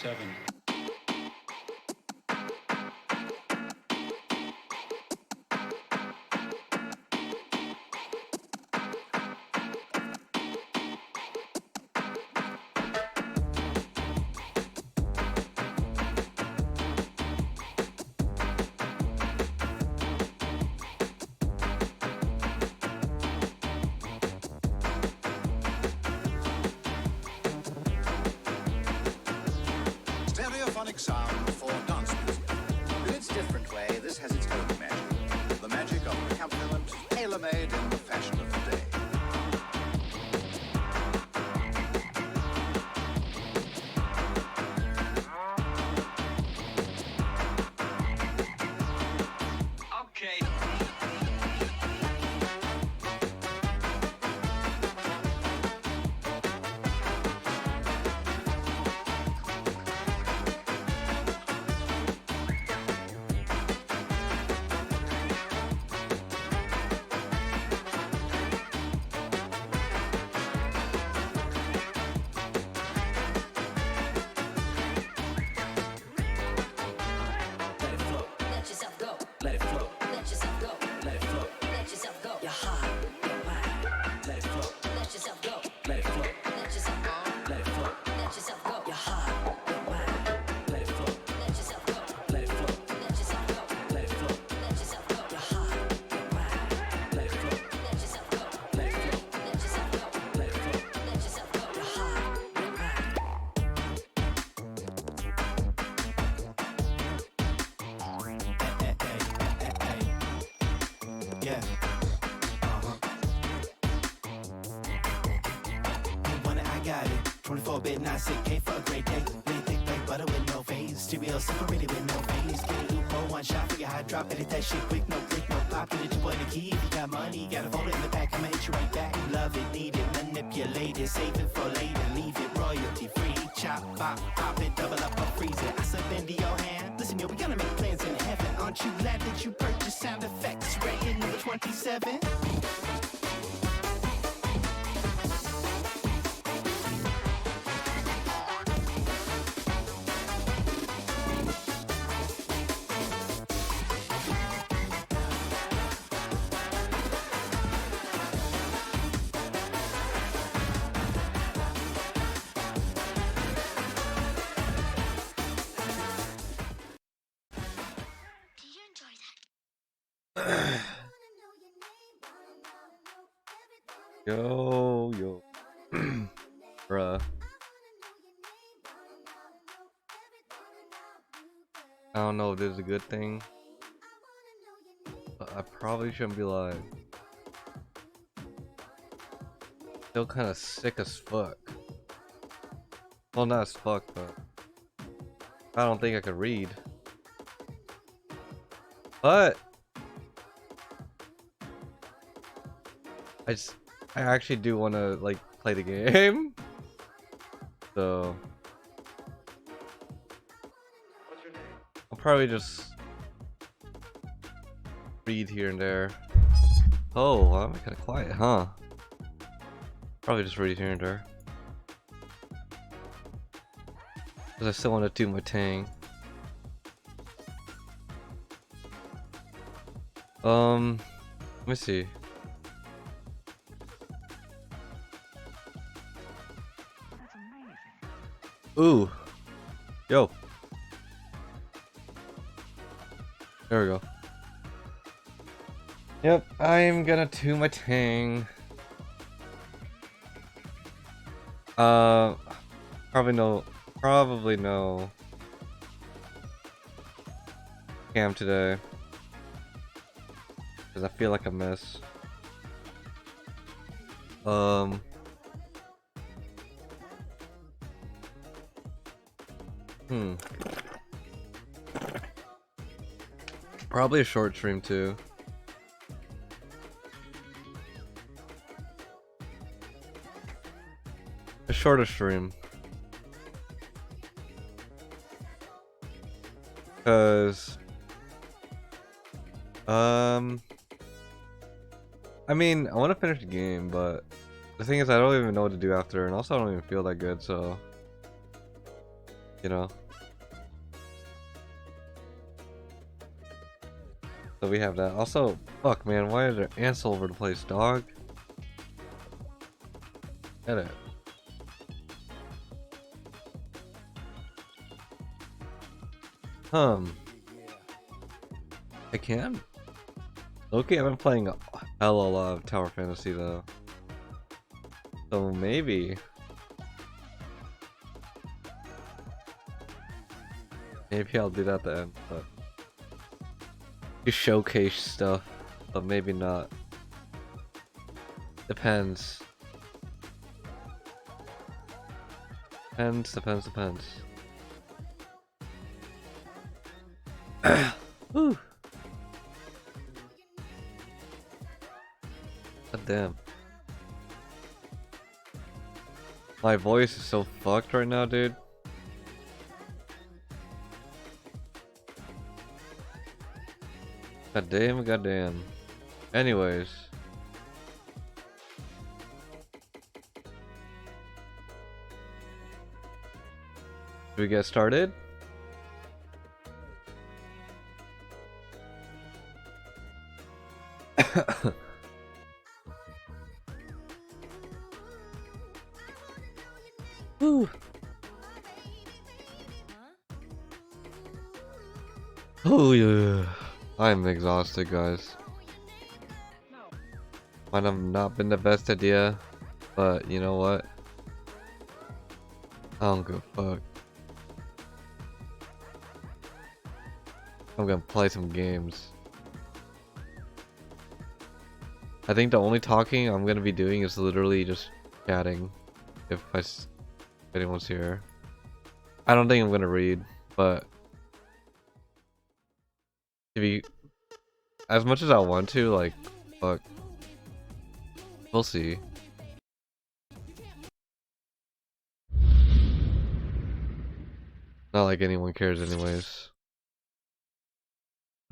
7. Stereophonic sound for dance music. In its different way, this has its own magic. The magic of an accompaniment tailor-made in the fashion of the day. Okay. Let it flow. Let yourself go. Let it flow. Let yourself go. Let it flow. Let yourself go. You're hot. You're wild. Let it flow. Let yourself go. Let it flow. Let yourself go. Let it flow. Let yourself go. You're hot. You're wild. Let it flow. Let yourself go. Let it flow. Let yourself go. Let it flow. Let yourself go. You're hot. You're wild. Let it flow. Let yourself go. Let it flow. Let yourself go. Let it flow. Let yourself go. You're hot. You're wild. Yeah. Wanna, I got it. 24-bit, not sick, came for a great day. Really thick like butter with no veins. Stereo separated with no veins. Get a loophole, one shot, figure how to drop it. Hit that shit quick, no click, no pop. Get it, your boy the key. If you got money, you gotta fold it in the pack. I'ma hit you right back. Love it, need it, manipulate it. Save it for later, leave it royalty free. Chop, pop it, double up or freeze it. I slip into your hand. Listen, yo, we gonna make plans in heaven. Aren't you glad that you purchased sound effects? Rated number 27. Do you enjoy that? Yo. Bruh. I don't know if this is a good thing, but I probably shouldn't be live. Still kind of sick as fuck. Well, not as fuck, but I don't think I could read. But I actually do want to like play the game. So I'll probably just read here and there. Oh, well, I'm kind of quiet, huh? Probably just read here and there. Because I still want to do my thing. Let me see. Ooh. Yo. There we go. Yep, I'm gonna do my thing. Probably no cam today. Because I feel like a mess. Probably a short stream too. A shorter stream. Cause I mean, I want to finish the game, but the thing is I don't even know what to do after, and also I don't even feel that good, so you know. So we have that. Also, fuck man, why are there ants all over the place, dog? Get it. I can. Okay, I've been playing a hell of a lot of Tower Fantasy though. So maybe. Maybe I'll do that at the end, but you showcase stuff, but maybe not. Depends. Depends. Whew. God damn. My voice is so fucked right now, dude. God damn. Anyways. Should we get started? Whew. Oh yeah. I'm exhausted, guys. Might have not been the best idea, but you know what? I don't give a fuck. I'm gonna play some games. I think the only talking I'm gonna be doing is literally just chatting. If anyone's here. I don't think I'm gonna read, but to be as much as I want to, like, fuck. We'll see. Not like anyone cares anyways.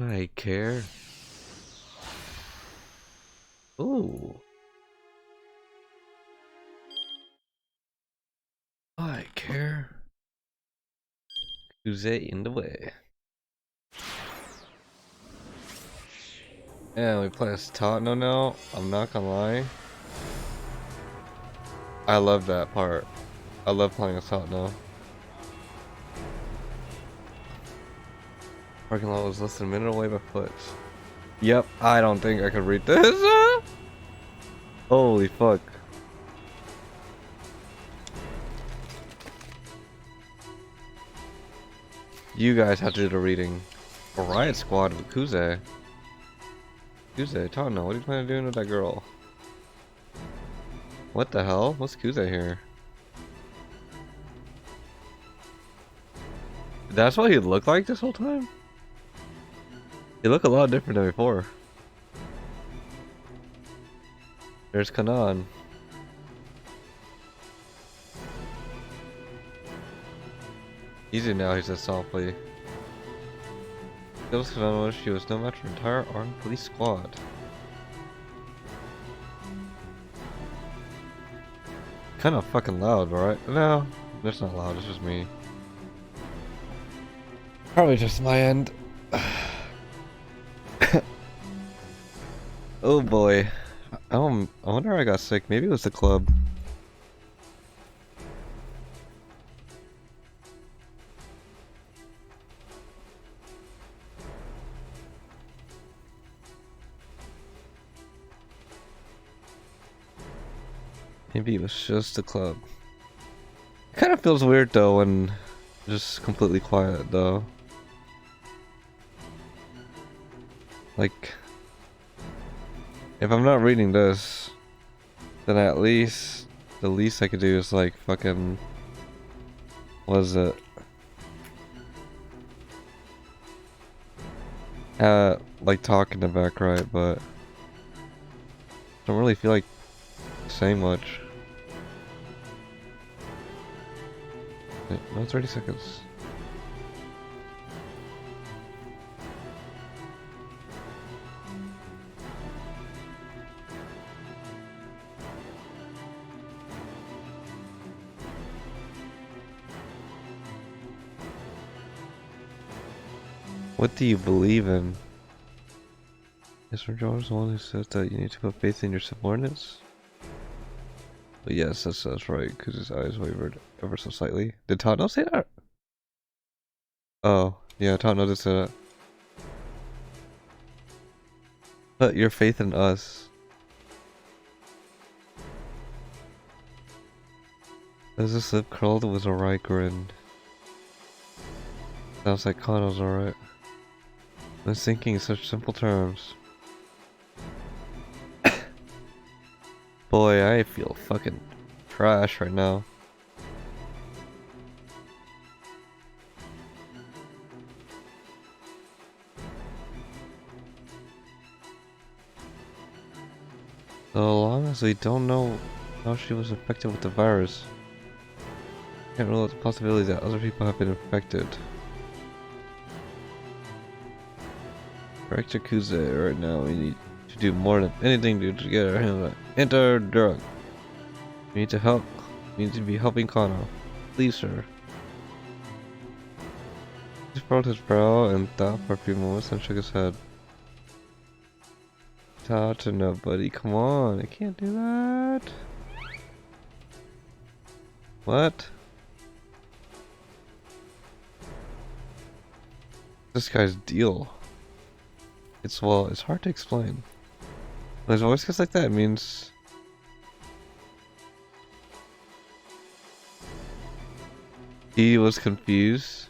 I care. Ooh. I care. Who's it in the way? Yeah, we play as Totno now. I'm not gonna lie. I love that part. I love playing as Totno. Parking lot was less than a minute away by foot. Yep, I don't think I could read this. Holy fuck. You guys have to do the reading. A riot squad with Kuze. Kuze, Totno, what are you planning on doing with that girl? What the hell? What's Kuze here? That's what he looked like this whole time? He looked a lot different than before. There's Kanan. Easy now, he says softly. Those Kanan was she was no match for entire armed police squad. Kind of fucking loud, right? No, that's not loud, it's just me. Probably just my end. Oh boy. I wonder how I got sick. Maybe it was the club. Maybe it was just the club. It kind of feels weird though when just completely quiet though. Like, if I'm not reading this, then at least the least I could do is like fucking, what is it? Like talk in the back, right? But don't really feel like saying much. Wait, no, 30 seconds. What do you believe in? Mr. George the one who says that you need to put faith in your subordinates? But yes, that's right, because his eyes wavered ever so slightly. Did Tano say that? Oh, yeah, Tano did say that. Put your faith in us. As his lip curled with a wry grin. Sounds like Kano's alright. I was thinking in such simple terms. Boy, I feel fucking trash right now. So long as we don't know how she was infected with the virus, can't rule out the possibility that other people have been infected. Correct Yakuza right now, we need to do more than anything to get our hands on anti-drug. We need to help. We need to be helping Kano. Please, sir. He furrowed his brow and thought for a few moments and shook his head. Talk to nobody. Come on, I can't do that. What? This guy's deal. It's hard to explain. When his voice gets like that, it means he was confused.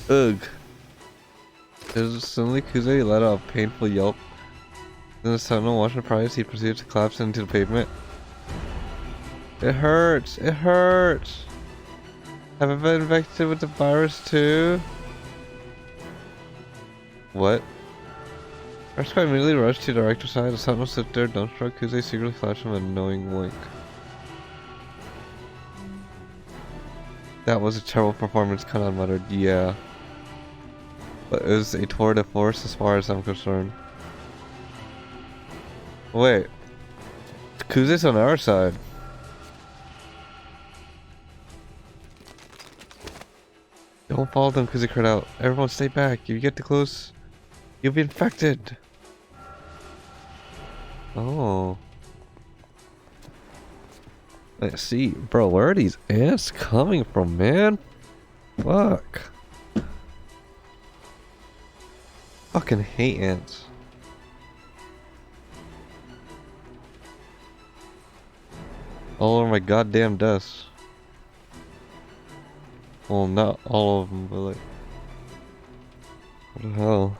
Ugh. Suddenly Kuze let out a painful yelp. Then the tunnel watching surprise, he proceeded to collapse into the pavement. It hurts! It hurts! Have I been infected with the virus too? What? Rescue immediately rushed to the director's side. The sentinel stood there, dumbstruck. Kuze secretly flashed him a knowing wink. That was a terrible performance, Kanan muttered. Yeah. But it was a tour de force as far as I'm concerned. Wait. Kuze's on our side. Don't follow them, Kuze cried out. Everyone stay back. If you get too close, you'll be infected. Oh. I see. Bro, where are these ants coming from, man? Fuck. Fucking hate ants. All over my goddamn desk. Well, not all of them, but like... What the hell?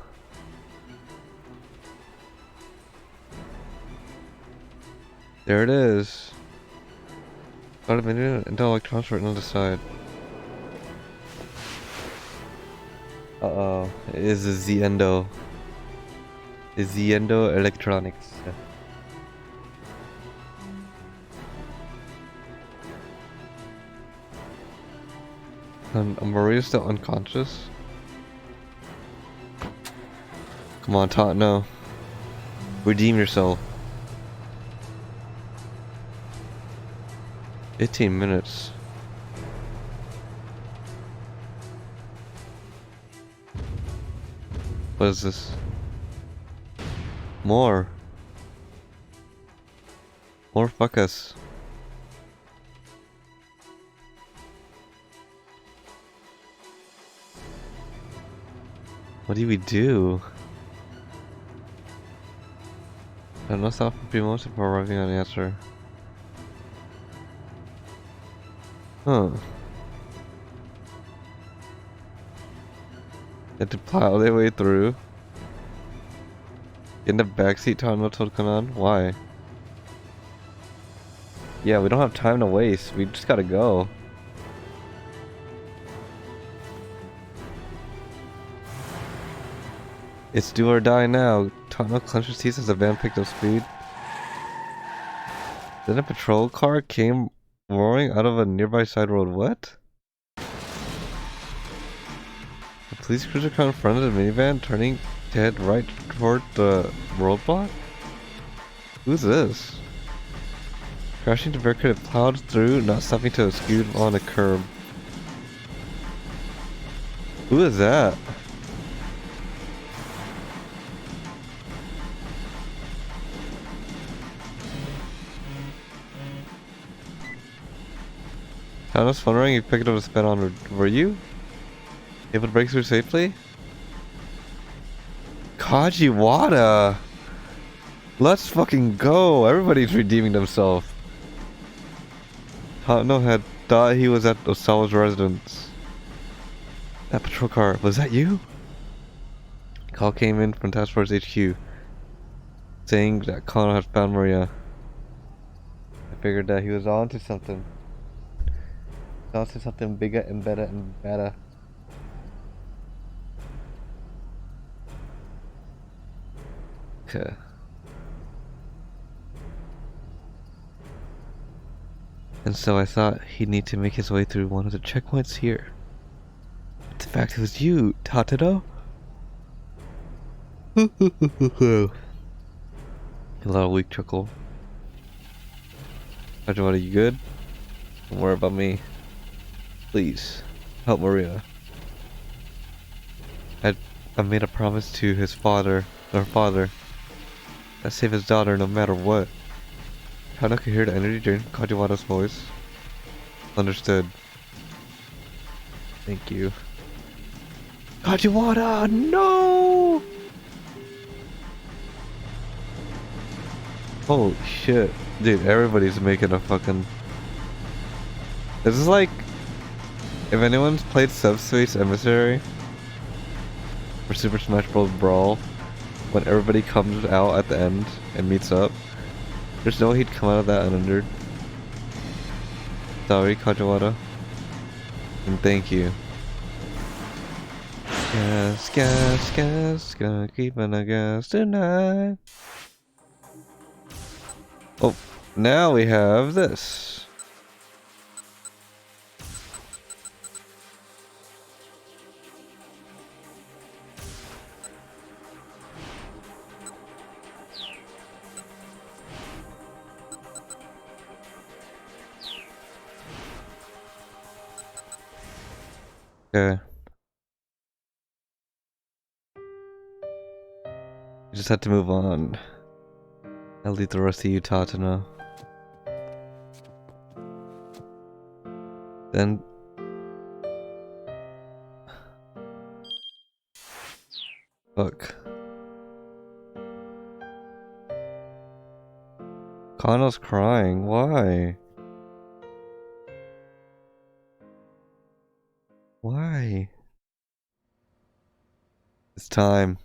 There it is. About a minute until electrons written on the side. Uh-oh. It is a Ziendo. It's Ziendo Electronics. And Maria still unconscious? Come on, Tot, no. Redeem yourself. 15 minutes. What is this? More. More fuck us. What do we do? I must stop for a few moments before arriving on the answer. Huh. Had to plow their way through. In the backseat, Tano told Kanan. Why? Yeah, we don't have time to waste. We just gotta go. It's do or die now. Tano clenched his teeth as the van picked up speed. Then a patrol car came roaring out of a nearby side road. What? The police cruiser confronted the minivan, turning to head right toward the roadblock? Who's this? Crashing the barricade, it plowed through, not stopping to scoot on a curb. Who is that? I was wondering if you picked up a spin on. Were you able to break through safely? Kajiwada! Let's fucking go! Everybody's redeeming themselves. Tano had thought he was at Osawa's residence. That patrol car, was that you? Call came in from Task Force HQ, saying that Kano had found Maria. I figured that he was on to something. On to something bigger and better and better. Okay. And so I thought he'd need to make his way through one of the checkpoints here. But the fact it was you, Tatano? A little weak chuckle. Kajiwada, you good? Don't worry about me. Please, help Maria. I made a promise to her father, I'd save his daughter no matter what. Tano could hear the energy drain from Kajiwada's voice. Understood. Thank you. Kajiwada, no! Holy shit. Dude, everybody's making a fucking... This is like... If anyone's played Subspace Emissary or Super Smash Bros. Brawl, when everybody comes out at the end and meets up, there's no way he'd come out of that uninjured. Sorry, Kajiwada. And thank you. Gas, gas, gas, gonna keep on the gas tonight. Oh, now we have this. Okay. You just had to move on. I'll leave the rest of you, Tatano. Then... Fuck. Kano's crying. Why? Why? It's time.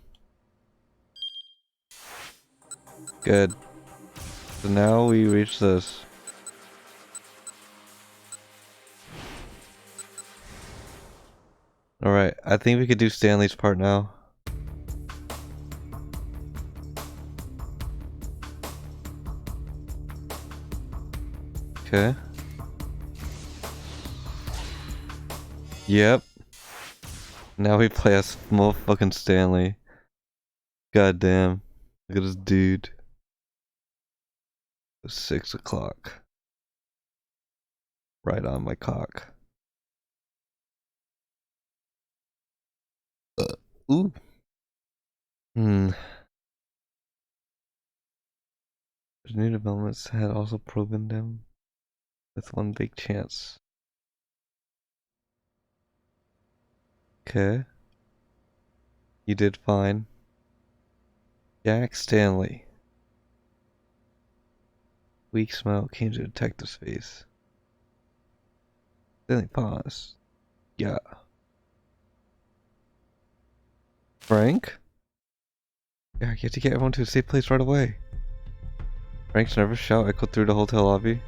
Good. So now we reach this. Alright, I think we could do Stanley's part now. Okay. Yep. Now we play as motherfucking Stanley. God damn. Look at this dude. It's 6 o'clock. Right on my cock. Ooh. The new developments had also proven them with one big chance. Okay. You did fine. Jack Stanley. Weak smile came to detective's face. Then he paused. Yeah. Frank? Yeah, you have to get everyone to a safe place right away. Frank's nervous shout echoed through the hotel lobby.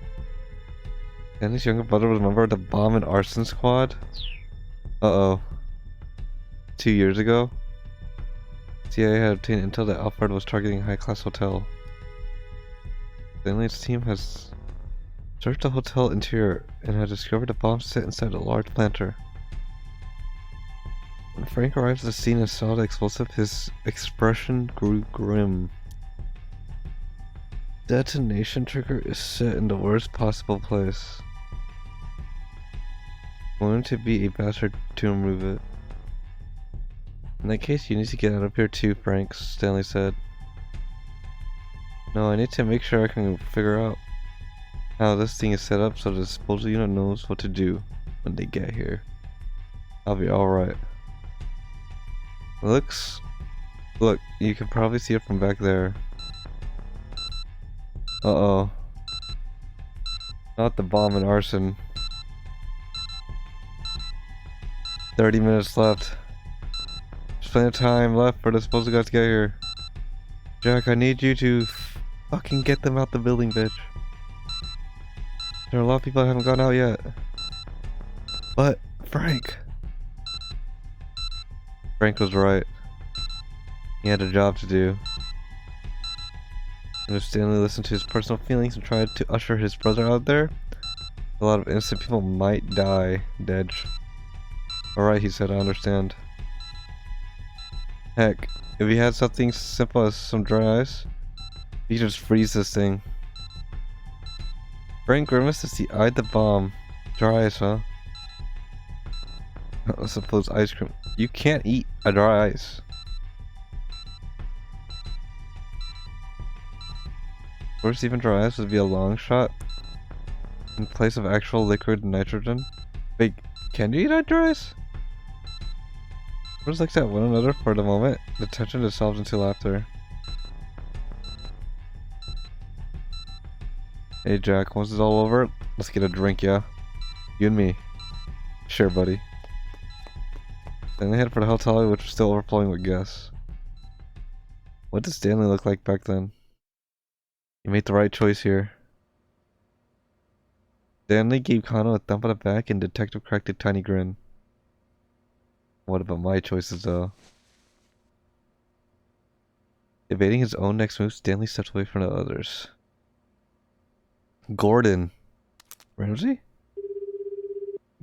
Stanley's younger brother was a member of the bomb and arson squad. Uh-oh. 2 years ago, CIA had obtained intel that Alfred was targeting a high-class hotel. Stanley's team has searched the hotel interior and had discovered a bomb set inside a large planter. When Frank arrived at the scene and saw the explosive, his expression grew grim. Detonation trigger is set in the worst possible place. Going to be a bastard to remove it. In that case, you need to get out of here too, Frank, Stanley said. No, I need to make sure I can figure out how this thing is set up so the disposal unit knows what to do when they get here. I'll be alright. Look, you can probably see it from back there. Uh-oh. Not the bomb and arson. 30 minutes left. There's plenty of time left for the disposal guys to get here. Jack, I need you to fucking get them out the building, bitch. There are a lot of people that haven't gone out yet. But, Frank was right. He had a job to do. And if Stanley listened to his personal feelings and tried to usher his brother out there, a lot of innocent people might die, Dedge. Alright, he said, I understand. Heck, if he had something simple as some dry ice, he could just freeze this thing. Frank grimaced as he eyed the bomb. Dry ice, huh? I suppose ice cream. You can't eat a dry ice. First, even dry ice would be a long shot in place of actual liquid nitrogen. Wait, can you eat a dry ice? Brothers looked at one another for the moment. The tension dissolved into laughter. Hey Jack, once it's all over, let's get a drink, yeah? You and me. Sure, buddy. Then they headed for the hotel, which was still overflowing with guests. What did Stanley look like back then? You made the right choice here. Stanley gave Kano a thump on the back and Detective cracked a tiny grin. What about my choices, though? Debating his own next move, Stanley stepped away from the others. Gordon. Ramsey?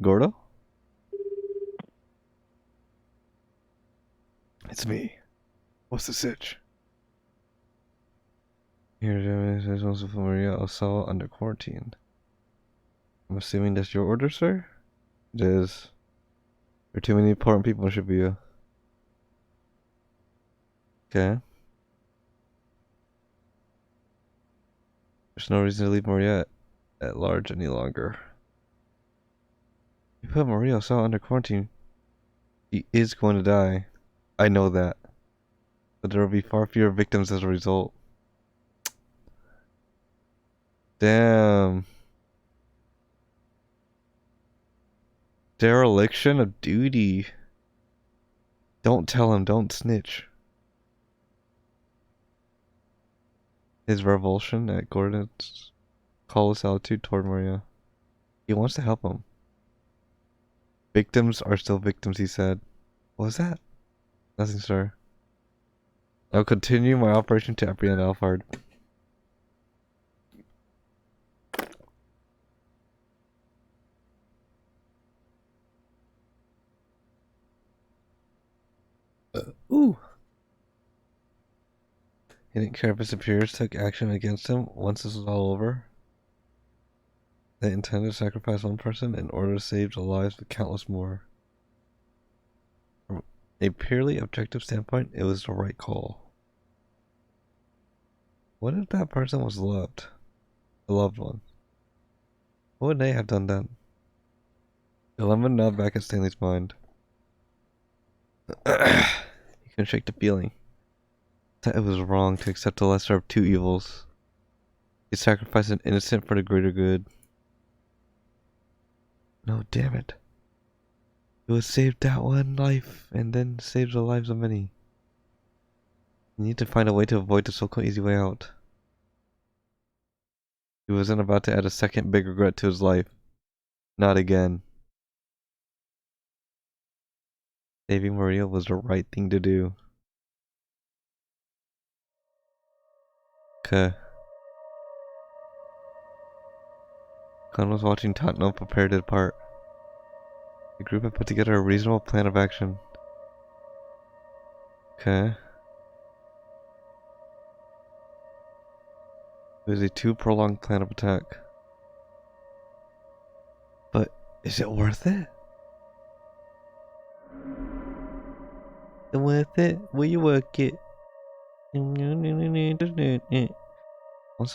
Gordo? It's me. What's the sitch? Here, there's also for Maria Osawa under quarantine. I'm assuming that's your order, sir? It is. There are too many important people in Shibuya. Okay. There's no reason to leave Maria at large any longer. You put Maria Osawa under quarantine. She is going to die. I know that. But there will be far fewer victims as a result. Damn. Dereliction of duty. Don't tell him, don't snitch. His revulsion at Gordon's callous attitude toward Maria. He wants to help him. Victims are still victims, he said. What was that? Nothing, sir. I'll continue my operation to apprehend Alphard. Ooh. He didn't care if his superiors took action against him once this was all over. They intended to sacrifice one person in order to save the lives of countless more. From a purely objective standpoint, it was the right call. What if that person was loved? A loved one? What would they have done then? The lemon now back in Stanley's mind. He couldn't shake the feeling that it was wrong to accept the lesser of two evils. He sacrificed an innocent for the greater good. No, damn it. It would save that one life and then save the lives of many. You need to find a way to avoid the so-called easy way out. He wasn't about to add a second big regret to his life. Not again. Saving Maria was the right thing to do. Okay. Khan was watching Tottenham prepare to depart. The group had put together a reasonable plan of action. Okay. It was a too prolonged plan of attack. But is it worth it? Is it worth it? Will you work it? Once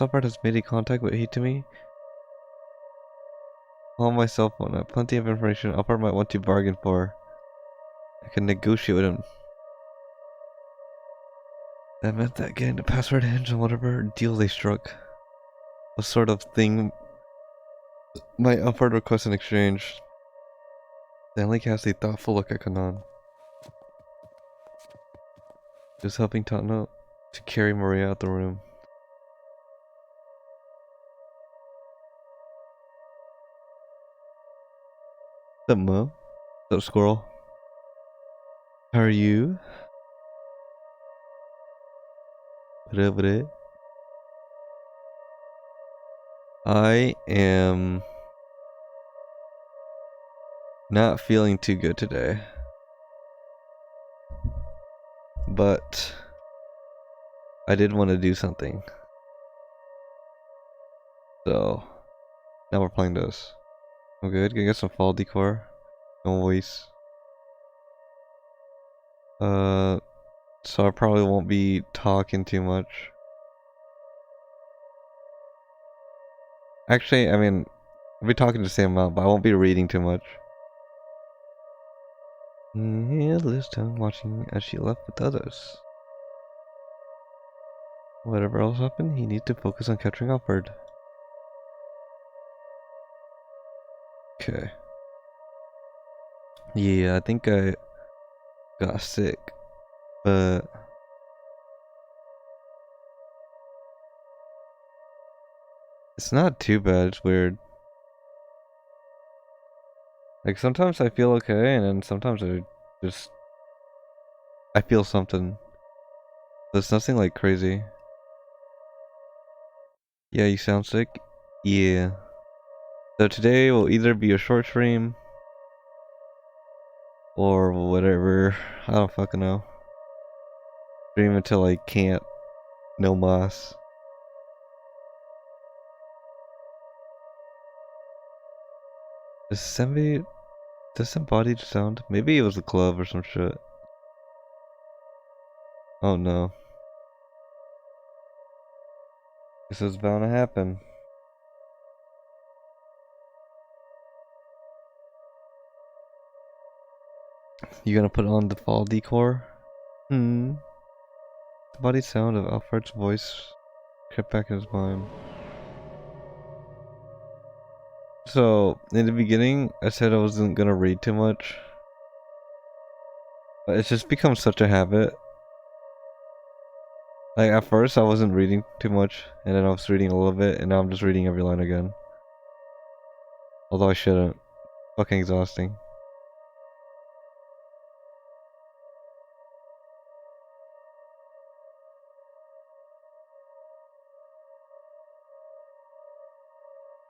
Alfred has made a contact with hate to me, call my cell phone. I have plenty of information Alfred might want to bargain for. I can negotiate with him. That meant that getting the password hinge on whatever deal they struck. What sort of thing might Alfred request in exchange? Stanley cast a thoughtful look at Kanan. Just helping Totno to carry Maria out the room. What's up, Mo? What's up, Squirrel? How are you? What up, what up? I am not feeling too good today. But I did want to do something. So now we're playing this. I'm good. Gonna get some fall decor. No voice. So I probably won't be talking too much. Actually, I mean, I'll be talking the same amount, but I won't be reading too much. This time watching as she left with others. Whatever else happened, he needs to focus on capturing Alfred. Okay. Yeah, I think I got sick, but it's not too bad. It's weird. Like sometimes I feel okay, and then sometimes I feel something. But it's nothing like crazy. Yeah, you sound sick? Yeah. So today will either be a short stream or whatever. I don't fucking know. Stream until I can't. No mas. Does disembodied sound? Maybe it was a club or some shit. Oh no. This is bound to happen. You gonna put on the fall decor? The body sound of Alfred's voice kept back in his mind. So, in the beginning, I said I wasn't gonna read too much. But it's just become such a habit. Like, at first I wasn't reading too much, and then I was reading a little bit, and now I'm just reading every line again. Although I shouldn't. Fucking exhausting.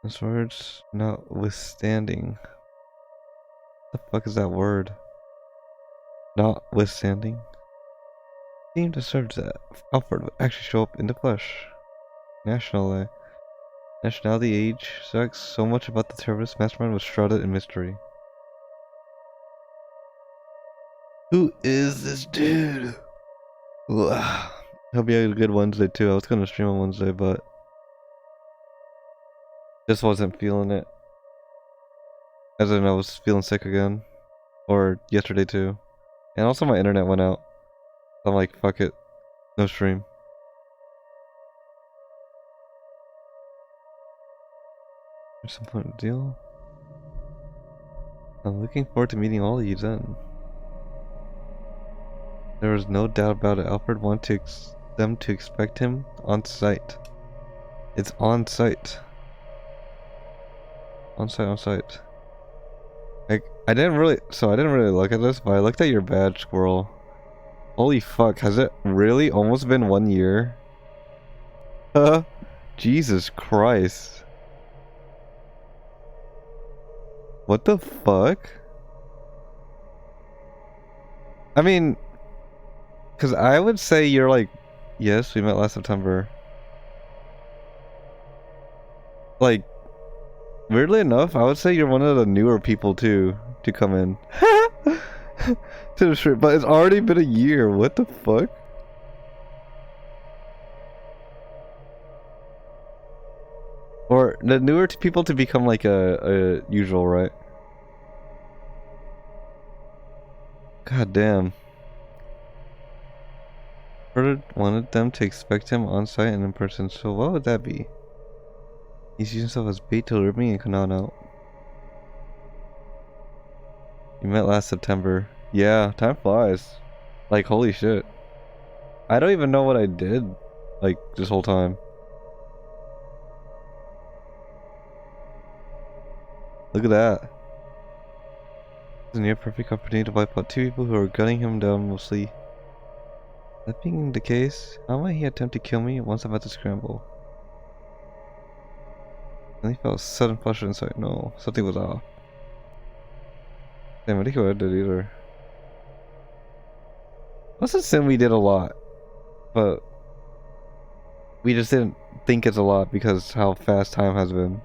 This word's notwithstanding. The fuck is that word? Notwithstanding? Seemed to search that Alfred would actually show up in the flesh. Nationality, age, sex, so much about the terrorist mastermind was shrouded in mystery. Who is this dude? Ugh. Hope you had a good Wednesday too. I was gonna stream on Wednesday, but just wasn't feeling it. As in, I was feeling sick again. Or yesterday too. And also my internet went out. So I'm like, fuck it. No stream. There's some point of deal. I'm looking forward to meeting all of you then. There was no doubt about it. Alfred wanted them to expect him on site. It's on site. On site. Like, I didn't really look at this, but I looked at your badge, Squirrel. Holy fuck, has it really almost been 1 year? Jesus Christ. What the fuck? I mean, cause I would say you're like, yes, we met last September. Like, weirdly enough, I would say you're one of the newer people too to come in to the stream, but it's already been a year. What the fuck? Or the newer people to become like a usual, right? God damn. Heard wanted them to expect him on site and in person, so what would that be? He's using himself as bait to lure me and come on out. You met last September. Yeah, time flies. Like, holy shit. I don't even know what I did, like, this whole time. Look at that. It's a near perfect opportunity to wipe out 2 people who are gunning him down mostly. That being the case, how might he attempt to kill me once I'm about to scramble? And he felt a sudden pleasure inside. No, something was off. Damn, I think I did either. Let's assume we did a lot, but we just didn't think it's a lot because how fast time has been.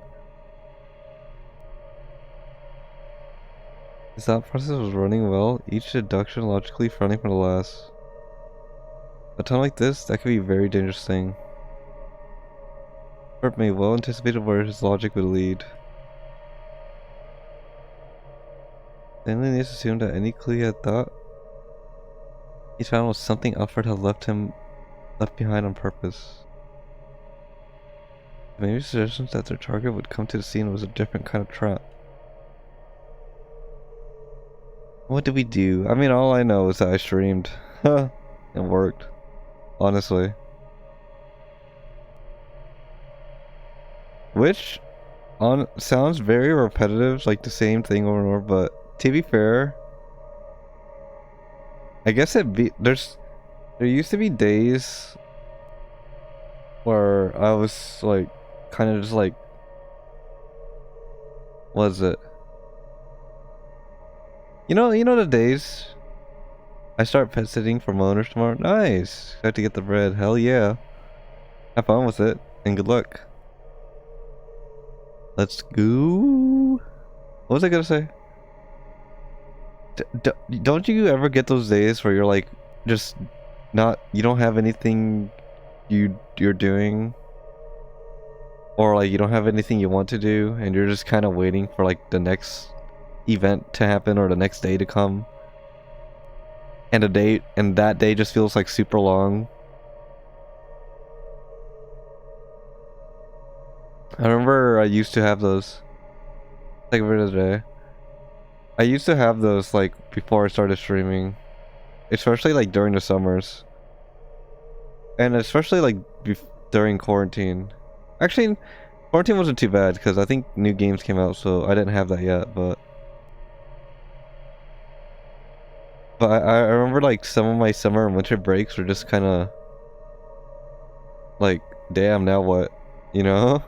This thought process was running well, each deduction logically running from the last. A time like this, that could be a very dangerous thing. Bert may well anticipated where his logic would lead. Stanley needs to assume that any clue he had thought he found was something Alfred had left behind on purpose. Maybe suggestions that their target would come to the scene was a different kind of trap. What did we do? I mean, all I know is that I streamed. It worked. Honestly. Which sounds very repetitive, like the same thing over and over, but to be fair, I guess there used to be days where I was like kind of just like, what is it? You know the days I start pet sitting for moaners tomorrow? Nice. Have to get the bread. Hell yeah. Have fun with it and good luck. Let's go. What was I gonna say? Don't you ever get those days where you're like just you don't have anything you're doing, or like you don't have anything you want to do and you're just kind of waiting for like the next event to happen or the next day to come, and that day just feels like super long? I remember I used to have those. Take a bit of the day. I used to have those like before I started streaming, especially like during the summers, and especially like during quarantine. Actually, quarantine wasn't too bad because I think new games came out, so I didn't have that yet. But I remember like some of my summer and winter breaks were just kind of like, damn, now what, you know?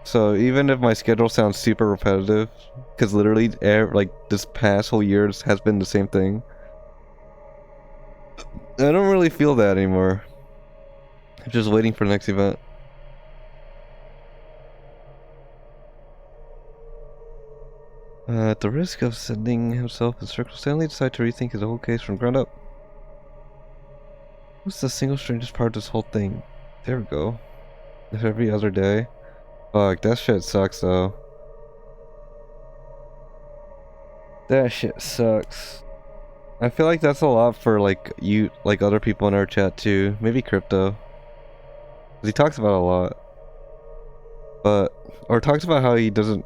So even if my schedule sounds super repetitive, because literally like this past whole year has been the same thing, I don't really feel that anymore. I'm just waiting for the next event. At the risk of sending himself in circles, Stanley decided to rethink his whole case from ground up. What's the single strangest part of this whole thing? There we go. Every other day. Fuck, that shit sucks though. That shit sucks. I feel like that's a lot for like other people in our chat too. Maybe Crypto. 'Cause he talks about it a lot. Or talks about how he doesn't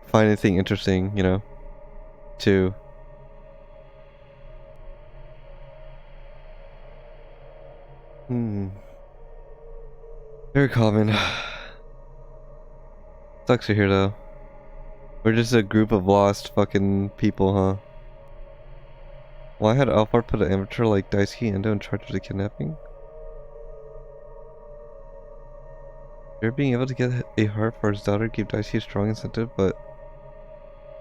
find anything interesting, you know, too. Very common. Sucks to hear though. We're just a group of lost fucking people, huh? Why had Alfred put an amateur like Daisuke Endo in charge of the kidnapping? Sure, being able to get a heart for his daughter gave Daisuke a strong incentive, but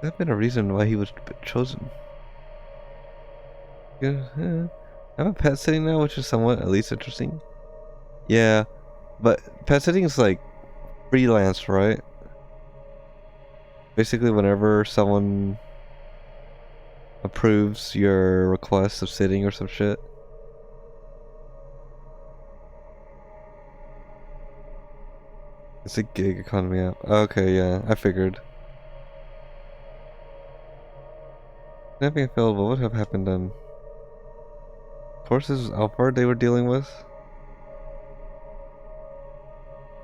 that had been a reason why he was chosen. Yeah, I have a pet sitting now, which is somewhat at least interesting. Yeah, but pet sitting is like freelance, right? Basically, whenever someone approves your request of sitting or some shit. It's a gig economy app. Okay, yeah, I figured. Snapping failed, what would have happened then? Courses Alphard they were dealing with?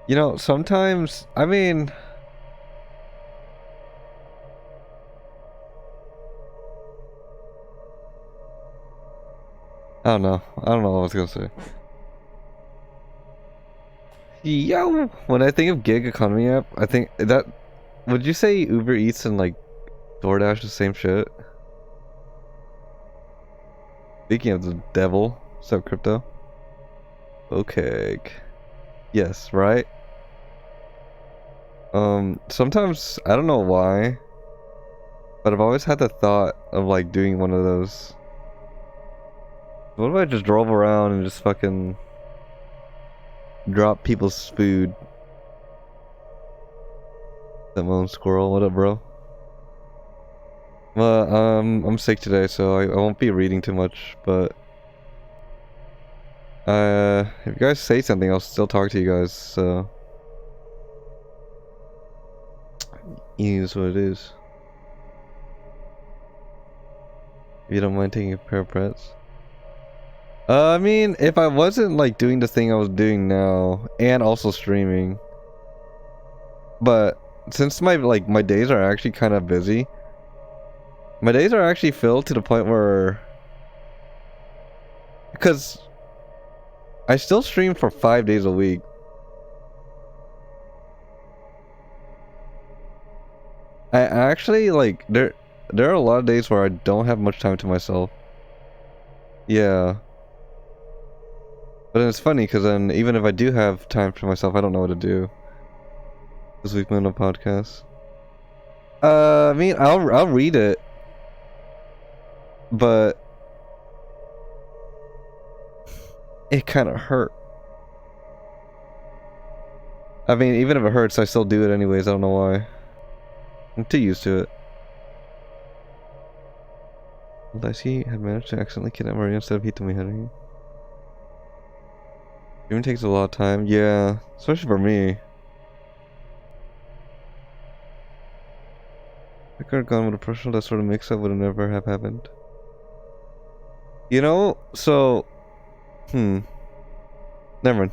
You know, sometimes, I mean... I don't know. I don't know what I was gonna say. Yo! When I think of gig economy app, I think that... Would you say Uber Eats and like DoorDash is the same shit? Speaking of the devil, what's up, crypto? Okay. Yes, right? Sometimes, I don't know why, but I've always had the thought of like doing one of those. What if I just drove around and just fucking drop people's food? That moan squirrel, what up, bro? Well, I'm sick today, so I won't be reading too much, but if you guys say something, I'll still talk to you guys, so it is what it is. If you don't mind taking a pair of pets. I mean, if I wasn't like doing the thing I was doing now and also streaming, but since my days are actually kind of busy, my days are actually filled to the point where, because I still stream for 5 days a week. I actually like there are a lot of days where I don't have much time to myself. Yeah. But then it's funny because then even if I do have time for myself, I don't know what to do. This week on a podcast. I mean, I'll read it, but it kind of hurt. I mean, even if it hurts, I still do it anyways. I don't know why. I'm too used to it. Dicey had managed to accidentally kidnap Maria instead of Hitomi Henry. Even takes a lot of time. Yeah, especially for me. If I could have gone with a personal, that sort of mix-up would have never have happened. You know, so... Never mind.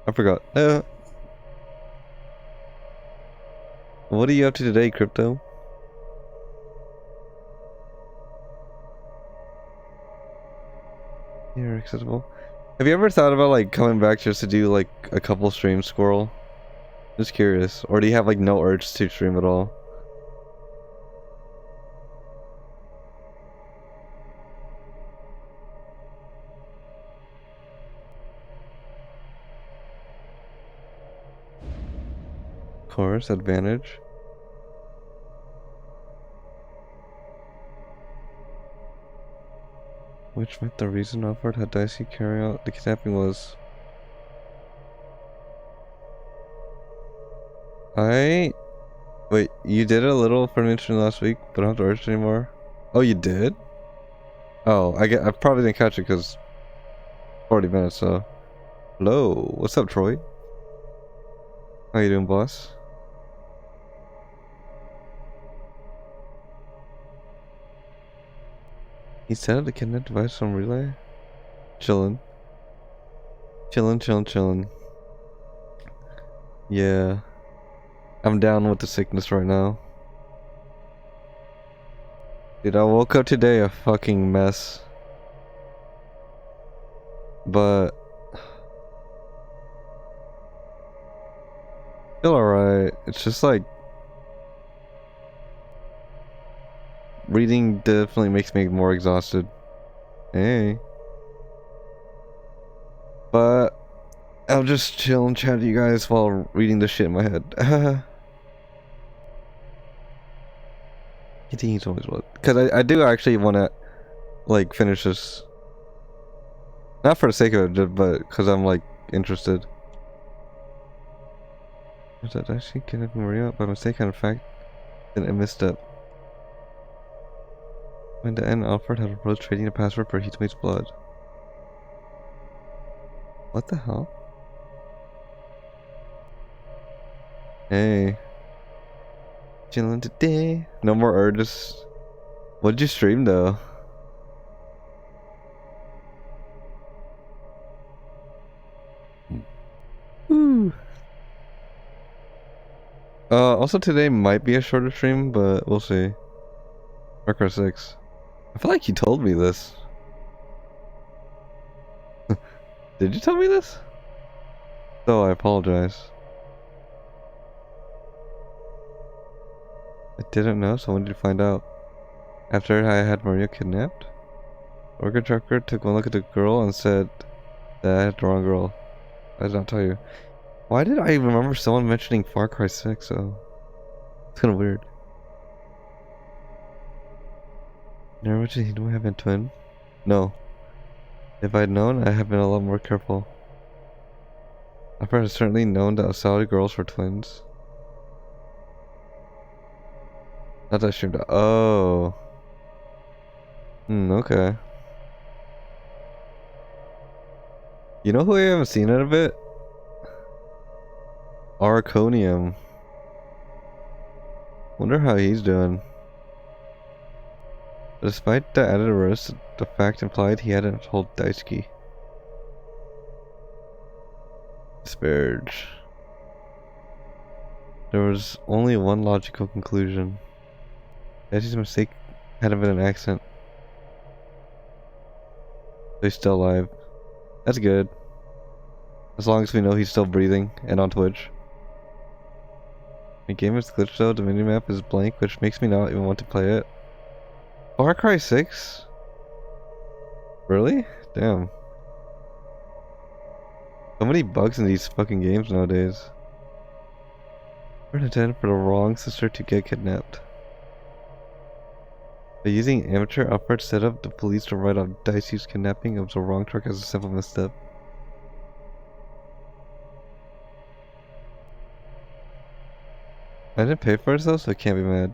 I forgot. What are you up to today, Crypto? You're accessible. Have you ever thought about like coming back just to do like a couple streams, Squirrel? Just curious. Or do you have like no urge to stream at all? Course advantage. Which meant the reason Alfred had Dicey carry out the kidnapping was... Wait, you did a little for an intro last week, but I don't have to urge anymore? Oh, you did? Oh, I probably didn't catch it because 40 minutes, so... Hello, what's up, Troy? How you doing, boss? He set up the kidnap device on relay? Chillin'. Chillin'. Yeah. I'm down with the sickness right now. Dude, I woke up today a fucking mess. But... Feel alright. It's just like... Reading definitely makes me more exhausted. Hey. But I'll just chill and chat to you guys while reading the shit in my head. He's always what? Because I do actually want to like finish this. Not for the sake of it, but because I'm like interested. Was that actually kidnapping Maria by mistake and in fact then a misstep? When the end, Alfred had proposed trading a password for Heatmate's blood. What the hell? Hey. Chilling today. No more urges. What did you stream though? Woo. Also today might be a shorter stream, but we'll see. Far Cry 6. I feel like you told me this. Did you tell me this? So I apologize. I didn't know, so when did you find out? After I had Maria kidnapped? Organ Tracker took one look at the girl and said that I had the wrong girl. I did not tell you. Why did I remember someone mentioning Far Cry 6? Oh, it's kind of weird. Never mentioned he don't have a twin? No. If I'd known, I'd have been a lot more careful. I've certainly known that Saudi girls were twins. Not that I streamed. Oh. Okay. You know who I haven't seen in a bit? Arconium. Wonder how he's doing. Despite the added risk, the fact implied he hadn't told Daisuke. Disparage. There was only one logical conclusion. Daisuke's mistake hadn't been an accident. So he's still alive. That's good. As long as we know he's still breathing and on Twitch. The game is glitched though, the minimap is blank, which makes me not even want to play it. Far Cry 6? Really? Damn. So many bugs in these fucking games nowadays. We're intended for the wrong sister to get kidnapped. By using amateur Alfred set up the police to write off Daisuke's kidnapping of the wrong truck as a simple misstep. I didn't pay for it though, so I can't be mad.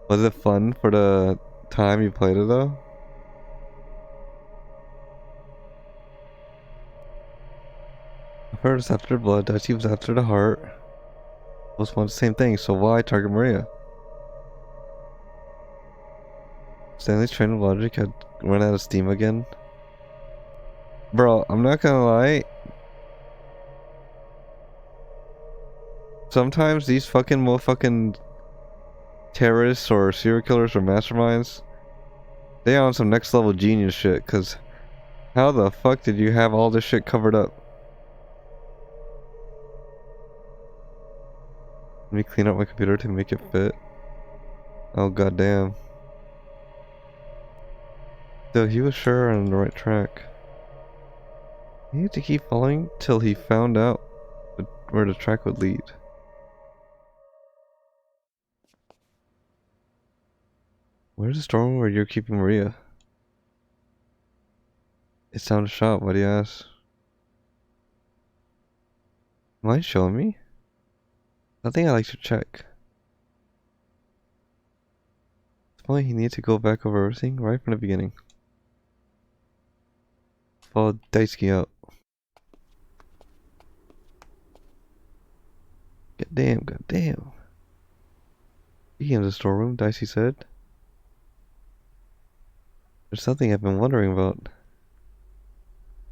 Was it fun for the time you played it though? Alfred was after the blood, Daisuke was after the heart. Both want the same thing, so why target Maria? Stanley's train of logic had run out of steam again. Bro, I'm not gonna lie. Sometimes these fucking motherfucking terrorists or serial killers or masterminds, they on some next level genius shit, cause how the fuck did you have all this shit covered up? Let me clean up my computer to make it fit. Oh goddamn. So he was sure on the right track. He had to keep following till he found out where the track would lead. Where's the storeroom where you're keeping Maria? It's time to shop, why do you ask? Mind showing me? I think I like to check. It's funny he needs to go back over everything right from the beginning. Follow Daisuke out. Goddamn, goddamn. Speaking of the storeroom, Daisuke said. There's something I've been wondering about.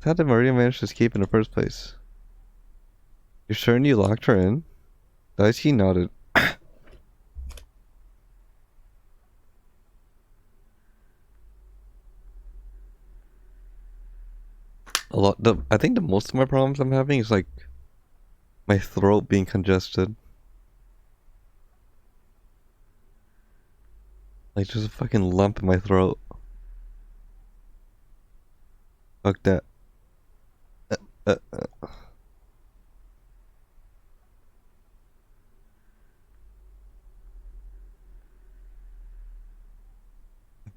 How did Maria manage to escape in the first place? You're certain you locked her in? Daisuke nodded. I think the most of my problems I'm having is like my throat being congested. Like there's a fucking lump in my throat. Fuck that.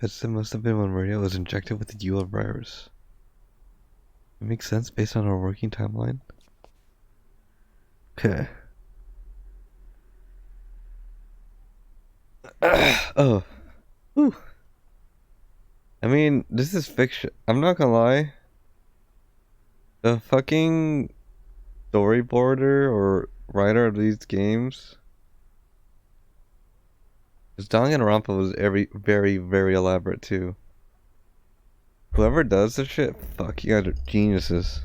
Bets it must have been when Maria was injected with the UL virus. It makes sense based on our working timeline. Okay. Oh. Whew. I mean, this is fiction. I'm not gonna lie. The fucking storyboarder or writer of these games, this Danganronpa was very, very elaborate too. Whoever does this shit, fuck, you guys are geniuses.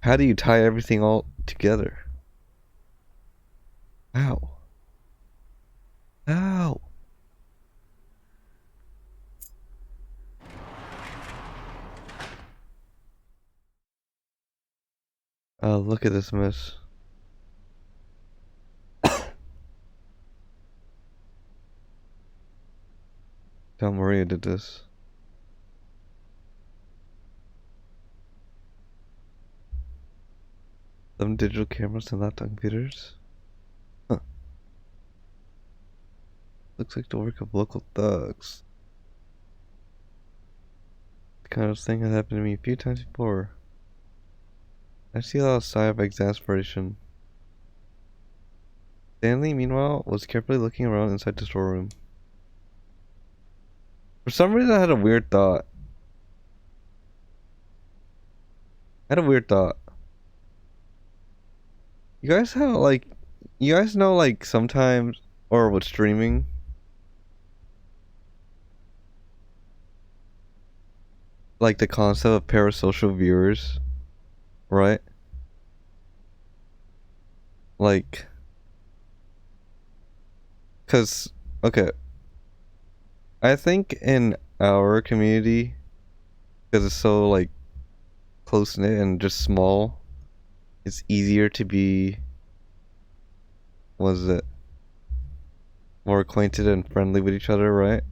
How do you tie everything all together? How? How? Oh, look at this mess. Tell Maria did this. Some digital cameras and laptop computers. Huh. Looks like the work of local thugs. The kind of thing that happened to me a few times before. I see a lot of sigh of exasperation. Stanley, meanwhile, was carefully looking around inside the storeroom. For some reason, I had a weird thought. You guys have, like, you guys know, like, sometimes, or with streaming, like, the concept of parasocial viewers, right? Like, cause, okay, I think in our community, because it's so, like, close-knit and just small, it's easier to be, more acquainted and friendly with each other, right?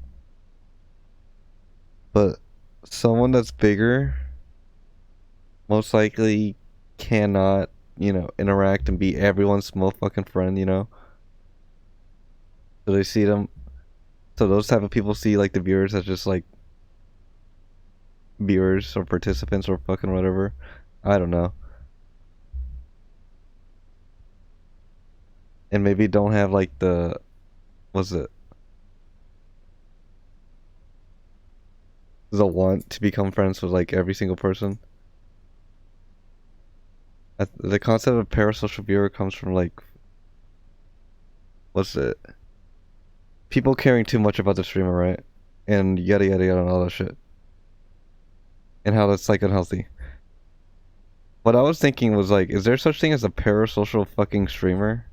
But someone that's bigger most likely cannot, interact and be everyone's motherfucking friend, So they see them, so those type of people see, like, the viewers as just, like, viewers or participants or fucking whatever. I don't know. And maybe don't have, like, the want to become friends with, like, every single person. The concept of parasocial viewer comes from, like, people caring too much about the streamer, right? And yada yada yada and all that shit. And how that's, like, unhealthy. What I was thinking was, like, is there such thing as a parasocial fucking streamer?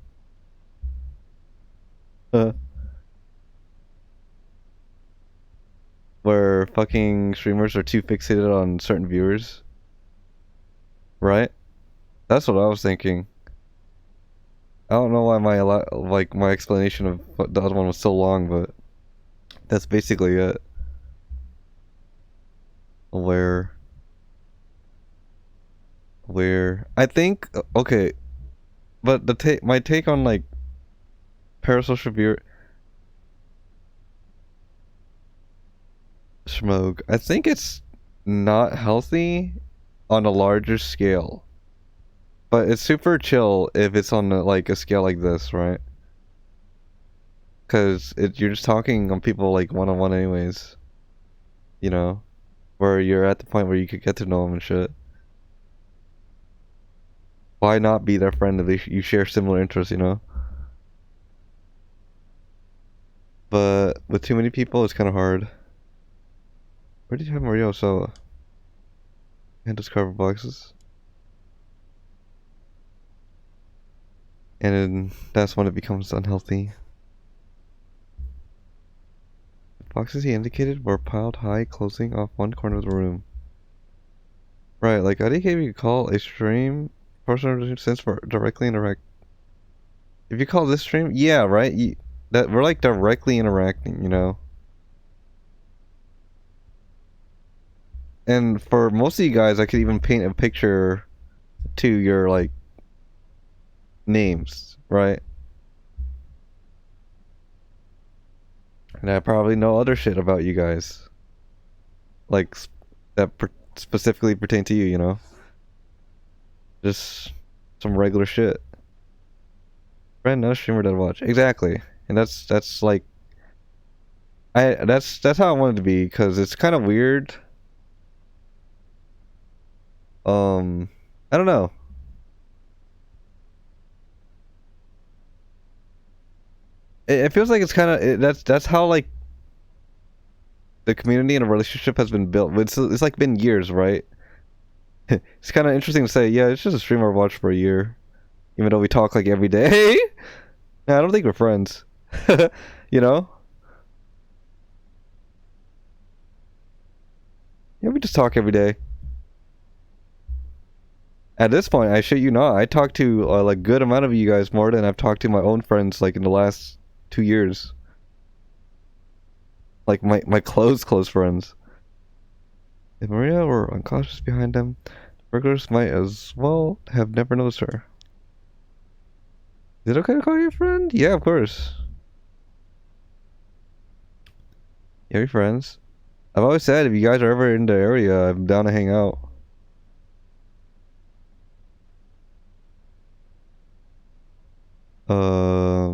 Where fucking streamers are too fixated on certain viewers? Right? That's what I was thinking. I don't know why my explanation of what the other one was so long, but that's basically it. Where I think okay, but my take on, like, parasocial viewer Schmogue, I think it's not healthy on a larger scale. But it's super chill if it's on like a scale like this, right? Because you're just talking on people, like, one-on-one anyways. Where you're at the point where you could get to know them and shit. Why not be their friend if you share similar interests, But with too many people, it's kind of hard. Where did you have Mario? So, and discover boxes. And then that's when it becomes unhealthy. The boxes he indicated were piled high, closing off one corner of the room. Right, like, IDK you call a stream personal sense for directly interact. If you call this stream, yeah, right. That we're, like, directly interacting, And for most of you guys, I could even paint a picture to your, like, names, right? And I probably know other shit about you guys. Like, that specifically pertain to you, you know? Just some regular shit. Friend, not a streamer that watch. Exactly. And that's like... that's how I wanted to be, because it's kind of weird. I don't know. It feels like it's kind of that's how like the community and a relationship has been built. It's like been years, right? It's kind of interesting to say, yeah, it's just a streamer I watched for a year, even though we talk like every day. Nah, I don't think we're friends. You know? Yeah, we just talk every day. At this point, I shit you not, I talk to like good amount of you guys more than I've talked to my own friends like in the last 2 years. Like my close friends. If Maria were unconscious behind them, the burglars might as well have never noticed her. Is it okay to call you a friend? Yeah, of course. Yeah, we're friends. I've always said if you guys are ever in the area, I'm down to hang out.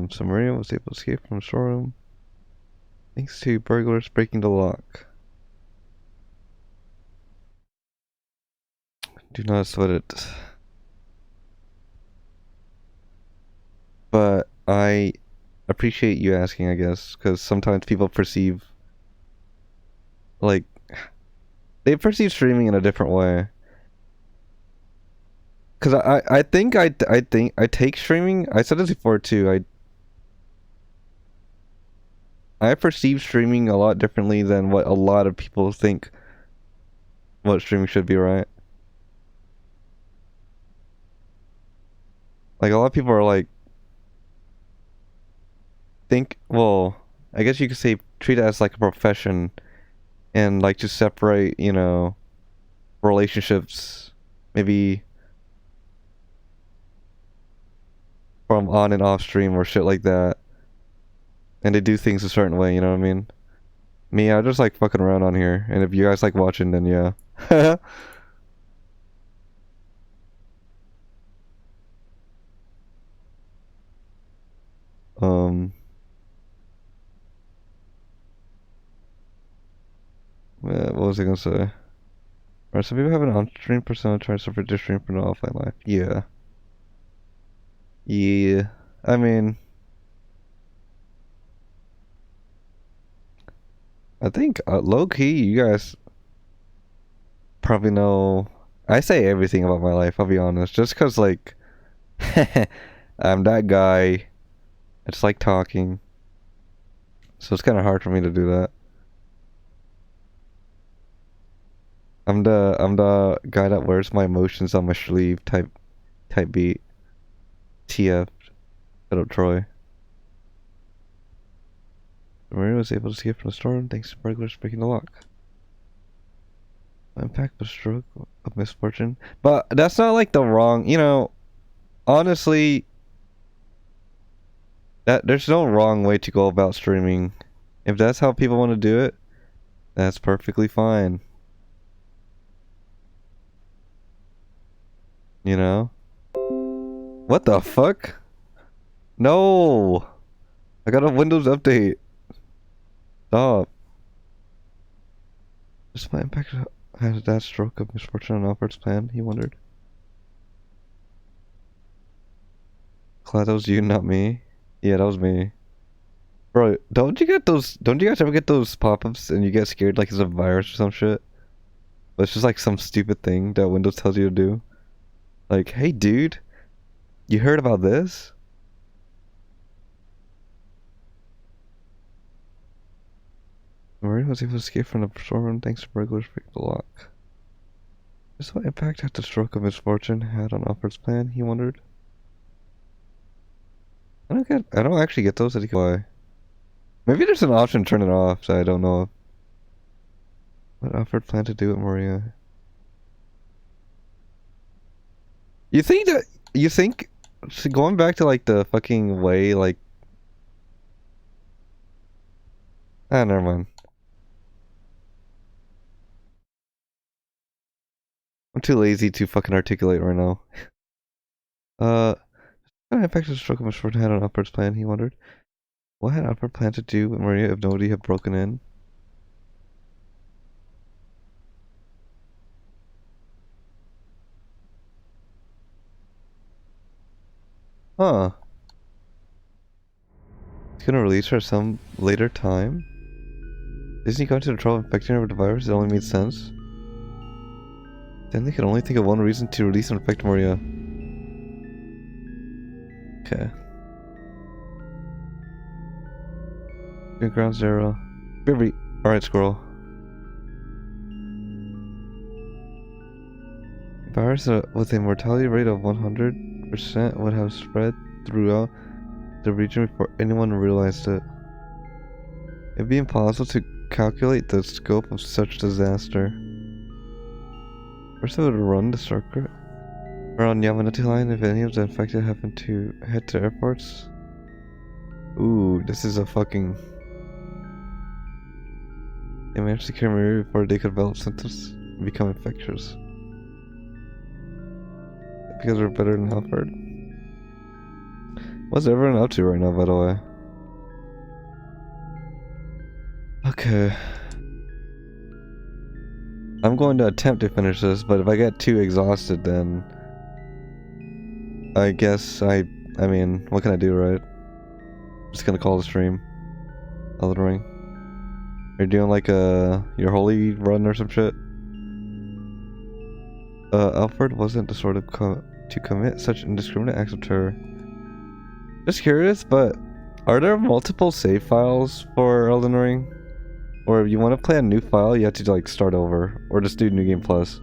So Maria was able to escape from the storeroom thanks to burglars breaking the lock. Do not sweat it. But I appreciate you asking, I guess, because sometimes people perceive, like, they perceive streaming in a different way. Because I think I take streaming, I said this before too, I perceive streaming a lot differently than what a lot of people think what streaming should be, right? Like, a lot of people are like, well, I guess you could say treat it as like a profession and like to separate, you know, relationships maybe from on and off stream or shit like that. And they do things a certain way, you know what I mean? Me, I just like fucking around on here, and if you guys like watching, then yeah. What was I gonna say? Alright, so people have an on-stream persona trying to separate their stream from the offline life. Yeah. Yeah. I mean, I think low-key, you guys probably know. I say everything about my life, I'll be honest. Just because, like, I'm that guy. I just like talking. So it's kind of hard for me to do that. I'm the guy that wears my emotions on my sleeve type beat. TF. Shut up, Troy. Maria was able to escape from the storm thanks to burglars breaking the lock. Impact was a stroke of misfortune. But that's not like the wrong, you know, honestly, there's no wrong way to go about streaming. If that's how people want to do it, that's perfectly fine. You know? What the fuck? No! I got a Windows update. Stop. Just my impact has that stroke of misfortune on Alfred's plan, he wondered. Glad that was you, not me. Yeah, that was me. Bro, don't you guys ever get those pop-ups and you get scared like it's a virus or some shit? But it's just like some stupid thing that Windows tells you to do. Like, hey dude, you heard about this? Maria was able to escape from the storeroom thanks to burglars breaking the lock. Just what impact had the stroke of misfortune had on Alfred's plan, he wondered. I don't actually get those. Why? Maybe there's an option to turn it off, so I don't know what Alfred planned to do with Maria. You think so going back to like the fucking way like Ah, never mind. I'm too lazy to fucking articulate right now. Kind of infected struck him a short head on Upward's plan, he wondered. What had Upward planned to do with Maria if nobody had broken in? Huh. He's gonna release her at some later time? Isn't he going to the trouble of infecting her with the virus? It only made sense. Then they could only think of one reason to release and infect Maria. Okay. Good ground zero. Alright, squirrel. A virus with a mortality rate of 100% would have spread throughout the region before anyone realized it. It'd be impossible to calculate the scope of such disaster. First, it would run the circuit around Yamanati Line if any of the infected happened to head to airports. Ooh, this is a fucking... They managed to cure Maria before they could develop symptoms and become infectious. Because we're better than Alfred. What's everyone up to right now, by the way? Okay. I'm going to attempt to finish this, but if I get too exhausted, then... I guess I mean, what can I do, right? I'm just gonna call the stream. Elden Ring. You're doing like your holy run or some shit? Alfred wasn't the sort of to commit such indiscriminate acts of terror. Just curious, but are there multiple save files for Elden Ring? Or if you want to play a new file, you have to like start over, or just do New Game Plus.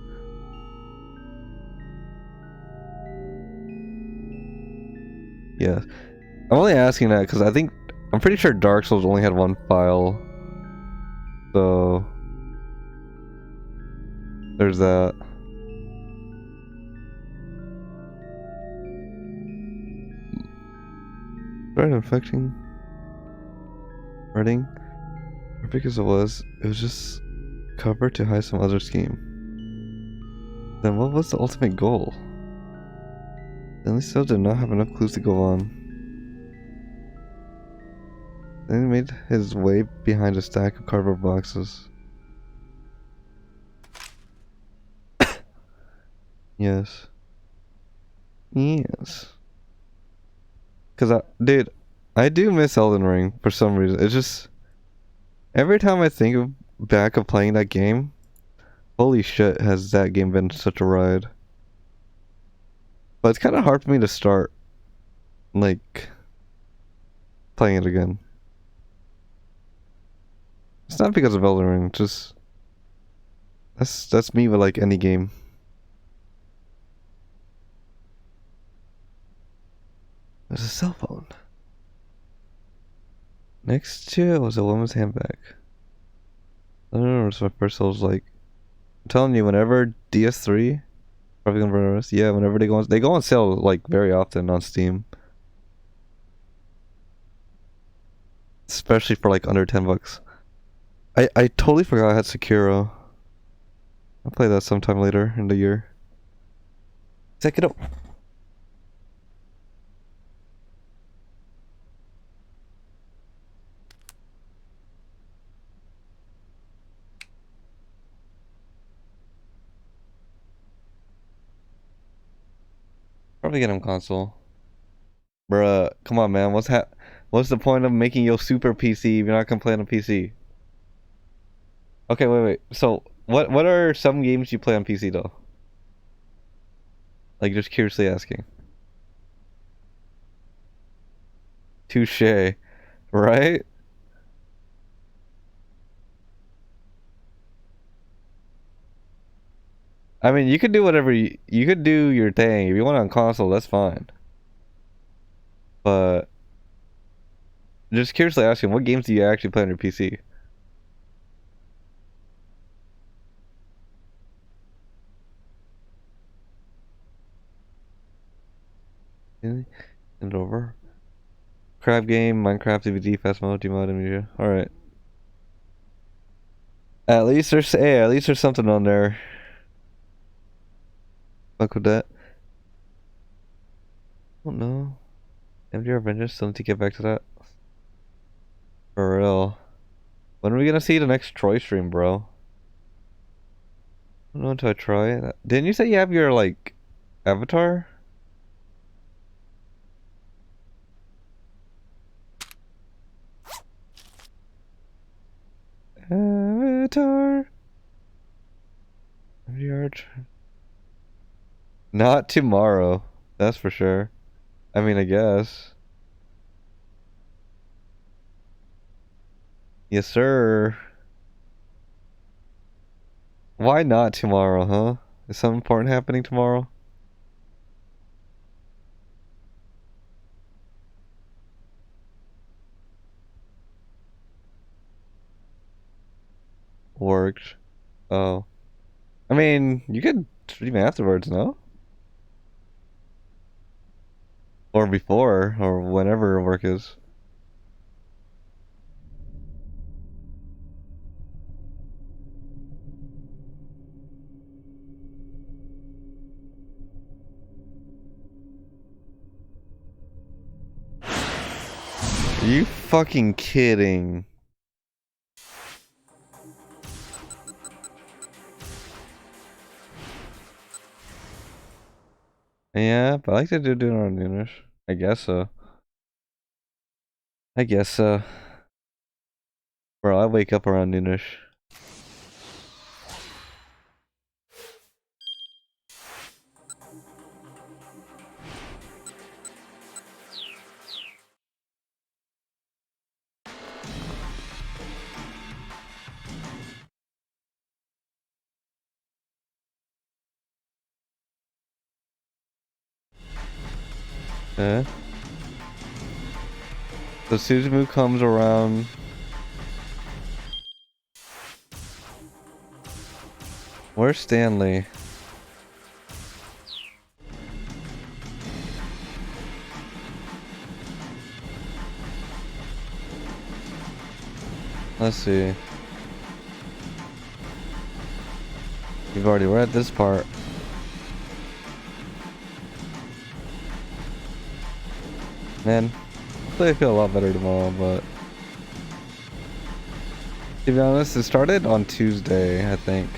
Yeah, I'm only asking that because I'm pretty sure Dark Souls only had one file, so there's that. Right, infecting, writing. Because it was just cover to hide some other scheme. Then what was the ultimate goal? Then they still did not have enough clues to go on. Then he made his way behind a stack of cardboard boxes. Yes. Yes. Cause dude, I do miss Elden Ring for some reason. It's just... Every time I think back of playing that game, holy shit, has that game been such a ride. But it's kind of hard for me to start, like, playing it again. It's not because of Elden Ring, just... That's me with, like, any game. There's a cell phone. Next to it was a woman's handbag. I don't know, it's my first soul was like... I'm telling you, whenever DS3... Probably gonna run us. Yeah, whenever they go on sale, like, very often on Steam. Especially for, like, under 10 bucks. I totally forgot I had Sekiro. I'll play that sometime later in the year. Check it out. Probably get him console. Bruh, come on, man. What's the point of making your super PC if you're not gonna play on a PC? Okay, wait. So, what are some games you play on PC though? Like, just curiously asking. Touche, right? I mean, you could do whatever you could do your thing. If you want on console, that's fine. But just curiously asking, what games do you actually play on your PC? And over. Crab game, Minecraft, DVD, Fast Mode, Demod, Amnesia. Alright. At least there's something on there. Fuck with that. I don't know. MDR Avengers, still need to get back to that. For real. When are we gonna see the next Troy stream, bro? I don't know until I try it. Didn't you say you have your, like, avatar? Avatar. MDR. Not tomorrow. That's for sure. I mean, I guess. Yes, sir. Why not tomorrow, huh? Is something important happening tomorrow? Worked. Oh. I mean, you could stream afterwards, no? Or before, or whenever work is. Are you fucking kidding? Yeah, but I like to do it around noonish. I guess so. I guess so. Bro, I wake up around noonish. Yeah. So Suzumu comes around. Where's Stanley? Let's see. We've already read this part. Man, hopefully I feel a lot better tomorrow, but to be honest, it started on Tuesday, I think.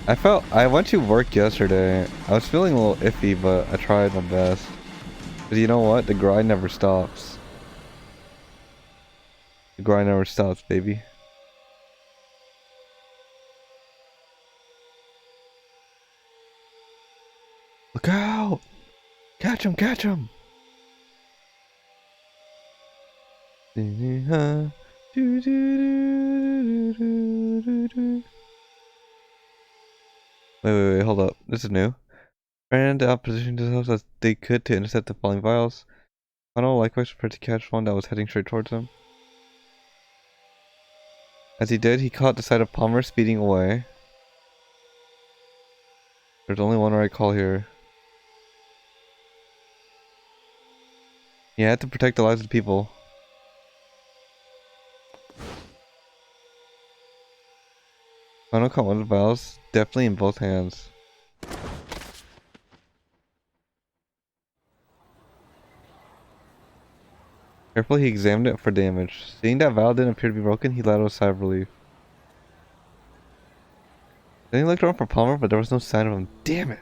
I went to work yesterday. I was feeling a little iffy, but I tried my best. But you know what? The grind never stops. The grind never stops, baby. Look out! Catch him, catch him! Wait, hold up. This is new. And the opposition themselves as they could to intercept the falling vials. Funnel likewise prepared to catch one that was heading straight towards him. As he did, he caught the sight of Palmer speeding away. There's only one right call here. He had to protect the lives of the people. Funnel caught one of the vials, definitely in both hands. Carefully, he examined it for damage. Seeing that vial didn't appear to be broken, he let out a sigh of relief. Then he looked around for Palmer, but there was no sign of him. Damn it!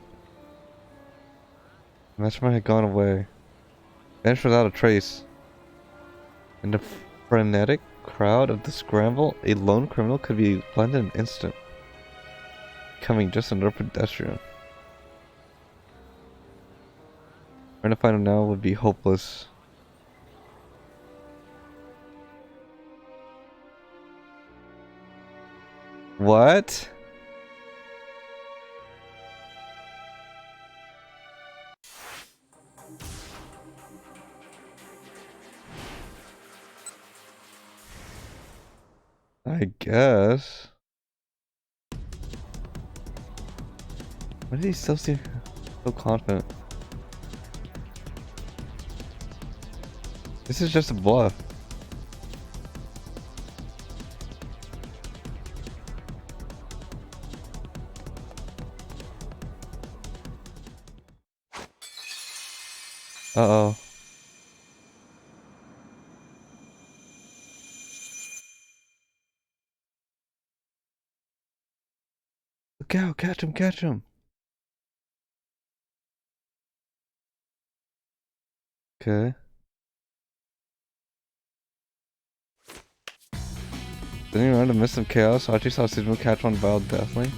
The mastermind had gone away. Vanished without a trace. In the frenetic crowd of the scramble, a lone criminal could be blended in an instant. Becoming just another pedestrian. Trying to find him now would be hopeless. What? I guess. Why did he still seem so confident? This is just a bluff. Uh-oh. Look out, catch him, catch him. Okay. Didn't you run to miss some chaos? Archie saw Suzumu catch one vial deathly.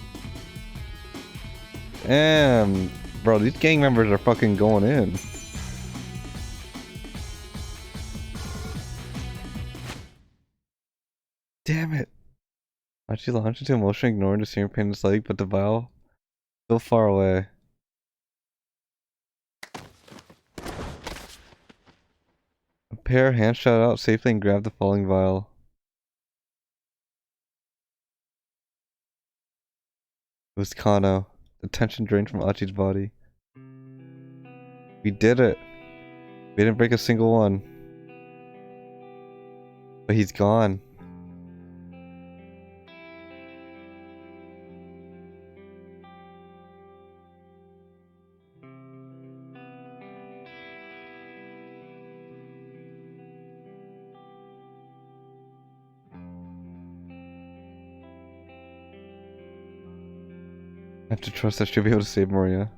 Damn, bro, these gang members are fucking going in. Damn it. Archie launched into motion, ignoring the searing pain in his leg, but the vial still far away. A pair of hands shot out safely and grabbed the falling vial. It was Kano. The tension drained from Archie's body. We did it. We didn't break a single one. But he's gone. I have to trust that she'll be able to save Maria.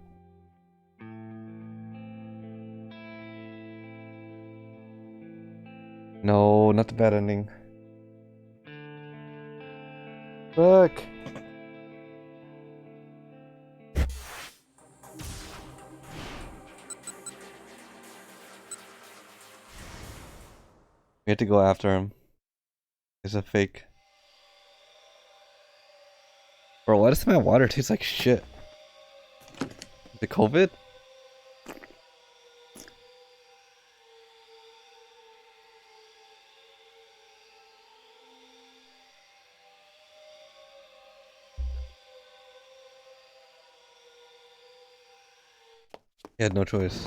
No, not the bad ending. Look! We have to go after him. It's a fake. Bro, why does my water taste like shit? Is it COVID? He had no choice.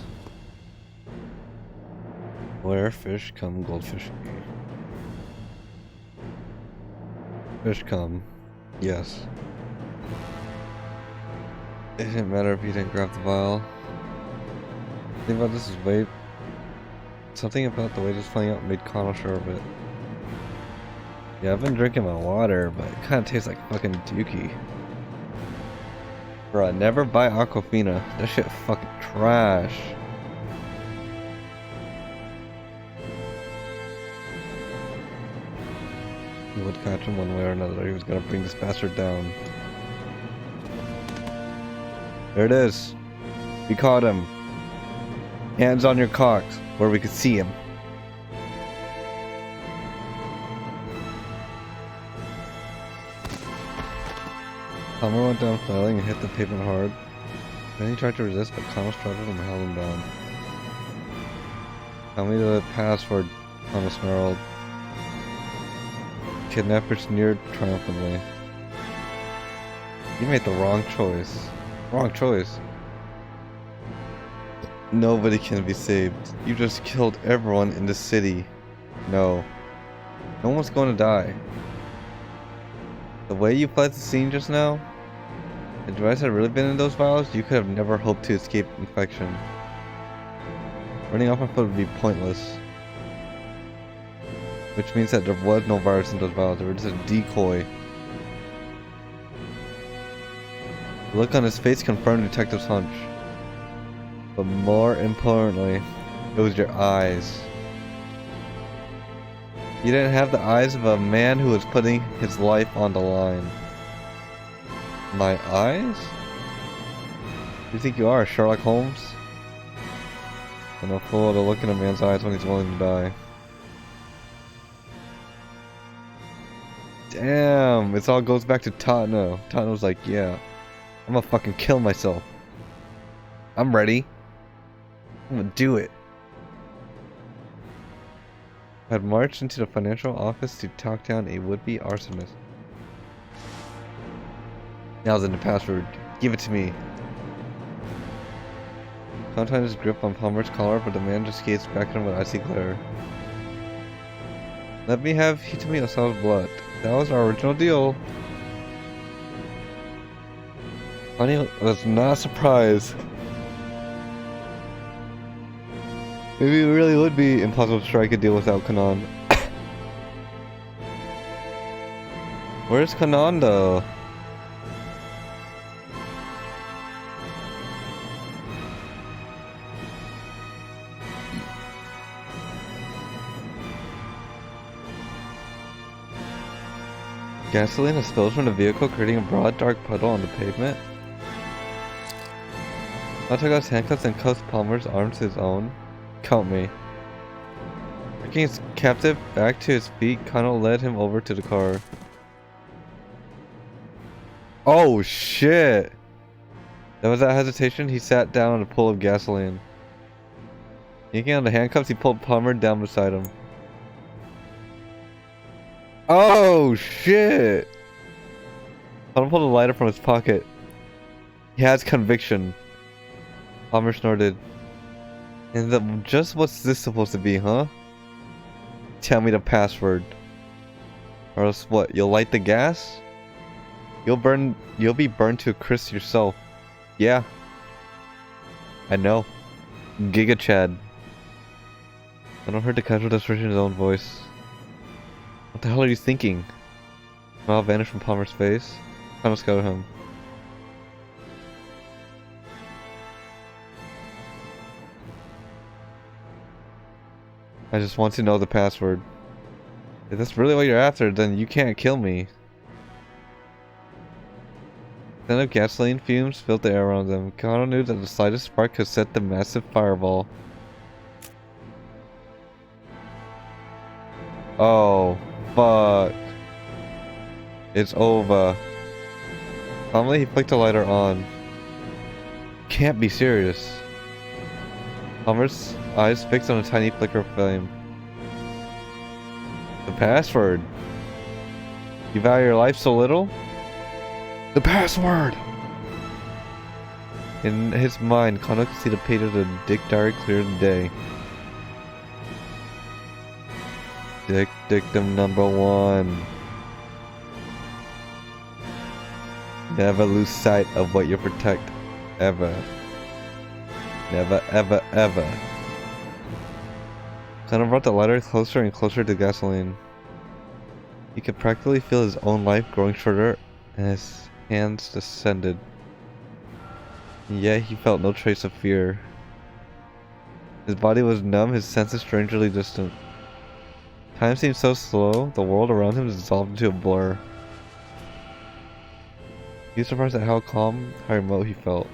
Where fish come, goldfish be. Fish come. Yes. It didn't matter if you didn't grab the vial. The thing about this is way... Something about the way this is playing out made Connell sure of it. Yeah, I've been drinking my water, but it kinda tastes like fucking Dookie. Bruh, never buy Aquafina. That shit fucking trash. He would catch him one way or another. He was gonna bring this bastard down. There it is. We caught him. Hands on your cocks, where we could see him. Palmer went down flailing and hit the pavement hard. Then he tried to resist, but Connell started and held him down. Tell me the password, Connell snarled. Kidnapper sneered triumphantly. You made the wrong choice. Wrong choice. Nobody can be saved. You just killed everyone in the city. No. No one's going to die. The way you fled the scene just now, if Dries had really been in those vials, you could have never hoped to escape infection. Running off on foot would be pointless. Which means that there was no virus in those vials, they were just a decoy. The look on his face confirmed the detective's hunch. But more importantly, it was your eyes. You didn't have the eyes of a man who was putting his life on the line. My eyes? You think you are, Sherlock Holmes? I'm a fool to look in a man's eyes when he's willing to die. Damn, it all goes back to Tatno. Tatno's like, yeah, I'm gonna fucking kill myself. I'm ready. I'm gonna do it. Had marched into the financial office to talk down a would-be arsonist. Now's in the password. Give it to me. Sometimes his grip on Palmer's collar, but the man just gazed back at him with icy glare. Let me have Hitami Osawa's blood. That was our original deal. Honey was not surprised. Maybe it really would be impossible to strike a deal without Kanan. Where's Kanan though? Gasoline has spilled from the vehicle, creating a broad, dark puddle on the pavement. Montagas handcuffs and cuffs Palmer's arms to his own. Count me. Bringing his captive back to his feet, Connell led him over to the car. Oh shit! That was that hesitation. He sat down on a pool of gasoline. Yanking on the handcuffs, he pulled Palmer down beside him. Oh shit! Connell pulled a lighter from his pocket. He has conviction. Palmer snorted. And just what's this supposed to be, huh? Tell me the password. Or else what, you'll light the gas? You'll be burned to a crisp yourself. Yeah. I know. Giga Chad. I don't heard the casual desperation in his own voice. What the hell are you thinking? Smile vanished from Palmer's face. Connell scouted him. I just want to know the password. If that's really what you're after, then you can't kill me. Then of gasoline fumes filled the air around them. Connell knew that the slightest spark could set the massive fireball. Oh, fuck. It's over. Calmly, he flicked the lighter on. Can't be serious. Palmer's eyes fixed on a tiny flicker of flame. The password. You value your life so little? The password! In his mind, Connell could see the page of the Dick Diary clear as day. Dick Dictum number 1. Never lose sight of what you protect, ever. Never, ever, ever. Connell brought the lighter closer and closer to gasoline. He could practically feel his own life growing shorter and his hands descended. And yet he felt no trace of fear. His body was numb, his senses strangely distant. Time seemed so slow, the world around him dissolved into a blur. He was surprised at how calm, how remote he felt.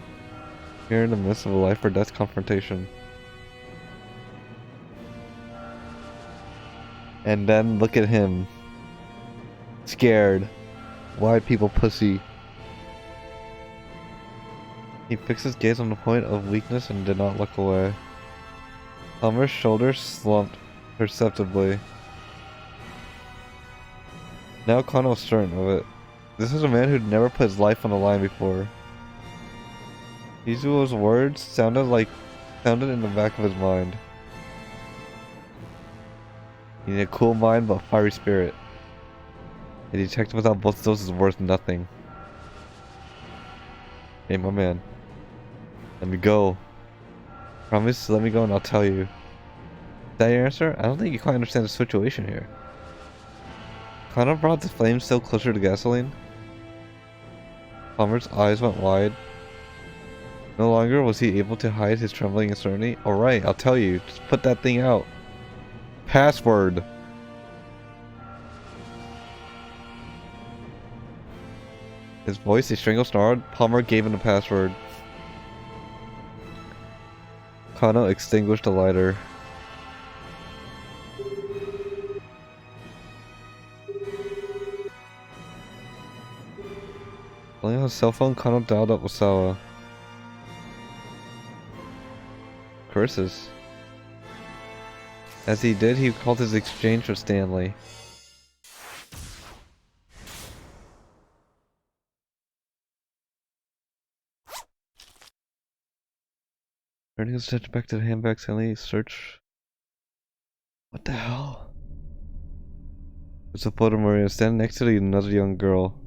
Here in the midst of a life or death confrontation. And then look at him. Scared. Why people pussy? He fixed his gaze on the point of weakness and did not look away. Palmer's shoulders slumped perceptibly. Now Connell was certain of it. This was a man who'd never put his life on the line before. Izuo's words sounded in the back of his mind. You need a cool mind but fiery spirit. A detective without both of those is worth nothing. Hey, my man. Let me go. Promise to let me go and I'll tell you. Is that your answer? I don't think you quite understand the situation here. Connell brought the flame still closer to gasoline. Palmer's eyes went wide. No longer was he able to hide his trembling uncertainty. Alright, I'll tell you. Just put that thing out. Password. His voice a strangled snarl. Palmer gave him the password. Connell extinguished the lighter. Pulling out his cell phone, Connell dialed up Osawa. Curses. As he did, he called his exchange with Stanley. Turning his attention back to the handbag, Stanley searched. What the hell? There's a photo of Maria standing next to another young girl.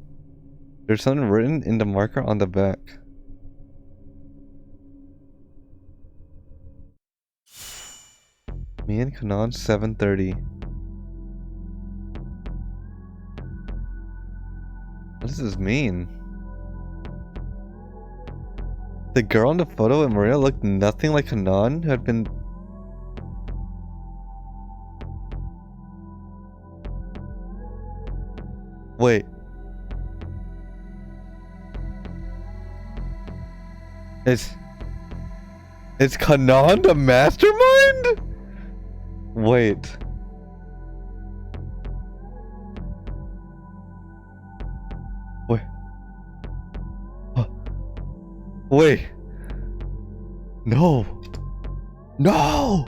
There's something written in the marker on the back. Me and Kanan 7:30. What does this mean? The girl in the photo with Maria looked nothing like Kanan, who had been... Wait. It's Kanan the mastermind? Wait. Wait. Huh. Wait. No. No.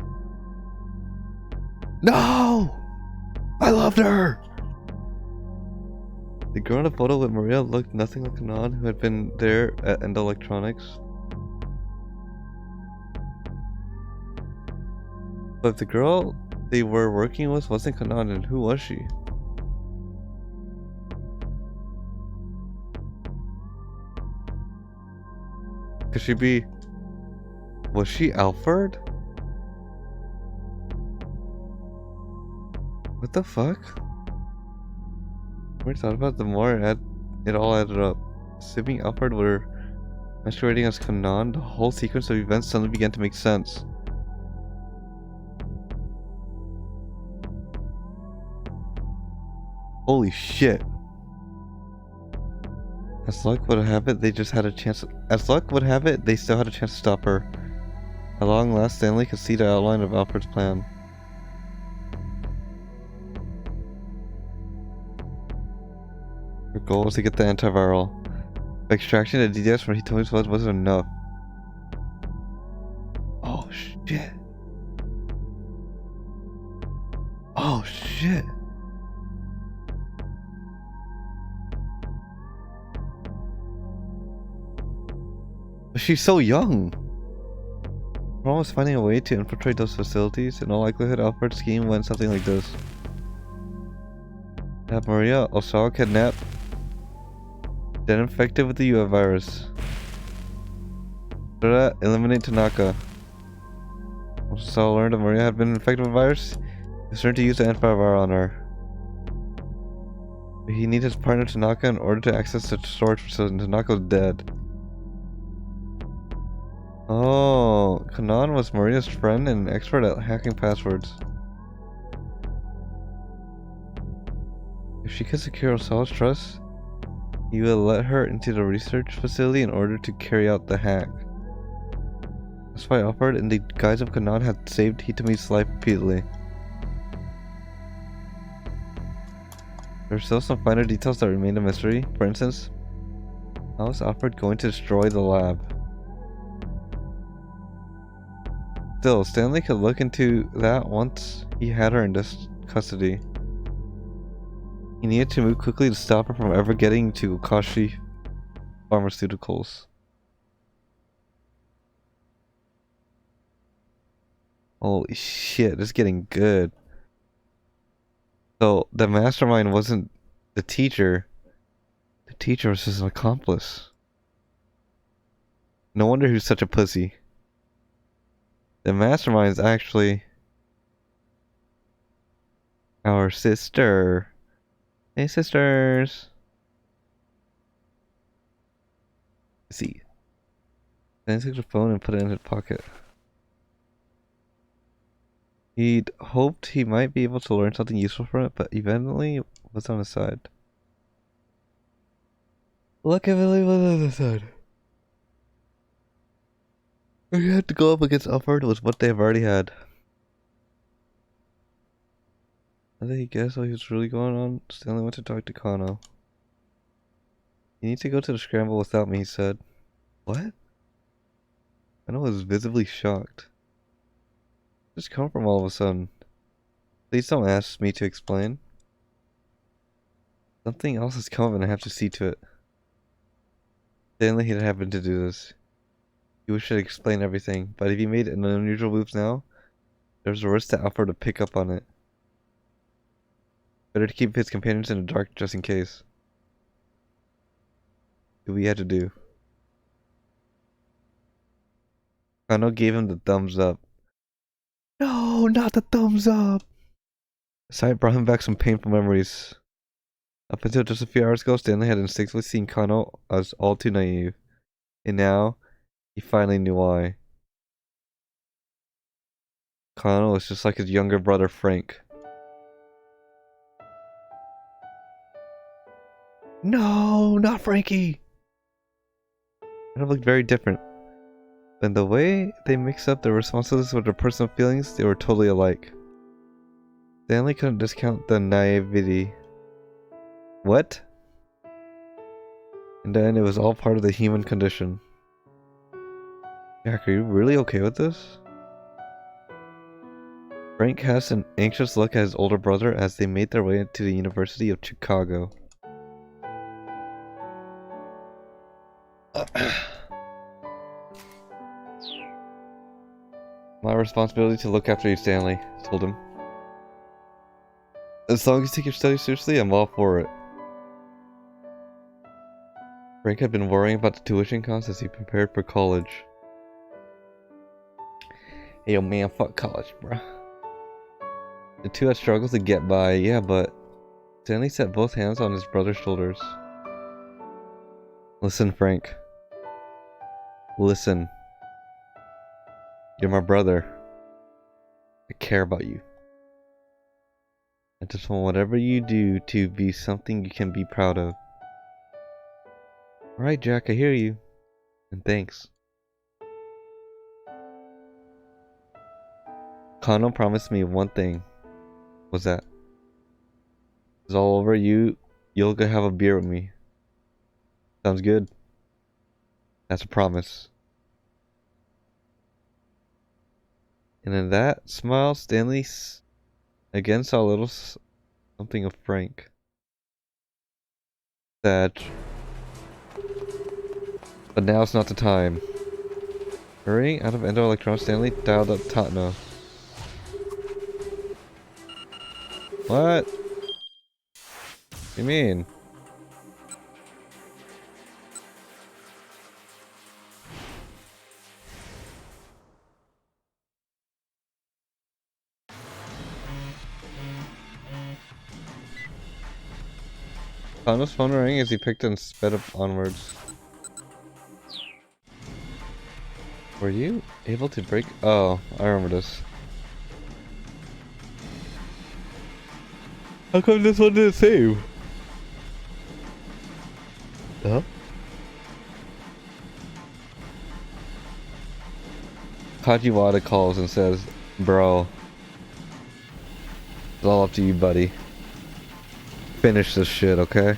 No. I loved her. The girl in the photo with Maria looked nothing like Kanan, who had been there at End Electronics. But if the girl they were working with wasn't Kanan, then who was she? Could she be... Was she Alfred? What the fuck? The more I thought about it, the more it all added up. Assuming Alfred were masquerading as Kanan, the whole sequence of events suddenly began to make sense. Holy shit. As luck would have it, they just had a chance. As luck would have it, they still had a chance to stop her. At long last, Stanley could see the outline of Alfred's plan. Her goal was to get the antiviral. By extracting the DDS from Hitomi's blood wasn't enough. Oh shit. Oh shit. But she's so young. Ron was finding a way to infiltrate those facilities. In all likelihood, Alfred's scheme went something like this. Have Maria Osawa kidnapped, then infected with the UF virus. After that, eliminate Tanaka. Once Osawa learned that Maria had been infected with the virus, he started to use the antiviral on her. But he needed his partner Tanaka in order to access the storage facility, and Tanaka was dead. Oh, Kanan was Maria's friend and an expert at hacking passwords. If she could secure Osawa's trust, he would let her into the research facility in order to carry out the hack. That's why Alfred, in the guise of Kanan, had saved Hitomi's life repeatedly. There are still some finer details that remain a mystery. For instance, how is Alfred going to destroy the lab? Still, Stanley could look into that once he had her in custody. He needed to move quickly to stop her from ever getting to Okashi Pharmaceuticals. Holy shit, this is getting good. So, the mastermind wasn't the teacher. The teacher was just an accomplice. No wonder he was such a pussy. The mastermind is actually our sister. Hey, sisters. Let's see. Then he took the phone and put it in his pocket. He'd hoped he might be able to learn something useful from it, but evidently it was on his side. Look, Emily was on his side. He had to go up against Alfred with what they've already had. I think he guessed what he was really going on. Stanley went to talk to Kano. You need to go to the scramble without me, he said. What? Kano was visibly shocked. Just come from all of a sudden. Please don't ask me to explain. Something else has come up and I have to see to it. Stanley had happened to do this. He wished to explain everything, but if he made an unusual move now, there's a risk that Alfred would pick up on it. Better to keep his companions in the dark just in case. What we had to do. Kano gave him the thumbs up. No! No, not the thumbs up. The sight brought him back some painful memories. Up until just a few hours ago, Stanley had instinctively seen Kano as all too naive. And now, he finally knew why. Kano was just like his younger brother Frank. No, not Frankie! It looked very different. And the way they mixed up their responsibilities with their personal feelings, they were totally alike. Stanley couldn't discount the naivety. What? And then it was all part of the human condition. Jack, are you really okay with this? Frank cast an anxious look at his older brother as they made their way to the University of Chicago. My responsibility to look after you, Stanley, I told him. As long as you take your studies seriously, I'm all for it. Frank had been worrying about the tuition costs as he prepared for college. Hey, yo, man, fuck college, bruh. The two had struggled to get by, yeah, but Stanley set both hands on his brother's shoulders. Listen, Frank. Listen. You're my brother. I care about you. I just want whatever you do to be something you can be proud of. Alright, Jack, I hear you. And thanks. Kano promised me one thing. What's that? It's all over, you'll go have a beer with me. Sounds good. That's a promise. And in that smile, Stanley again saw a little something of Frank. Sad. But now's not the time. Hurrying out of Endo Electronics, Stanley dialed up Tatno. What? What do you mean? Tano's phone rang as he picked and sped up onwards. Were you able to break? Oh, I remember this. How come this one didn't save? Huh? Kajiwada calls and says, "Bro, it's all up to you, buddy. Finish this shit, okay?"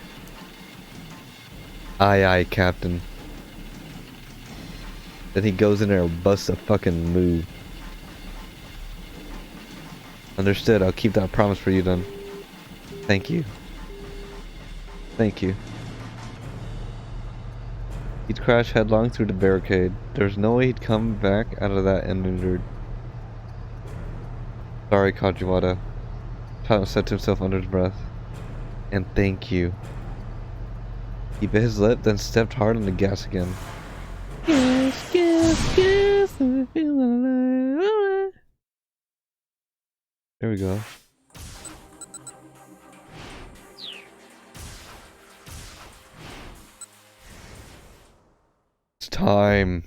Aye, aye, Captain. Then he goes in there and busts a fucking move. Understood, I'll keep that promise for you then. Thank you. Thank you. He'd crash headlong through the barricade. There's no way he'd come back out of that uninjured. Sorry, Kajiwada. Tano said to himself under his breath. And thank you. He bit his lip, then stepped hard on the gas again. Yes, yes, yes, I'm feeling alive. There we go. It's time.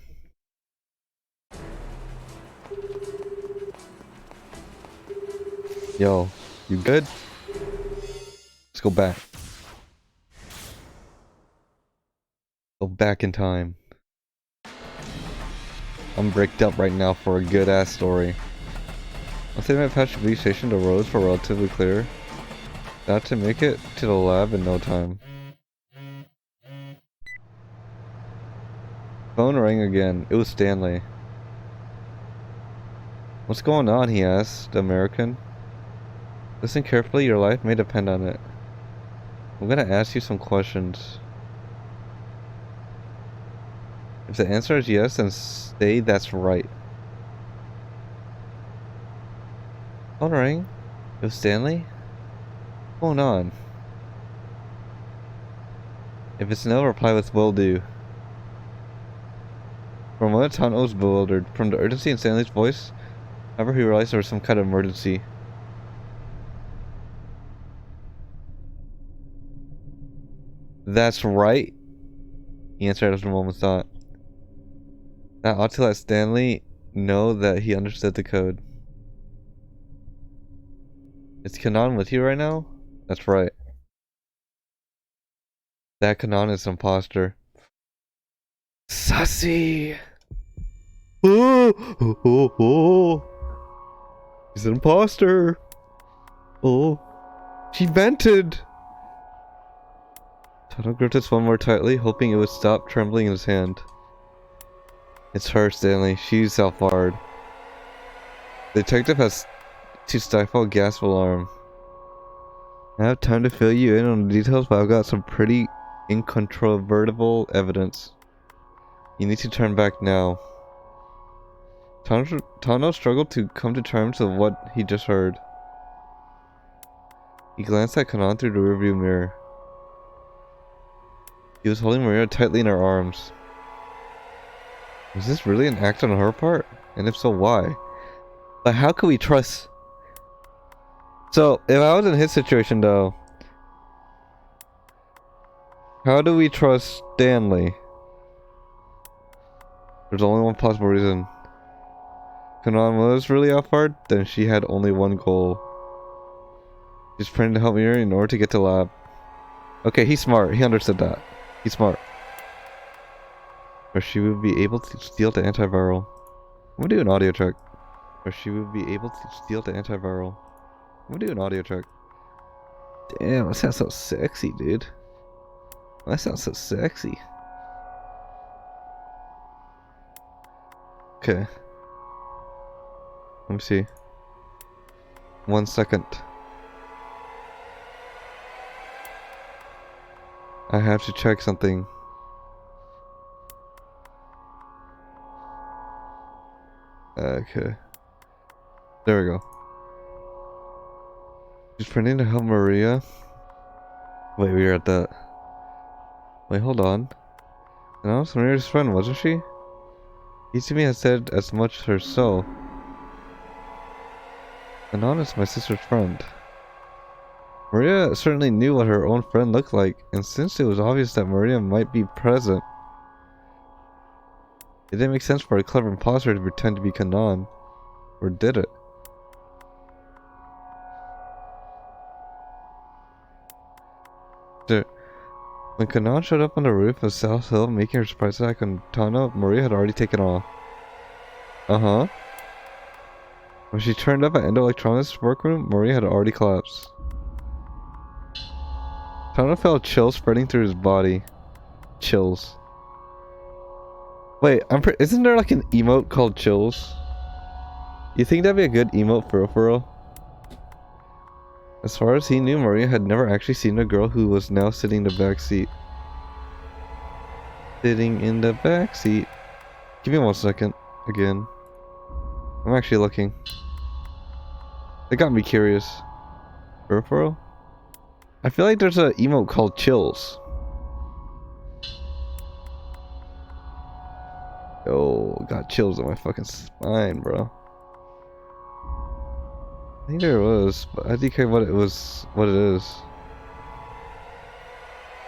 Yo, you good? Let's go back. Go back in time. I'm bricked up right now for a good ass story. Once they went past the station, the roads were relatively clear. Got to make it to the lab in no time. Phone rang again. It was Stanley. What's going on? He asked the American. Listen carefully, your life may depend on it. I'm gonna ask you some questions. If the answer is yes, then say that's right. Phone rang. It was Stanley? What's going on? If it's no, reply with will do. For a moment, Tano was bewildered. From the urgency in Stanley's voice, However, he realized there was some kind of emergency. That's right, he answered after a moment's thought. That ought to let Stanley know that he understood the code. Is Kanan with you right now? That's right. That Kanan is an imposter. Sussy! Oh, oh, oh, oh. He's an imposter. Oh, she vented. Tano gripped his phone more tightly, hoping it would stop trembling in his hand. It's her, Stanley. She's self-fired. The detective has to stifle a gasp of alarm. I have time to fill you in on the details, but I've got some pretty incontrovertible evidence. You need to turn back now. Tano struggled to come to terms with what he just heard. He glanced at Kanan through the rearview mirror. He was holding Maria tightly in her arms. Was this really an act on her part? And if so, why? But how could we trust... So, if I was in his situation though, how do we trust Stanley? There's only one possible reason. Kanan was really off guard, then she had only one goal. She's trying to help me in order to get to the lab. Okay, he's smart. He understood that. He's smart. Or she would be able to steal the antiviral. I'm gonna do an audio check. Or she would be able to steal the antiviral. I'm gonna do an audio check. Damn, that sounds so sexy, dude. That sounds so sexy. Okay. Let me see. 1 second. I have to check something. Okay. There we go. She's pretending to help Maria. Wait, we were at that. Wait, hold on. And I was Maria's friend, wasn't she? Izumi had said as much herself. Anon is my sister's friend. Maria certainly knew what her own friend looked like, and since it was obvious that Maria might be present, it didn't make sense for a clever imposter to pretend to be Kanan. Or did it? When Kanan showed up on the roof of South Hill making her surprise attack on Tano, Maria had already taken off. Uh-huh. When she turned up at Endo Electronics' workroom, Maria had already collapsed. Tano felt chills spreading through his body. Chills. Wait, isn't there like an emote called Chills? You think that'd be a good emote for real? As far as he knew, Maria had never actually seen a girl who was now sitting in the back seat. Sitting in the back seat. Give me 1 second. Again. I'm actually looking. It got me curious. For real? I feel like there's an emote called Chills. Yo, got chills on my fucking spine, bro. I think there was, but I think what it was, what it is.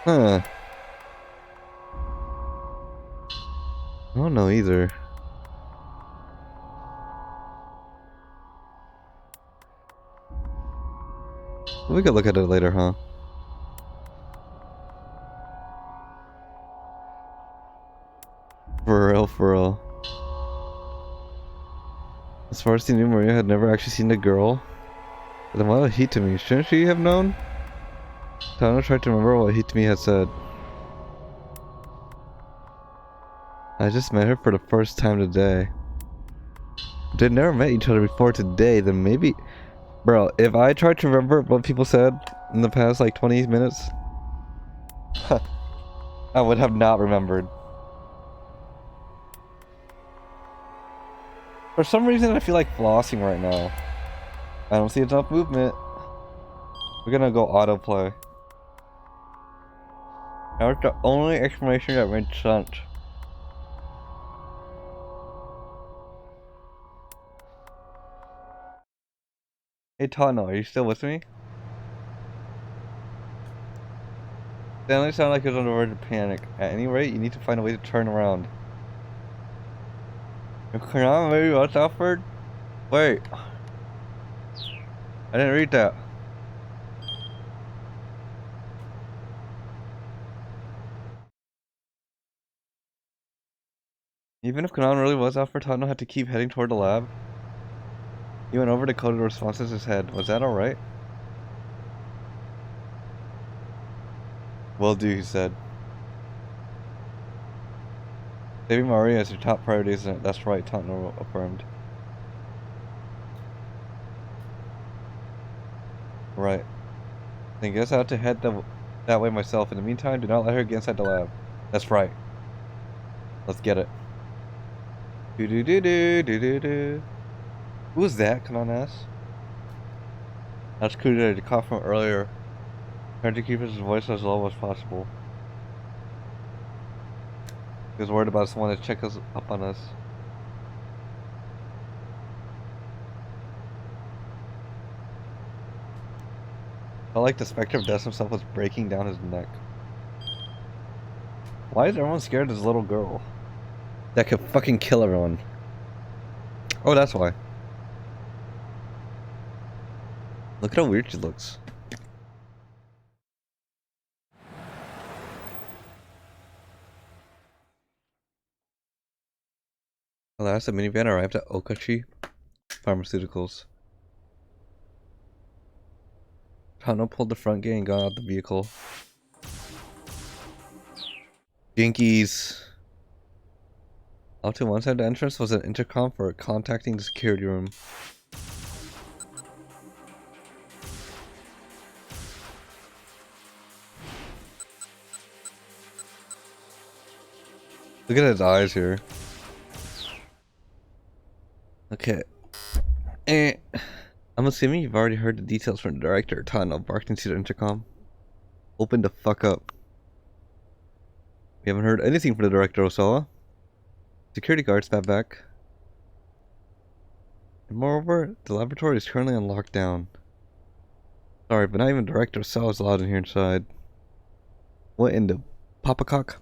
Huh. I don't know either. We could look at it later, huh? For real, for real. As far as he knew, Maria had never actually seen the girl. But then why did Hitami? Shouldn't she have known? Tano tried to remember what Hitami had said. I just met her for the first time today. They'd never met each other before today, then maybe... Bro, if I tried to remember what people said in the past like 20 minutes, I would have not remembered. For some reason, I feel like flossing right now. I don't see enough movement. We're gonna go autoplay. That was the only explanation that made sense. Hey Tano, are you still with me? Stanley sounded like he was on the verge of panic. At any rate, you need to find a way to turn around. Come on, maybe what's Alfred? Wait. I didn't read that. Even if Kanan really was Alfred, Tano had to keep heading toward the lab. He went over decoded responses in his head. Was that alright? Will do, he said. Saving Maria is your top priority, isn't it? That's right, Tano affirmed. Right. Then guess I have to head that way myself. In the meantime, do not let her get inside the lab. That's right. Let's get it. Do do do do do do do. Who was that? Come on, ass. That's Kuda, the cop from earlier. Trying to keep his voice as low as possible. He was worried about someone to check us up on us. Felt like the specter of death himself was breaking down his neck. Why is everyone scared of this little girl? That could fucking kill everyone. Oh, that's why. Look at how weird she looks. Alas, the minivan arrived at Okachi Pharmaceuticals. Tano pulled the front gate and got out the vehicle. Jinkies. Off to one side of the entrance was an intercom for contacting the security room. Look at his eyes here. Okay. I'm assuming you've already heard the details from the director. Tano barked into the intercom. Open the fuck up. We haven't heard anything from the director, Osawa. Security guard spat back. And moreover, the laboratory is currently on lockdown. Sorry, but not even Director Osawa is allowed in here inside. What in the Poppycock?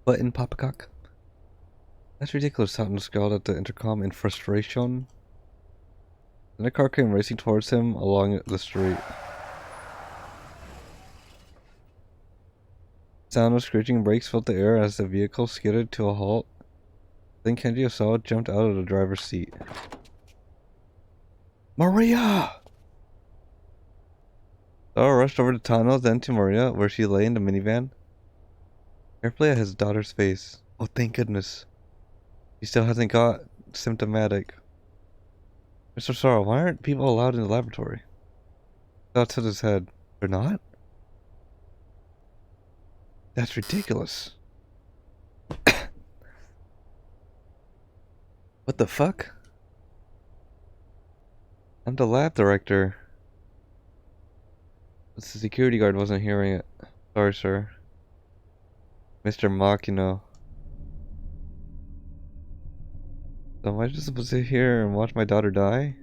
What in Poppycock? That's ridiculous, Tano scowled at the intercom in frustration. Then a car came racing towards him along the street. Sound of screeching brakes filled the air as the vehicle skidded to a halt. Then Kenji Osawa jumped out of the driver's seat. Maria! Osawa rushed over to Tano, then to Maria, where she lay in the minivan. Carefully at his daughter's face. Oh, thank goodness. He still hasn't got symptomatic. Mr. Osawa, why aren't people allowed in the laboratory? Thought to his head. They're not? That's ridiculous. What the fuck? I'm the lab director. The security guard wasn't hearing it. Sorry, sir. Mr. Makino. So am I just supposed to sit here and watch my daughter die?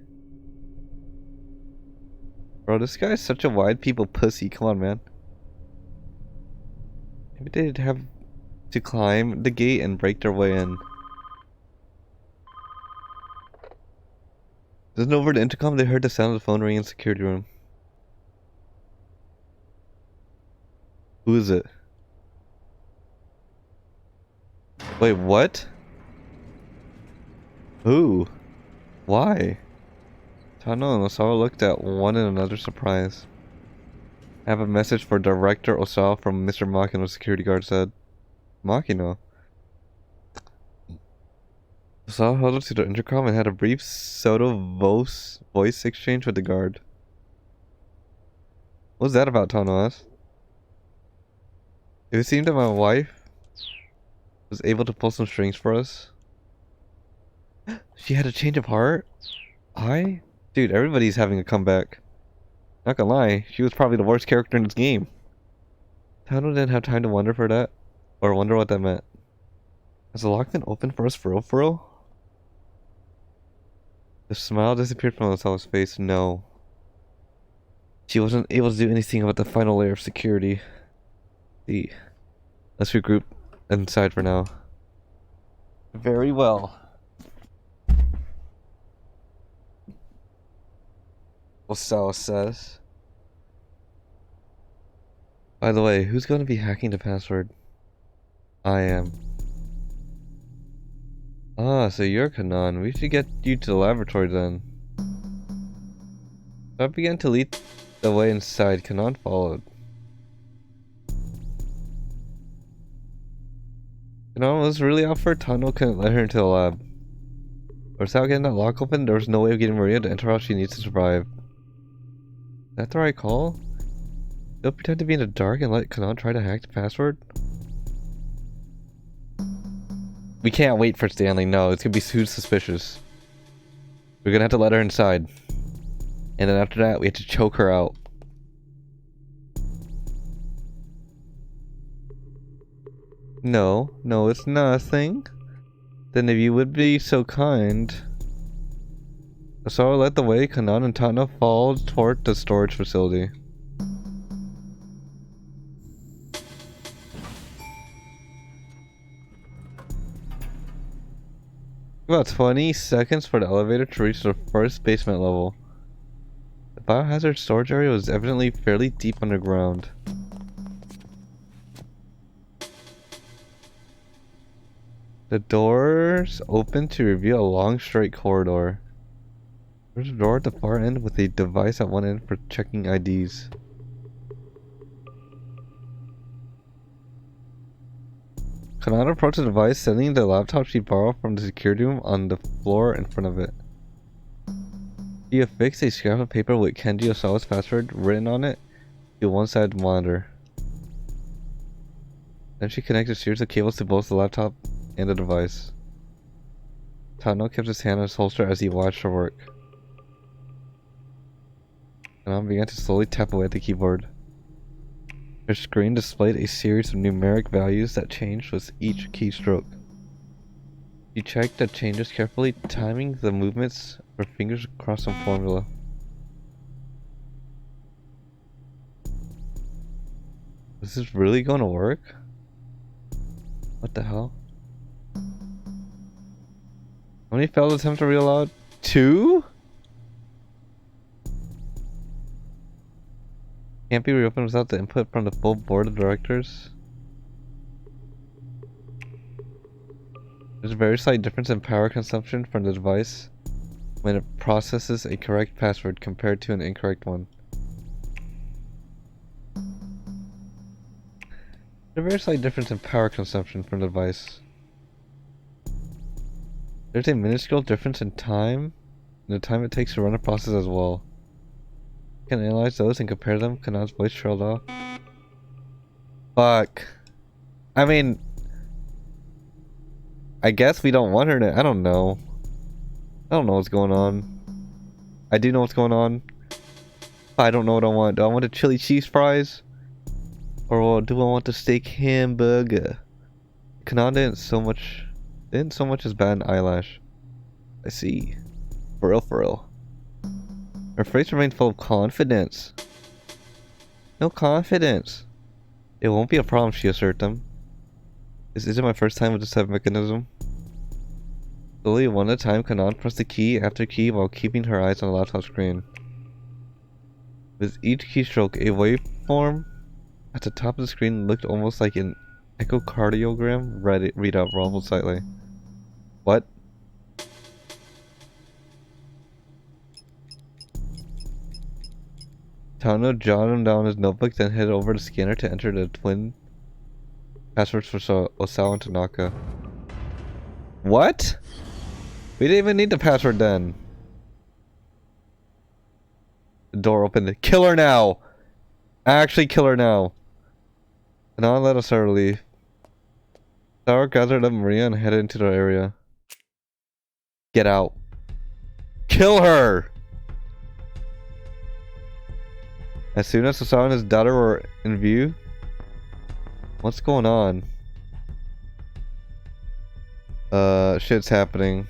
Bro, this guy's such a wide people pussy. Come on, man. Maybe they'd have to climb the gate and break their way in. Then over the intercom, they heard the sound of the phone ring in the security room. Who is it? Wait, what? Who? Why? Tano and Osawa looked at one in another surprise. I have a message for Director Osawa from Mr. Makino, the security guard said. Makino? Osawa held up to the intercom and had a brief voice exchange with the guard. What was that about, Tano asked. It seemed that my wife was able to pull some strings for us. She had a change of heart? Dude, everybody's having a comeback. Not gonna lie, she was probably the worst character in this game. Tano didn't have time to wonder for that, or wonder what that meant. Has the lock been open for us for real? The The smile disappeared from Osawa's face. No. She wasn't able to do anything about the final layer of security. See. Let's regroup inside for now. Very well. Osawa says. By the way, who's going to be hacking the password? I am. Ah, so you're Kanan. We should get you to the laboratory then. I began to lead the way inside. Kanan followed. Kanan was really out for a tunnel, couldn't let her into the lab. Without getting that lock open, there was no way of getting Maria to enter how she needs to survive. Is that the right call? They'll pretend to be in the dark and let Kanan try to hack the password? We can't wait for Stanley, no, it's gonna be too suspicious. We're gonna have to let her inside. And then after that, we have to choke her out. No, it's nothing. Then if you would be so kind. Osawa led the way, Kanan and Tana followed toward the storage facility. About 20 seconds for the elevator to reach the first basement level. The biohazard storage area was evidently fairly deep underground. The doors opened to reveal a long straight corridor. There's a door at the far end with a device at one end for checking IDs. Kanan approached the device, setting the laptop she borrowed from the security room on the floor in front of it. She affixed a scrap of paper with Kenji Osawa's password written on it to one side of the monitor. Then she connected a series of cables to both the laptop and the device. Tano kept his hand on his holster as he watched her work. Kanan began to slowly tap away at the keyboard. Her screen displayed a series of numeric values that changed with each keystroke. She checked the changes carefully, timing the movements of her fingers across some formula. Is this really going to work? What the hell? How many failed attempts are we allowed? 2? Can't be reopened without the input from the full board of directors. There's a very slight difference in power consumption from the device when it processes a correct password compared to an incorrect one. There's a very slight difference in power consumption from the device. There's a minuscule difference in time and the time it takes to run a process as well. Can analyze those and compare them. Kanan's voice trailed off. Fuck. I mean, I guess we don't want her to. I don't know. I don't know what's going on. I do know what's going on. I don't know what I want. Do I want the chili cheese fries? Or do I want the steak hamburger? Kanan didn't so much as bat an eyelash. I see. For real. Her face remained full of confidence. No confidence. It won't be a problem, she assured them. This isn't my first time with this type of mechanism. Slowly, one at a time, Kanan pressed the key after key while keeping her eyes on the laptop screen. With each keystroke, a waveform at the top of the screen looked almost like an echocardiogram readout rumbled slightly. What? Tano jotted down his notebook, then headed over to the scanner to enter the twin passwords for Osawa and Tanaka. What? We didn't even need the password then. The door opened. Kill her now! Actually kill her now. Kanan let Osawa leave. Osawa gathered up Maria and headed into the area. Get out. Kill her! As soon as Osawa and his daughter were in view, what's going on? Shit's happening.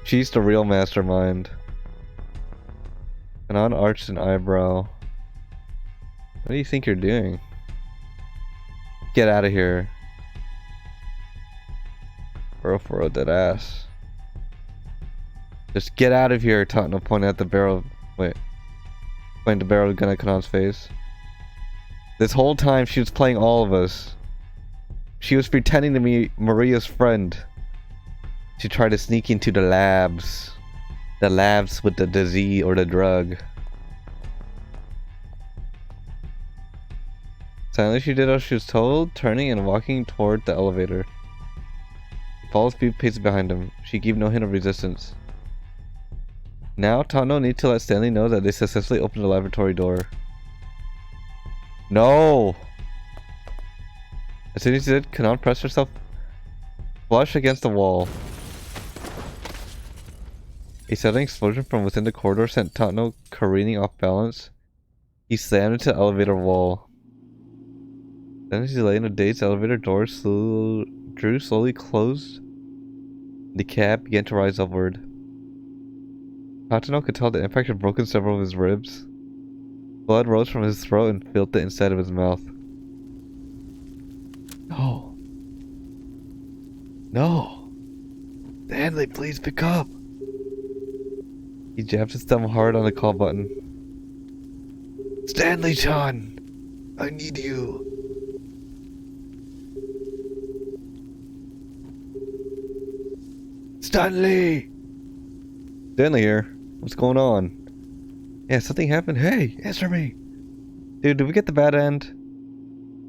She's the real mastermind. Kanan arched an eyebrow. What do you think you're doing? Get out of here. For a dead ass. Just get out of here, Totno pointed at the barrel. Wait. Pointing the barrel of the gun at Kanan's face. This whole time she was playing all of us. She was pretending to be Maria's friend. She tried to sneak into the labs. The labs with the disease or the drug. Silently she did as she was told, turning and walking toward the elevator. He followed a few paces behind him. She gave no hint of resistance. Now, Totno needs to let Stanley know that they successfully opened the laboratory door. No! As soon as he did, Kanan pressed herself flush against the wall. A sudden explosion from within the corridor sent Totno careening off balance. He slammed into the elevator wall. Then as he lay in a daze, the elevator doors drew slowly closed. The cab began to rise upward. Totno could tell the impact had broken several of his ribs. Blood rose from his throat and filled the inside of his mouth. No. No. Stanley, please pick up. He jabbed his thumb hard on the call button. Stanley-chan! I need you. Stanley! Stanley here. What's going on? Yeah, something happened. Hey, answer me. Dude, did we get the bad end?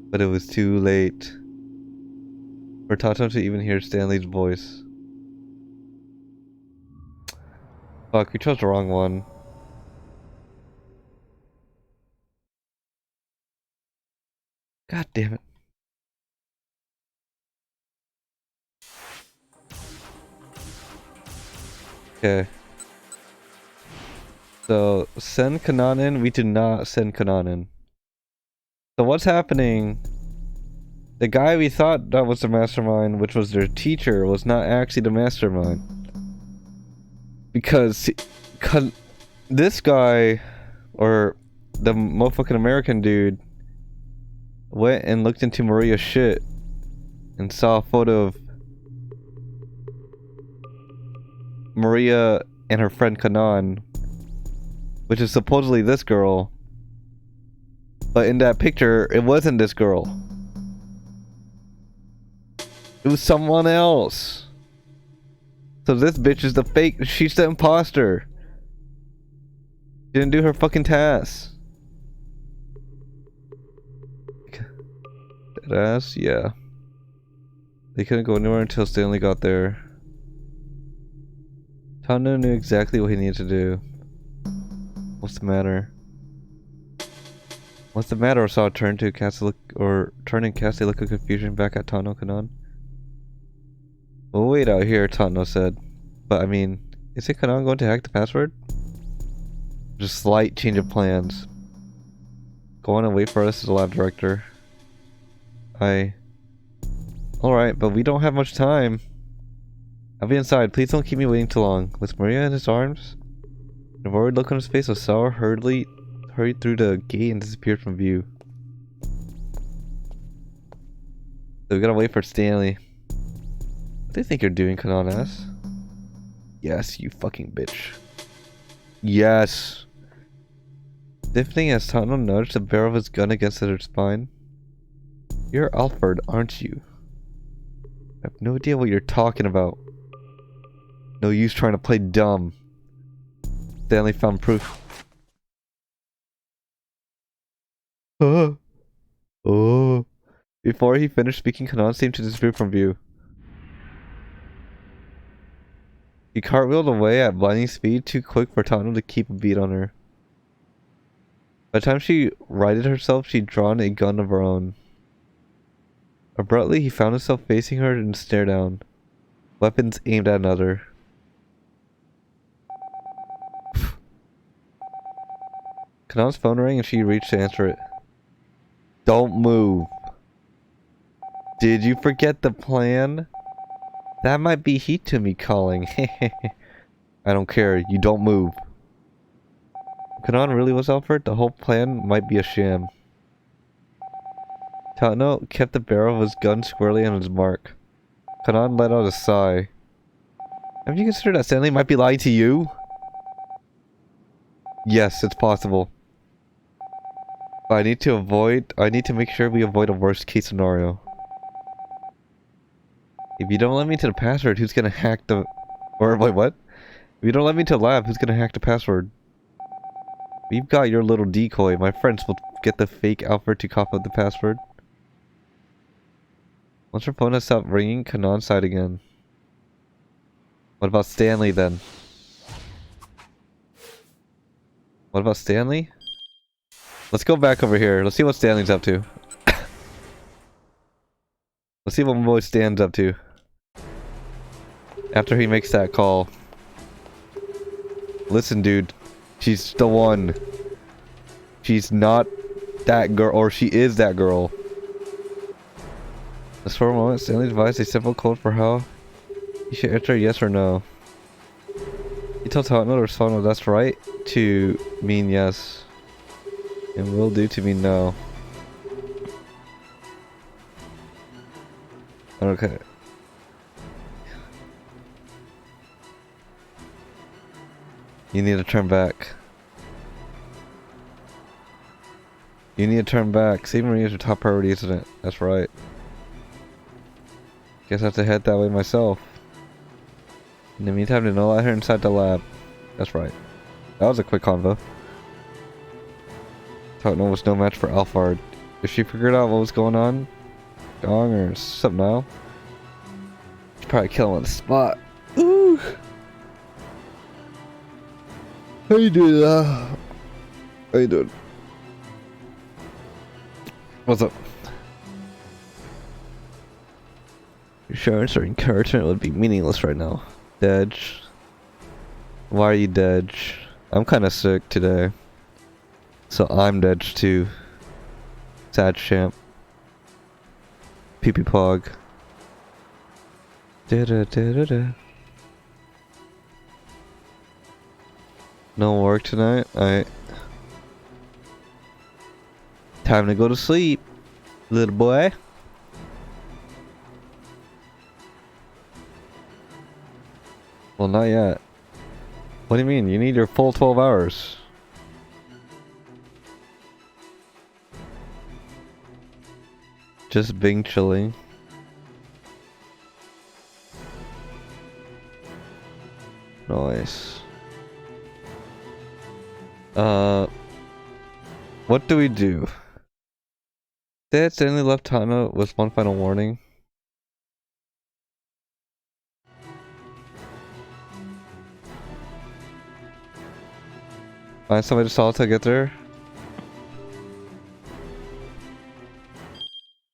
But it was too late for Totno to even hear Stanley's voice. Fuck, we chose the wrong one. God damn it. Okay. So, send Kanan in. We do not send Kanan in. So what's happening? The guy we thought that was the mastermind, which was their teacher, was not actually the mastermind. Because this guy, or the motherfucking American dude, went and looked into Maria's shit and saw a photo of Maria and her friend Kanan, which is supposedly this girl. But in that picture, it wasn't this girl. It was someone else. So this bitch is the fake. She's the imposter. She didn't do her fucking tasks. Deadass? Yeah. They couldn't go anywhere until Stanley got there. Totno knew exactly what he needed to do. What's the matter? What's the matter? Saw turn to cast a look, or turn and cast a look of confusion back at Totno Kanan. We'll wait out here, Totno said. But I mean, is it Kanan going to hack the password? Just slight change of plans. Go on and wait for us as the lab director. Alright, but we don't have much time. I'll be inside. Please don't keep me waiting too long. With Maria in his arms, a worried look on his face, Osawa hurried through the gate and disappeared from view. So we gotta wait for Stanley. What do you think you're doing, Kanan asked? Yes, you fucking bitch. Yes. Stiffening as Totno nudged the barrel of his gun against her spine. You're Alfred, aren't you? I have no idea what you're talking about. No use trying to play dumb. Stanley found proof. Oh. Before he finished speaking, Kanan seemed to disappear from view. He cartwheeled away at blinding speed, too quick for Totno to keep a beat on her. By the time she righted herself, she'd drawn a gun of her own. Abruptly, he found himself facing her and stared down. Weapons aimed at another. Kanan's phone rang and she reached to answer it. Don't move. Did you forget the plan? That might be Hitumi calling. I don't care. You don't move. Kanan really was Alfred? The whole plan might be a sham. Tano kept the barrel of his gun squarely on his mark. Kanan let out a sigh. Have you considered that Stanley might be lying to you? Yes, it's possible. But I need to make sure we avoid a worst case scenario. If you don't let me to the password, who's gonna hack the... Or wait, what? If you don't let me to the lab, who's gonna hack the password? We've got your little decoy. My friends will get the fake Alfred to cop up the password. Once her phone has stopped ringing, Kanan sighed again. What about Stanley then? What about Stanley? Let's go back over here. Let's see what Stanley's up to. Let's see what my boy Stan's up to. After he makes that call. Listen, dude. She's the one. She's not that girl, or she is that girl. Just for a moment, Stanley devised a simple code for how you should enter yes or no. He tells Hotno to respond with that's right to mean yes. And will do to mean no. Okay. You need to turn back. You need to turn back. Saving Maria is your top priority, isn't it? That's right. Guess I have to head that way myself. In the meantime, to know let her inside the lab. That's right. That was a quick convo. Totno was no match for Alphard. If she figured out what was going on, Gong or something now, she'd probably kill him on the spot. Ooh. How you doing? How you doing? What's up? Assurance or encouragement would be meaningless right now. Dedge. Why are you Dedge? I'm kinda sick today. So I'm Dedge too. Sad champ. Pee-pee pog. Da-da-da-da-da. No work tonight? Alright. Time to go to sleep, little boy. Well, not yet. What do you mean? You need your full 12 hours. Just being chilling. Nice. What do we do? Dad suddenly left Tana with one final warning. Find somebody to solve to get there.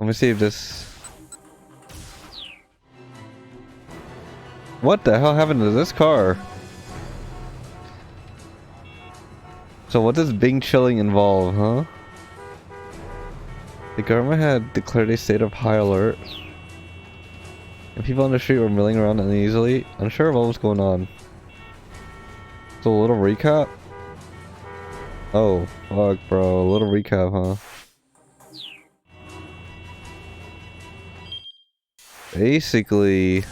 Let me see if this... What the hell happened to this car? So what does Bing chilling involve, huh? The government had declared a state of high alert. And people on the street were milling around uneasily, unsure of what was going on. So a little recap? Oh, fuck bro, a little recap, huh? Basically...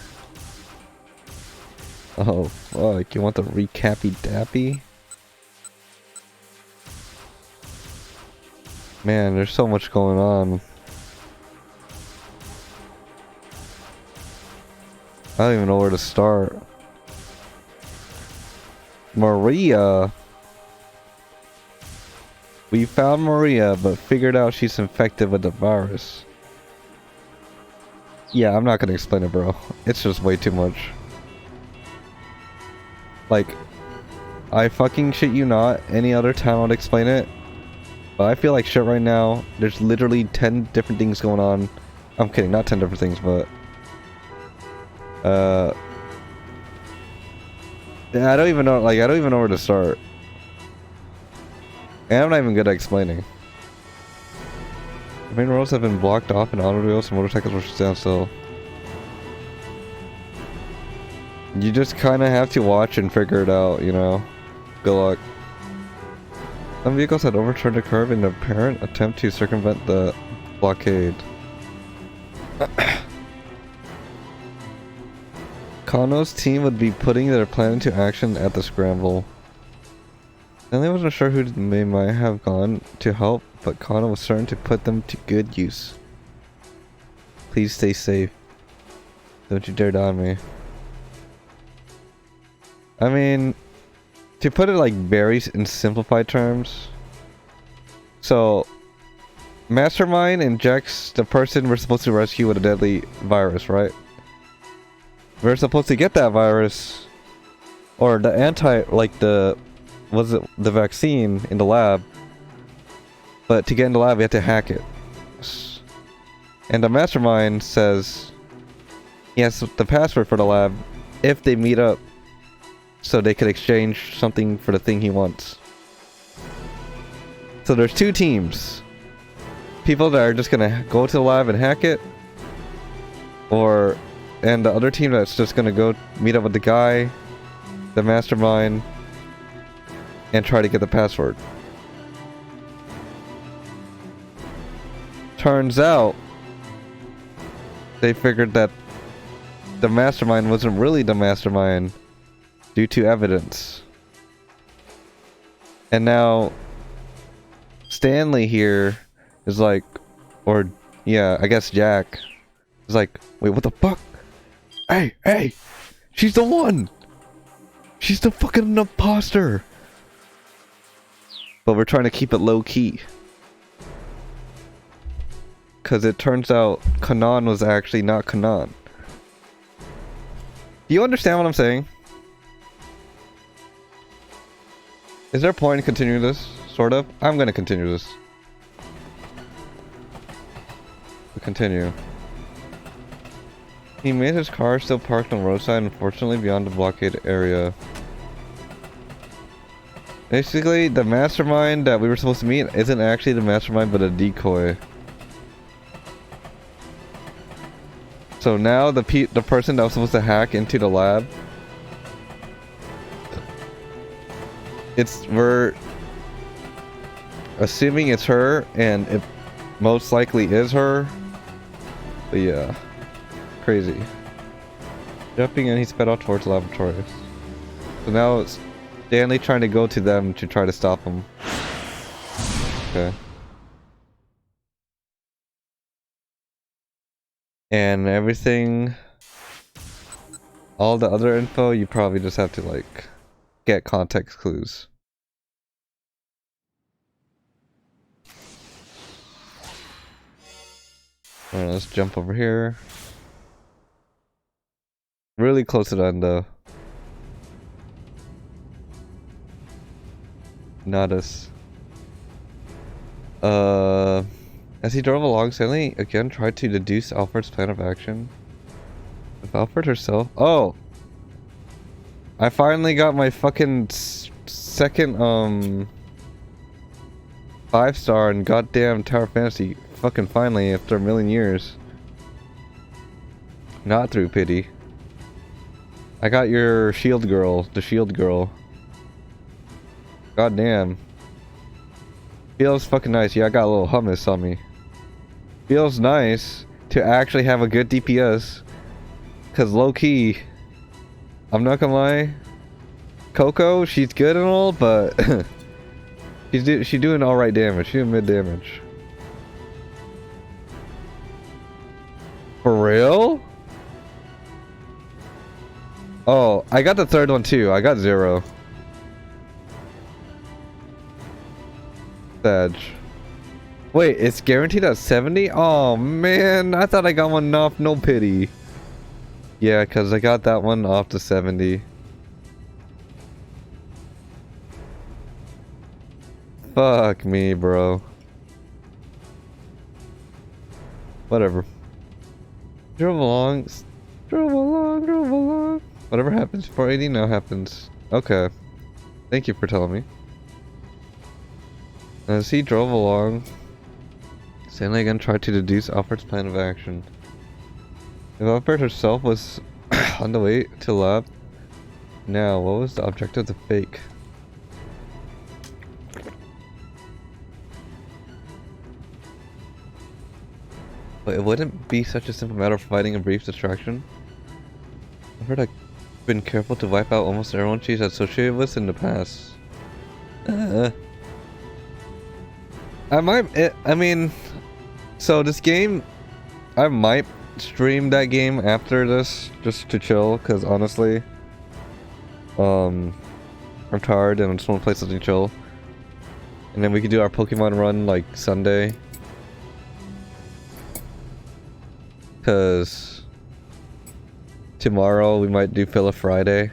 Oh, fuck, you want the recappy dappy? Man, there's so much going on. I don't even know where to start. Maria! We found Maria, but figured out she's infected with the virus. Yeah, I'm not gonna explain it, bro. It's just way too much. Like, I fucking shit you not, any other time I'd explain it. But I feel like shit right now. There's literally 10 different things going on. I'm kidding, not 10 different things, but... Yeah, I don't even know, like, I don't even know where to start. And I'm not even good at explaining. The main roads have been blocked off and automobiles and motorcycles were standstill. You just kind of have to watch and figure it out, you know? Good luck. Some vehicles had overturned a curve in an apparent attempt to circumvent the blockade. Kano's team would be putting their plan into action at the scramble. And they wasn't sure who they might have gone to help, but Kano was certain to put them to good use. Please stay safe. Don't you dare die on me. I mean, to put it like very in simplified terms. So, Mastermind injects the person we're supposed to rescue with a deadly virus, right? We're supposed to get that virus, or the the vaccine in the lab. But to get in the lab, we have to hack it. And the Mastermind says he has the password for the lab if they meet up, so they could exchange something for the thing he wants. So there's two teams. People that are just gonna go to the lab and hack it, and the other team that's just gonna go meet up with the guy, the Mastermind, and try to get the password. Turns out they figured that the Mastermind wasn't really the Mastermind due to evidence. And now Stanley here is like, or yeah, I guess Jack is like, wait, what the fuck? Hey, she's the one! She's the fucking imposter! But we're trying to keep it low key. Cause it turns out Kanan was actually not Kanan. Do you understand what I'm saying? Is there a point in continuing this? Sort of? I'm gonna continue this. We continue. He made his car still parked on the roadside, unfortunately beyond the blockade area. Basically, the Mastermind that we were supposed to meet isn't actually the Mastermind, but a decoy. So now the person that was supposed to hack into the lab, we're assuming it's her, and it most likely is her. But yeah, crazy. Jumping in, he sped out towards the laboratories. So now it's Stanley trying to go to them to try to stop him. Okay. And everything, all the other info, you probably just have to like get context clues. Alright, let's jump over here. Really close to the end though. Not us. As he drove along, Stanley again tried to deduce Alfred's plan of action. If Alfred herself... Oh! I finally got my fucking second, 5-star in goddamn Tower Fantasy. Fucking finally, after a million years. Not through pity. I got your shield girl, the shield girl. Goddamn. Feels fucking nice. Yeah, I got a little hummus on me. Feels nice to actually have a good DPS. Cause low key, I'm not gonna lie, Coco, she's good and all, but she's doing alright damage. She's doing mid damage. For real? Oh, I got the third one too. I got 0. Edge. Wait, it's guaranteed at 70? Oh man, I thought I got one off no pity. Yeah, cause I got that one off to 70. Fuck me, bro. Whatever. Drove along. Whatever happens before 80 now happens. Okay. Thank you for telling me. As he drove along, Stanley again tried to deduce Alfred's plan of action. If Alfred herself was on the way to the lab, Now, what was the objective to fake? But it wouldn't be such a simple matter of providing a brief distraction. I've heard I've been careful to wipe out almost everyone she's associated with in the past. I mean, so this game, I might stream that game after this just to chill, because honestly, I'm tired and I just want to play something chill. And then we could do our Pokemon run like Sunday. Because tomorrow we might do Filler Friday.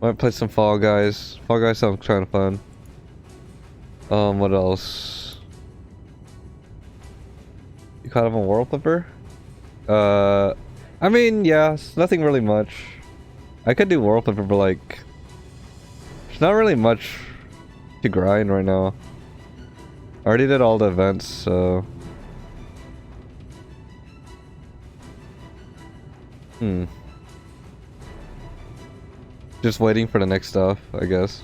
Might play some Fall Guys. Fall Guys sounds kind of fun. What else? You caught him on World Flipper? I mean, yeah, it's nothing really much. I could do World Flipper, but like, there's not really much to grind right now. I already did all the events, so. Just waiting for the next stuff, I guess.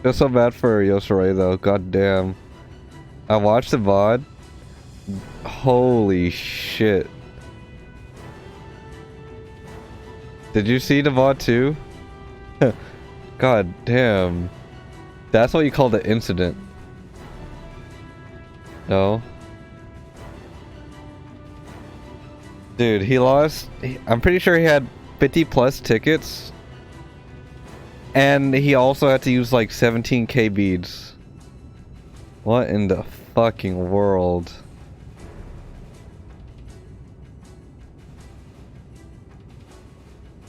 Feel so bad for Yoshirai though, god damn. I watched the VOD. Holy shit. Did you see the VOD too? God damn. That's what you call the incident. No? Dude, he lost. I'm pretty sure he had 50 plus tickets. And he also had to use like 17k beads. What in the fucking world?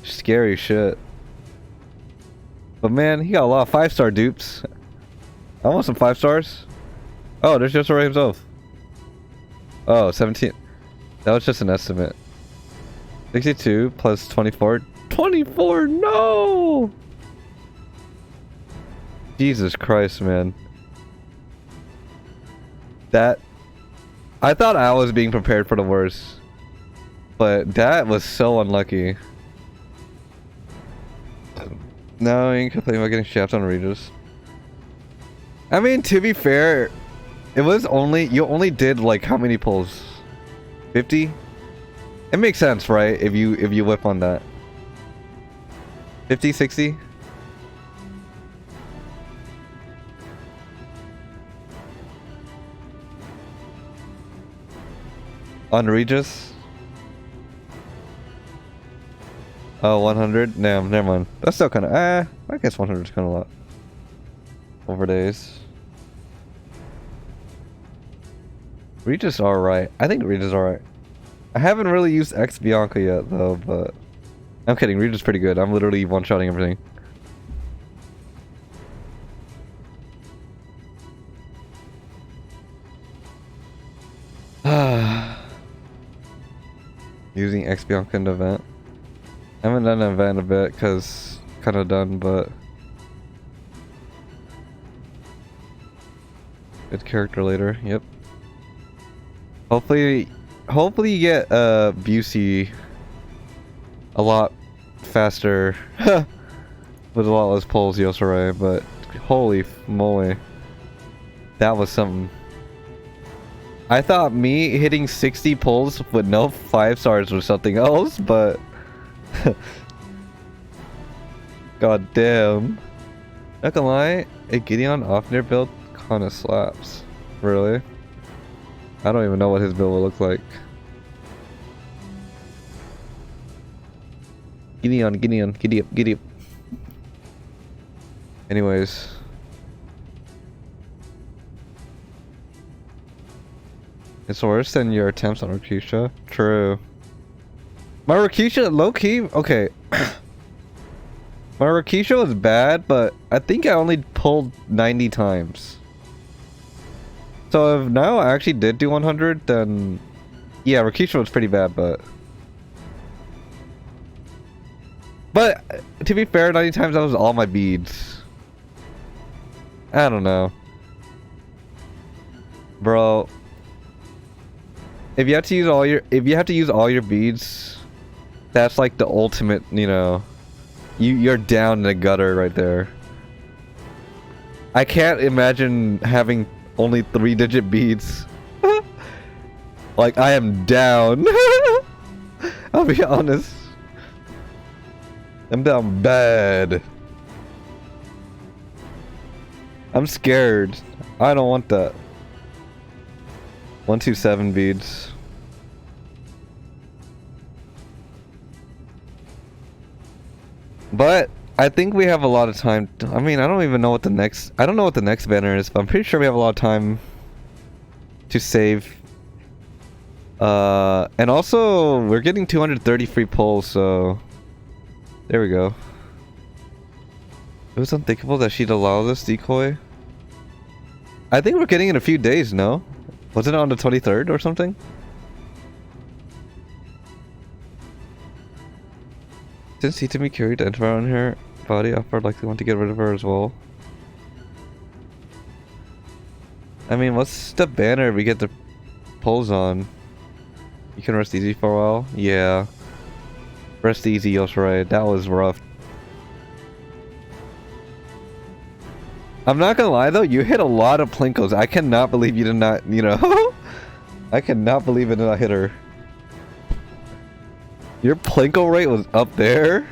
Scary shit. But man, he got a lot of 5-star dupes. I want some 5 stars. Oh, there's Yoshirai himself. Oh, 17. That was just an estimate. 62 plus 24. 24, no! Jesus Christ, man. That... I thought I was being prepared for the worst. But that was so unlucky. No, you ain't complaining about getting shafted on Regis. I mean, to be fair, it was only... You only did like how many pulls? 50? It makes sense, right? If you whip on that. 50, 60? On Regis? Oh, 100? Damn, never mind. That's still kind of... I guess 100 is kind of a lot. Over days. Regis alright. I think Regis alright. I haven't really used X Bianca yet, though, but... I'm kidding, Regis is pretty good. I'm literally one-shotting everything. Using X Bianca in the event. I haven't done an event in a bit, because... kind of done, but... Good character later, yep. Hopefully you get Busey a lot faster with a lot less pulls, Yoshirai, but holy moly, that was something. I thought me hitting 60 pulls with no 5 stars was something else, but god damn. Not gonna lie, a Gideon off-near build kinda slaps. Really? I don't even know what his build will look like. Gideon, giddy up. Anyways. It's worse than your attempts on Rakisha. True. My Rakisha, low-key, okay. My Rakisha was bad, but I think I only pulled 90 times. So if now I actually did do 100, then... Yeah, Rakisha was pretty bad, but... But, to be fair, 90 times that was all my beads. I don't know. Bro. If you have to use all your beads That's like the ultimate, you know. You're down in the gutter right there. I can't imagine having only 3-digit beats. Like, I am down. I'll be honest. I'm down bad. I'm scared. I don't want that. 127 beads. But I think we have a lot of time. I mean, I don't even know what the next. I don't know what the next banner is, but I'm pretty sure we have a lot of time to save. And also we're getting 230 free pulls, so there we go. It was unthinkable that she'd allow this decoy. I think we're getting it in a few days, no? Wasn't it on the 23rd or something? Since Hitami carried the antiviral in her body, I would likely want to get rid of her as well. I mean, what's the banner we get the pulls on? You can rest easy for a while? Yeah. Rest easy, Yoshirei. That was rough. I'm not gonna lie though, you hit a lot of Plinkos. I cannot believe you did not, you know. I cannot believe it did not hit her. Your Plinko rate was up there?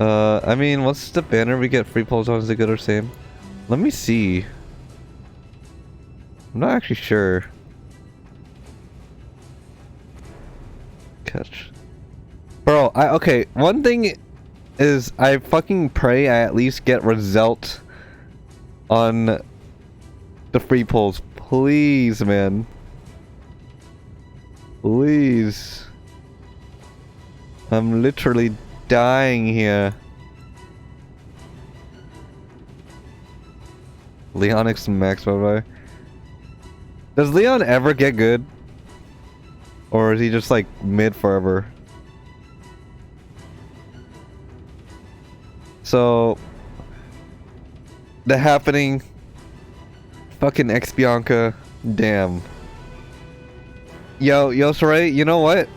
I mean, what's the banner we get free pulls on? Is it good or same? Let me see. I'm not actually sure. Catch. Bro, okay, one thing is I fucking pray I at least get result on the free pulls. Please, man. Please. I'm literally dying here. Leonix Max, bye-bye. Does Leon ever get good? Or is he just like mid forever? So the happening fucking X Bianca, damn. Yo, Yoshirei, you know what?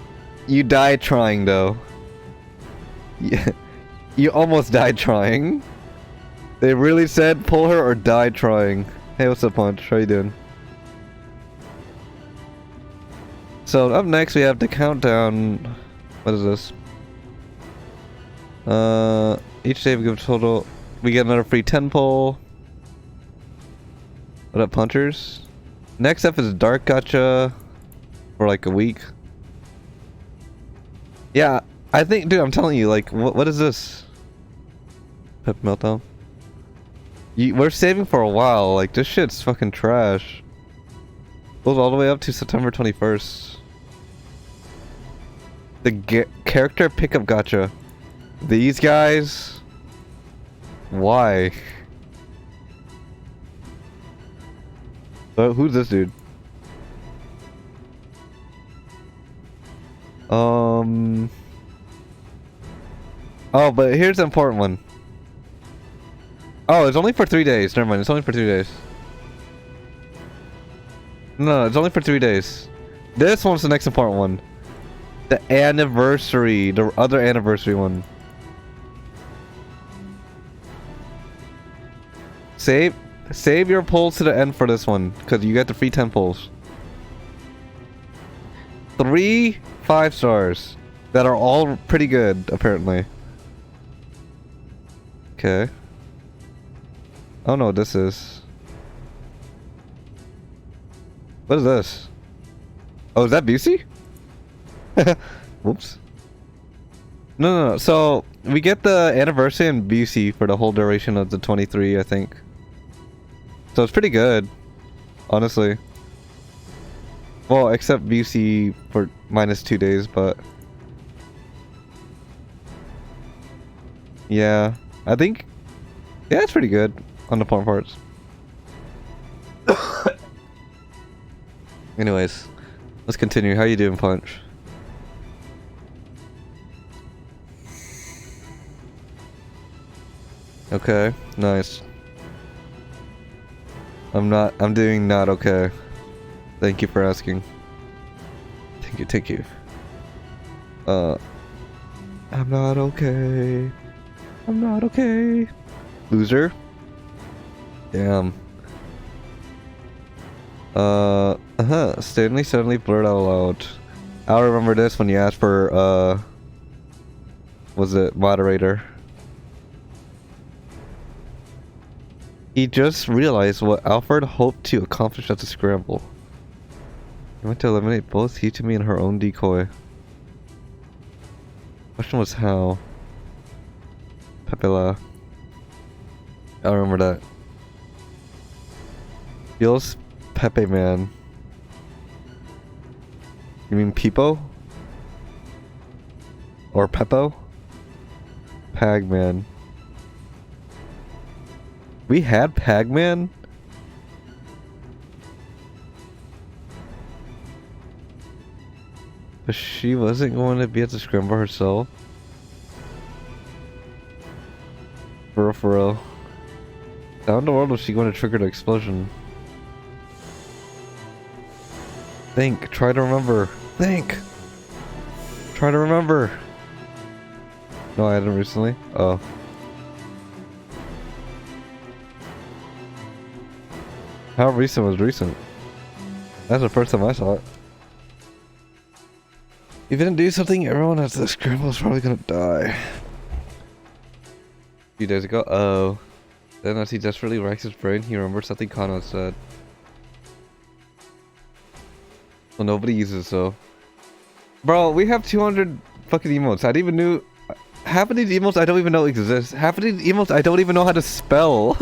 You died trying though. Yeah, you almost died trying. They really said pull her or die trying. Hey, what's up, Punch? How you doing? So up next we have the countdown. What is this? Each day we give a total. We get another free 10 pull. What up, punchers? Next up is Dark Gacha for like a week. Yeah, I think, dude, I'm telling you, like, what is this? Pep Meltdown. We're saving for a while. Like, this shit's fucking trash. Goes all the way up to September 21st. The character pickup gacha. These guys. Why? Who's this dude? Oh, but here's the important one. Oh, it's only for 3 days. Never mind, it's only for 3 days. No, it's only for 3 days. This one's the next important one. The anniversary. The other anniversary one. Save your pulls to the end for this one, because you get the free 10 pulls. 3 5-stars that are all pretty good, apparently. Okay. I don't know what this is. What is this? Oh, is that Busey? Whoops. No. So, we get the anniversary and Busey for the whole duration of the 23, I think. So it's pretty good, honestly. Well, except Busey for -2 days, but... yeah, I think... yeah, it's pretty good on the porn parts. Anyways, let's continue. How you doing, Punch? Okay, nice. I'm doing not okay. Thank you for asking. Thank you. I'm not okay. I'm not okay. Loser. Damn. Stanley suddenly blurred out loud. I'll remember this when you asked for, was it moderator? He just realized what Alfred hoped to accomplish at the scramble. He went to eliminate both Hitomi and her own decoy. Question was how. Pepela. I remember that. Feels Pepe Man. You mean Peepo? Or Peppo? Pagman. We had Pagman? But she wasn't going to be at the scramble herself? For real. How in the world was she going to trigger the explosion? Think. Try to remember. Think. Try to remember. No, I hadn't recently. Oh. How recent was recent? That's the first time I saw it. If you didn't do something, everyone at the scramble is probably gonna die. A few days ago. Oh. Then as he desperately racks his brain, he remembers something Kano said. Well, nobody uses it, so. Bro, we have 200 fucking emotes. I didn't even knew. Half of these emotes I don't even know exist. Half of these emotes I don't even know how to spell.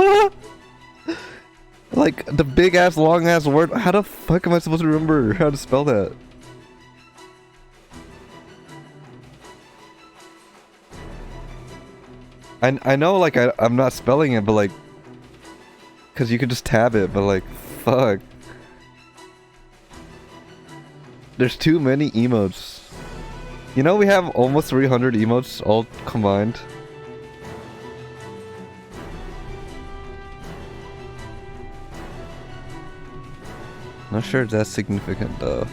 Like, the big ass, long ass word. How the fuck am I supposed to remember how to spell that? I know, like, I'm not spelling it, but like, cause you could just tab it, but like, fuck. There's too many emotes. You know, we have almost 300 emotes all combined. Not sure if that's significant though.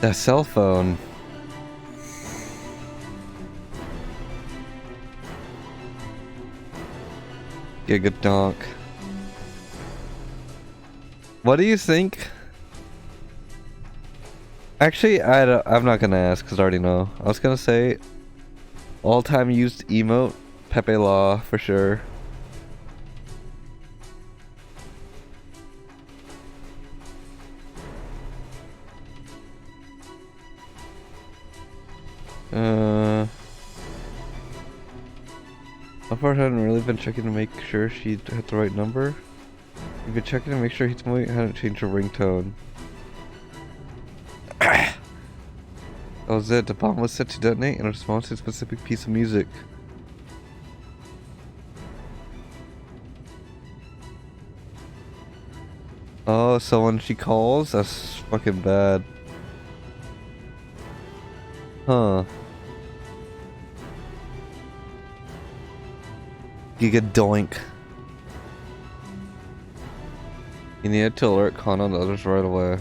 That cell phone. Gigadonk. What do you think? Actually, I'm not gonna ask because I already know. I was gonna say all-time used emote, Pepe Law for sure. Alfred hadn't really been checking to make sure she had the right number. He'd been checking to make sure Hitomi hadn't changed her ringtone. That was it. The bomb was set to detonate in response to a specific piece of music. Oh, so when she calls, that's fucking bad. Huh. Gigadoink. You needed to alert Kano and the others right away.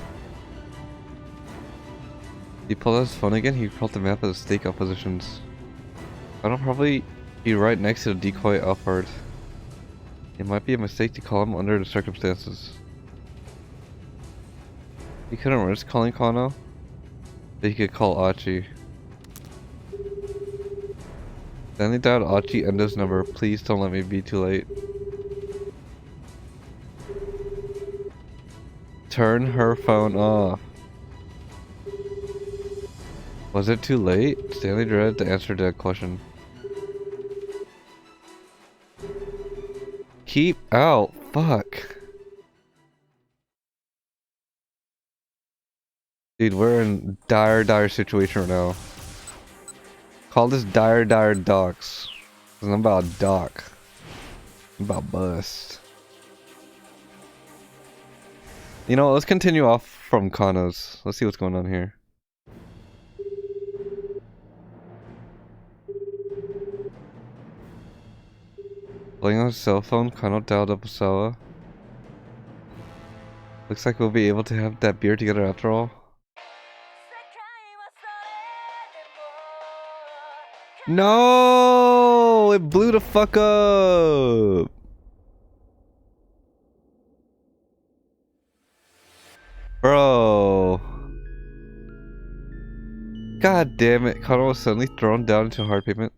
He pulled out his phone again, he pulled the map of the stakeout positions. Kano probably be right next to the decoy Alfred. It might be a mistake to call him under the circumstances. He couldn't risk calling Kano, but he could call Achi. Stanley dialed Achi Endo's number. Please don't let me be too late. Turn her phone off. Was it too late? Stanley dreaded to answer that question. Keep out. Fuck. Dude, we're in dire situation right now. Call this dire docs. Cause I'm about doc. I'm about bust. You know, let's continue off from Kano's. Let's see what's going on here. Pulling on his cell phone, Kano dialed up Osawa. Looks like we'll be able to have that beer together after all. No! It blew the fuck up! Bro. God damn it. Connor was suddenly thrown down into hard pavement.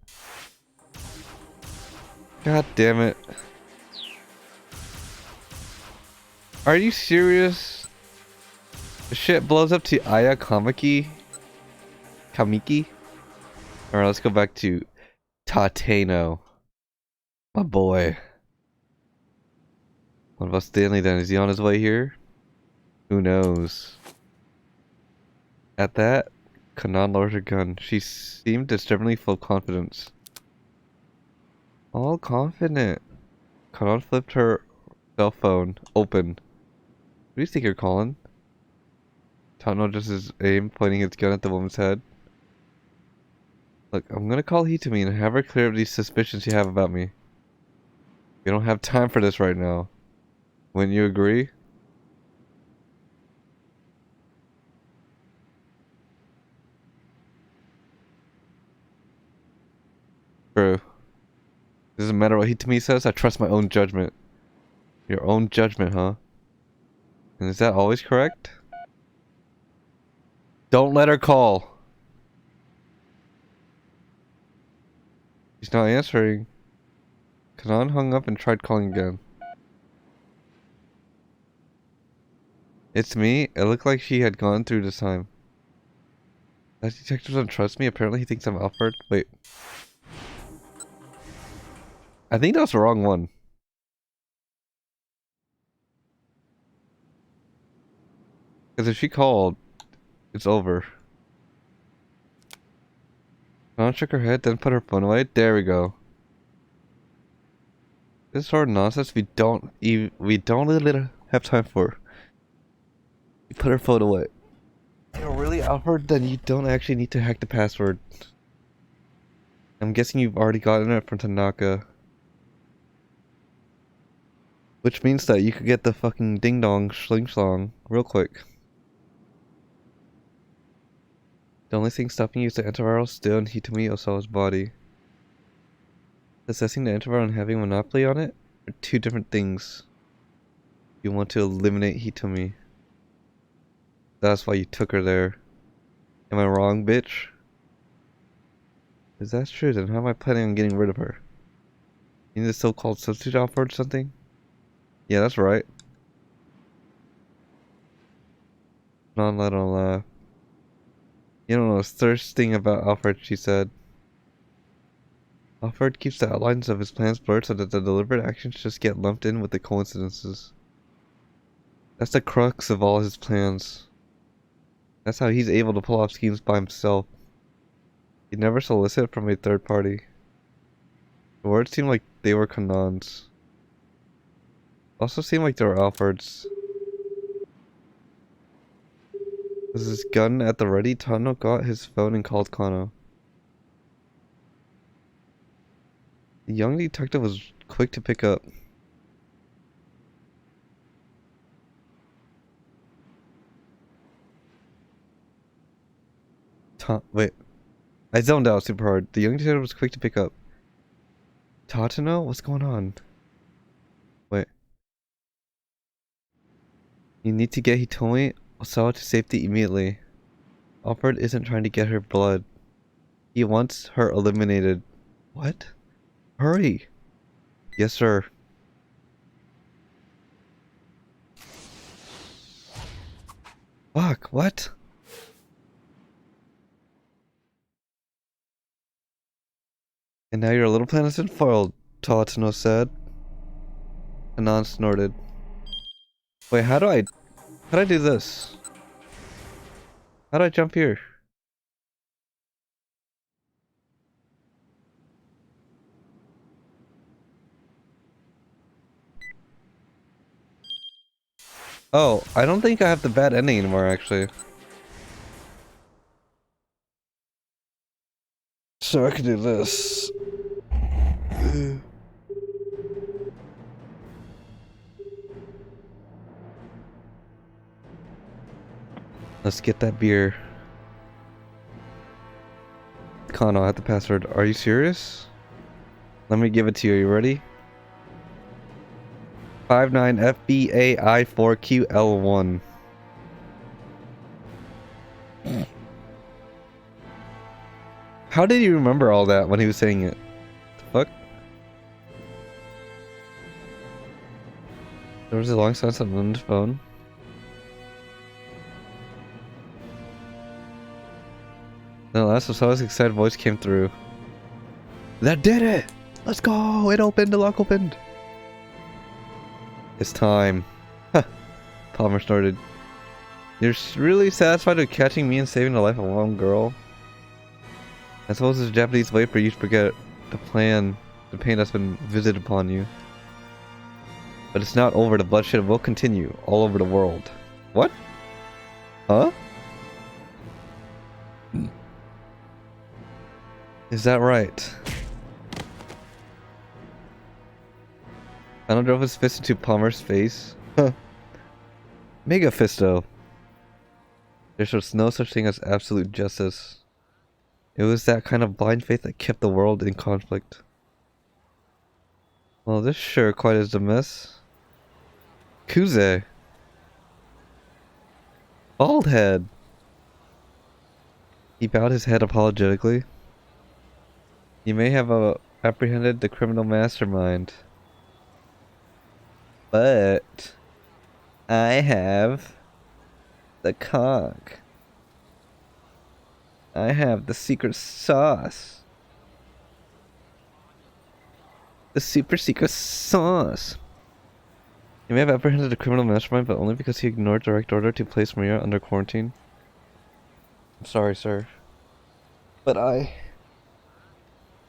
God damn it. Are you serious? The shit blows up to Aya Kamiki? Alright, let's go back to Tateno. My boy. What about Stanley then? Is he on his way here? Who knows? At that, Kanan lowered her gun. She seemed disturbingly full of confidence. All confident. Kanan flipped her cell phone open. Who do you think you're calling? Tano just his aim, pointing his gun at the woman's head. Look, I'm gonna call Hitami and have her clear up these suspicions you have about me. We don't have time for this right now. Wouldn't you agree? True. Doesn't matter what Hitami says, I trust my own judgment. Your own judgment, huh? And is that always correct? Don't let her call. She's not answering. Kanan hung up and tried calling again. It's me. It looked like she had gone through this time. That detective doesn't trust me. Apparently he thinks I'm Alfred. Wait. I think that was the wrong one. Because if she called, it's over. Kanan shook her head, then put her phone away. There we go. This sort of nonsense we don't really have time for. You put her phone away. You're really Alfred? Then you don't actually need to hack the password. I'm guessing you've already gotten it from Tanaka. Which means that you could get the fucking ding dong schling slong real quick. The only thing stopping you is the antiviral still in Hitami Osawa's body. Assessing the antiviral and having a monopoly on it are two different things. You want to eliminate Hitami. That's why you took her there. Am I wrong, bitch? If that's true, then how am I planning on getting rid of her? You need a so-called substitute offer or something? Yeah, that's right. Non-let on laugh. You don't know a thirst thing about Alfred, she said. Alfred keeps the outlines of his plans blurred so that the deliberate actions just get lumped in with the coincidences. That's the crux of all his plans. That's how he's able to pull off schemes by himself. He'd never solicit from a third party. The words seemed like they were Kanan's. Also seemed like they were Alfred's. With his gun at the ready, Tano got his phone and called Kano. The young detective was quick to pick up. Wait. I zoned out super hard. The young detective was quick to pick up. Tatano? What's going on? Wait. You need to get Hitomi Osawa to safety immediately. Alfred isn't trying to get her blood. He wants her eliminated. What? Hurry! Yes, sir. Fuck, what? And now your little plan has been foiled, Tatano said. Anon snorted. Wait, how do I do this? How do I jump here? Oh, I don't think I have the bad ending anymore, actually. So I can do this. Let's get that beer. Kano, I have the password. Are you serious? Let me give it to you. You ready? 59FBAI4QL1. How did you remember all that when he was saying it? The fuck? There was a long silence on the phone. Then at last, a softly excited voice came through. That did it! Let's go! It opened, the lock opened! It's time. Palmer snorted. You're really satisfied with catching me and saving the life of one girl? I suppose it's a Japanese way for you to forget the pain that's been visited upon you. But it's not over, the bloodshed will continue all over the world. What? Huh? Is that right? Kano drove his fist into Palmer's face. Mega Fisto. There was no such thing as absolute justice. It was that kind of blind faith that kept the world in conflict. Well, this sure quite is a mess. Kuze. Bald head. He bowed his head apologetically. You may have apprehended the criminal mastermind. But I have the cock. I have the secret sauce. The super secret sauce. You may have apprehended the criminal mastermind, but only because he ignored direct order to place Maria under quarantine. I'm sorry, sir. But I...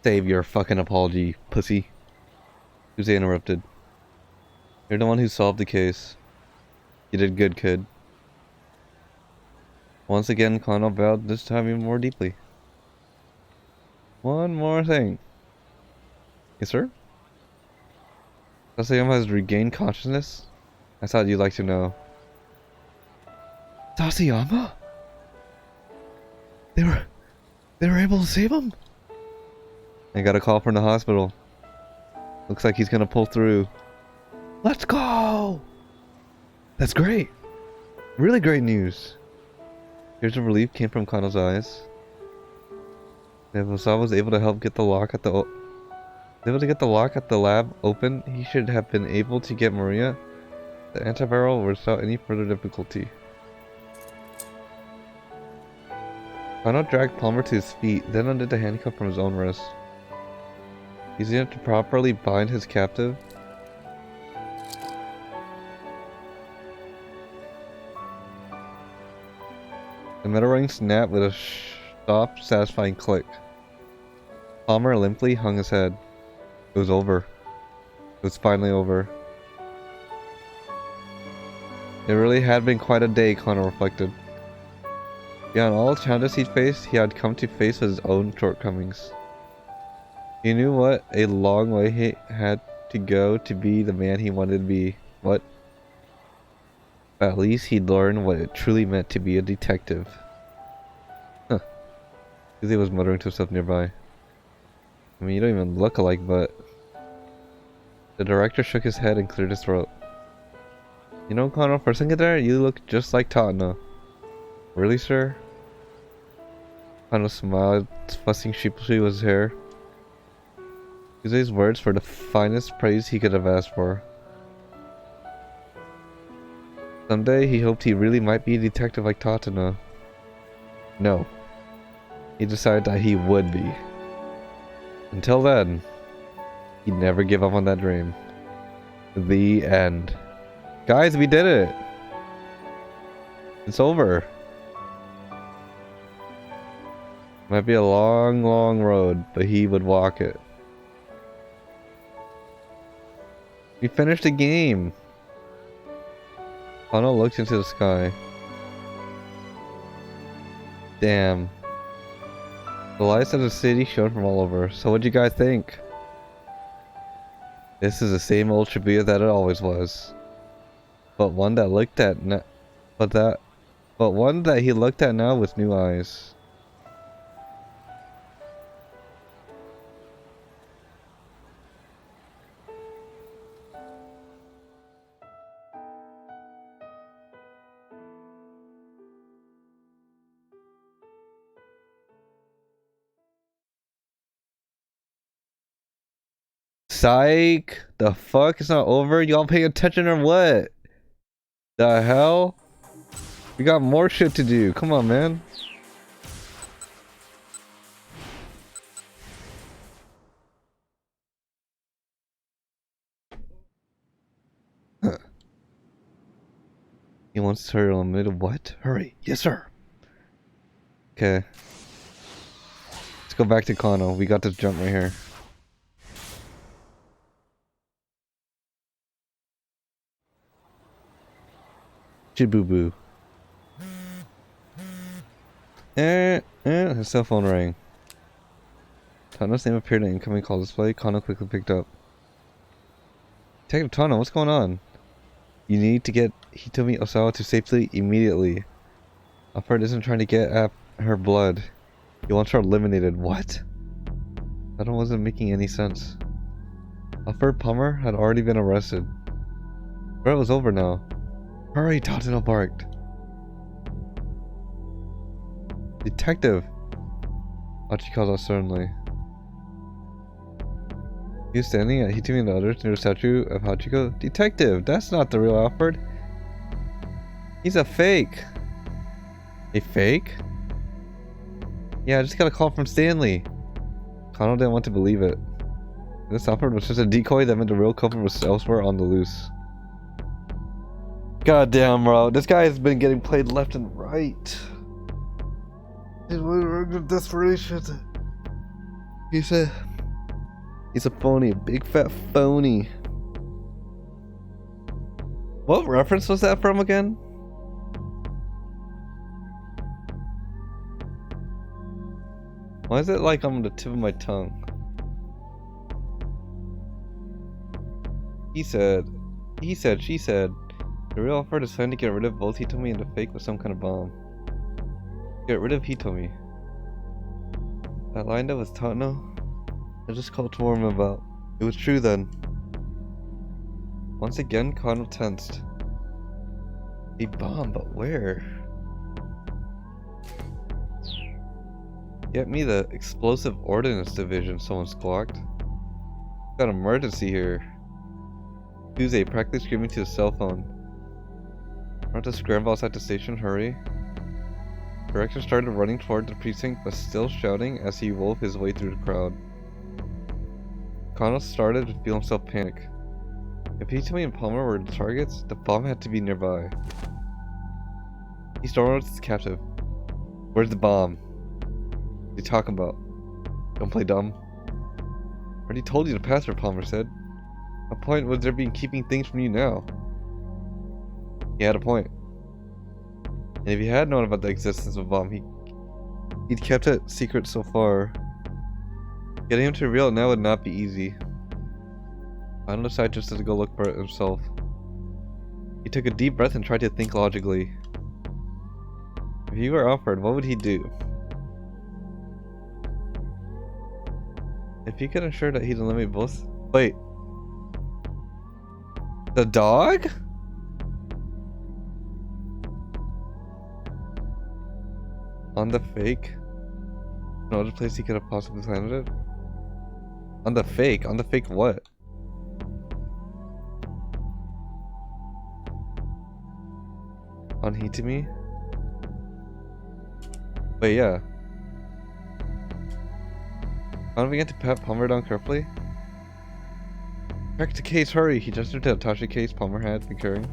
Save your fucking apology, pussy. Kuze interrupted. You're the one who solved the case. You did good, kid. Once again, Kano bowed, this time even more deeply. One more thing. Yes, sir? Sasayama has regained consciousness? I thought you'd like to know. Sasayama? They were able to save him? I got a call from the hospital. Looks like he's gonna pull through. Let's go! That's great. Really great news. Tears of relief came from Kano's eyes. If Osawa was able to help get the lock at the lab open, he should have been able to get Maria the antiviral without any further difficulty. Kano dragged Palmer to his feet, then undid the handcuff from his own wrist. Using it to properly bind his captive. The metal ring snapped with a soft, satisfying click. Palmer limply hung his head. It was over. It was finally over. It really had been quite a day, Kano reflected. Beyond all challenges he'd faced, he had come to face his own shortcomings. He knew what a long way he had to go to be the man he wanted to be. What? But at least he'd learned what it truly meant to be a detective. Huh. Kuze was muttering to himself nearby. I mean, you don't even look alike, but... The director shook his head and cleared his throat. You know, Kano, for a second there, you look just like Tatano. Really, sir? Kano smiled, fussing sheepishly with his hair. Kuze's words were the finest praise he could have asked for. Someday he hoped he really might be a detective like Tatano. No. He decided that he would be. Until then, he'd never give up on that dream. The end. Guys, we did it! It's over. Might be a long, long road, but he would walk it. We finished the game! Kano looked into the sky. Damn. The lights of the city shone from all over. So what'd you guys think? This is the same old Shibuya that it always was. But one that looked at one that he looked at now with new eyes. psych. The fuck? It's not over? Y'all paying attention or what? The hell? We got more shit to do. Come on, man. He wants to hurry on middle. What? Hurry. Yes, sir. Okay. Let's go back to Kano. We got this jump right here. Chiboo. His cell phone rang. Tano's name appeared in incoming call display. Kano quickly picked up. Detective Tano, what's going on? You need to get Hitomi Osawa to safety immediately. Alfred isn't trying to get at her blood. He wants her eliminated. What? That wasn't making any sense. Alfred Palmer had already been arrested. But it was over now. Hurry, Tatsuno barked. Detective! Hachi called out suddenly. He was standing at Hitomi and the others near the statue of Hachiko. Detective! That's not the real Alfred! He's a fake! A fake? Yeah, I just got a call from Stanley. Kano didn't want to believe it. This Alfred was just a decoy that meant the real culprit was elsewhere on the loose. God damn, bro. This guy has been getting played left and right. He's with desperation. He's a phony, a big fat phony. What reference was that from again? Why is it like on the tip of my tongue? He said, she said. The real Alfred is trying to get rid of both Hitomi and the fake with some kind of bomb. Get rid of Hitomi. That line that was Tano, I just called to warn him about. It was true then. Once again, Kano tensed. A bomb, but where? Get me the explosive ordnance division, someone squawked. Got an emergency here. Tuesday, practically screaming to his cell phone. Aren't to scramble outside the station, hurry. Director started running toward the precinct, but still shouting as he wove his way through the crowd. Kano started to feel himself panic. If Hitomi and Palmer were the targets, the bomb had to be nearby. He stormed with his captive. Where's the bomb? What are you talking about? Don't play dumb. I already told you to pass her, Palmer said. What point was there being keeping things from you now? He had a point. And if he had known about the existence of a bomb, he'd kept it secret so far. Getting him to reveal it now would not be easy. Kano decided just to go look for it himself. He took a deep breath and tried to think logically. If he were Alfred, what would he do? If he could ensure that he'd eliminate both... Wait. The dog? On the fake? No other place he could have possibly planted it? On the fake? On the fake what? On Hitomi? Wait, yeah. Kano began to pat Palmer down carefully. Back to case, hurry! He gestured to the attache case Palmer had been carrying.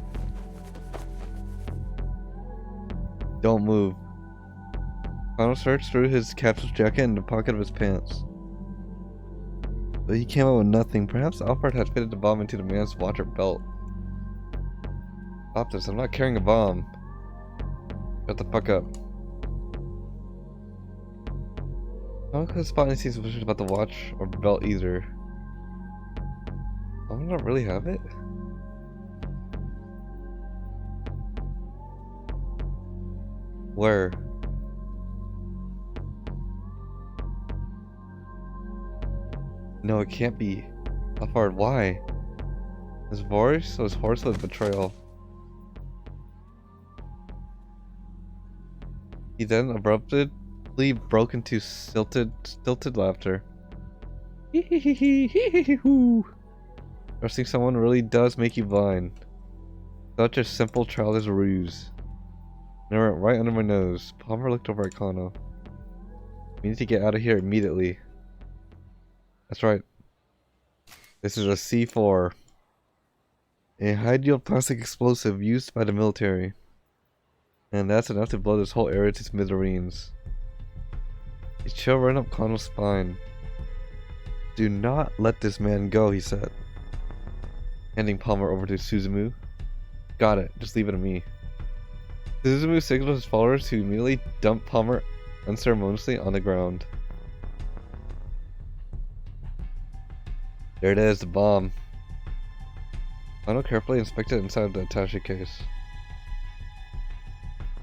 Don't move. Kano searched through his capsule's jacket and the pocket of his pants. But he came out with nothing. Perhaps Alfred had fitted the bomb into the man's watch or belt. Stop this, I'm not carrying a bomb. Shut the fuck up. Kano couldn't spot any suspicion about the watch or belt either. I don't really have it? Where? No, it can't be. Alfred, why? His voice was hoarse with betrayal. He then abruptly broke into stilted laughter. Hee hee hee hee hee hee hoo. Trusting someone really does make you blind. Such a simple, childish ruse. And it went right under my nose. Palmer looked over at Kano. We need to get out of here immediately. That's right. This is a C4. A high-yield plastic explosive used by the military. And that's enough to blow this whole area to smithereens. A chill ran up Kano's spine. Do not let this man go, he said. Handing Palmer over to Suzumu. Got it, just leave it to me. Suzumu signaled his followers to immediately dump Palmer unceremoniously on the ground. There it is, the bomb. Kano carefully inspected inside the attaché case.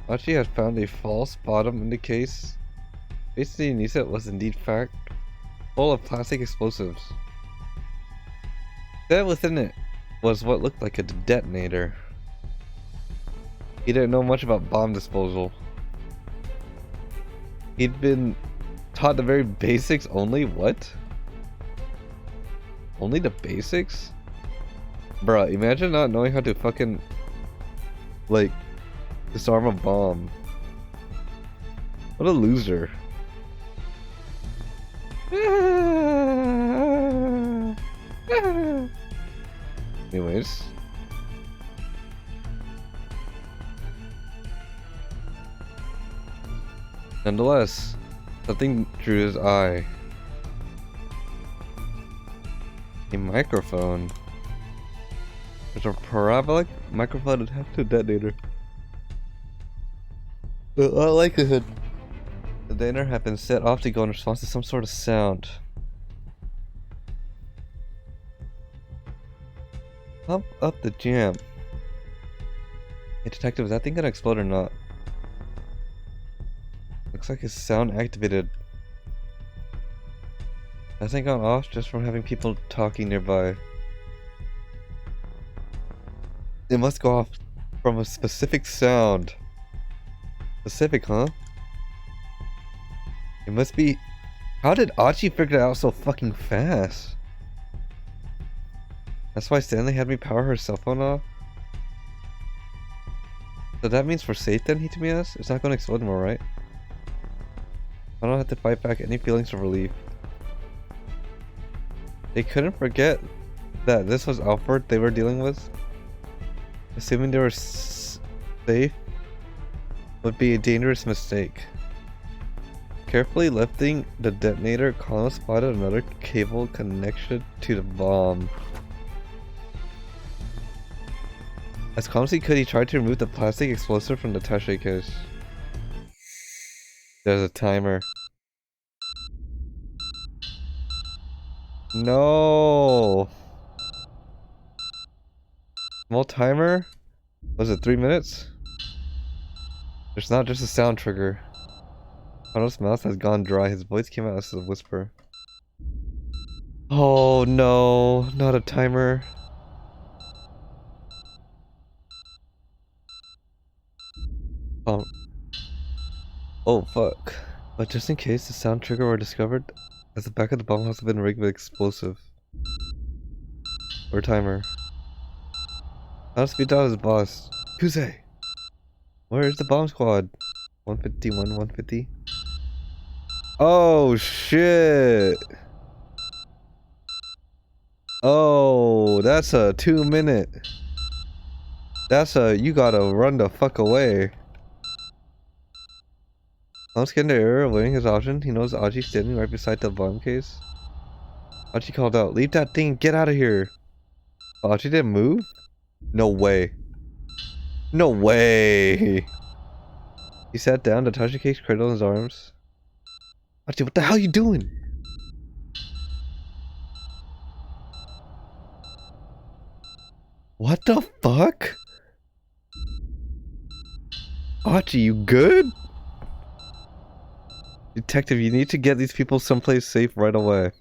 Achi had found a false bottom in the case. Basically, Nisa was indeed fact full of plastic explosives. That within it was what looked like a detonator. He didn't know much about bomb disposal. He'd been taught the very basics only? What? Only the basics? Bruh, imagine not knowing how to fucking, like, disarm a bomb. What a loser. Anyways. Nonetheless, something drew his eye. A microphone. There's a parabolic microphone attached to a detonator. The likelihood the detonator had been set off to go in response to some sort of sound. Pump up the jam. Hey detective, is that thing gonna explode or not? Looks like it's sound activated. Hasn't gone off just from having people talking nearby. It must go off from a specific sound. Specific, huh? It must be... How did Achi figure it out so fucking fast? That's why Stanley had me power her cell phone off? So that means for safe then, Hitamiya? It's not going to explode anymore, right? I don't have to fight back any feelings of relief. They couldn't forget that this was Alfred they were dealing with. Assuming they were safe would be a dangerous mistake. Carefully lifting the detonator, Kano spotted another cable connection to the bomb. As calm as he could, he tried to remove the plastic explosive from the attaché case. There's a timer. No. Small timer? Was it 3 minutes? There's not just a sound trigger. Kano's mouth has gone dry. His voice came out as a whisper. Oh no, not a timer. Oh fuck. But just in case the sound trigger were discovered, as the back of the bomb has been rigged with explosive. Or timer. I'll speed out his boss. Kuze! Where is the bomb squad? 151, 150. Oh shit! Oh, that's a 2 minute. That's a, you gotta run the fuck away. I'm scared the error, awaiting his option. He knows Achi standing right beside the bomb case. Achi called out, "Leave that thing, get out of here!" But Achi didn't move? No way. No way! He sat down, the attaché case cradled in his arms. Achi, what the hell are you doing? What the fuck? Achi, you good? Detective, you need to get these people someplace safe right away.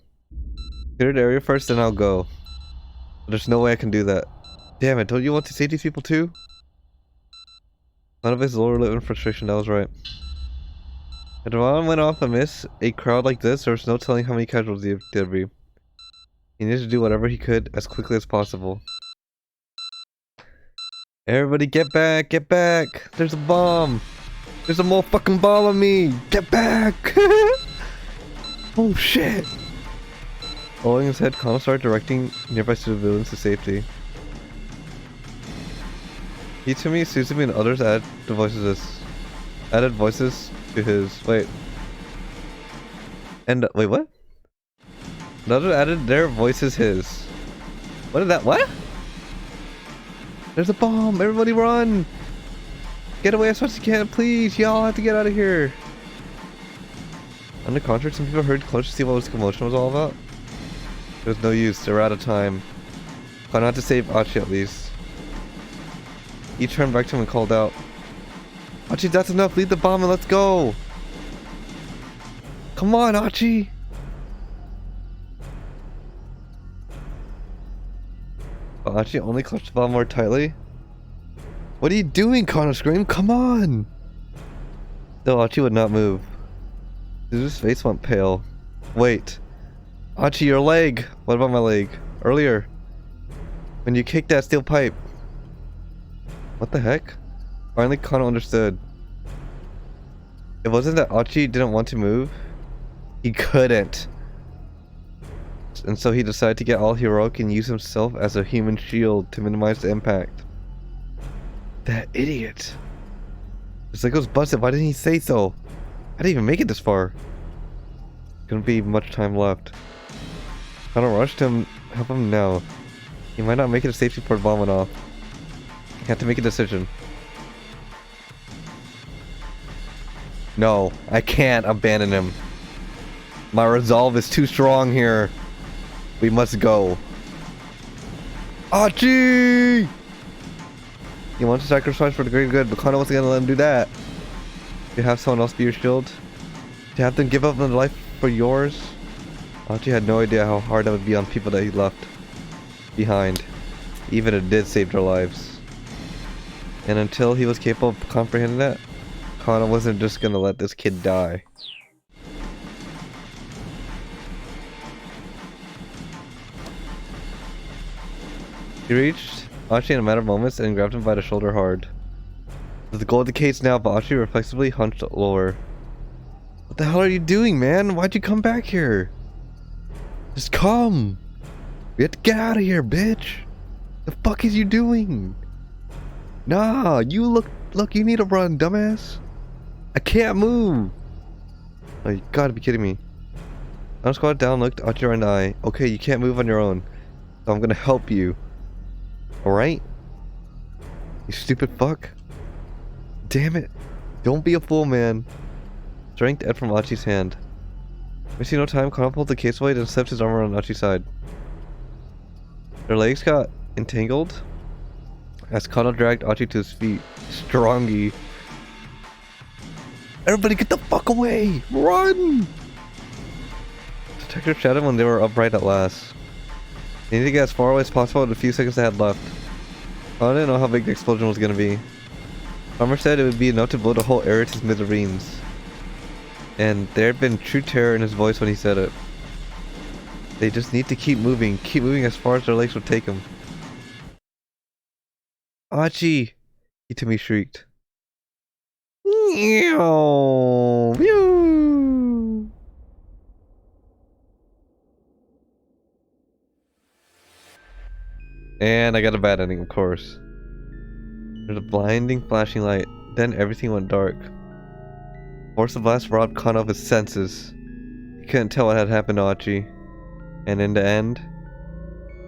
Clear the area first, then I'll go. But there's no way I can do that. Damn it, don't you want to save these people too? None of his lower lip in frustration, that was right. If the bomb went off amiss, a crowd like this, there was no telling how many casualties there'd be. He needed to do whatever he could as quickly as possible. Everybody get back, get back! There's a bomb! There's a motherfucking bomb on me! Get back! Oh shit! Lowering his head, Kano started directing nearby civilians to safety. Itami, Suzumi, and others added voices to his... Wait, what? Another added their voices his. What is that? What? There's a bomb! Everybody run! Get away as much as you can, please! Y'all have to get out of here! Under contract, some people heard close to see what this commotion was all about. There was no use, they were out of time. Kano had to save Achi at least. He turned back to him and called out, Achi, that's enough! Leave the bomb and let's go! Come on, Achi! But Achi only clutched the bomb more tightly. What are you doing, Kano screamed? Come on! Though Achi would not move. Suzu's face went pale. Wait. Achi, your leg! What about my leg? Earlier. When you kicked that steel pipe. What the heck? Finally Kano understood. It wasn't that Achi didn't want to move. He couldn't. And so he decided to get all heroic and use himself as a human shield to minimize the impact. That idiot. This leg was busted, why didn't he say so? I didn't even make it this far. Couldn't be much time left. Kano rushed him, help him now. He might not make it to safety before the bomb went off. You have to make a decision. No, I can't abandon him. My resolve is too strong here. We must go. Achi! He wants to sacrifice for the greater good, but Kano wasn't gonna let him do that. You have someone else be your shield? To have them give up their life for yours? Achi had no idea how hard that would be on people that he left behind, even if it did save their lives. And until he was capable of comprehending that, Kano wasn't just gonna let this kid die. He reached Achi in a matter of moments and grabbed him by the shoulder hard. The goal of the case now, but Achi reflexively hunched lower. What the hell are you doing, man? Why'd you come back here? Just come! We have to get out of here, bitch! The fuck is you doing? Nah, you look, you need to run, dumbass! I can't move! Oh, you gotta be kidding me. I squatted down, looked Achi right in the eye. Okay, you can't move on your own, so I'm gonna help you. Alright? You stupid fuck. Damn it. Don't be a fool, man. Strength Ed from Achi's hand. Wasting no time, Kano pulled the case away and slipped his arm around Achi's side. Their legs got entangled as Kano dragged Achi to his feet. Strongy. Everybody get the fuck away! Run! Detective shouted when they were upright at last. They needed to get as far away as possible in the few seconds they had left. Kano didn't know how big the explosion was gonna be. Farmer said it would be enough to blow the whole area to smithereens. And there had been true terror in his voice when he said it. They just need to keep moving as far as their legs would take them. Achi! Itami shrieked. Meow! Meow! And I got a bad ending, of course. There's a blinding flashing light, then everything went dark. Force of blast robbed Kano of his senses. He couldn't tell what had happened to Achi. And in the end,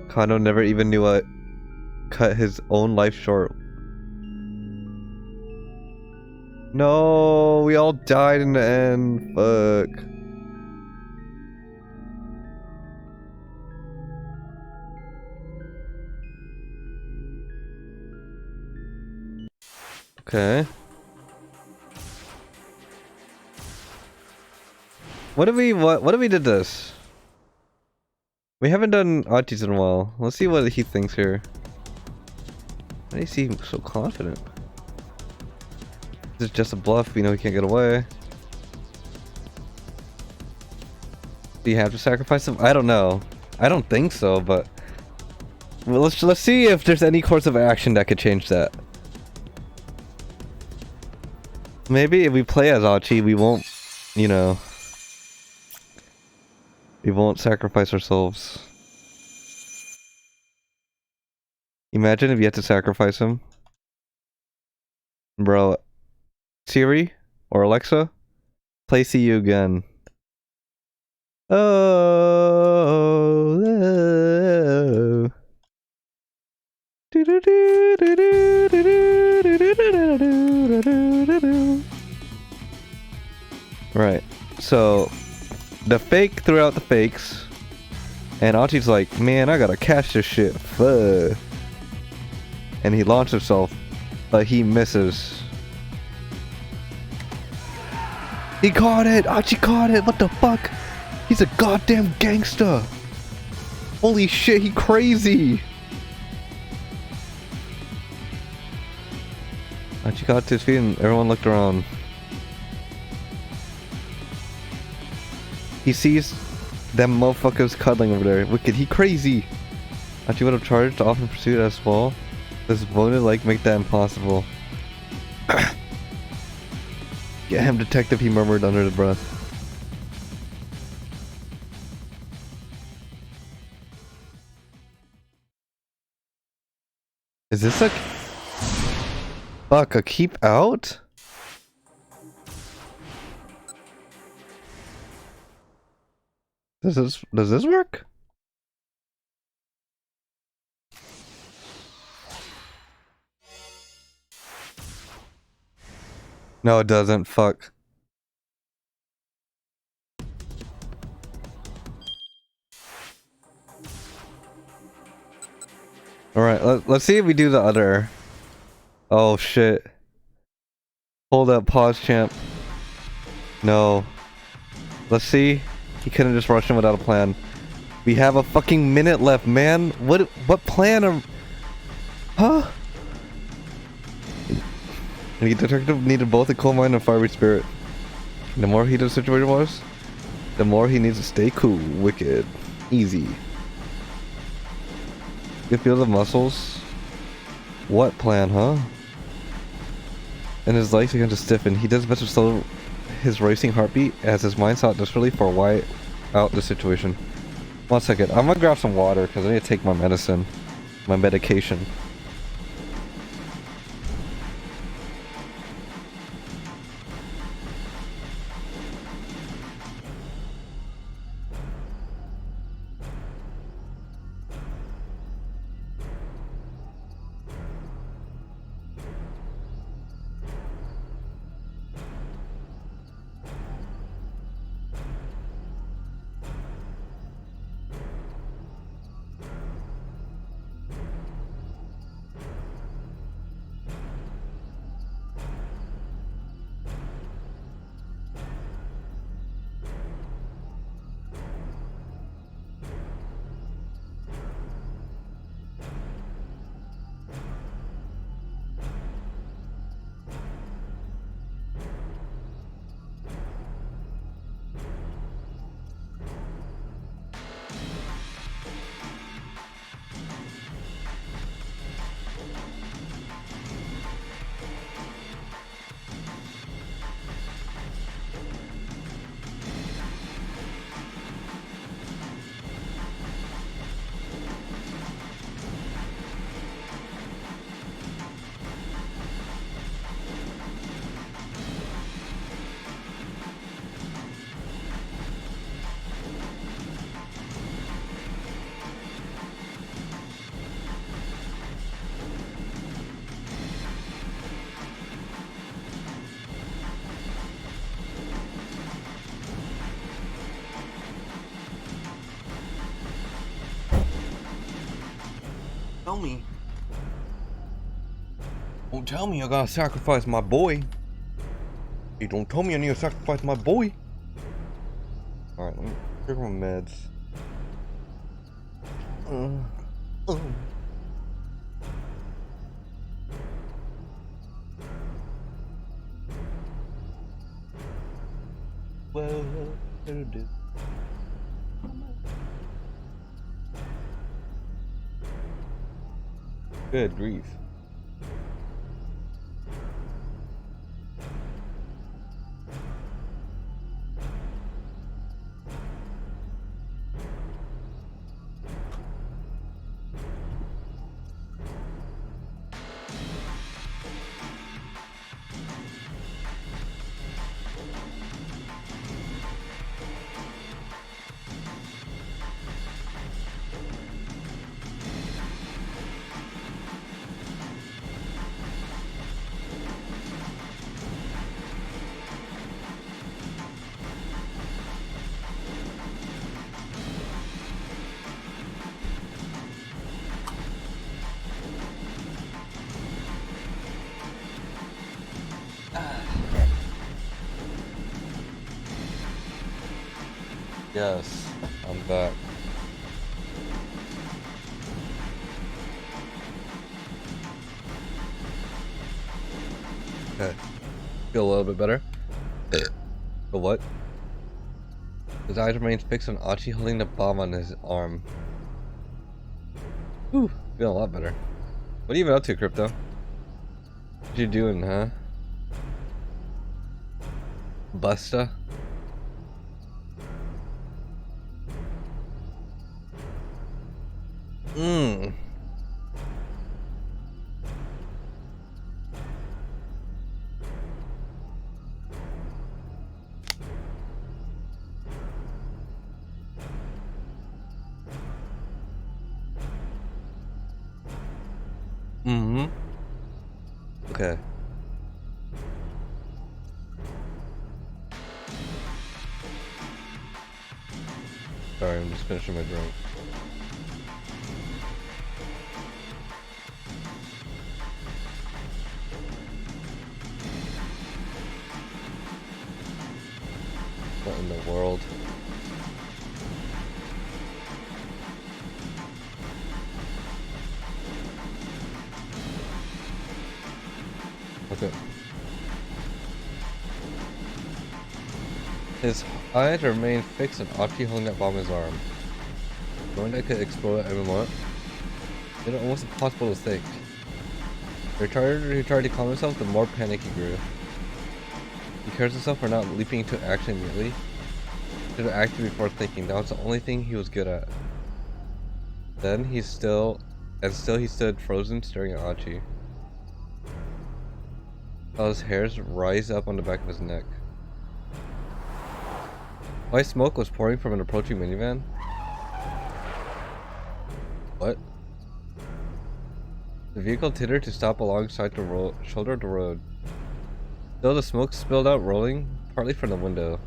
Kano never even knew what cut his own life short. No, we all died in the end. Fuck. Okay. What if we did this? We haven't done Achi's in a while. Let's see what he thinks here. Why do you seem so confident? This is just a bluff, we know he can't get away. Do you have to sacrifice him? I don't know. I don't think so, but well, let's see if there's any course of action that could change that. Maybe if we play as Achi, we won't, you know, we won't sacrifice ourselves. Imagine if you had to sacrifice him. Bro, Siri or Alexa, play See You Again. Oh. Right. So the fake threw out the fakes, and Achi's like, man, I gotta catch this shit. Fuck. And he launched himself, but he misses. He caught it! Achi caught it! What the fuck? He's a goddamn gangster! Holy shit, he crazy! Achi got to his feet and everyone looked around. He sees them motherfuckers cuddling over there. Wicked, he crazy! Achi would have charged off in pursuit as well. This voted like make that impossible. Get him, detective, he murmured under the breath. Is this a... Fuck, a keep out? Does this work? No, it doesn't. Fuck. Alright, let's see if we do the other. Oh shit. Hold up, pause, champ. No. Let's see. He couldn't just rush him without a plan. We have a fucking minute left, man. What plan are... Huh? The detective needed both a cool mind and fiery spirit. The more heated the situation was, the more he needs to stay cool. Wicked. Easy. You can feel the muscles. What plan, huh? And his legs began to stiffen. He does best to slow his racing heartbeat as his mind sought desperately for a way out the situation. 1 second. I'm gonna grab some water because I need to take my medicine. My medication. Tell me. Don't tell me I gotta sacrifice my boy. You don't tell me I need to sacrifice my boy. Alright, let me check my meds. Well, it'll do. Good grief. Yes, I'm back. Okay. Feel a little bit better. But what? His eyes remain fixed on Achi holding the bomb on his arm. Whew, feeling a lot better. What are you even up to, Crypto? What you doing, huh? Busta? Mmm. Mm-hmm. Okay. Sorry, I'm just finishing my drink. What in the world? Okay. His eyes remain fixed on Achi holding that bomb in his arm. Knowing that could explode at every moment, made it almost impossible to think. The harder he tried to calm himself, the more panic he grew. He cursed himself for not leaping into action immediately. He should have acted before thinking. That was the only thing he was good at. Then he stood frozen, staring at Achi. Saw his hairs rise up on the back of his neck. White smoke was pouring from an approaching minivan. What? The vehicle tittered to stop alongside the shoulder of the road. Still, the smoke spilled out, rolling partly from the window.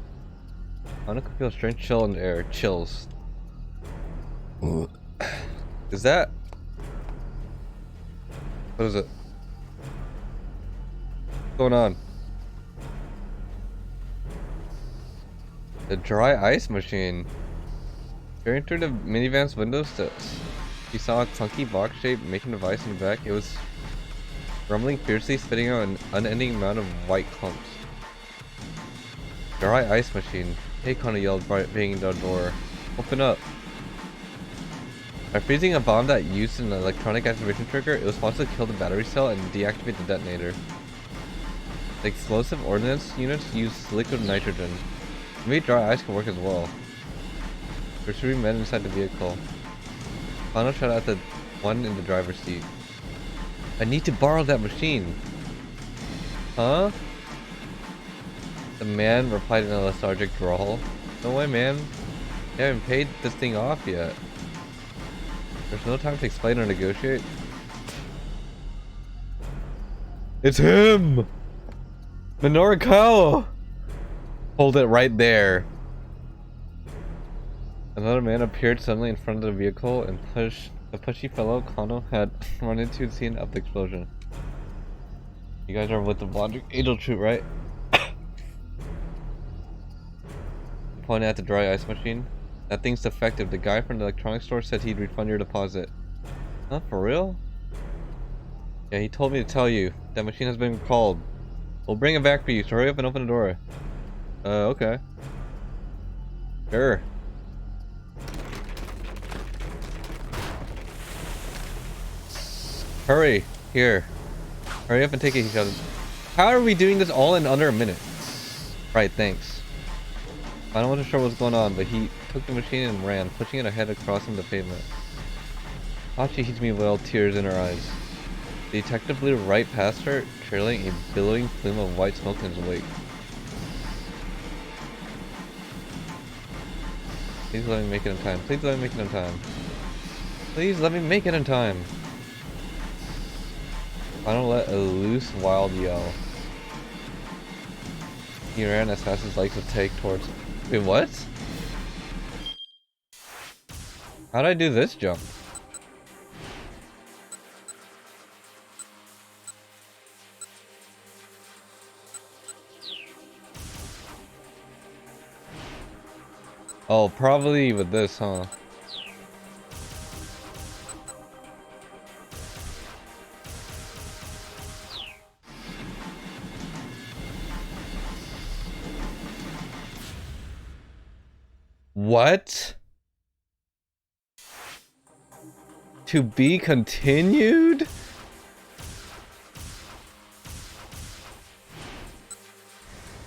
Anna could feel a strange chill in the air. Chills. Is that? What is it? What's going on? The dry ice machine. Peering through the minivan's windows, she saw a clunky box shape making a device in the back. It was rumbling fiercely, spitting out an unending amount of white clumps. Dry ice machine. Hey, Connor yelled, banging the door. Open up. By freezing a bomb that used an electronic activation trigger, it was possible to kill the battery cell and deactivate the detonator. The explosive ordnance units used liquid nitrogen. Maybe dry ice can work as well. There's 3 men inside the vehicle. Kano shot at the one in the driver's seat. I need to borrow that machine. Huh? The man replied in a lethargic drawl. No way, man. You haven't paid this thing off yet. There's no time to explain or negotiate. It's him! Minoru Kawa! Hold it right there. Another man appeared suddenly in front of the vehicle and the pushy fellow Kano had run into the scene of the explosion. You guys are with the Logic Angel Troop, right? Pointing at the dry ice machine. That thing's defective. The guy from the electronics store said he'd refund your deposit. Huh? For real? Yeah, he told me to tell you. That machine has been called. We'll bring it back for you, so hurry up and open the door. Okay. Sure. Hurry. Here. Hurry up and take it. How are we doing this all in under a minute? Right, thanks. I wasn't sure what was going on, but he took the machine and ran, pushing it ahead and crossing the pavement. Hachi hits me with tears in her eyes. The detective blew right past her, trailing a billowing plume of white smoke in his wake. Please let me make it in time. Please let me make it in time. Please let me make it in time. I don't let a loose, wild yell. He ran as fast as legs would take towards. Wait, what? How'd I do this jump? Oh, probably with this, huh? What? To be continued?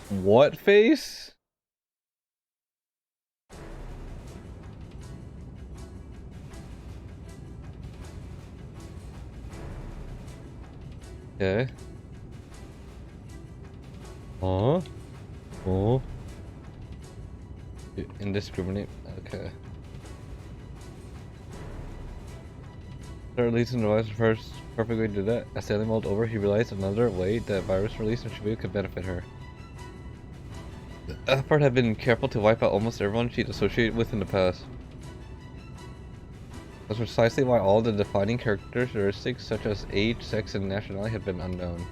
What face? Okay. Huh? Oh. Indiscriminate. Okay. Releasing the device first perfectly did that. As Sailing mulled over, he realized another way that virus release in Shibuya could benefit her. The effort had been careful to wipe out almost everyone she'd associated with in the past. That's precisely why all the defining characteristics such as age, sex, and nationality had been unknown.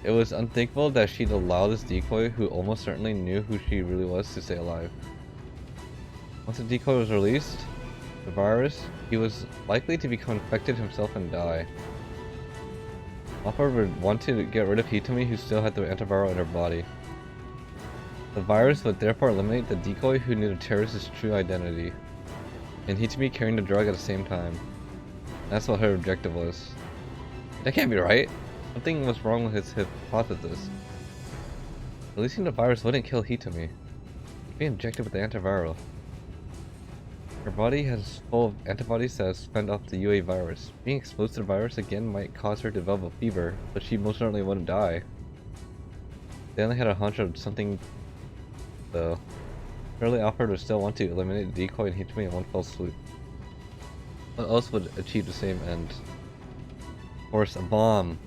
It was unthinkable that she'd allow this decoy, who almost certainly knew who she really was, to stay alive. Once the decoy was released, the virus, he was likely to become infected himself and die. Alpha would want to get rid of Hitomi, who still had the antiviral in her body. The virus would therefore eliminate the decoy who knew the terrorist's true identity, and Hitomi carrying the drug at the same time. That's what her objective was. That can't be right. Something was wrong with his hypothesis. Releasing the virus wouldn't kill Hitomi. She'd be injected with the antiviral. Her body is full of antibodies that has fend off the UA virus. Being exposed to the virus again might cause her to develop a fever, but she most certainly wouldn't die. They only had a hunch of something, though. Surely Alfred would still want to eliminate the decoy and Hitomi in one fell swoop. What else would achieve the same end? Of course, a bomb.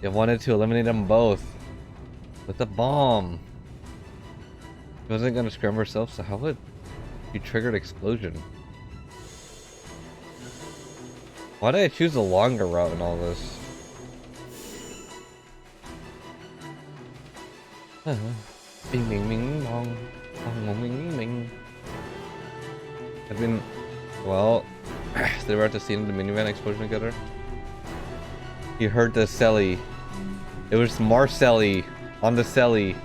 They wanted to eliminate them both with a bomb. She wasn't gonna scram herself, so how would she trigger an explosion? Why did I choose the longer route in all this? Bing bing bing bong, bong bong bing bing. I've been, well, they were at the scene of the minivan explosion together. You heard the celly. It was Marcelli on the celly.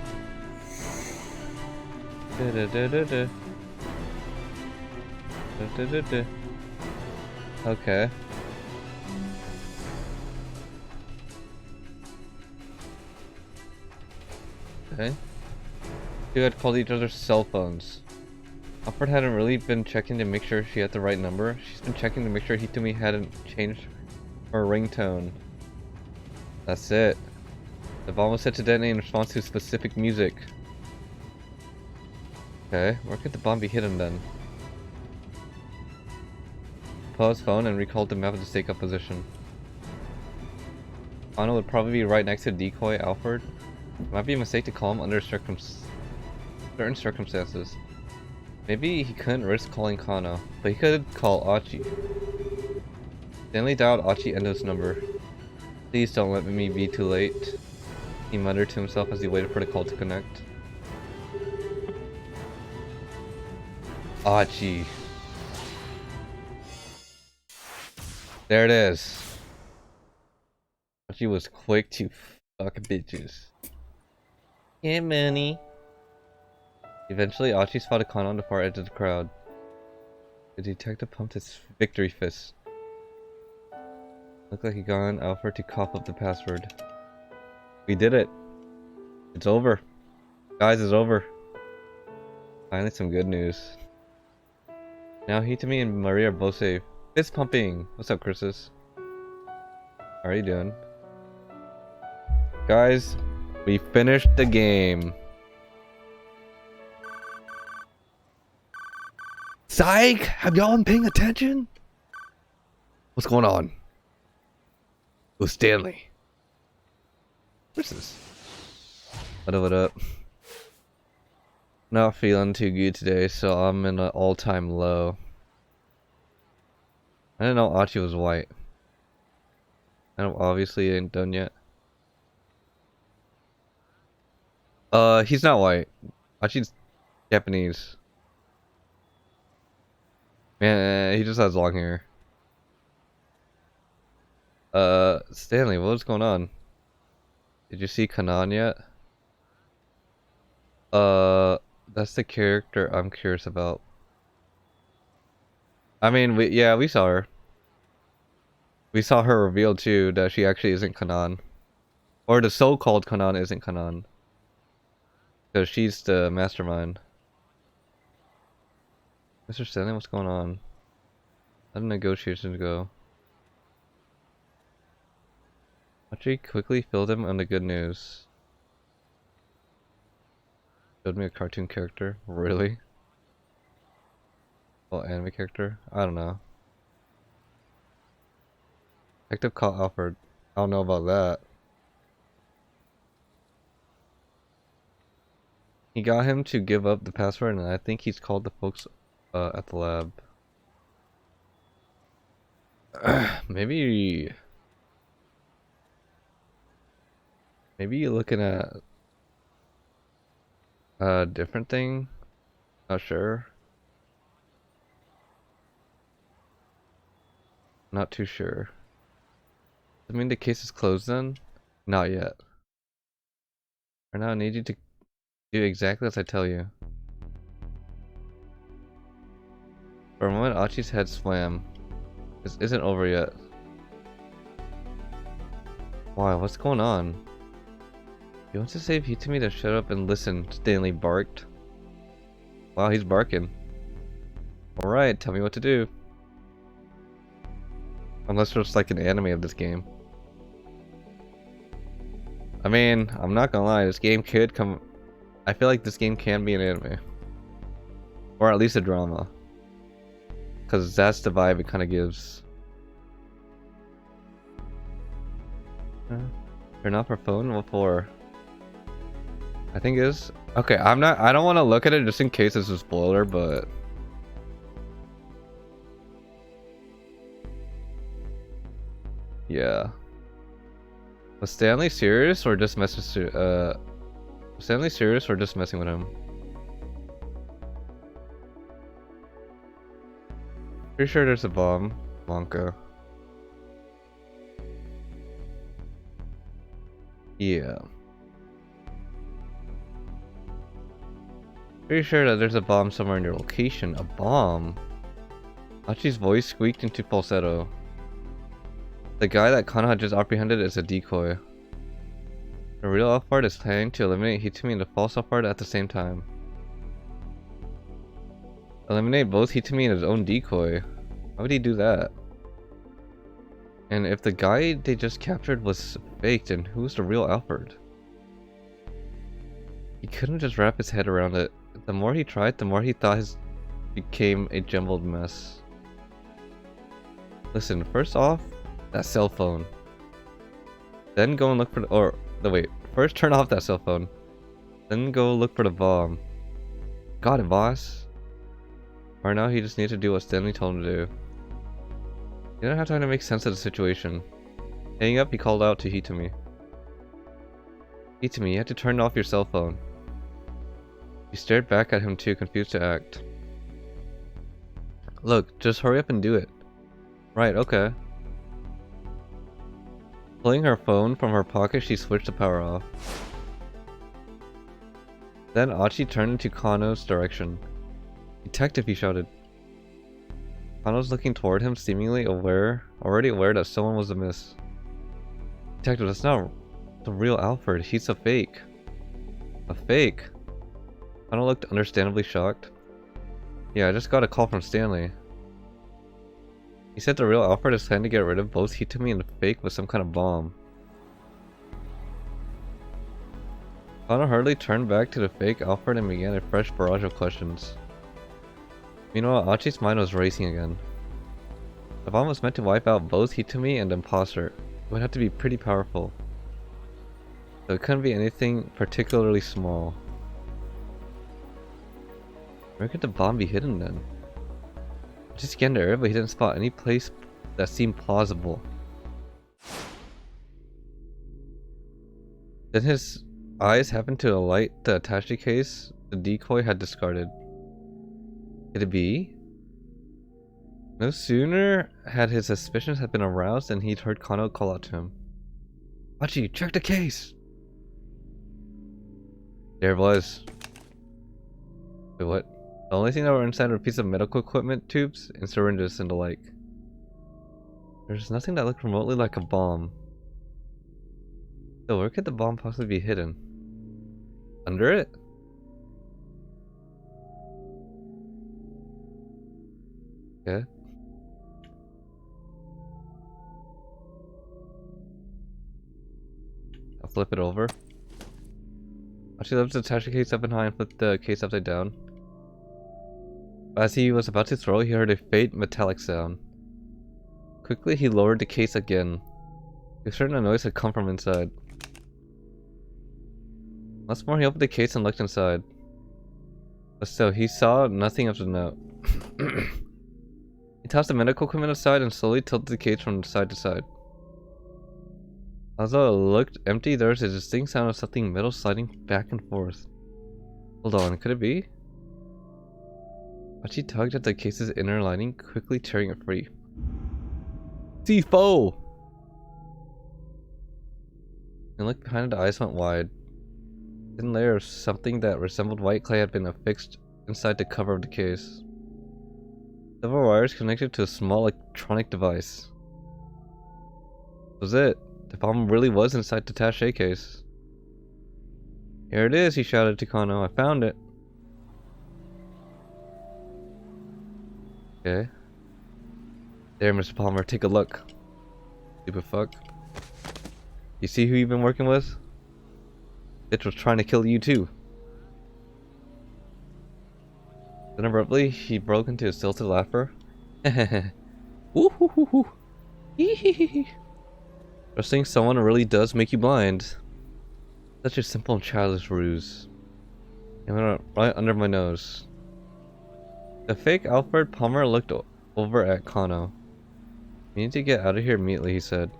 Okay. Okay. They had called each other's cell phones. Alfred hadn't really been checking to make sure she had the right number. She's been checking to make sure Hitomi hadn't changed her ringtone. That's it. The bomb was set to detonate in response to specific music. Okay, where could the bomb be hidden then? Pull his phone and recalled the map of the stakeout position. Anna would probably be right next to decoy Alfred. It might be a mistake to call him under certain circumstances. Maybe he couldn't risk calling Kano, but he could call Achi. Stanley dialed Achi Endo's number. Please don't let me be too late, he muttered to himself as he waited for the call to connect. Achi. There it is. Achi was quick to fuck bitches. Yeah, money. Eventually, Achi spotted Kano on the far edge of the crowd. The detective pumped his victory fist. Looked like he got on Alfred to cough up the password. We did it. It's over. Guys, it's over. Finally some good news. Now Hitami and Maria are both safe. Fist pumping! What's up, Chris's? How are you doing? Guys, we finished the game. Psych! Have y'all been paying attention? What's going on? Who's Stanley? What's this? What up, what up? Not feeling too good today, so I'm in an all-time low. I didn't know Achi was white. I obviously ain't done yet. He's not white. Achi's Japanese. Man, he just has long hair. Stanley, what's going on? Did you see Kanan yet? That's the character I'm curious about. I mean, we saw her. We saw her reveal too that she actually isn't Kanan. Or the so-called Kanan isn't Kanan. Because she's the mastermind. Mr. Stanley, what's going on? How did negotiations go? Audrey quickly filled him on the good news. Showed me a cartoon character? Really? Well, anime character? I don't know. Detective called Alfred. I don't know about that. He got him to give up the password, and I think he's called the folks at the lab. Maybe you're looking at a different thing. Not sure. Not too sure. I mean, the case is closed then? Not yet. For now, I need you to do exactly as I tell you. For a moment, Achi's head swam. This isn't over yet. Why? What's going on? You want to save Hitami to shut up and listen, Stanley barked. Wow, he's barking. Alright, tell me what to do. Unless there's like an anime of this game. I mean, I'm not gonna lie, this game could come... I feel like this game can be an anime. Or at least a drama. Because that's the vibe it kind of gives. Turn off her phone? What for? I think it is. Okay, I don't want to look at it just in case it's a spoiler, but... Yeah. Was Stanley serious or just messing was Stanley serious or just messing with him? Pretty sure there's a bomb, Blanca. Yeah. Pretty sure that there's a bomb somewhere in your location. A bomb? Achi's voice squeaked into falsetto. The guy that Kana just apprehended is a decoy. The real Alphard is planning to eliminate Hitami and the false Alphard at the same time. Eliminate both Hitami and his own decoy. Why would he do that? And if the guy they just captured was faked, then who's the real Alphard? He couldn't just wrap his head around it. The more he tried, the more he thought his became a jumbled mess. Listen, first off, that cell phone. Then go and look for the, first turn off that cell phone. Then go look for the bomb. Got it, boss. Right now he just needs to do what Stanley told him to do. He didn't have time to make sense of the situation. Hanging up, he called out to Hitami. Hitami, you have to turn off your cell phone. He stared back at him too, confused to act. Look, just hurry up and do it. Right, okay. Pulling her phone from her pocket, she switched the power off. Then Achi turned into Kano's direction. Detective, he shouted. Kano's looking toward him, seemingly already aware that someone was amiss. Detective, that's not the real Alfred. He's a fake. A fake? Kano looked understandably shocked. Yeah, I just got a call from Stanley. He said the real Alfred is trying to get rid of both Hitomi and the fake with some kind of bomb. Kano hurriedly turned back to the fake Alfred and began a fresh barrage of questions. Meanwhile, Achi's mind was racing again. The bomb was meant to wipe out both Hitomi and the imposter. It would have to be pretty powerful. So it couldn't be anything particularly small. Where could the bomb be hidden then? He just scanned the area, but he didn't spot any place that seemed plausible. Then his eyes happened to alight the attaché case the decoy had discarded. Could it be? No sooner had his suspicions been aroused than he'd heard Kano call out to him. Achi, check the case! There it was. Wait, what? The only thing that were inside were a piece of medical equipment, tubes, and syringes and the like. There's nothing that looked remotely like a bomb. So where could the bomb possibly be hidden? Under it? Okay. I'll flip it over. Actually, lifted the attaché case up and high and flipped the case upside down. As he was about to throw, he heard a faint metallic sound. Quickly, he lowered the case again. He was certain the noise had come from inside. Once more, he opened the case and looked inside. But still, he saw nothing of the note. He tossed the medical equipment aside and slowly tilted the case from side to side. Although it looked empty, there was a distinct sound of something metal sliding back and forth. Hold on, could it be? Achi tugged at the case's inner lining, quickly tearing it free. C4! And looked behind, the eyes went wide. A thin layer of something that resembled white clay had been affixed inside the cover of the case. Several wires connected to a small electronic device. That was it. The bomb really was inside the attaché case. Here it is, he shouted to Kano. I found it. Okay. There, Mr. Palmer, take a look. Stupid fuck. You see who you've been working with? Bitch was trying to kill you too. Then abruptly, he broke into a stilted laughter. Woo hoo hoo hoo. Hee hee hee. Trusting someone really does make you blind. Such a simple and childish ruse. It went right under my nose. The fake Alfred Palmer looked over at Kano. We need to get out of here immediately, he said.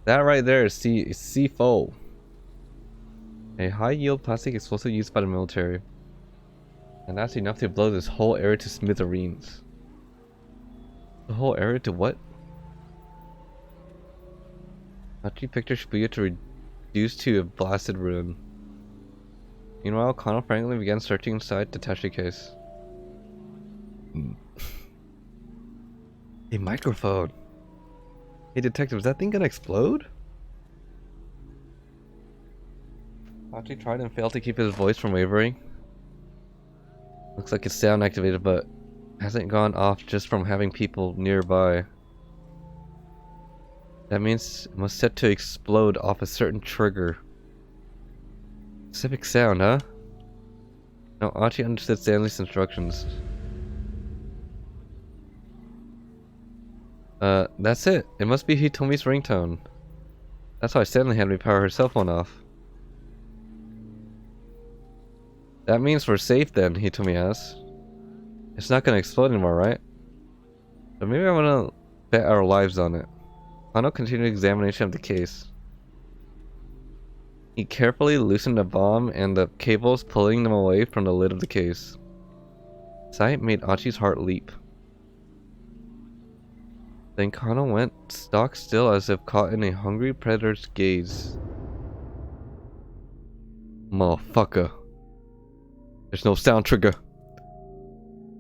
That right there is C4. A high-yield plastic explosive used by the military. And that's enough to blow this whole area to smithereens. The whole area to what? Achi picked her Shibuya to reduce to a blasted ruin. Meanwhile, Kano frankly began searching inside the attaché case. A microphone. Hey detective, is that thing gonna explode? Achi tried and failed to keep his voice from wavering. Looks like it's sound activated, but hasn't gone off just from having people nearby. That means it must set to explode off a certain trigger. Specific sound, huh? No, Achi understood Stanley's instructions. That's it. It must be Hitomi's ringtone. That's why Stanley had me power her cell phone off. That means we're safe then, Hitomi asked. It's not gonna explode anymore, right? But maybe I wanna bet our lives on it. Kano continued examination of the case. He carefully loosened the bomb and the cables, pulling them away from the lid of the case. Sight made Achi's heart leap. Then Kano went stock still as if caught in a hungry predator's gaze. Motherfucker. There's no sound trigger.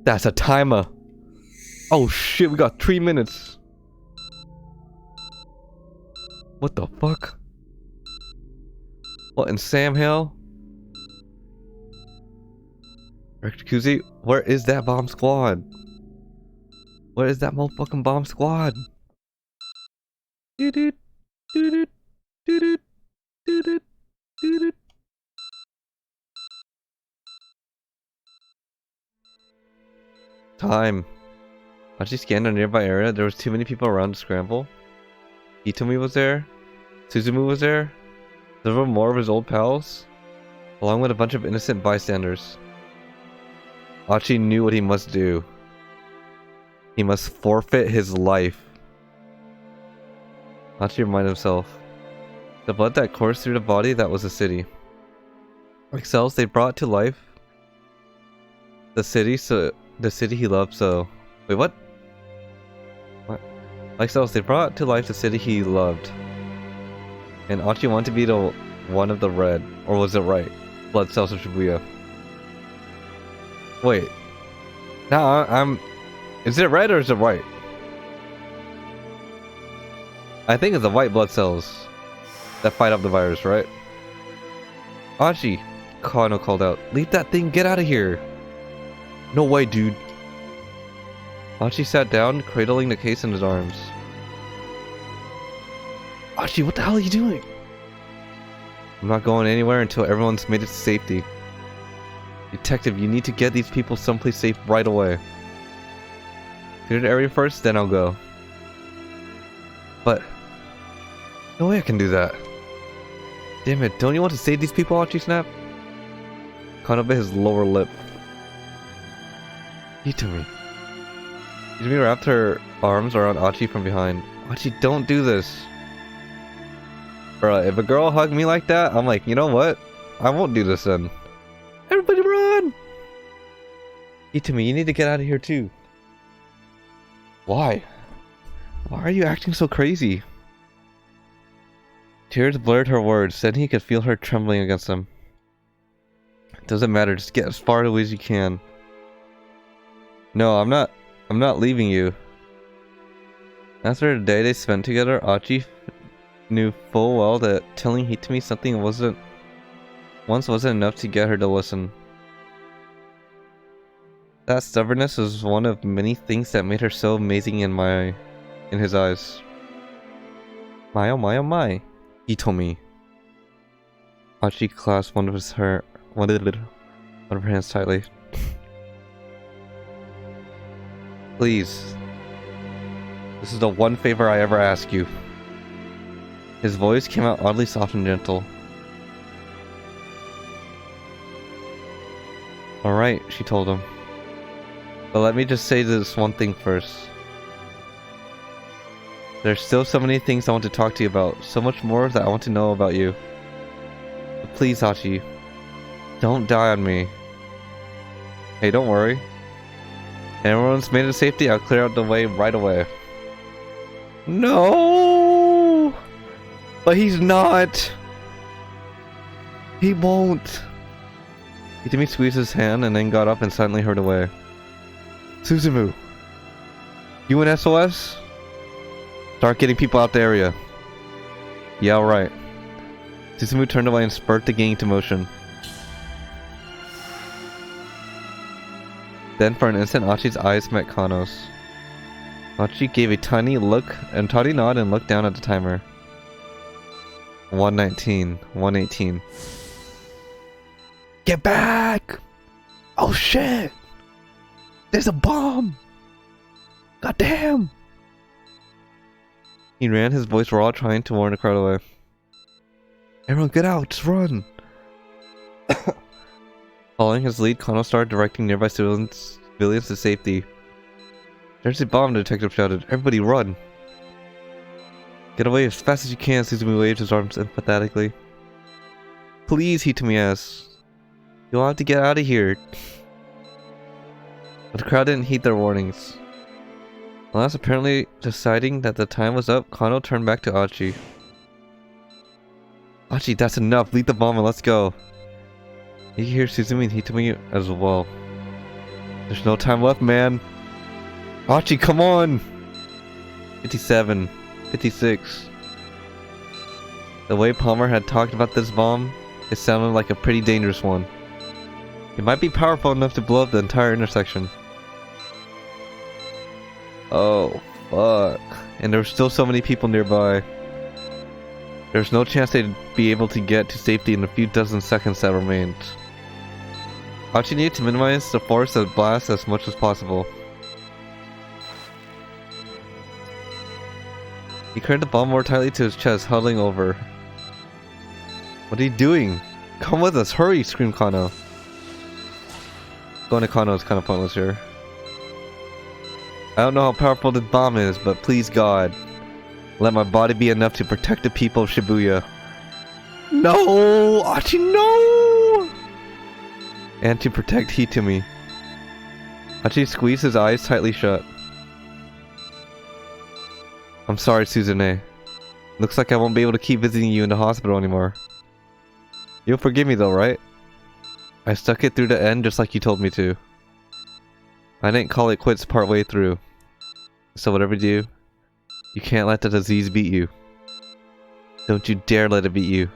That's a timer. Oh shit, we got 3 minutes. What the fuck? What in Sam Hill? Rector Kuzi, where is that bomb squad? Where is that motherfucking bomb squad? Doo-doo, doo-doo, doo-doo, doo-doo, doo-doo. Time. I just scanned a nearby area. There was too many people around to scramble. Hitomi was there. Suzumu was there. There were more of his old pals, along with a bunch of innocent bystanders. Achi knew what he must do. He must forfeit his life. Achi reminded himself. The blood that coursed through the body, that was the city. Like cells, they brought to life the city he loved so... Wait, what? What? Like cells, they brought to life the city he loved. And Achi wanted to be the one of the red, or was it right? Blood cells of Shibuya. Wait. Now I'm... Is it red or is it white? I think it's the white blood cells that fight off the virus, right? Achi, Kano called out. Leave that thing, get out of here. No way, dude. Achi sat down, cradling the case in his arms. Achi, what the hell are you doing? I'm not going anywhere until everyone's made it to safety. Detective, you need to get these people someplace safe right away. Clear the area first, then I'll go. But... no way I can do that. Damn it, don't you want to save these people, Achi snapped? Kano bit his lower lip. Hitomi. Hitomi wrapped her arms around Achi from behind. Achi, don't do this. Bruh, if a girl hugged me like that, I'm like, you know what? I won't do this then. Everybody run! Hitomi, you need to get out of here too. Why? Why are you acting so crazy? Tears blurred her words, then he could feel her trembling against him. It doesn't matter, just get as far away as you can. No, I'm not leaving you. After the day they spent together, Achi knew full well that telling Hitomi something wasn't enough to get her to listen. That stubbornness was one of many things that made her so amazing in his eyes. My oh my oh my, Hitomi. Achi clasped one of her hands tightly. Please. This is the one favor I ever ask you. His voice came out oddly soft and gentle. Alright, she told him. But let me just say this one thing first. There's still so many things I want to talk to you about. So much more that I want to know about you. But please, Achi. Don't die on me. Hey, don't worry. Everyone's made it to safety, I'll clear out the way right away. No! But he's not! He won't! Hitomi squeezed his hand and then got up and silently hurried away. Suzumu! You and SOS? Start getting people out the area. Yeah, alright. Suzumu turned away and spurred the gang into motion. Then for an instant, Achi's eyes met Kano's. Achi gave a tiny nod and looked down at the timer. 1:19, 1:18. Get back! Oh shit! There's a bomb! God damn! He ran, his voice raw, trying to warn the crowd away. Everyone get out, just run! Following his lead, Kano started directing nearby civilians to safety. There's a bomb, the detective shouted. Everybody run! Get away as fast as you can, Suzumi waved his arms emphatically. Please, Hitomi asked. You'll have to get out of here. But the crowd didn't heed their warnings. Last apparently deciding that the time was up, Kano turned back to Achi. Achi, that's enough. Leave the bomb and let's go. You can hear Suzumi and Hitomi as well. There's no time left, man. Archie, come on! 57. 56. The way Palmer had talked about this bomb, it sounded like a pretty dangerous one. It might be powerful enough to blow up the entire intersection. Oh, fuck. And there were still so many people nearby. There's no chance they'd be able to get to safety in the few dozen seconds that remained. Archie needed to minimize the force of the blast as much as possible. He carried the bomb more tightly to his chest, huddling over. What are you doing? Come with us, hurry! Screamed Kano. Going to Kano is kind of pointless here. I don't know how powerful this bomb is, but please God, let my body be enough to protect the people of Shibuya. No! Archie, no! And to protect Hitomi. Archie squeezed his eyes tightly shut. I'm sorry, Suzune. Looks like I won't be able to keep visiting you in the hospital anymore. You'll forgive me though, right? I stuck it through the end just like you told me to. I didn't call it quits partway through. So whatever you do, you can't let the disease beat you. Don't you dare let it beat you.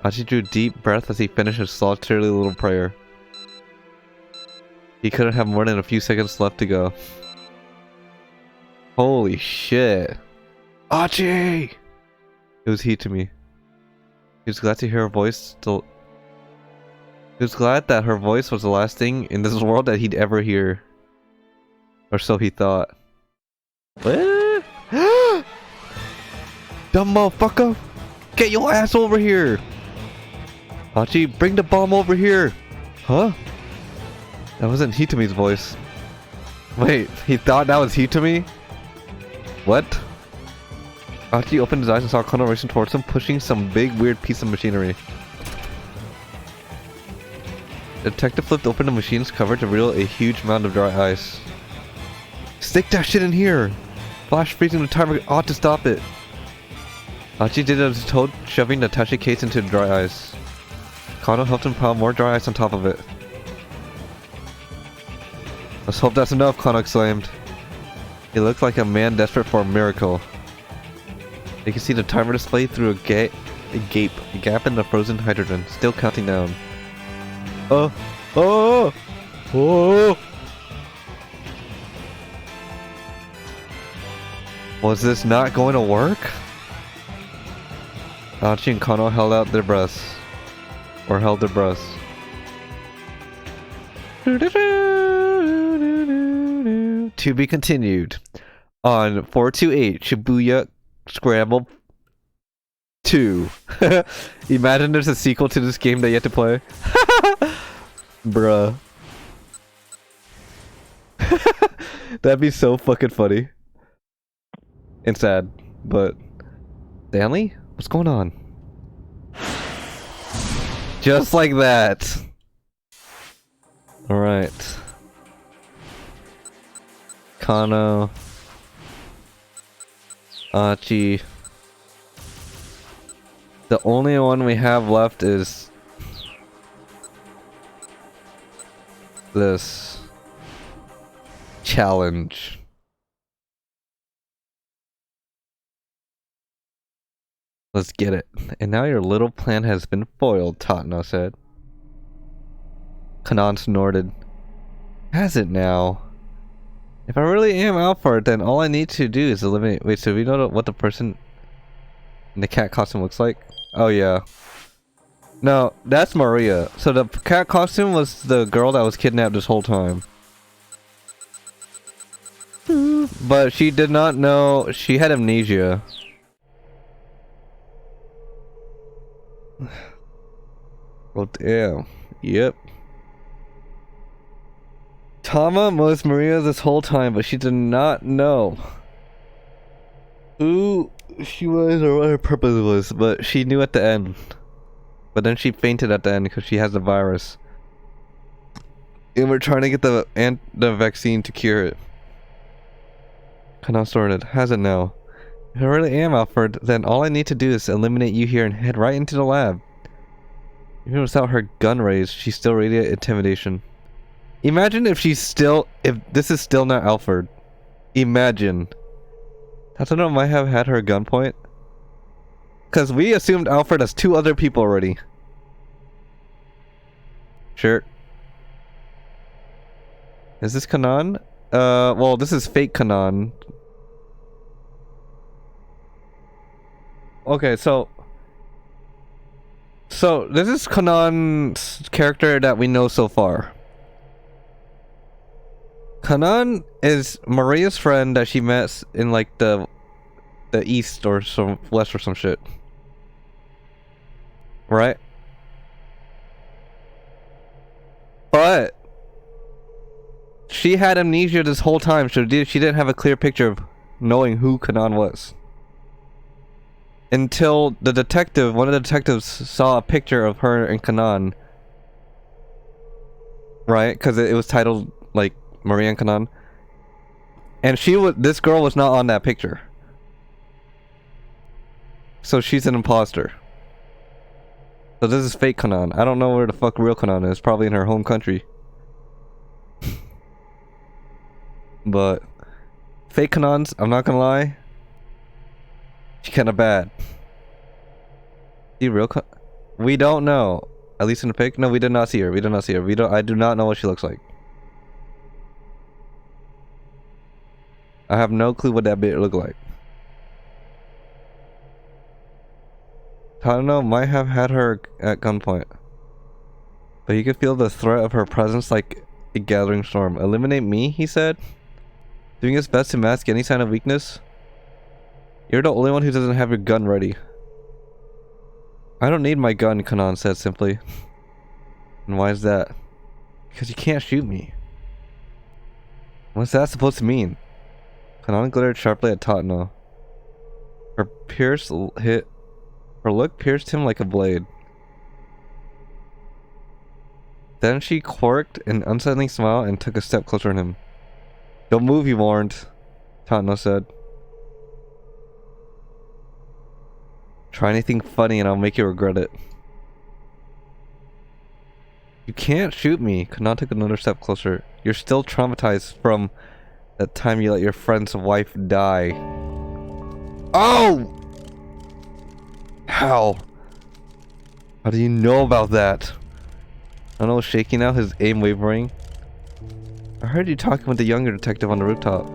Archie drew a deep breath as he finished his solitary little prayer. He couldn't have more than a few seconds left to go. Holy shit. Archie! It was Hitomi. He was glad to hear her voice still. He was glad that her voice was the last thing in this world that he'd ever hear. Or so he thought. What? Dumb motherfucker! Get your ass over here! Archie, bring the bomb over here! Huh? That wasn't Hitomi's voice. Wait, he thought that was Hitomi? What? Archie opened his eyes and saw Kano racing towards him, pushing some big weird piece of machinery. The detective flipped open the machine's cover to reveal a huge mound of dry ice. Stick that shit in here! Flash freezing the timer ought to stop it! Archie did as told, shoving the attache case into the dry ice. Kano helped him pile more dry ice on top of it. Let's hope that's enough, Kano exclaimed. He looked like a man desperate for a miracle. You can see the timer display through a gap in the frozen hydrogen, still counting down. Oh! Was this not going to work? Archie and Kano held out their breaths. Or held their breaths. To be continued on 428 Shibuya Scramble 2. Imagine there's a sequel to this game that you have to play. Bruh. That'd be so fucking funny. And sad, but... Stanley? What's going on? Just like that. Alright. Kano. Archie. The only one we have left is this challenge. Let's get it. And now your little plan has been foiled, Tatno said. Kanan snorted. Has it now? If I really am out for it, then all I need to do is eliminate... Wait, so we know what the person in the cat costume looks like? Oh, yeah. No, that's Maria. So the cat costume was the girl that was kidnapped this whole time. But she did not know... She had amnesia. Well, damn. Yep. Tama was Maria this whole time, but she did not know who she was or what her purpose was, but she knew at the end. But then she fainted at the end because she has the virus. And we're trying to get the vaccine to cure it. Kana started. Has it now? If I really am Alfred, then all I need to do is eliminate you here and head right into the lab. Even without her gun raised, she still radiated intimidation. Imagine if if this is still not Alfred. Imagine. Tatsuno might have had her at gunpoint. Because we assumed Alfred has 2 other people already. Sure. Is this Kanan? Well, this is fake Kanan. Okay, so this is Kanan's character that we know so far. Kanan is Maria's friend that she met in like the east or some west or some shit. Right? But she had amnesia this whole time, so she didn't have a clear picture of knowing who Kanan was. Until one of the detectives saw a picture of her and Kanan. Right? Because it was titled like Maria and Kanan. And this girl was not on that picture. So she's an imposter. So this is fake Kanan. I don't know where the fuck real Kanan is. Probably in her home country. But fake Kanans, I'm not gonna lie, she's kinda bad. We don't know. At least in the pic? No, we did not see her. I do not know what she looks like. I have no clue what that bit looked like. Tatsuno might have had her at gunpoint. But he could feel the threat of her presence like a gathering storm. Eliminate me, he said. Doing his best to mask any sign of weakness. You're the only one who doesn't have your gun ready. I don't need my gun, Kanan said simply. And why is that? Because you can't shoot me. What's that supposed to mean? Kanan glittered sharply at Tatsuno. Her look pierced him like a blade. Then she quirked an unsettling smile and took a step closer to him. Don't move, he warned, Tatsuno said. Try anything funny and I'll make you regret it. You can't shoot me. Kanan took another step closer. You're still traumatized from that time you let your friend's wife die. Oh! How? How do you know about that? Tatsuno was shaking now, his aim wavering. I heard you talking with the younger detective on the rooftop.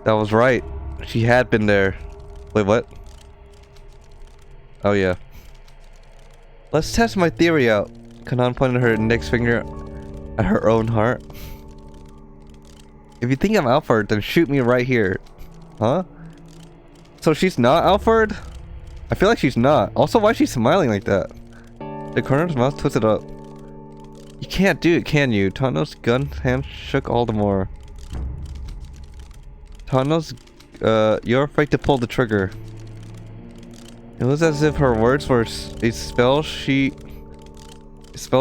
That was right. She had been there. Wait, what? Oh yeah. Let's test my theory out. Kanan pointed her index finger at her own heart. If you think I'm Alfred, then shoot me right here. Huh? So she's not Alfred? I feel like she's not. Also, why is she smiling like that? The corner of his mouth twisted up. You can't do it, can you? Tatsuno's gun hand shook all the more. Tatsuno's, you're afraid to pull the trigger. It was as if her words were a spell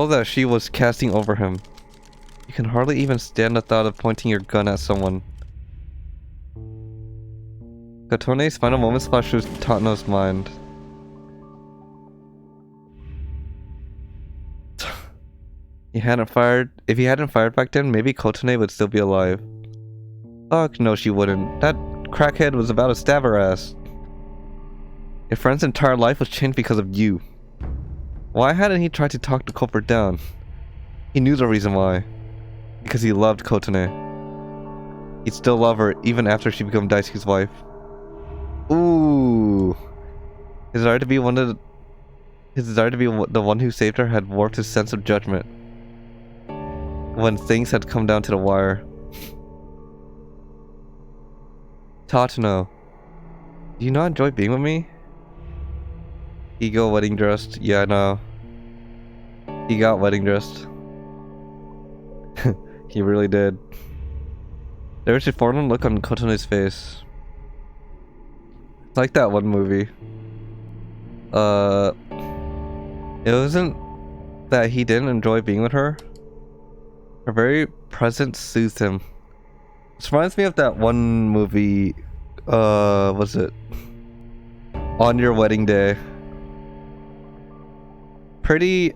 that she was casting over him. You can hardly even stand the thought of pointing your gun at someone. Kotone's final moments flashed through Tatsuno's mind. If he hadn't fired back then, maybe Kotone would still be alive. Fuck no, she wouldn't. That crackhead was about to stab her ass. Your friend's entire life was changed because of you. Why hadn't he tried to talk the culprit down? He knew the reason why. Because he loved Kotone. He'd still love her even after she became Daisuke's wife. Ooh. His desire to be the one who saved her had warped his sense of judgment. When things had come down to the wire. Tatsuno, do you not enjoy being with me? Ego wedding dressed. Yeah, I know. He got wedding dressed. He really did. There was a foreign look on Kotone's face. It's like that one movie. It wasn't that he didn't enjoy being with her. Her very presence soothed him. This reminds me of that one movie, was it? On Your Wedding Day. Pretty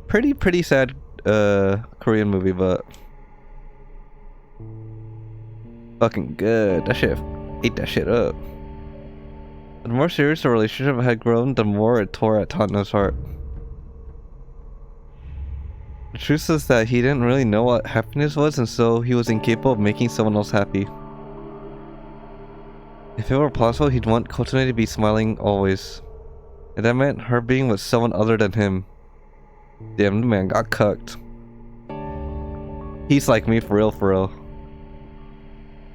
pretty sad Korean movie, but fucking good. That shit ate that shit up. The more serious the relationship had grown, the more it tore at Tano's heart. The truth is that he didn't really know what happiness was, and so he was incapable of making someone else happy. If it were possible, he'd want Kotone to be smiling always. And that meant her being with someone other than him. Damn, the man got cucked. He's like me for real, for real.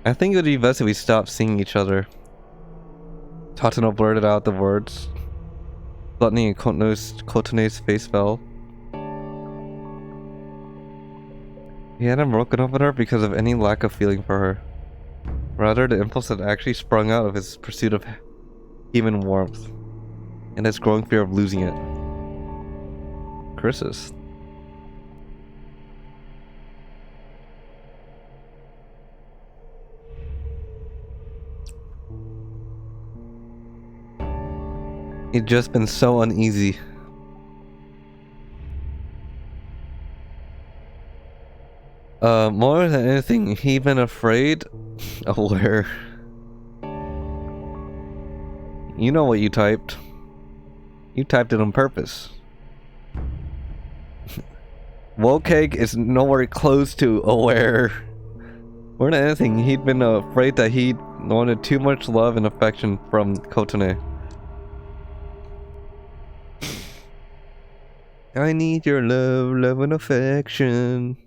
I think it would be best if we stopped seeing each other. Tatano blurted out the words. Gluttony in Kotone's face fell. He hadn't broken up with her because of any lack of feeling for her. Rather, the impulse had actually sprung out of his pursuit of human warmth, and his growing fear of losing it. Curses. He'd just been so uneasy. More than anything, he'd been afraid of where... You know what you typed. You typed it on purpose. Volcake is nowhere close to aware. More than anything, he'd been afraid that he wanted too much love and affection from Kotone. I need your love, love and affection.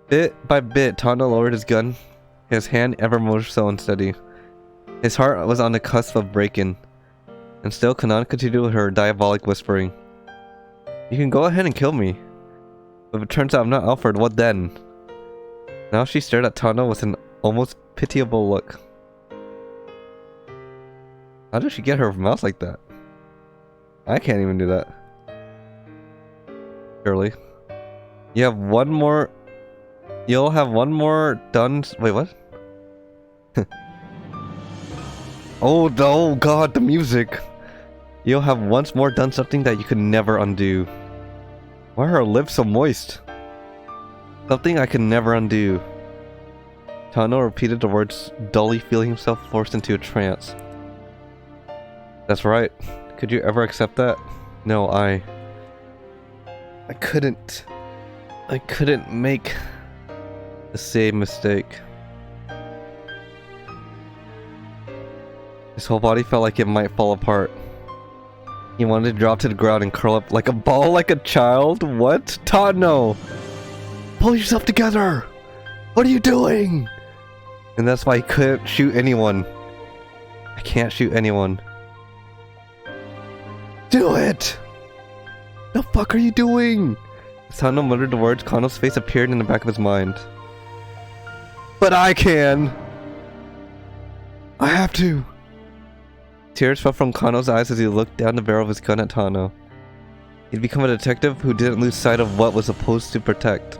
Bit by bit, Tano lowered his gun, his hand ever more so unsteady. His heart was on the cusp of breaking, and still Kanan continued with her diabolic whispering. You can go ahead and kill me, but if it turns out I'm not Alfred, what then? Now she stared at Tano with an almost pitiable look. How did she get her mouth like that? I can't even do that. Surely. You have one more... You'll have one more done... Wait, what? Oh, no, God, the music! You'll have once more done something that you could never undo. Why are her lips so moist? Something I could never undo. Tano repeated the words, dully feeling himself forced into a trance. That's right. Could you ever accept that? No, I couldn't. I couldn't make the same mistake. His whole body felt like it might fall apart. He wanted to drop to the ground and curl up like a ball like a child. What? Tano! Pull yourself together! What are you doing? And that's why he couldn't shoot anyone. I can't shoot anyone. Do it! The fuck are you doing? As Tano muttered the words, Kano's face appeared in the back of his mind. But I can! I have to! Tears fell from Kano's eyes as he looked down the barrel of his gun at Tano. He'd become a detective who didn't lose sight of what was supposed to protect,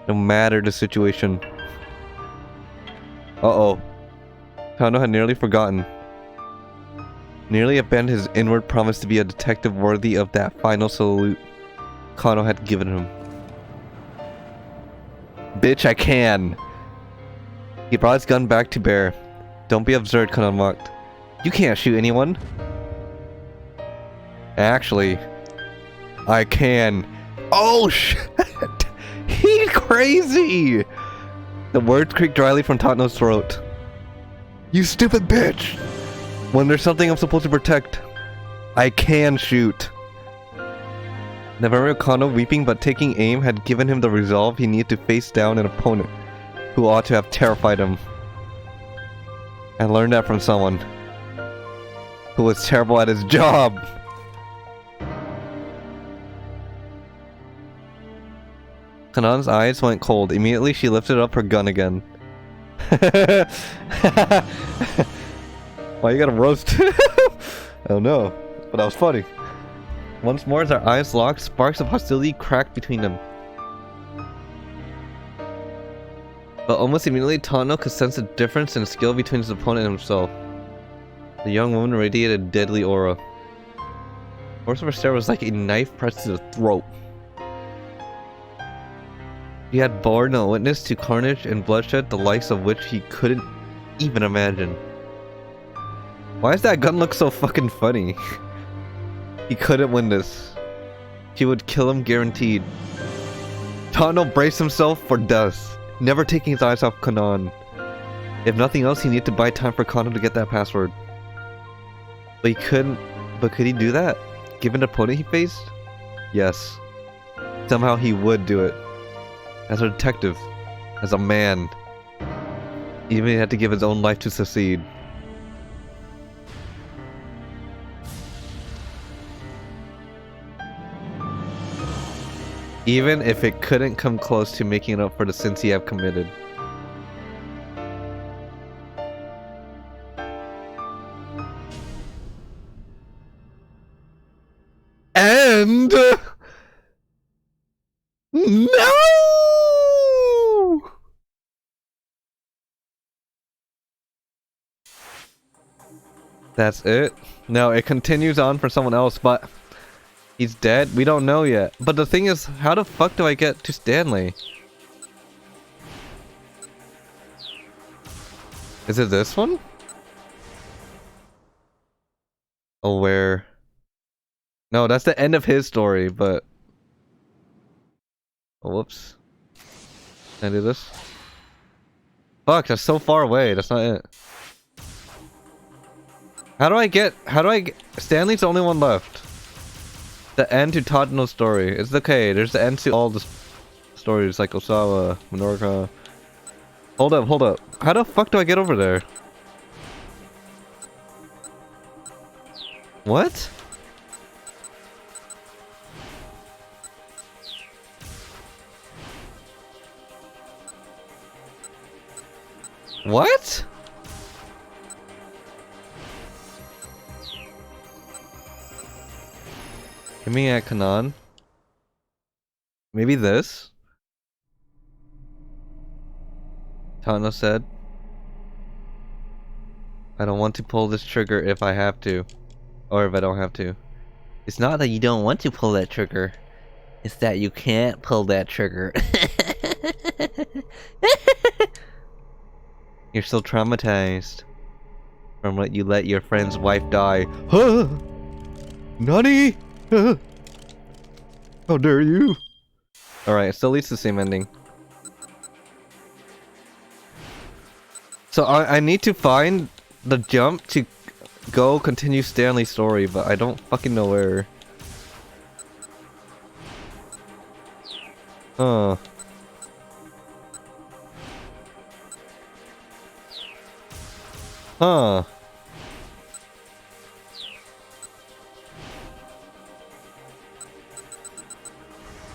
no matter the situation. Uh-oh. Tano had nearly forgotten. Nearly abandoned his inward promise to be a detective worthy of that final salute Kano had given him. Bitch, I can! He brought his gun back to bear. Don't be absurd, Kano mocked. You can't shoot anyone. Actually, I can. Oh shit! He's crazy! The words creaked dryly from Tano's throat. You stupid bitch! When there's something I'm supposed to protect, I can shoot. The memory of Kano weeping but taking aim had given him the resolve he needed to face down an opponent who ought to have terrified him. I learned that from someone who was terrible at his job. Kanan's eyes went cold. Immediately she lifted up her gun again. Why you gotta roast? I don't know, but that was funny. Once more as their eyes locked, sparks of hostility cracked between them. But almost immediately, Tano could sense a difference in skill between his opponent and himself. The young woman radiated a deadly aura. Force of her stare was like a knife pressed to the throat. He had borne a witness to carnage and bloodshed, the likes of which he couldn't even imagine. Why does that gun look so fucking funny? He couldn't win this. She would kill him guaranteed. Tano braced himself for death, never taking his eyes off Kanan. If nothing else, he needed to buy time for Kano to get that password. But he couldn't. But could he do that? Given the opponent he faced? Yes. Somehow he would do it. As a detective. As a man. Even if he had to give his own life to succeed. Even if it couldn't come close to making up for the sins he had committed. And no! That's it? No, it continues on for someone else, but he's dead? We don't know yet. But the thing is, how the fuck do I get to Stanley? Is it this one? Oh, where? No, that's the end of his story, but... Oh, whoops. Can I do this? Fuck, that's so far away. That's not it. How do I get... Stanley's the only one left. The end to Tadano's story. It's okay. There's the end to all the stories, like Osawa, Minorca. Hold up. How the fuck do I get over there? What? What? Give me at Kanan. Maybe this? Tano said. I don't want to pull this trigger if I have to. Or if I don't have to. It's not that you don't want to pull that trigger. It's that you can't pull that trigger. You're still traumatized from what you let your friend's wife die. Huh? Nani? Huh? How dare you? Alright, it still leads to the same ending. So I need to find the jump to go continue Stanley's story, but I don't fucking know where. Huh. Huh.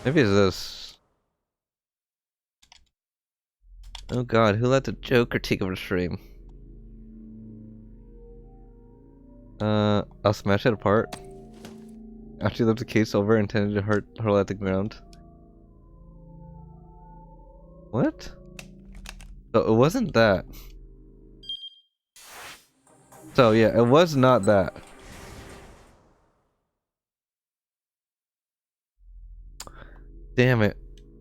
Maybe it's this. Oh god, who let the Joker take over the stream? I'll smash it apart. After you left the case over, intended to hurt her at the ground. What? So it wasn't that. So yeah, it was not that. Damn it.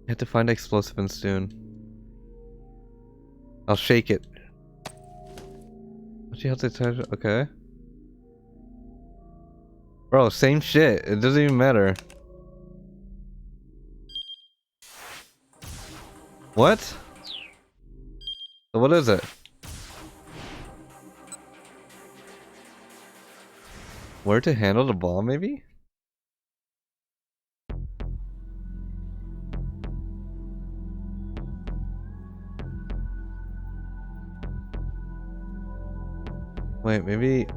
I have to find explosive and soon. I'll shake it. What you have to touch? Okay. Bro, same shit. It doesn't even matter. What? So what is it? Where to handle the ball, maybe? Wait, maybe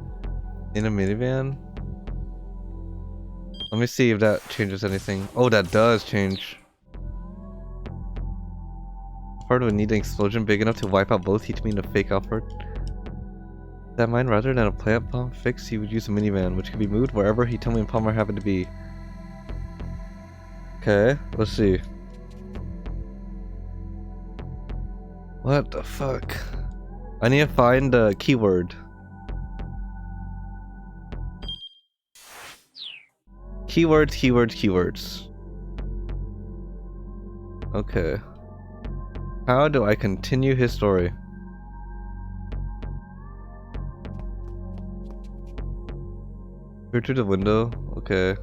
in a minivan? Let me see if that changes anything. Oh, that does change. Part would need an explosion big enough to wipe out both Hitami and a fake Alfred. That mine, rather than a plant bomb fix, he would use a minivan, which could be moved wherever Hitami and Palmer happen to be. Okay, let's see. What the fuck? I need to find the keyword. Keywords, keywords, keywords. Okay. How do I continue his story? Peer through the window. Okay.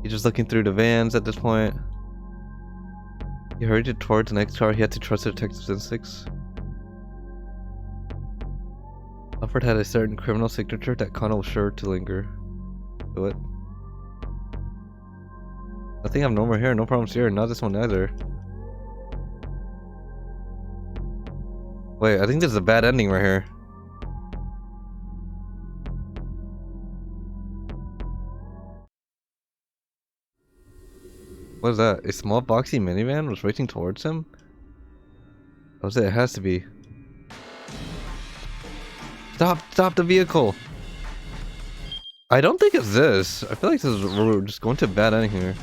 He's just looking through the vans at this point. He hurried towards the next car. He had to trust the detective's instincts. Alfred had a certain criminal signature that Connell was sure to linger. Do it. Nothing abnormal here. No problems here. Not this one either. Wait, I think this is a bad ending right here. What is that? A small boxy minivan was racing towards him? That was it. It has to be. Stop the vehicle! I don't think it's this. I feel like we're just going to a bad ending here.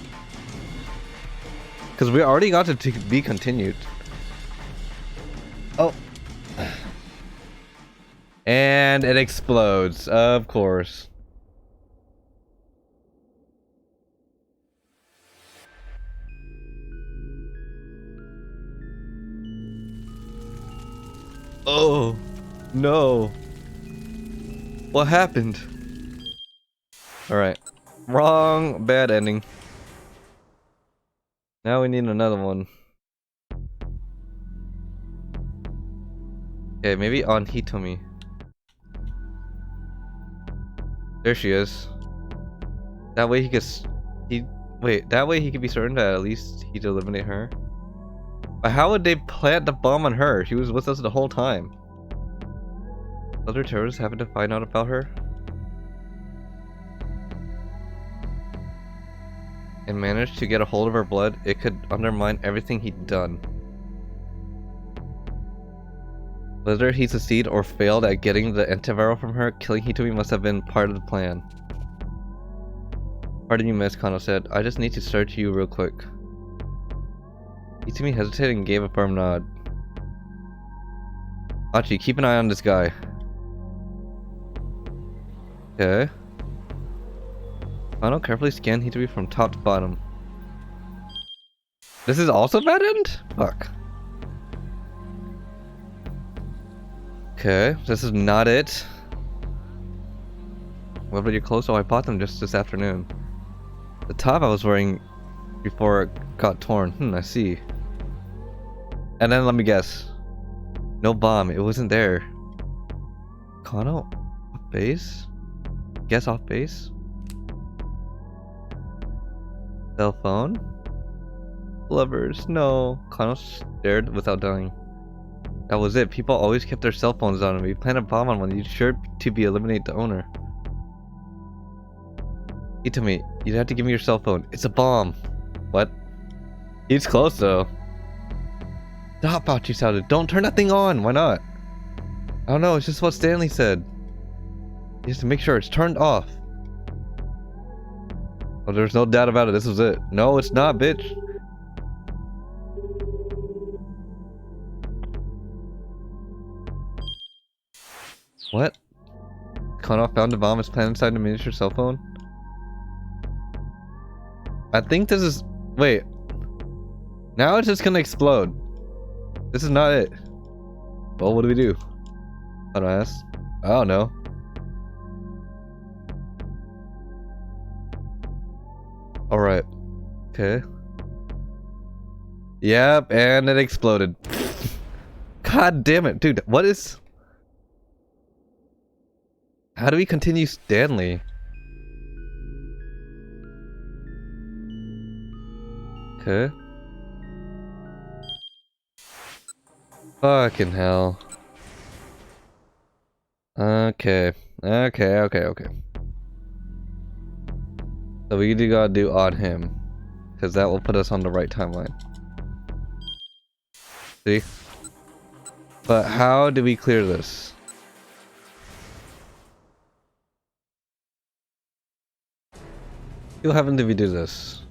Because we already got to be continued. Oh. And it explodes, of course. Oh, no. What happened? Alright. Wrong, bad ending. Now we need another one. Okay, maybe on Hitomi. There she is. That way he could that way he could be certain that at least he'd eliminate her. But how would they plant the bomb on her? She was with us the whole time. Other terrorists happened to find out about her and managed to get a hold of her blood. It could undermine everything he'd done. Whether he succeeded or failed at getting the antiviral from her, killing Hitomi must have been part of the plan. Pardon me, Miss, Kano said. I just need to search you real quick. Hitomi hesitated and gave a firm nod. Achi, keep an eye on this guy. Okay. Kano carefully scanned Hitomi from top to bottom. This is also bad end? Fuck. Okay, this is not it. What about your clothes? Oh, I bought them just this afternoon. The top I was wearing before it got torn. I see. And then let me guess. No bomb. It wasn't there. Kano? Off base? Guess off base? Cell phone? Lovers. No. Kano stared without dying. That was it. People always kept their cell phones on, and we planted a bomb on one. You'd sure to be eliminate the owner. Hitomi, you'd have to give me your cell phone. It's a bomb. What? He's close though. Stop, Achi shouted. Don't turn that thing on. Why not? I don't know. It's just what Stanley said. He has to make sure it's turned off. Oh, there's no doubt about it. This was it. No, it's not, bitch. What? Kano found a bomb is planted inside a miniature cell phone? I think this is... Wait. Now it's just gonna explode. This is not it. Well, what do we do? I don't ask. I don't know. Alright. Okay. Yep, and it exploded. God damn it. Dude, what is... How do we continue Stanley? Okay. Fucking hell. Okay. Okay. So we do gotta do on him. Because that will put us on the right timeline. See? But how do we clear this? What happens if we do this?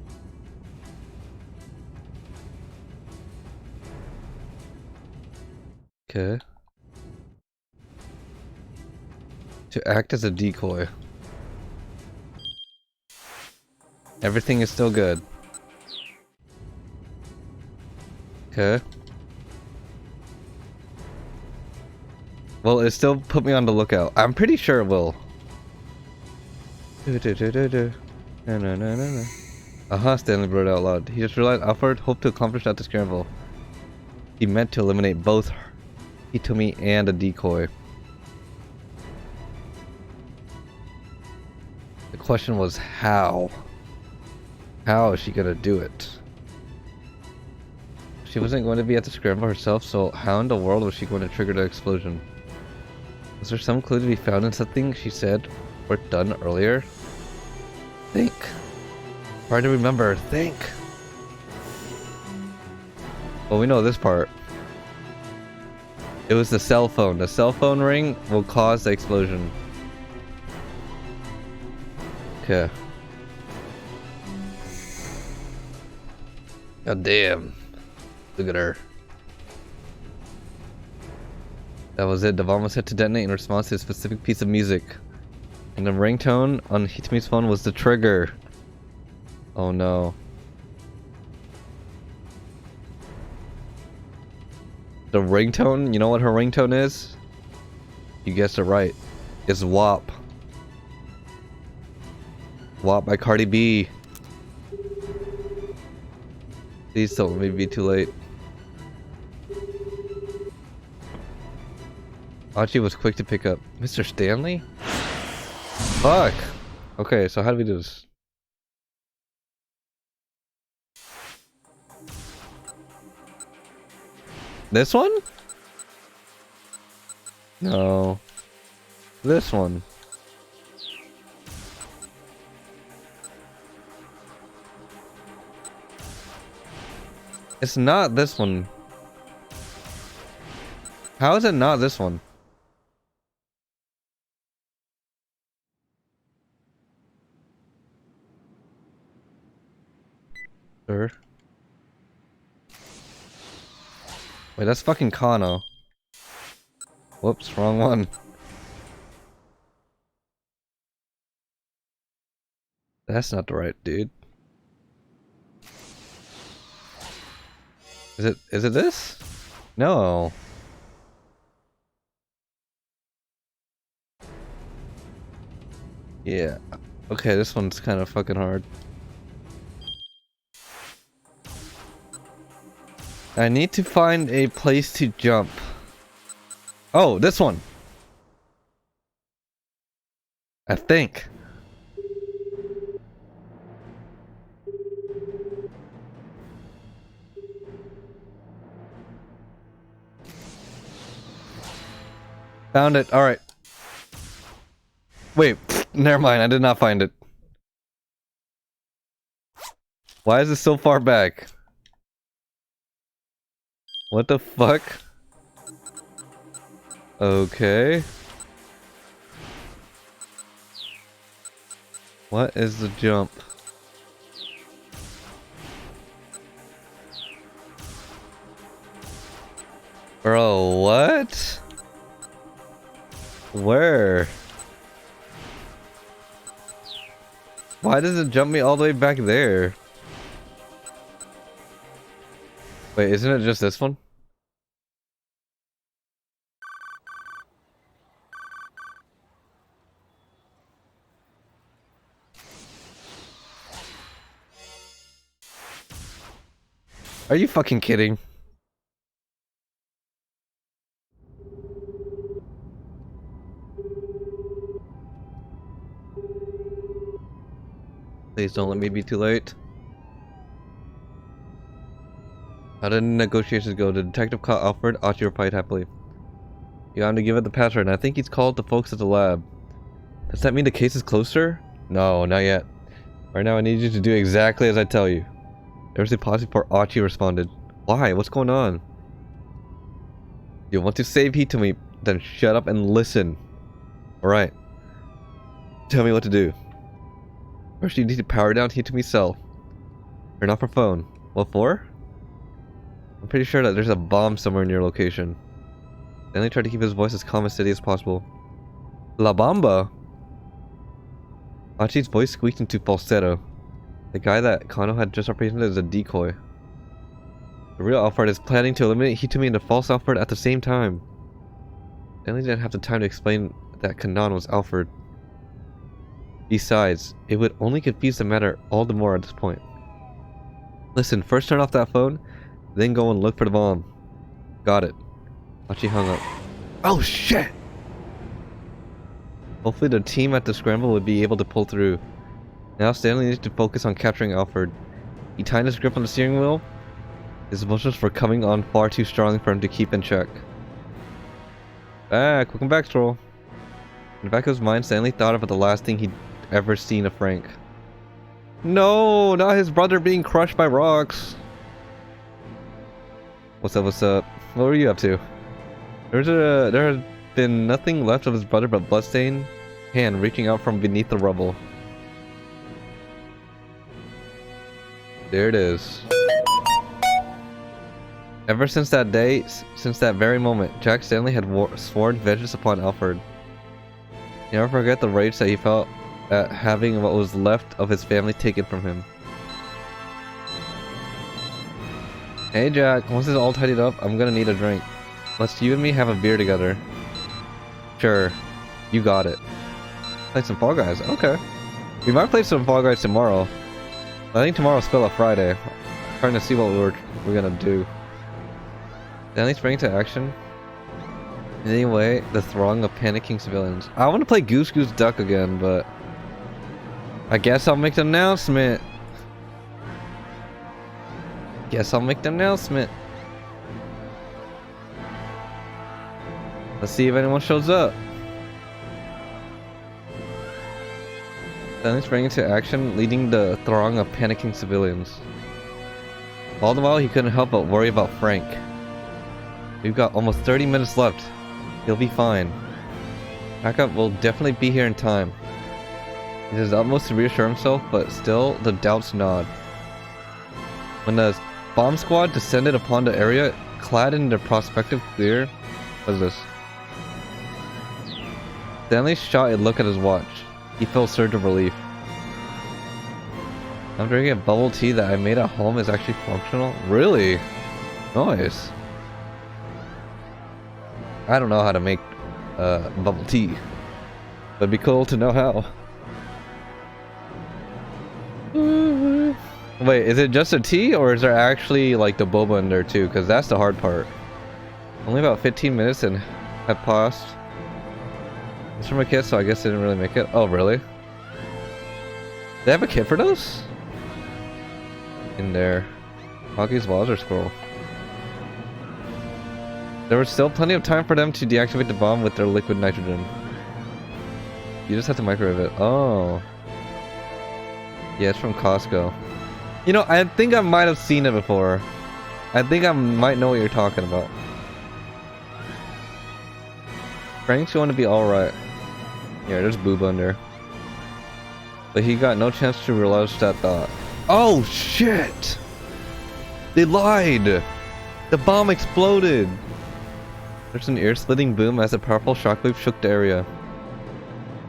Okay. To act as a decoy. Everything is still good. Okay. Well, it still put me on the lookout. I'm pretty sure it will. Stanley wrote out loud. He just realized Alfred hoped to accomplish that to scramble. He meant to eliminate both Hitomi and a decoy. The question was how? How is she gonna do it? She wasn't going to be at the scramble herself, so how in the world was she going to trigger the explosion? Was there some clue to be found in something she said or done earlier? Think. Try to remember. Think. Well, we know this part. It was the cell phone. The cell phone ring will cause the explosion. Okay. God damn. Look at her. That was it. The bomb was set to detonate in response to a specific piece of music. And the ringtone on Hitomi's phone was the trigger. Oh no. The ringtone? You know what her ringtone is? You guessed it right. It's WAP. WAP by Cardi B. Please don't let me be too late. Archie was quick to pick up. Mr. Stanley? Fuck! Okay, so how do we do this? This one? No. This one. It's not this one. How is it not this one? Sure. Wait, that's fucking Kano. Whoops, wrong one. That's not the right dude. Is it this? No. Yeah. Okay, this one's kind of fucking hard. I need to find a place to jump. Oh, this one. I think. Found it. All right. Wait, never mind. I did not find it. Why is it so far back? What the fuck? Okay. What is the jump? Bro, what? Where? Why does it jump me all the way back there? Wait, isn't it just this one? Are you fucking kidding? Please don't let me be too late. How did the negotiations go? The detective caught Alfred. Archie replied happily. You got him to give it the password, and I think he's called the folks at the lab. Does that mean the case is closer? No, not yet. Right now I need you to do exactly as I tell you. There was a pause before Archie responded. Why? What's going on? You want to save Hitomi? Then shut up and listen. Alright. Tell me what to do. First you need to power down Hitomi's cell. Turn off her phone. What for? I'm pretty sure that there's a bomb somewhere near your location. Stanley tried to keep his voice as calm and steady as possible. La Bamba? Archie's voice squeaked into falsetto. The guy that Kano had just represented as a decoy. The real Alfred is planning to eliminate Hitomi and the false Alfred at the same time. Stanley didn't have the time to explain that Kanan was Alfred. Besides, it would only confuse the matter all the more at this point. Listen, first turn off that phone, then go and look for the bomb. Got it. Hachi hung up. Oh shit! Hopefully the team at the scramble would be able to pull through. Now Stanley needs to focus on capturing Alfred. He tightened his grip on the steering wheel. His emotions were coming on far too strong for him to keep in check. Welcome back, Stroll. In the back of his mind, Stanley thought about the last thing he'd ever seen of Frank. No, not his brother being crushed by rocks. What's up, what's up? What were you up to? There had been nothing left of his brother but bloodstained hand reaching out from beneath the rubble. There it is. Ever since that day, since that very moment, Jack Stanley had sworn vengeance upon Alfred. He never forget the rage that he felt at having what was left of his family taken from him. Hey Jack, once it's all tidied up, I'm gonna need a drink. Let's you and me have a beer together. Sure, you got it. Play some Fall Guys, okay. We might play some Fall Guys tomorrow. I think tomorrow's still a Friday. I'm trying to see what we're gonna do. Stanley sprang into action. Anyway, the throng of panicking civilians. I want to play Goose Goose Duck again, but I guess I'll make the announcement. Let's see if anyone shows up. Stanley sprang into action, leading the throng of panicking civilians. All the while, he couldn't help but worry about Frank. We've got almost 30 minutes left. He'll be fine. Backup will definitely be here in time. He does his utmost to reassure himself, but still, the doubts gnawed. When the bomb squad descended upon the area, clad in their prospective gear, what is this? Stanley shot a look at his watch. He felt a surge of relief. I'm drinking a bubble tea that I made at home is actually functional? Really? Nice. I don't know how to make bubble tea. But it'd be cool to know how. Wait, is it just a tea or is there actually like the boba in there too? Because that's the hard part. Only about 15 minutes and have passed. It's from a kit, so I guess they didn't really make it. Oh, really? They have a kit for those? In there. Hockey's Water Scroll. There was still plenty of time for them to deactivate the bomb with their liquid nitrogen. You just have to microwave it. Oh. Yeah, it's from Costco. You know, I think I might have seen it before. I think I might know what you're talking about. Frank's going to be alright. Yeah, there's Boob under. But he got no chance to relish that thought. Oh shit! They lied! The bomb exploded! There's an ear-splitting boom as a powerful shockwave shook the area.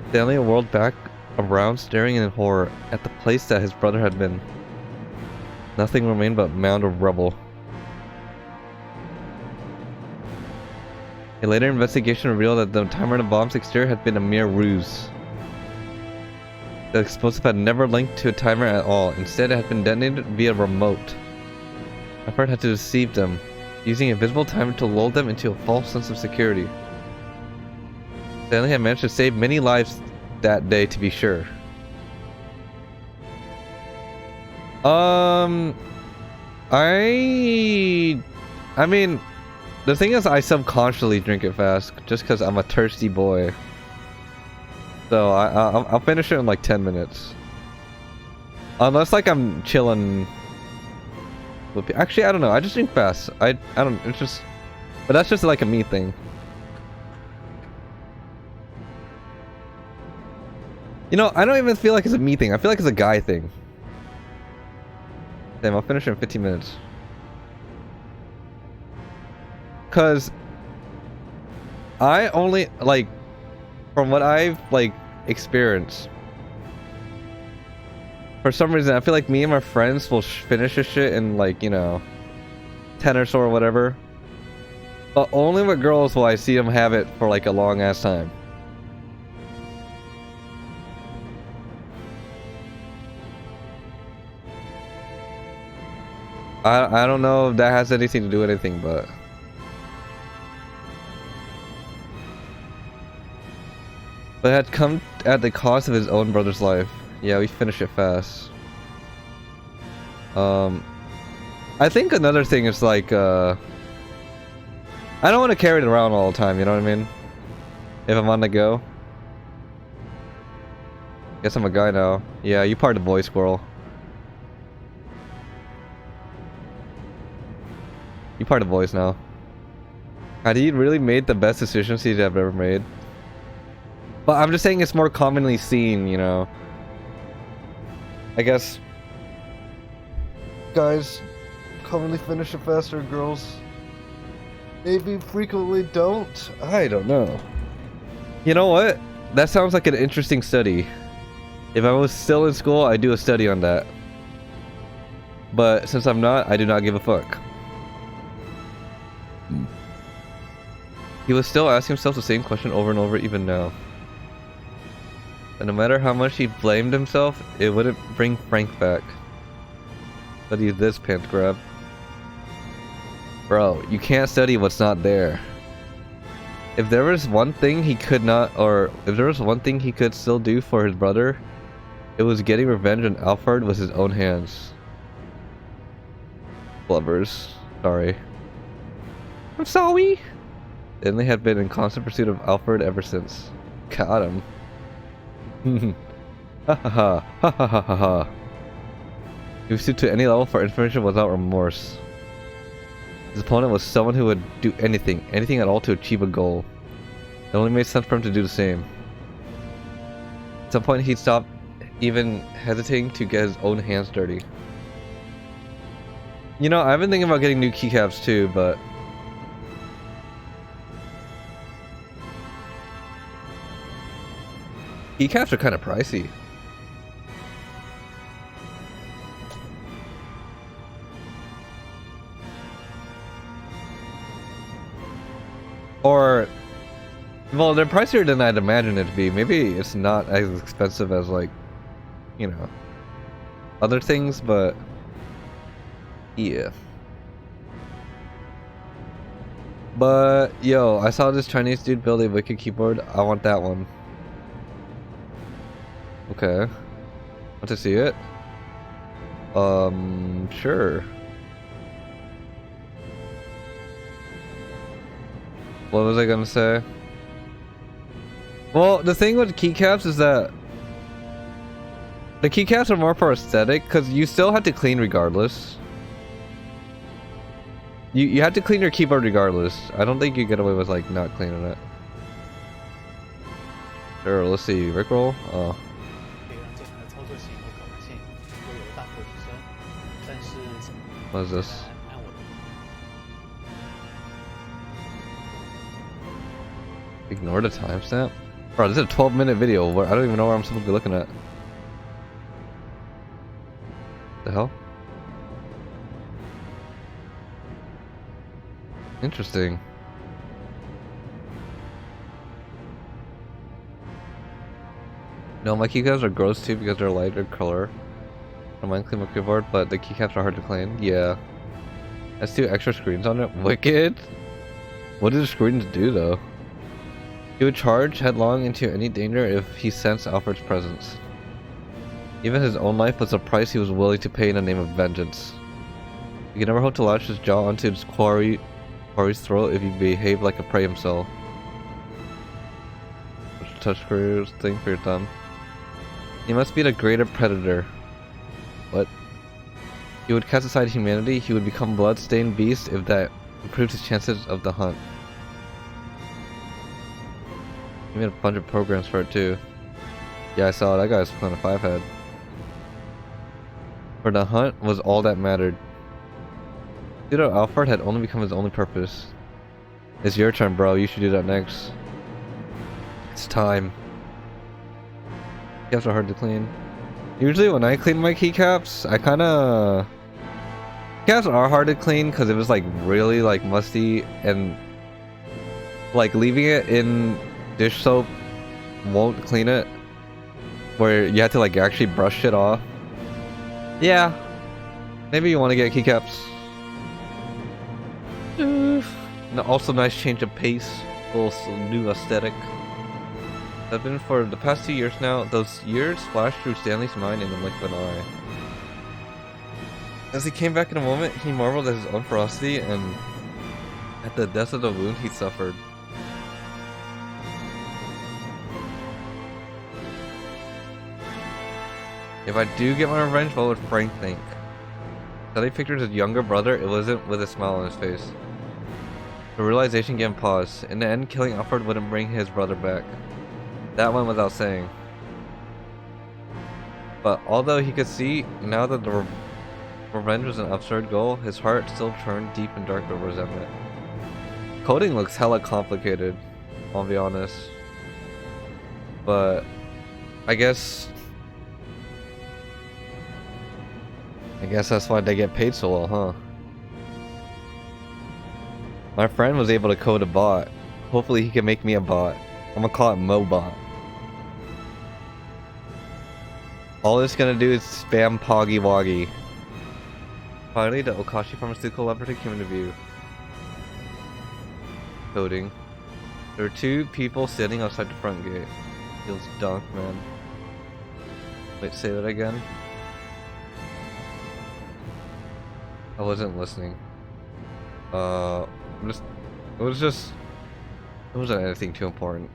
Stanley whirled back around, staring in horror at the place that his brother had been. Nothing remained but a mound of rubble. A later investigation revealed that the timer on the bomb's exterior had been a mere ruse. The explosive had never linked to a timer at all. Instead, it had been detonated via remote. Alfred had to deceive them, using a visible timer to lull them into a false sense of security. Stanley had managed to save many lives that day, to be sure. I mean, the thing is, I subconsciously drink it fast just because I'm a thirsty boy. So I'll finish it in like 10 minutes. Unless like I'm chilling. Actually, I don't know. I just drink fast. I don't. It's just, but that's just like a me thing. You know, I don't even feel like it's a me thing. I feel like it's a guy thing. Damn, I'll finish it in 15 minutes. Cause I only like, from what I've like experienced, For some reason, I feel like me and my friends will finish this shit in like, you know, 10 or so or whatever. But only with girls will I see them have it for like a long ass time. I don't know if that has anything to do with anything, but it had come at the cost of his own brother's life. Yeah, we finished it fast. I think another thing is like, I don't want to carry it around all the time, you know what I mean? If I'm on the go. Guess I'm a guy now. Yeah, you part of the boy squirrel. You part of boys now. Had he really made the best decisions he'd have ever made? But I'm just saying it's more commonly seen, you know. I guess guys commonly finish it faster, girls maybe frequently don't. I don't know. You know what? That sounds like an interesting study. If I was still in school, I'd do a study on that. But since I'm not, I do not give a fuck. He was still asking himself the same question over and over even now. And no matter how much he blamed himself, it wouldn't bring Frank back. Study this, pants grab. Bro, you can't study what's not there. If there was one thing he could not, or if there was one thing he could still do for his brother, it was getting revenge on Alfred with his own hands. Blubbers. Sorry. I'm sorry. And they had been in constant pursuit of Alfred ever since. Got him. Ha ha ha ha ha ha ha ha. He pursued to any level for information without remorse. His opponent was someone who would do anything at all to achieve a goal. It only made sense for him to do the same. At some point he'd stop even hesitating to get his own hands dirty. You know, I've been thinking about getting new keycaps too, but keycaps are kind of pricey. Or, well, they're pricier than I'd imagine it to be. Maybe it's not as expensive as, like, you know, other things, but yeah. But, yo, I saw this Chinese dude build a wicked keyboard. I want that one. Okay. Want to see it? Sure. What was I gonna say? Well, the thing with keycaps is that the keycaps are more for aesthetic, because you still have to clean regardless. You have to clean your keyboard regardless. I don't think you get away with like not cleaning it. Sure, let's see. Rickroll? Oh. What is this? Ignore the timestamp? Bro, this is a 12-minute video where I don't even know where I'm supposed to be looking at. The hell? Interesting. No, my keycaps are gross too because they're lighter color. I don't mind clean my keyboard, but the keycaps are hard to clean. Yeah. That's 2 extra screens on it. Wicked! What do the screens do though? He would charge headlong into any danger if he sensed Alfred's presence. Even his own life was a price he was willing to pay in the name of vengeance. He could never hope to latch his jaw onto his quarry's throat if he behaved like a prey himself. Touch screws thing for your thumb. He must be the greater predator. What? He would cast aside humanity, he would become blood-stained beast if that improved his chances of the hunt. He made a bunch of programs for it too. Yeah, I saw it. That guy's playing a 5-head. For the hunt was all that mattered. Pseudo Alfred had only become his only purpose. It's your turn, bro. You should do that next. It's time. Keycaps are hard to clean. Usually when I clean my keycaps, I kinda... Keycaps are hard to clean because it was like really like musty, and like leaving it in dish soap won't clean it. Where you have to like actually brush it off. Yeah. Maybe you want to get keycaps. Also nice change of pace. A little new aesthetic. I've been for the past 2 years now. Those years flashed through Stanley's mind in the blink of an eye. As he came back in a moment, he marveled at his own ferocity and at the depth of the wound he suffered. If I do get my revenge, what would Frank think? As he pictured his younger brother, it wasn't with a smile on his face. The realization gave him pause. In the end, killing Alfred wouldn't bring his brother back. That went without saying. But although he could see, now that the revenge was an absurd goal, his heart still turned deep and dark with resentment. Coding looks hella complicated, I'll be honest. But I guess that's why they get paid so well, huh? My friend was able to code a bot. Hopefully he can make me a bot. I'm gonna call it Mobot. All it's gonna do is spam Poggy Woggy. Finally, the Okashi Pharmaceutical Laboratory came into view. Coding. There were 2 people standing outside the front gate. Feels dunk, man. Wait, say that again? I wasn't listening. It wasn't anything too important.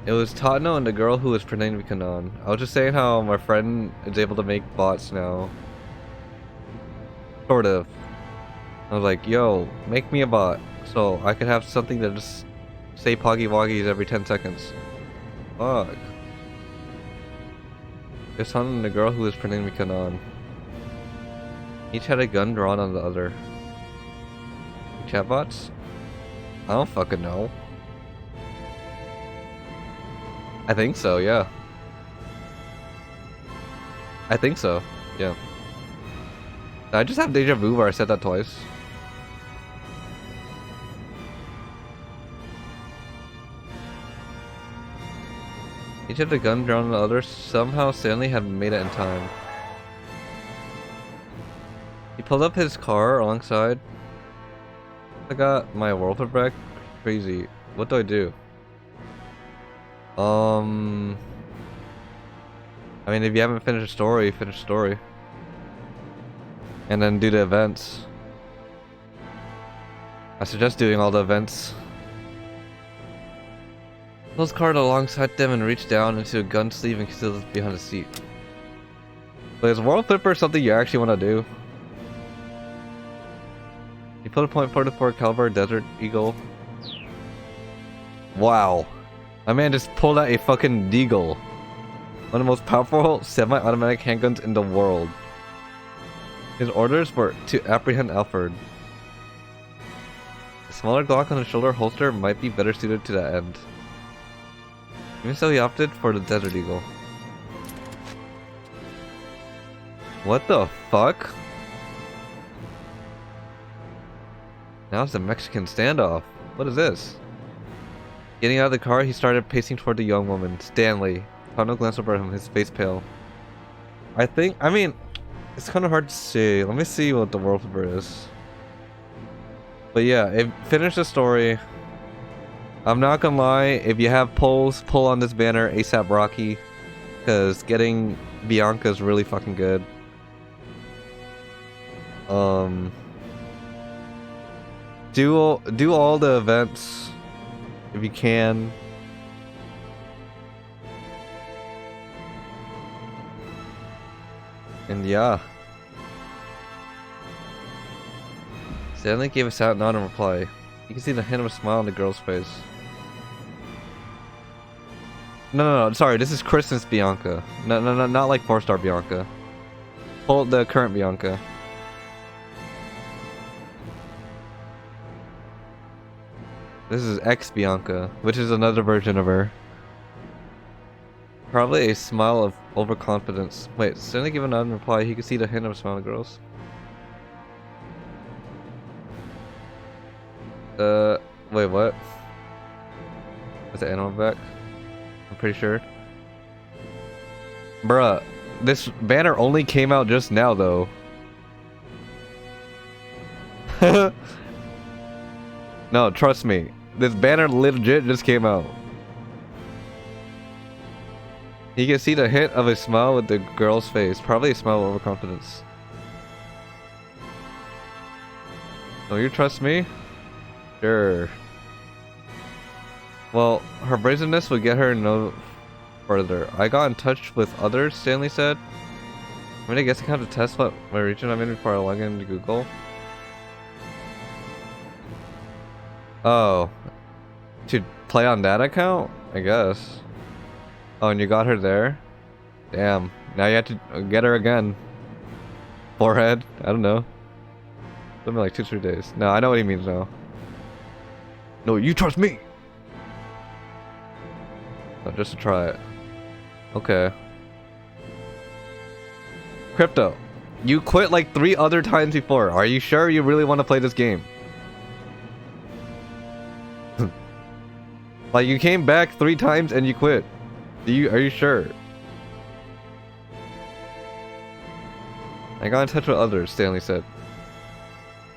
It was Tatno and the girl who was pretending to be Kanan. I was just saying how my friend is able to make bots now. Sort of. I was like, yo, make me a bot so I could have something that just say Poggy Woggies every 10 seconds. Fuck. It's Tatno and the girl who was pretending to be Kanan. Each had a gun drawn on the other. Chatbots? I don't fucking know. I think so, yeah. I think so, yeah. Did I just have deja vu where I said that twice? Each had a gun drawn on the other. Somehow Stanley had made it in time. He pulled up his car alongside. I got my world back. Crazy. What do I do? I mean, if you haven't finished a story, finish the story. And then do the events. I suggest doing all the events. Pull his car alongside them and reach down into a gun sleeve and conceal it behind the seat. But is World Flipper something you actually want to do? You put a .44 caliber Desert Eagle. Wow. My man just pulled out a fucking Deagle. One of the most powerful semi-automatic handguns in the world. His orders were to apprehend Alfred. A smaller Glock on the shoulder holster might be better suited to that end. Even so, he opted for the Desert Eagle. What the fuck? Now it's a Mexican standoff. What is this? Getting out of the car, he started pacing toward the young woman, Stanley. Tatno glanced over at him, his face pale. I mean, it's kind of hard to say. Let me see what the world flipper is. But yeah, finish the story. I'm not gonna lie, if you have polls, pull on this banner ASAP Rocky. Because getting Bianca is really fucking good. Do all the events if you can. And yeah. Stanley gave a sad nod in reply. You can see the hint of a smile on the girl's face. No, sorry, this is Christmas Bianca. No, not like 4-star Bianca. Pull the current Bianca. This is ex Bianca, which is another version of her. Probably a smile of overconfidence. Wait, Stanley gave a nod in reply. He could see the hint of a smile on the girls. Wait, what? Is the animal back? I'm pretty sure. Bruh, this banner only came out just now, though. No, trust me. This banner legit just came out. You can see the hint of a smile with the girl's face. Probably a smile of overconfidence. Oh, you trust me? Sure. Well, her brazenness would get her no further. I got in touch with others, Stanley said. I mean, I guess I kind of test what my region I'm in before I log into Google. Oh. To play on that account? I guess. Oh, and you got her there? Damn. Now you have to get her again. Forehead? I don't know. Something like 2-3 days. No, I know what he means now. No, you trust me! No, just to try it. Okay. Crypto. You quit like 3 other times before. Are you sure you really want to play this game? Like, you came back 3 times and you quit. Are you sure? I got in touch with others, Stanley said.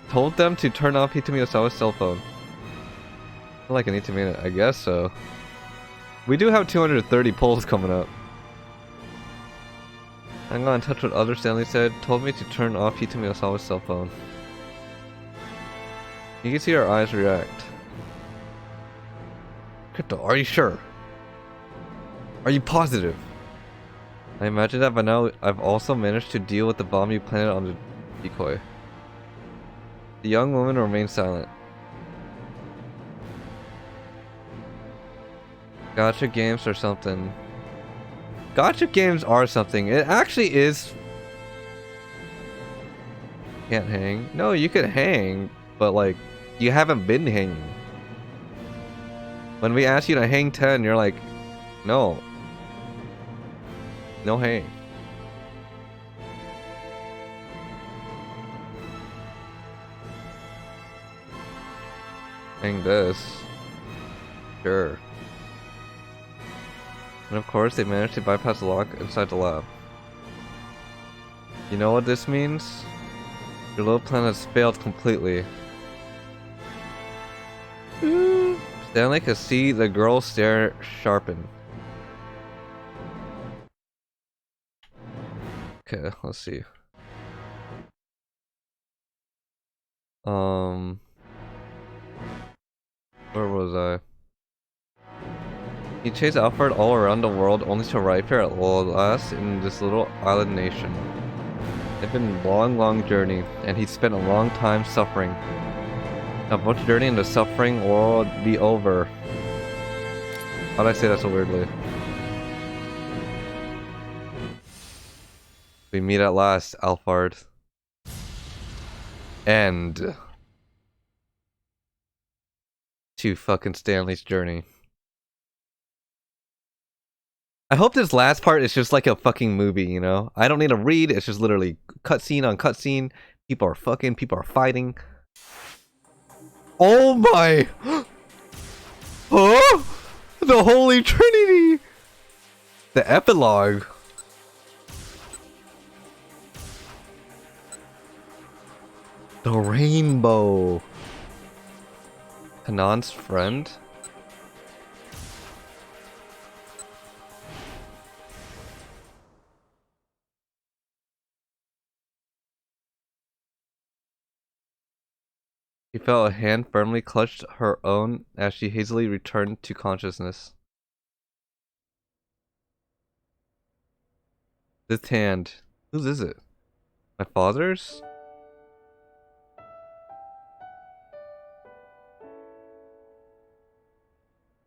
Told them to turn off Hitami Osawa's cell phone. I feel like I need to mean it. I guess so. We do have 230 polls coming up. I got in touch with others, Stanley said. Told me to turn off Hitami Osawa's cell phone. You can see our eyes react. Crypto, are you sure? Are you positive? I imagine that by now I've also managed to deal with the bomb you planted on the decoy. The young woman remained silent. Gotcha games or something. Gotcha games are something. It actually is. Can't hang. No, you could hang, but like, you haven't been hanging. When we asked you to hang 10, you're like, no. No hang. Hang this. Sure. And of course, they managed to bypass the lock inside the lab. You know what this means? Your little plan has failed completely. Stanley could see the girl's stare sharpen. Okay, let's see. Where was I? He chased Alfred all around the world only to arrive here at last in this little island nation. It's been a long journey, and he spent a long time suffering. Now both the journey and the suffering will be over. How'd I say that so weirdly? We meet at last, Alfred. End to fucking Stanley's journey. I hope this last part is just like a fucking movie, you know? I don't need to read, it's just literally cutscene on cutscene. People are fucking, people are fighting. Oh my! Huh? The Holy Trinity! The epilogue. The rainbow. Hanan's friend? She felt a hand firmly clutched her own as she hazily returned to consciousness. This hand. Whose is it? My father's?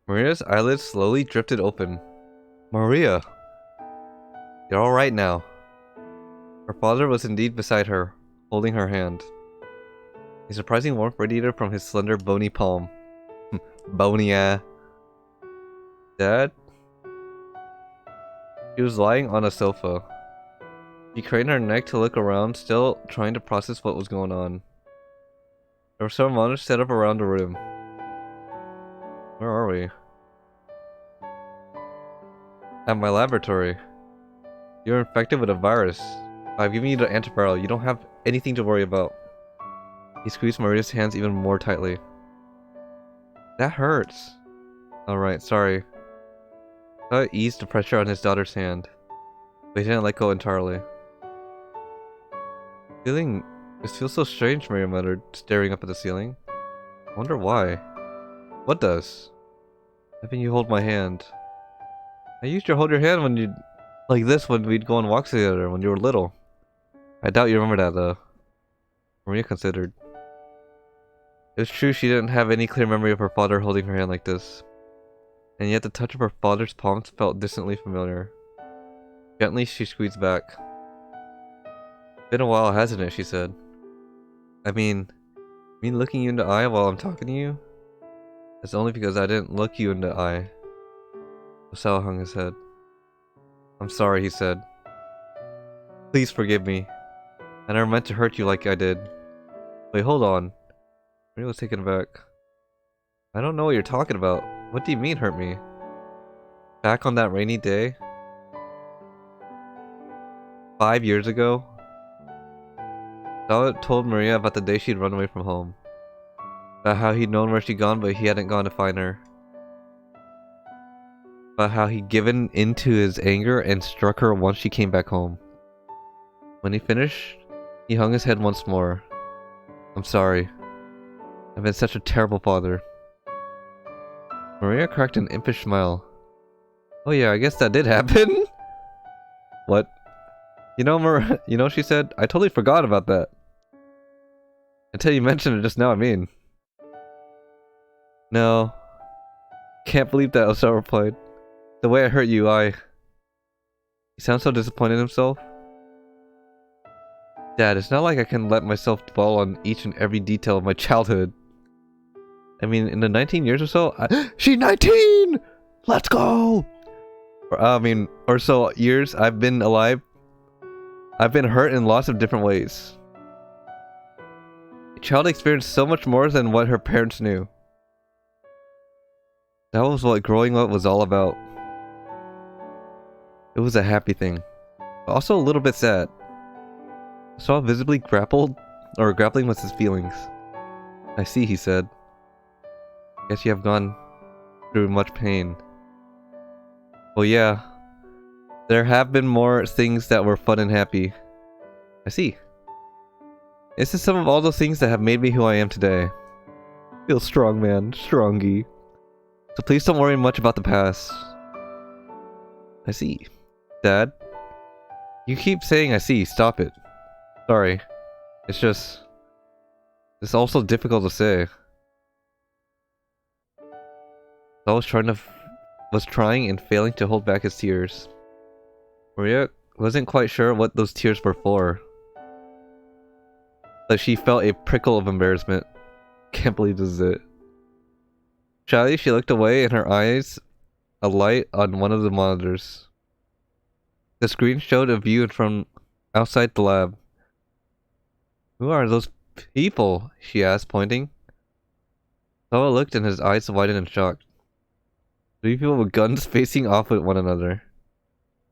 Maria's eyelids slowly drifted open. Maria! You're alright now. Her father was indeed beside her, holding her hand. A surprising warmth radiated from his slender, bony palm. Bony, Dad? She was lying on a sofa. She craned her neck to look around, still trying to process what was going on. There were several monitors set up around the room. Where are we? At my laboratory. You're infected with a virus. I've given you the antiviral. You don't have anything to worry about. He squeezed Maria's hands even more tightly. That hurts. Alright, sorry. I eased the pressure on his daughter's hand, but he didn't let go entirely. This feels so strange, Maria muttered, staring up at the ceiling. I wonder why. What does? Having you hold my hand. I used to hold your hand when you like this when we'd go on walks together when you were little. I doubt you remember that though. Maria considered. It was true she didn't have any clear memory of her father holding her hand like this. And yet the touch of her father's palms felt distantly familiar. Gently she squeezed back. Been a while, hasn't it? She said. I mean looking you in the eye while I'm talking to you? It's only because I didn't look you in the eye. Osawa hung his head. I'm sorry, he said. Please forgive me. I never meant to hurt you like I did. Wait, hold on. Maria was taken aback. I don't know what you're talking about. What do you mean, hurt me? Back on that rainy day? 5 years ago? Osawa told Maria about the day she'd run away from home. About how he'd known where she'd gone, but he hadn't gone to find her. About how he'd given into his anger and struck her once she came back home. When he finished, he hung his head once more. I'm sorry. I've been such a terrible father. Maria cracked an impish smile. Oh yeah, I guess that did happen. What? You know, she said, I totally forgot about that. Until you mentioned it just now, I mean. No. Can't believe that, Osawa replied. The way I hurt you, He sounds so disappointed in himself. Dad, it's not like I can let myself dwell on each and every detail of my childhood. I mean, in the 19 years or so, she's 19! Let's go! Or so years I've been alive, I've been hurt in lots of different ways. A child experienced so much more than what her parents knew. That was what growing up was all about. It was a happy thing, but also a little bit sad. Saw visibly grappling with his feelings. I see, he said. Guess you have gone through much pain. Well, yeah. There have been more things that were fun and happy. I see. This is some of all those things that have made me who I am today. Feel strong, man. Strongy. So please don't worry much about the past. I see. Dad? You keep saying I see. Stop it. Sorry. It's just... It's also difficult to say. I was trying and failing to hold back his tears. Maria wasn't quite sure what those tears were for. But she felt a prickle of embarrassment. Can't believe this is it. Shyly, she looked away and her eyes a light on one of the monitors. The screen showed a view from outside the lab. Who are those people? She asked, pointing. Sawa looked and his eyes widened in shock. 3 people with guns facing off with one another.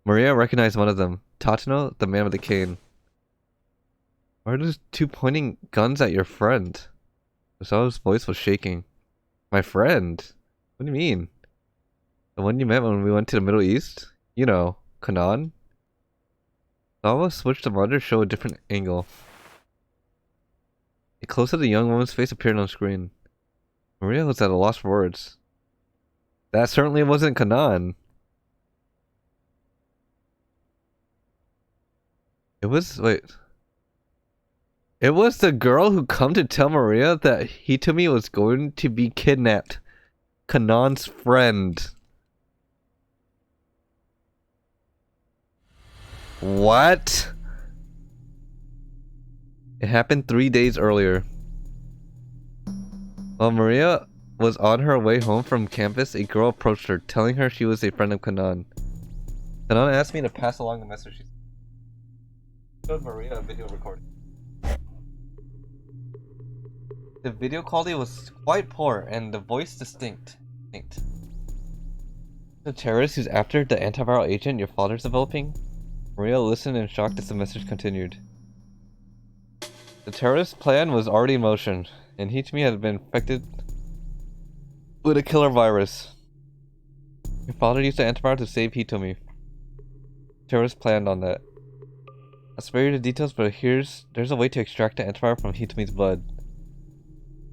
Maria recognized one of them, Tatano, the man with the cane. Why are those 2 pointing guns at your friend? Sawa's voice was shaking. My friend? What do you mean? The one you met when we went to the Middle East? You know, Kanan? Sawa switched the monitor to show a different angle. A close-up of the young woman's face appeared on screen. Maria was at a loss for words. That certainly wasn't Kanan. It was the girl who come to tell Maria that Hitomi was going to be kidnapped. Kanan's friend. What? It happened 3 days earlier. While Maria was on her way home from campus, a girl approached her, telling her she was a friend of Kanan. Kanan asked me to pass along the message. She showed Maria a video recording. The video quality was quite poor and the voice distinct. The terrorist who's after the antiviral agent your father's developing? Maria listened in shock as the message continued. The terrorist plan was already in motion, and Hitami had been infected with a killer virus. Your father used the antiviral to save Hitomi. Terrorists planned on that. I'll spare you the details, but there's a way to extract the antiviral from Hitomi's blood.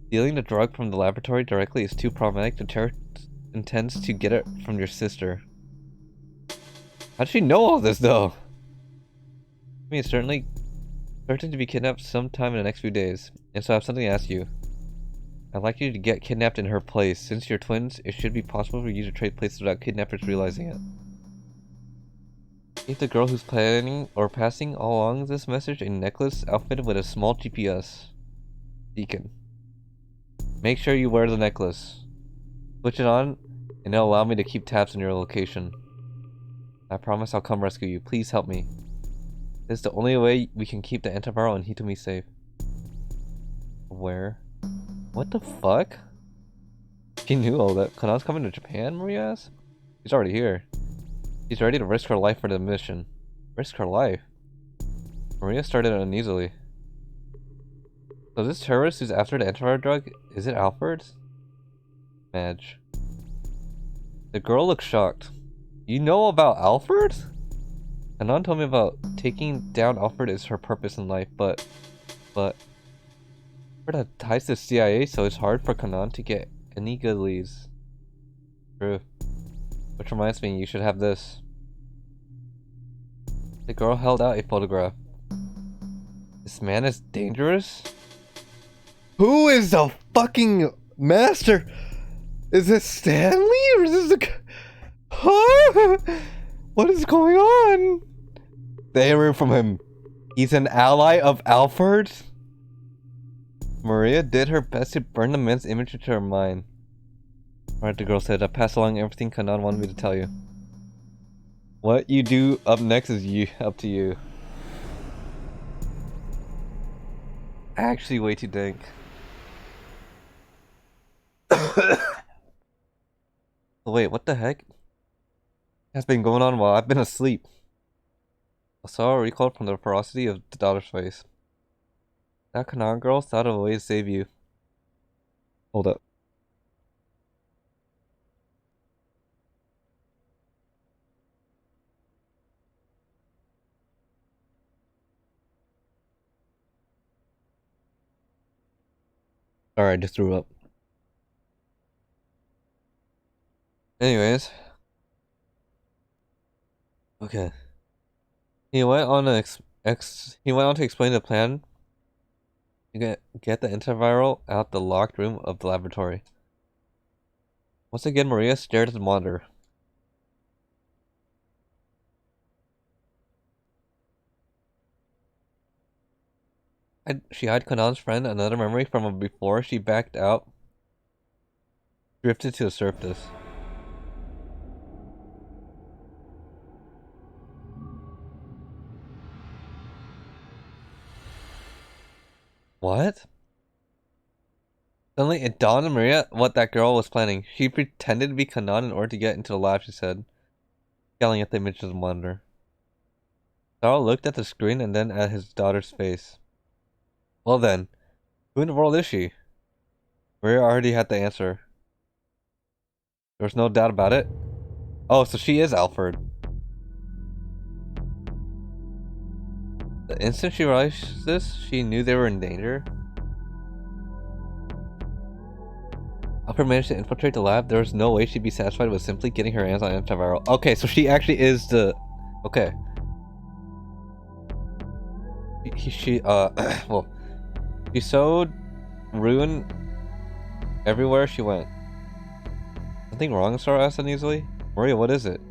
Stealing the drug from the laboratory directly is too problematic. The terrorist intends to get it from your sister. How does she know all this, though? I mean, it's certainly certain to be kidnapped sometime in the next few days, and so I have something to ask you. I'd like you to get kidnapped in her place. Since you're twins, it should be possible for you to trade places without kidnappers realizing it. Give the girl who's planning or passing along this message a necklace outfitted with a small GPS beacon. Make sure you wear the necklace. Switch it on, and it'll allow me to keep tabs on your location. I promise I'll come rescue you. Please help me. This is the only way we can keep the antiviral and Hitomi safe. Where? What the fuck? She knew all that. Kanan's coming to Japan, Maria asked? She's already here. She's ready to risk her life for the mission. Risk her life? Maria started uneasily. So this terrorist who's after the antiviral drug, is it Alfred? Madge. The girl looks shocked. You know about Alfred? Kanan told me about taking down Alfred is her purpose in life, but Alfred had ties to the CIA, so it's hard for Kanan to get any good leads. True. Which reminds me, you should have this. The girl held out a photograph. This man is dangerous? Who is the fucking master? Is this Stanley or is this the... Huh? What is going on? They heard from him. He's an ally of Alfred? Maria did her best to burn the man's image into her mind. Alright, the girl said, I pass along everything Kanan wanted me to tell you. What you do up next is up to you. Actually way too dank. Wait, what the heck? Has been going on while I've been asleep. I saw a recoil from the ferocity of the daughter's face. That Kanan girl thought of a way to save you. Hold up. Alright, I just threw up. Anyways. Okay. He went on to explain the plan to get the antiviral out the locked room of the laboratory. Once again, Maria stared at the monitor. She had Kanan's friend another memory from before she backed out, drifted to the surface. What? Suddenly it dawned on Maria what that girl was planning. She pretended to be Kanan in order to get into the lab, she said, yelling at the image of the monitor. Sarah looked at the screen and then at his daughter's face. Well then, who in the world is she? Maria already had the answer. There was no doubt about it. Oh, so she is Alfred. The instant she realized this, she knew they were in danger. Alfred managed to infiltrate the lab. There was no way she'd be satisfied with simply getting her hands on antiviral. Okay, so she actually is the... Okay. Well... She sowed ruin everywhere she went. Something wrong? Sarah asked uneasily. Maria, what is it?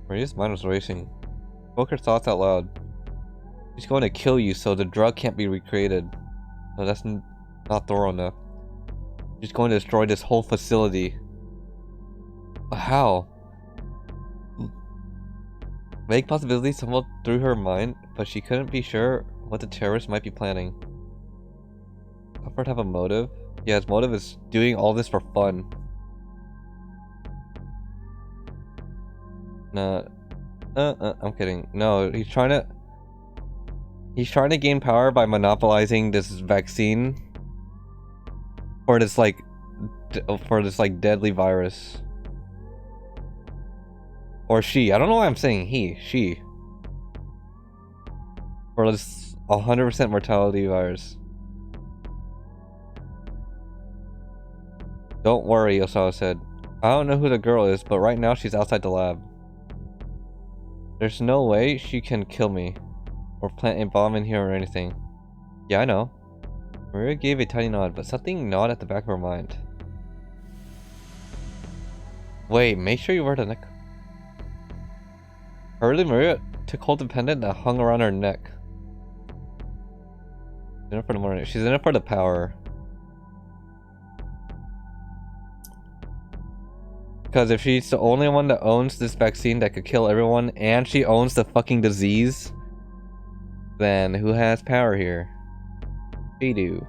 Maria's mind was racing. She spoke her thoughts out loud. She's going to kill you so the drug can't be recreated. No, that's not thorough enough. She's going to destroy this whole facility. How? Vague possibilities tumbled through her mind, but she couldn't be sure what the terrorists might be planning. Alfred have a motive? Yeah, his motive is doing all this for fun. No, I'm kidding. No, he's trying to gain power by monopolizing this vaccine for this like deadly virus. Or she. I don't know why I'm saying he. She. For this 100% mortality virus. Don't worry, Osawa said. I don't know who the girl is, but right now she's outside the lab. There's no way she can kill me. Or plant a bomb in here or anything. Yeah, I know. Maria gave a tiny nod, but something gnawed at the back of her mind. Wait, make sure you wear the neck. Hurriedly, Maria took hold of the pendant that hung around her neck. She's in it for the morning. She's in it for the power. Because if she's the only one that owns this vaccine that could kill everyone, and she owns the fucking disease, then who has power here? She do.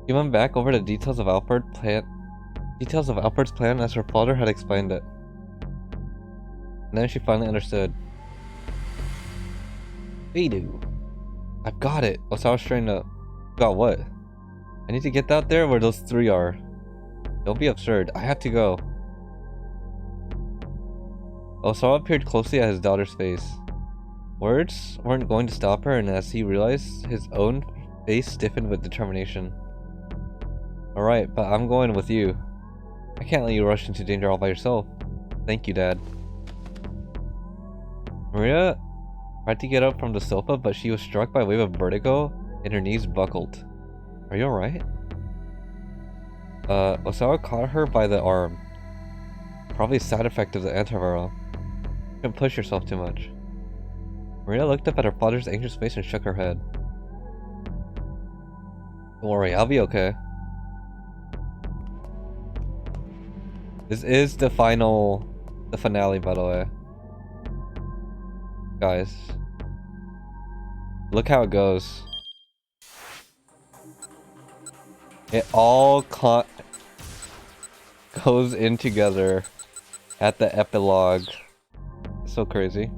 She went back over the details of Alfred's plan as her father had explained it. And then she finally understood. She do. I've got it. Osawa straightened up. Got what? I need to get out there where those three are. Don't be absurd. I have to go. Osawa peered closely at his daughter's face. Words weren't going to stop her, and as he realized, his own face stiffened with determination. Alright, but I'm going with you. I can't let you rush into danger all by yourself. Thank you, Dad. Maria tried to get up from the sofa, but she was struck by a wave of vertigo, and her knees buckled. Are you alright? Osawa caught her by the arm. Probably a side effect of the antiviral. Don't push yourself too much. Maria looked up at her father's anxious face and shook her head. Don't worry, I'll be okay. This is the finale, by the way. Guys. Look how it goes. It all goes in together at the epilogue. So crazy.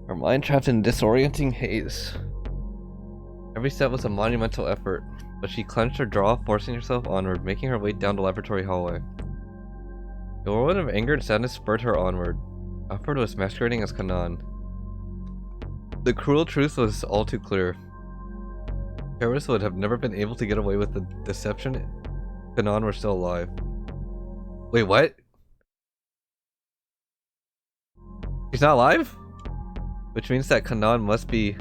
Her mind trapped in disorienting haze. Every step was a monumental effort, but she clenched her jaw, forcing herself onward, making her way down the laboratory hallway. A whirlwind of anger and sadness spurred her onward. Alfred was masquerading as Kanan. The cruel truth was all too clear. Terrorists would have never been able to get away with the deception if Kanan were still alive. Wait, what? She's not alive? Which means that Kanan must be...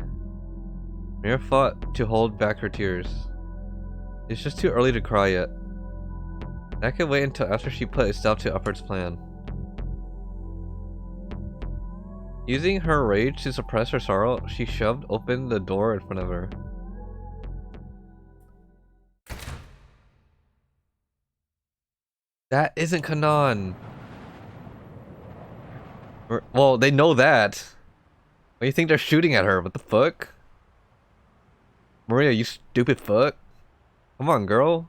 Mira fought to hold back her tears. It's just too early to cry yet. That could wait until after she put a stop to Alfred's plan. Using her rage to suppress her sorrow, she shoved open the door in front of her. That isn't Kanan. Well, they know that. Why do you think they're shooting at her? What the fuck? Maria, you stupid fuck. Come on, girl.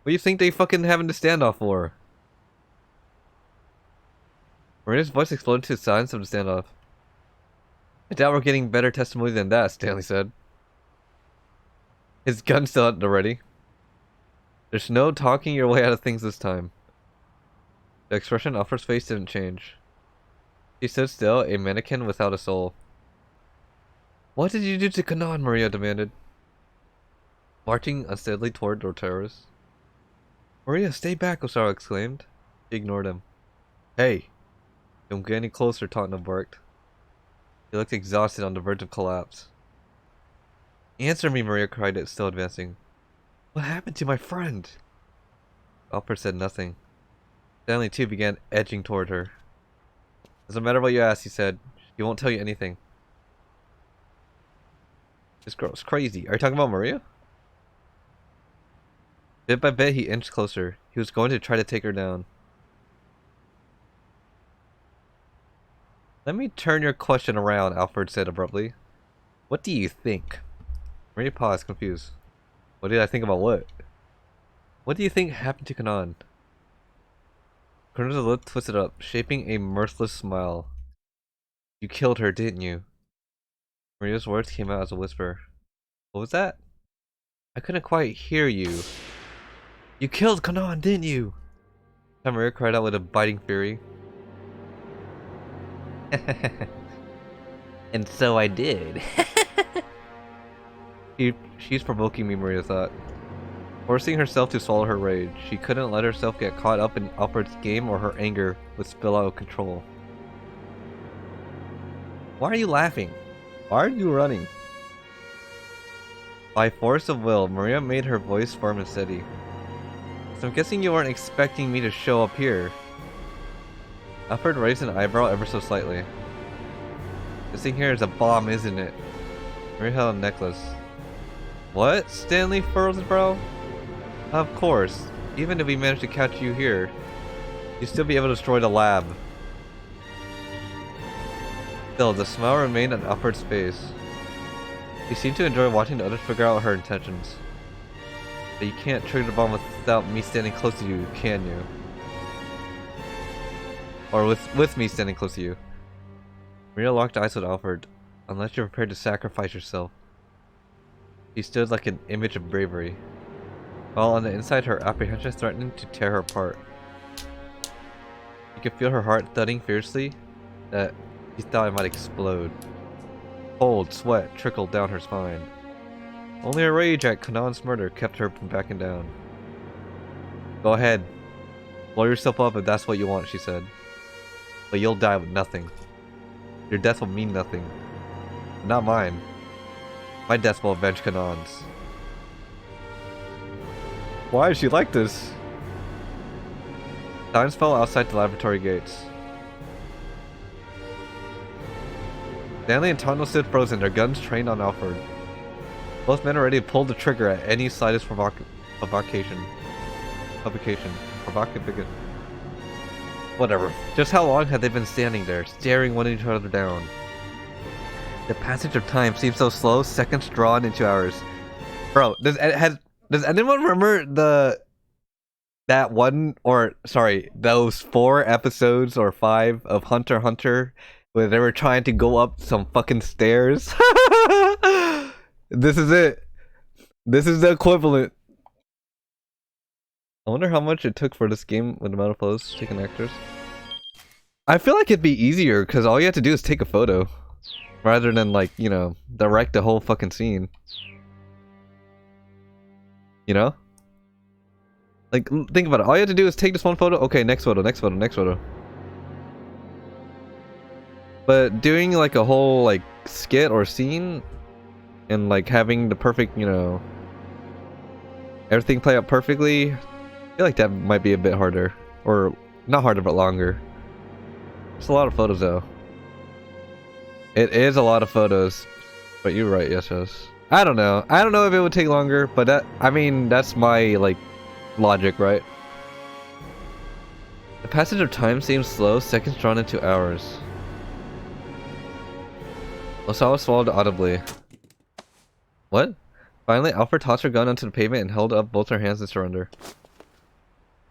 What do you think they fucking having the standoff for? Maria's voice exploded to signs of the standoff. I doubt we're getting better testimony than that, Stanley said. His gun's still at the ready. There's no talking your way out of things this time. The expression on Alfred's face didn't change. He stood still, a mannequin without a soul. What did you do to Kanan? Maria demanded, marching unsteadily toward the terrorists. Maria, stay back, Osawa exclaimed. She ignored him. Hey, don't get any closer, Tottenham barked. He looked exhausted, on the verge of collapse. Answer me, Maria cried, still advancing. What happened to my friend? Alfred said nothing. Stanley too began edging toward her. Doesn't matter what you ask, he said. He won't tell you anything. This girl's crazy. Are you talking about Maria? Bit by bit, he inched closer. He was going to try to take her down. Let me turn your question around, Alfred said abruptly. What do you think? Maria paused, confused. What did I think about what? What do you think happened to Kanan? Kanan's lip twisted up, shaping a mirthless smile. You killed her, didn't you? Maria's words came out as a whisper. What was that? I couldn't quite hear you. You killed Kanan, didn't you? Maria cried out with a biting fury. And so I did. She's provoking me, Maria thought. Forcing herself to swallow her rage, she couldn't let herself get caught up in Alfred's game or her anger would spill out of control. Why are you laughing? Why are you running? By force of will, Maria made her voice firm and steady. So I'm guessing you weren't expecting me to show up here. Alfred raised an eyebrow ever so slightly. This thing here is a bomb, isn't it? Maria held a necklace. What? Stanley furrowed his brow. Of course. Even if we managed to catch you here, you'd still be able to destroy the lab. Still, the smile remained on Alfred's face. He seemed to enjoy watching the others figure out her intentions. But you can't trigger the bomb without me standing close to you, can you? Or with me standing close to you. Maria locked eyes with Alfred. Unless you're prepared to sacrifice yourself. He stood like an image of bravery, while on the inside her apprehension threatened to tear her apart. You could feel her heart thudding fiercely that he thought it might explode. Cold sweat trickled down her spine. Only her rage at Kanan's murder kept her from backing down. Go ahead. Blow yourself up if that's what you want, she said. But you'll die with nothing. Your death will mean nothing. Not mine. My death will avenge Kanan's. Why is she like this? Silence fell outside the laboratory gates. Stanley and Tondo stood frozen, their guns trained on Alfred. Both men were ready to pull the trigger at any slightest provocation. Whatever. Just how long had they been standing there, staring one each other down? The passage of time seemed so slow, seconds drawn into hours. Bro, does anyone remember those 4 episodes or 5 of Hunter x Hunter where they were trying to go up some fucking stairs? This is it. This is the equivalent. I wonder how much it took for this game with the amount of photos taken actors. I feel like it'd be easier because all you have to do is take a photo. Rather than, like, you know, direct the whole fucking scene. You know? Like, think about it. All you have to do is take this one photo. Okay, next photo, next photo, next photo. But doing, like, a whole, like, skit or scene, and, like, having the perfect, you know, everything play out perfectly, I feel like that might be a bit harder. Or, not harder, but longer. It's a lot of photos, though. It is a lot of photos, but you're right, yes. I don't know if it would take longer, but that's my, like, logic, right? The passage of time seems slow, seconds drawn into hours. Osawa swallowed audibly. What? Finally, Alfred tossed her gun onto the pavement and held up both her hands in surrender.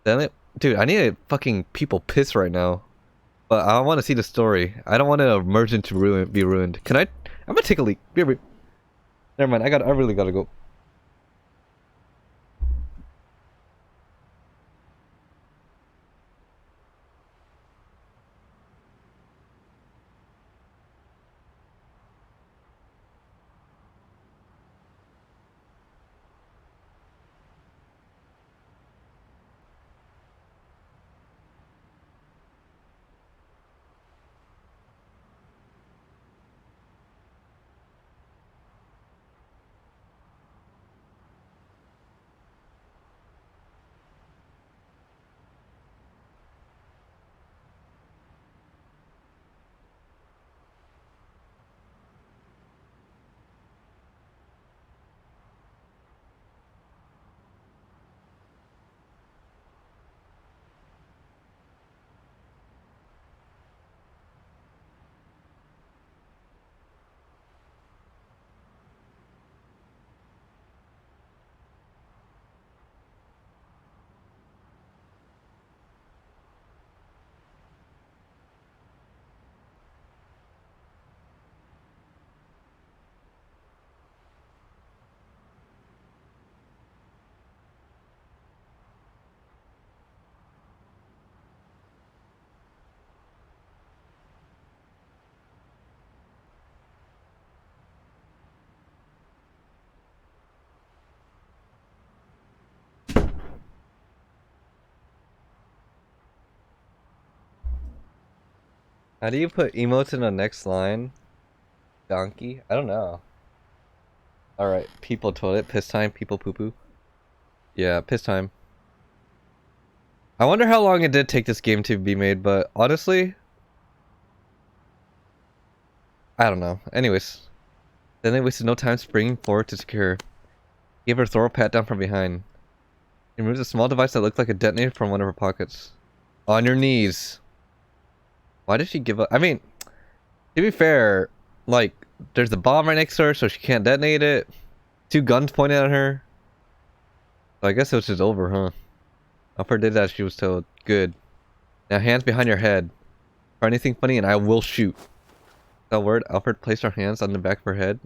Dude, I need a fucking people piss right now. But I want to see the story. I don't want to merge into be ruined. Can I? I'm gonna take a leak. Never mind. I really gotta go. How do you put emotes in the next line? Donkey? I don't know. Alright, people toilet, piss time, people poo poo. Yeah, piss time. I wonder how long it did take this game to be made, but honestly, I don't know. Anyways, then they wasted no time springing forward to secure. Gave her a thorough pat down from behind. He removes a small device that looked like a detonator from one of her pockets. On your knees. Why did she give up? I mean, to be fair, like, there's a bomb right next to her, so she can't detonate it. 2 guns pointed at her. So I guess it was just over, huh? Alfred did that, she was told. Good. Now hands behind your head. Try anything funny and I will shoot. That word, Alfred placed her hands on the back of her head.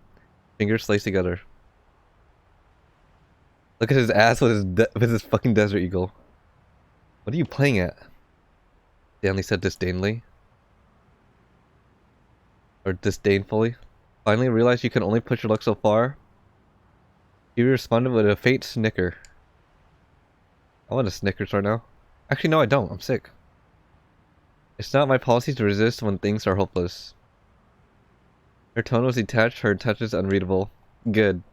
Fingers laced together. Look at his ass with his fucking Desert Eagle. What are you playing at? Stanley said disdainfully. Or disdainfully. Finally realized you can only push your luck so far. He responded with a faint snicker. I want a Snickers right now. Actually, no, I don't. I'm sick. It's not my policy to resist when things are hopeless. Her tone was detached, her touches unreadable. Good.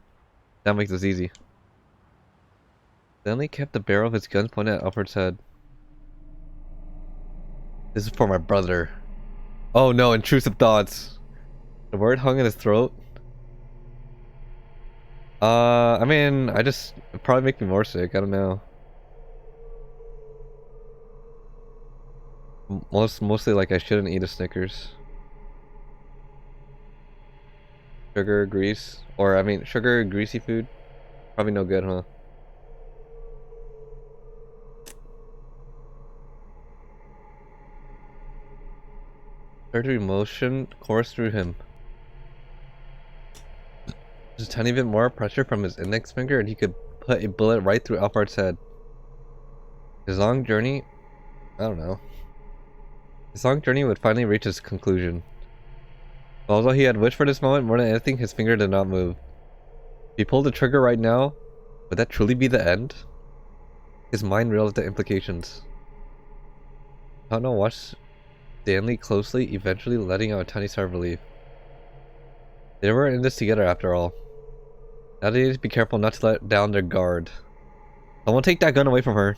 That makes this easy. Stanley kept the barrel of his gun pointed at Alfred's head. This is for my brother. Oh no, intrusive thoughts. The word hung in his throat. I mean, it'd probably make me more sick. I don't know. Mostly like I shouldn't eat a Snickers. Sugar, grease, or I mean sugar, greasy food. Probably no good, huh? Surgery motion coursed through him. Just a tiny bit more pressure from his index finger and he could put a bullet right through Alfred's head. His long journey, I don't know. His long journey would finally reach its conclusion. Although he had wished for this moment more than anything, his finger did not move. If he pulled the trigger right now, would that truly be the end? His mind reeled at the implications. Tano watched Stanley closely, eventually letting out a tiny sigh of relief. They were in this together after all. Now they need to be careful not to let down their guard. Someone take that gun away from her.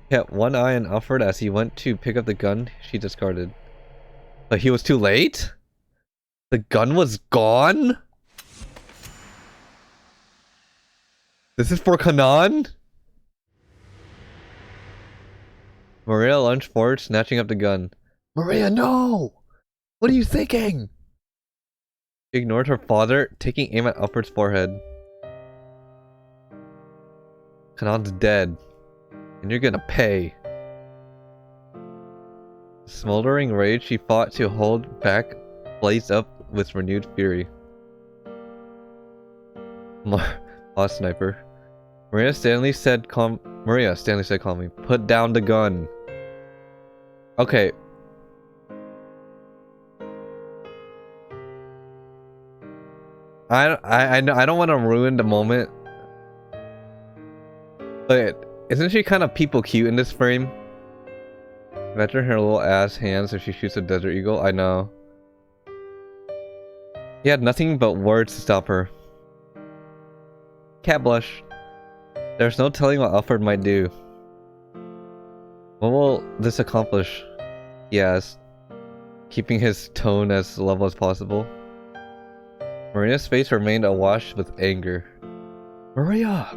He kept one eye on Alfred as he went to pick up the gun she discarded. But he was too late? The gun was gone? This is for Kanan? Maria lunged forward, snatching up the gun. Maria, no! What are you thinking? She ignored her father, taking aim at Alfred's forehead. Kanan's dead. And you're gonna pay. Smoldering rage she fought to hold back blazed up with renewed fury. Lost sniper. Maria Stanley said calmly, put down the gun. Okay. I don't want to ruin the moment. But isn't she kind of people cute in this frame? Imagine her little ass hands if she shoots a Desert Eagle. I know. He had nothing but words to stop her. Cat blush. There's no telling what Alfred might do. What will this accomplish? He asked, keeping his tone as level as possible. Maria's face remained awash with anger. Maria!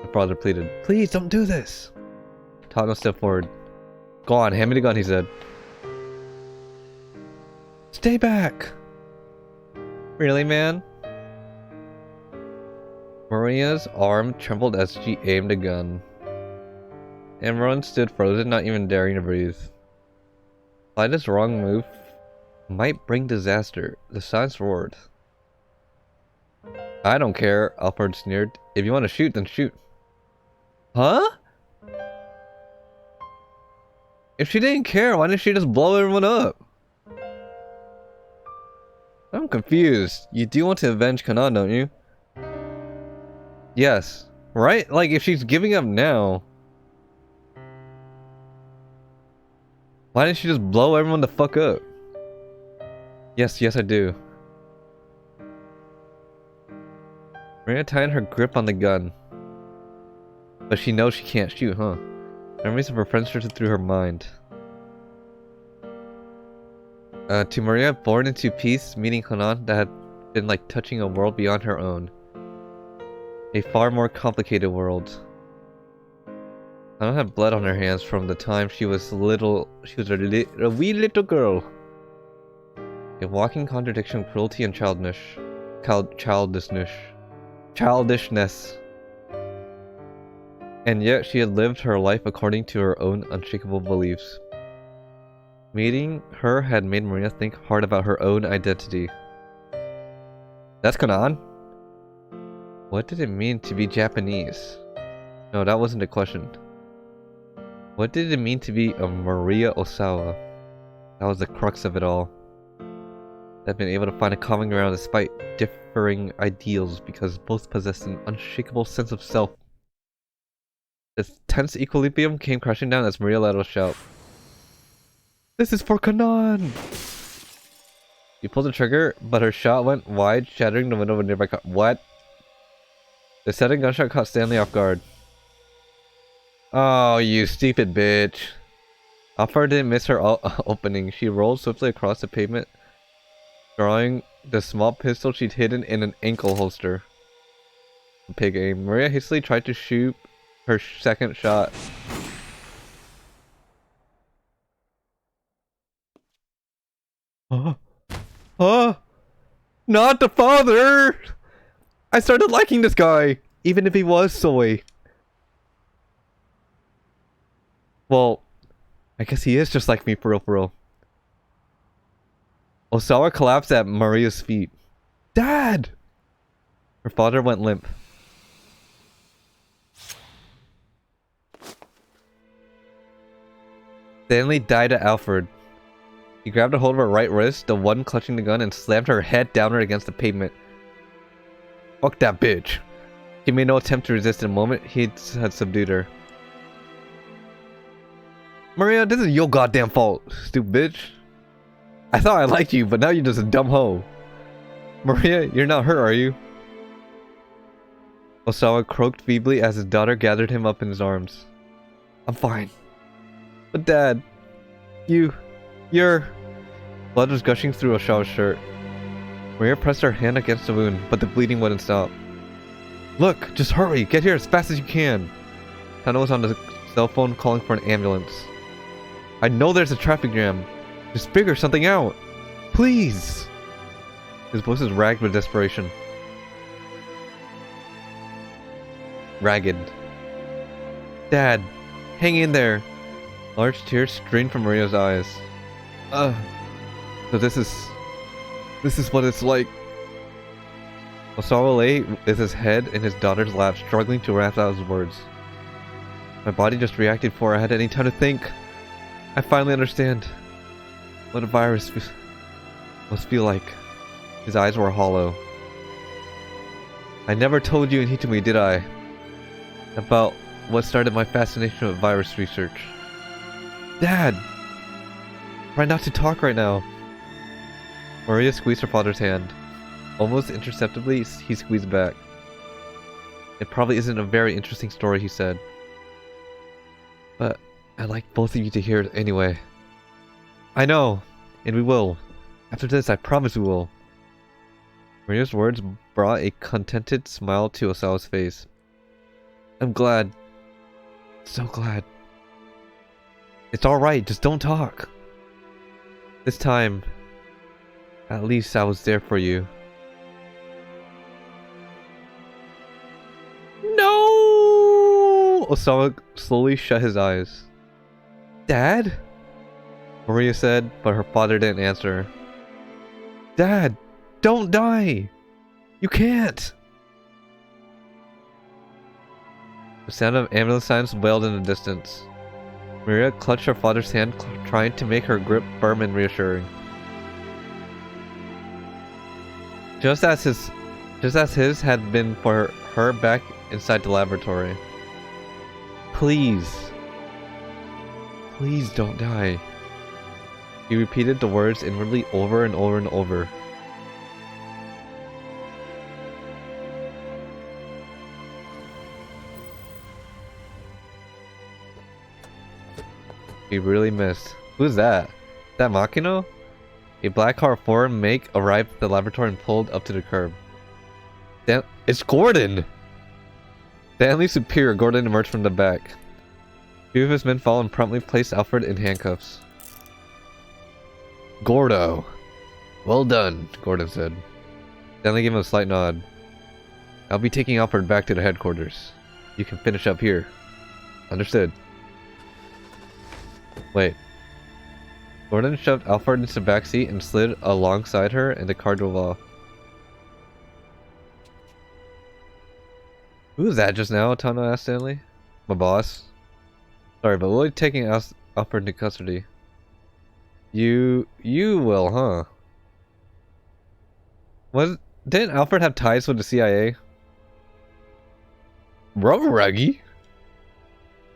The brother pleaded. Please don't do this! Tano stepped forward. Go on, hand me the gun, he said. Stay back! Really, man? Maria's arm trembled as she aimed a gun. Amaran stood frozen, not even daring to breathe. Slightest wrong move might bring disaster. The silence roared. I don't care, Alfred sneered. If you want to shoot, then shoot. Huh? If she didn't care, why didn't she just blow everyone up? I'm confused. You do want to avenge Kanan, don't you? Yes. Right? Like, if she's giving up now... Why didn't she just blow everyone the fuck up? Yes, I do. Maria tightened her grip on the gun. But she knows she can't shoot, huh? Memories of her friends drifted through her mind. To Maria, born into peace, meeting Hanan that had been like touching a world beyond her own. A far more complicated world. Hanan had blood on her hands from the time she was little. She was a wee little girl. A walking contradiction of cruelty and childishness. And yet she had lived her life according to her own unshakable beliefs. Meeting her had made Maria think hard about her own identity. That's Kanan? What did it mean to be Japanese? No, that wasn't the question. What did it mean to be a Maria Osawa? That was the crux of it all. They'd been able to find a common ground despite differing ideals because both possessed an unshakable sense of self. The tense equilibrium came crashing down as Maria let out a shout. This is for Kanan! She pulled the trigger, but her shot went wide, shattering the window of a nearby car. What? The second gunshot caught Stanley off guard. Oh, you stupid bitch. Alpha didn't miss her opening. She rolled swiftly across the pavement, drawing the small pistol she'd hidden in an ankle holster. Pig aim. Maria hastily tried to shoot her second shot. Not the father! I started liking this guy, even if he was soy. Well, I guess he is just like me for real. Osawa collapsed at Maria's feet. Dad! Her father went limp. Stanley died at Alfred. He grabbed a hold of her right wrist, the one clutching the gun, and slammed her head downward against the pavement. Fuck that bitch. He made no attempt to resist in a moment he had subdued her. Maria, this is your goddamn fault, stupid bitch. I thought I liked you, but now you're just a dumb hoe. Maria, you're not hurt, are you? Osawa croaked feebly as his daughter gathered him up in his arms. I'm fine. But Dad, you're... Blood was gushing through Osawa's shirt. Maria pressed her hand against the wound, but the bleeding wouldn't stop. Look, just hurry, get here as fast as you can. Tana was on the cell phone calling for an ambulance. I know there's a traffic jam. Just figure something out. Please. His voice was ragged with desperation. Ragged. Dad, hang in there. Large tears streamed from Maria's eyes. So this is what it's like. Osawa lay with his head in his daughter's lap, struggling to wrap out his words. My body just reacted before I had any time to think. I finally understand what a virus must feel like. His eyes were hollow. I never told you in Hitami, did I? About what started my fascination with virus research. Dad! Try not to talk right now. Maria squeezed her father's hand. Almost imperceptibly, he squeezed back. It probably isn't a very interesting story, he said. But I'd like both of you to hear it anyway. I know, and we will. After this, I promise we will. Maria's words brought a contented smile to Osawa's face. I'm glad. So glad. It's alright, just don't talk. This time, at least I was there for you. No! Osawa slowly shut his eyes. Dad? Maria said, but her father didn't answer. Dad, don't die! You can't! The sound of ambulance sirens wailed in the distance. Maria clutched her father's hand, trying to make her grip firm and reassuring. Just as his had been for her back inside the laboratory. Please. Please don't die. He repeated the words inwardly over and over and over. He really missed. Who's that? That Makino? A black car foreign make arrived at the laboratory and pulled up to the curb. It's Gordon! Stanley's superior, Gordon emerged from the back. Two of his men followed and promptly placed Alfred in handcuffs. Gordo. Well done, Gordon said. Stanley gave him a slight nod. I'll be taking Alfred back to the headquarters. You can finish up here. Understood. Wait. Gordon shoved Alfred into the back seat and slid alongside her, and the car drove off. Who was that just now? Tano asked Stanley. My boss. Sorry, but we'll be taking Alfred into custody. You will, huh? Didn't Alfred have ties with the CIA? Ruggy?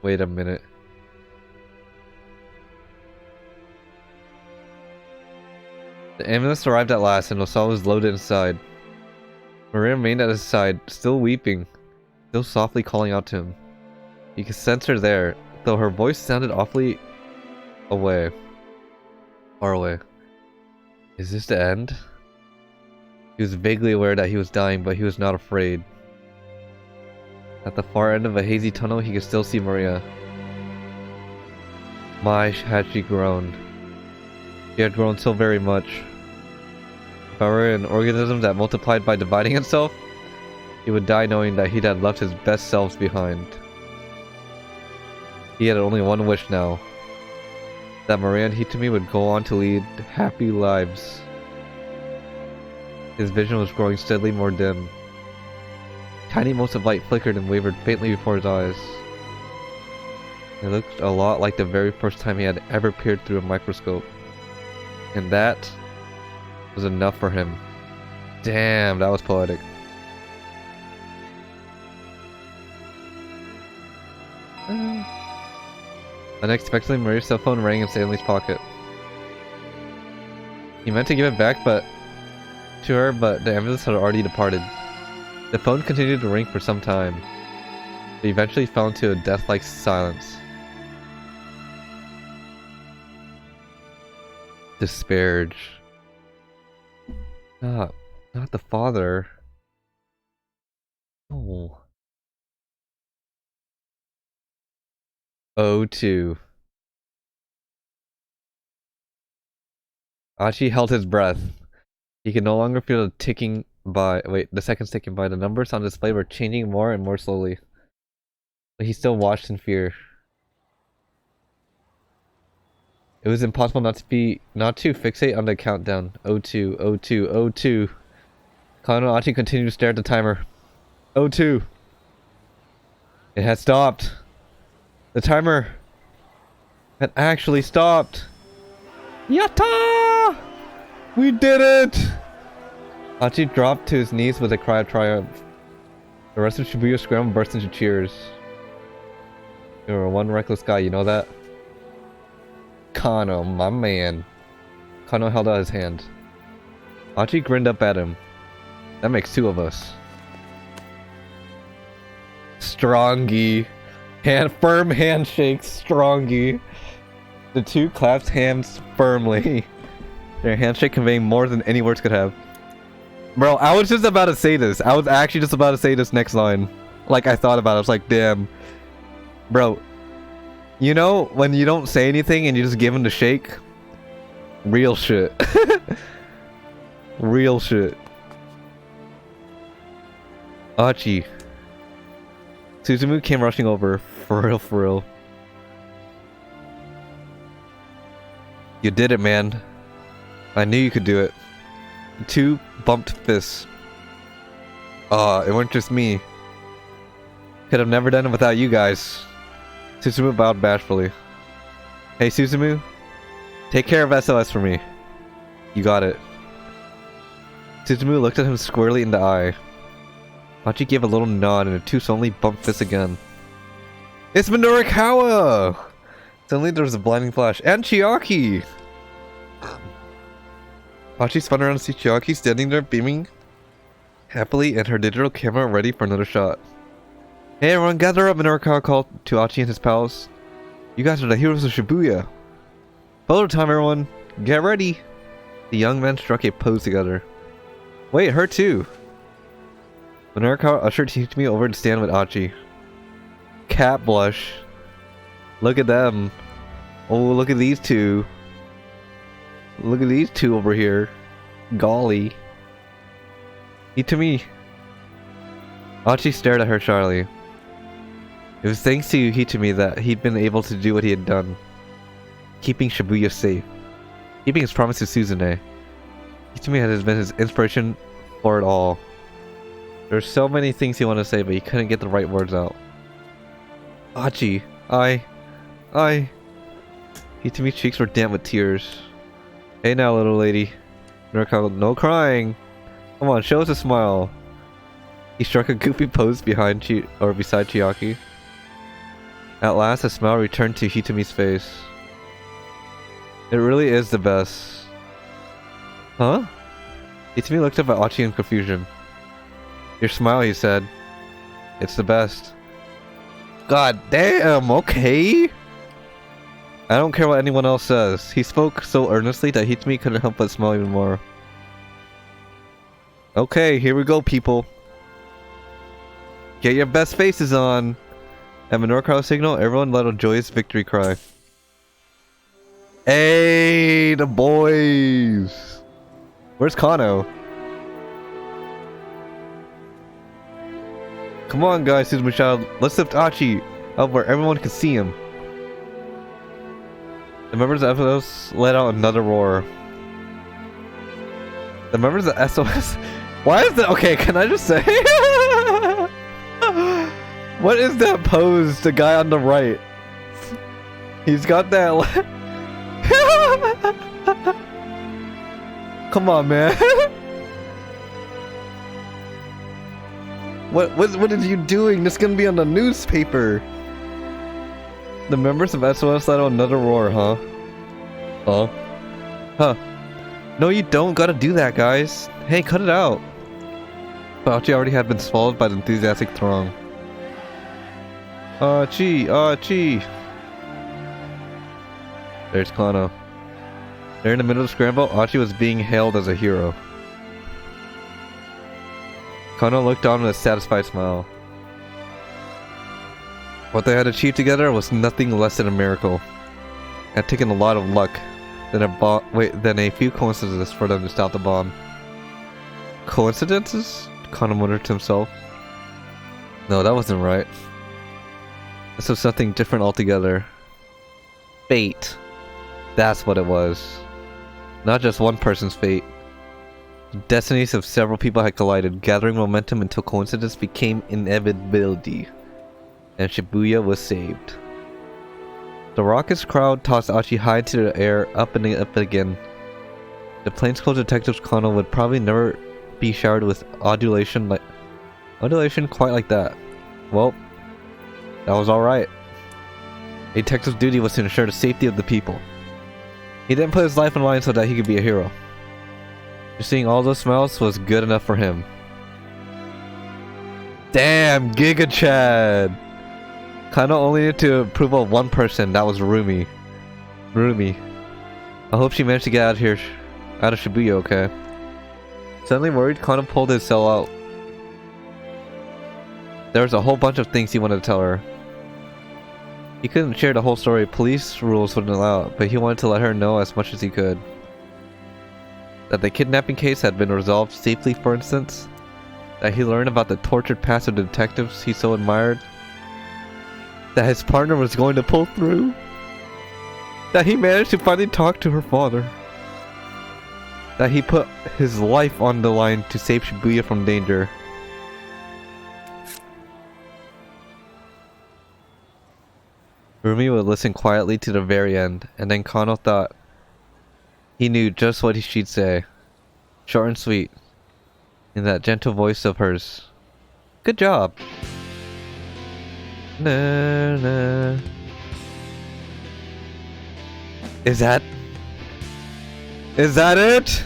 Wait a minute. The ambulance arrived at last and Osama was loaded inside. Maria remained at his side, still weeping, still softly calling out to him. He could sense her there, though her voice sounded awfully far away. Is this the end? He was vaguely aware that he was dying, but he was not afraid. At the far end of a hazy tunnel, he could still see Maria. My, had she grown. She had grown so very much. If I were an organism that multiplied by dividing itself, he would die knowing that he had left his best selves behind. He had only one wish now. That Maria and Hitami would go on to lead happy lives. His vision was growing steadily more dim. Tiny motes of light flickered and wavered faintly before his eyes. It looked a lot like the very first time he had ever peered through a microscope. And that was enough for him. Damn, that was poetic. Unexpectedly, Maria's cell phone rang in Stanley's pocket. He meant to give it back to her, but the ambulance had already departed. The phone continued to ring for some time, but eventually fell into a death-like silence. Disparage. Not the father. Oh. O2. Archie held his breath. He could no longer feel the seconds ticking by. The numbers on display were changing more and more slowly. But he still watched in fear. It was impossible not to fixate on the countdown. 02, 02, 02. Kano and Archie continued to stare at the timer. 02. It had stopped. The timer had actually stopped. Yatta! We did it! Archie dropped to his knees with a cry of triumph. The rest of Shibuya Scramble burst into cheers. You were one reckless guy, you know that? Kano, my man. Kano held out his hand. Archie grinned up at him. That makes two of us. Strongy. Firm handshake, Strongy. The two clasped hands firmly. Their handshake conveying more than any words could have. Bro, I was just about to say this. I was actually just about to say this next line. Like, I thought about it. I was like, damn. Bro. You know, when you don't say anything and you just give him the shake? Real shit. Real shit. Archie. Suzumu came rushing over. For real, for real. You did it, man. I knew you could do it. Two bumped fists. It weren't just me. Could have never done it without you guys. Suzumu bowed bashfully. Hey Suzumu, take care of SOS for me. You got it. Suzumu looked at him squarely in the eye. Hachi gave a little nod and the two suddenly bumped fists again. It's Minoru Kawa! Suddenly there was a blinding flash. And Chiaki! Hachi spun around to see Chiaki standing there beaming happily and her digital camera ready for another shot. Hey everyone, gather up, Minoru called to Hachi and his pals. You guys are the heroes of Shibuya. Photo time everyone, get ready. The young men struck a pose together. Wait, her too. Minoru ushered Hitomi over to stand with Hachi. Cat blush. Look at them. Oh, look at these two. Look at these two over here. Golly. Hitomi. Hachi stared at her shyly. It was thanks to Hitomi that he'd been able to do what he had done. Keeping Shibuya safe. Keeping his promise to Suzune. Hitomi had been his inspiration for it all. There's so many things he wanted to say, but he couldn't get the right words out. Hachi, Hitomi's cheeks were damp with tears. Hey now, little lady. Minoru, no crying. Come on, show us a smile. He struck a goofy pose beside Chiaki. At last, a smile returned to Hitomi's face. It really is the best. Huh? Hitomi looked up at Hachi in confusion. Your smile, he said. It's the best. God damn, okay. I don't care what anyone else says. He spoke so earnestly that Hitomi couldn't help but smile even more. Okay, here we go, people. Get your best faces on. At Minoru signal, everyone let a joyous victory cry. Hey, the boys! Where's Kano? Come on, guys, Suzume Child. Let's lift Hachi up where everyone can see him. The members of SOS let out another roar. The members of SOS... Why is that? Okay, can I just say? What is that pose? The guy on the right. He's got that. Come on, man. What are you doing? This is gonna be on the newspaper. The members of SOS let out another roar, huh? Huh. No, you don't gotta do that, guys. Hey, cut it out. But Hachi already had been swallowed by the enthusiastic throng. Hachi. There's Kano. There in the middle of the scramble, Hachi was being hailed as a hero. Kano looked on with a satisfied smile. What they had achieved together was nothing less than a miracle. It had taken a lot of luck, then a few coincidences for them to stop the bomb. Coincidences? Kano muttered to himself. No, that wasn't right. This was something different altogether. Fate. That's what it was. Not just one person's fate. The destinies of several people had collided, gathering momentum until coincidence became inevitability. And Shibuya was saved. The raucous crowd tossed Hachi high into the air, up and up again. The plainclothes detectives Kano would probably never be showered with adulation quite like that. Well, that was alright. A detective's duty was to ensure the safety of the people. He didn't put his life on the line so that he could be a hero. Just seeing all those smiles was good enough for him. Damn, Giga Chad! Kano only needed to approval of one person, that was Rumi. I hope she managed to get out of Shibuya, okay? Suddenly worried, Kano pulled his cell out. There was a whole bunch of things he wanted to tell her. He couldn't share the whole story, police rules wouldn't allow it, but he wanted to let her know as much as he could. That the kidnapping case had been resolved safely, for instance. That he learned about the tortured past of the detectives he so admired. That his partner was going to pull through. That he managed to finally talk to her father. That he put his life on the line to save Shibuya from danger. Rumi would listen quietly to the very end, and then Kano thought he knew just what she'd say. Short and sweet. In that gentle voice of hers. Good job. Na, na. Is that it?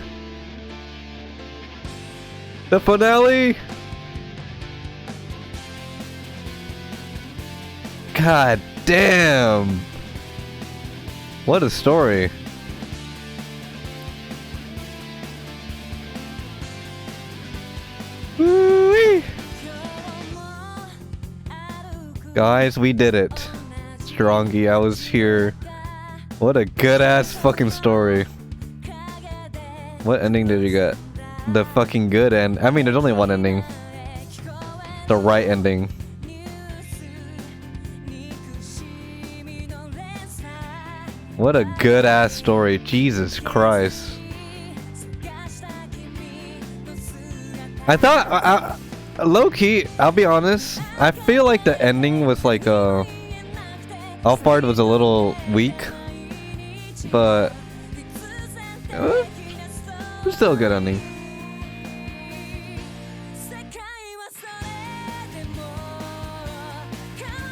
The finale! God damn! What a story. Woo-wee. Guys, we did it. Strongy, I was here. What a good ass fucking story. What ending did you get? The fucking good end. I mean, there's only one ending. The right ending. What a good ass story. Jesus Christ. I thought, low key, I'll be honest, I feel like the ending was like, Alphard was a little weak, but it's still a good ending.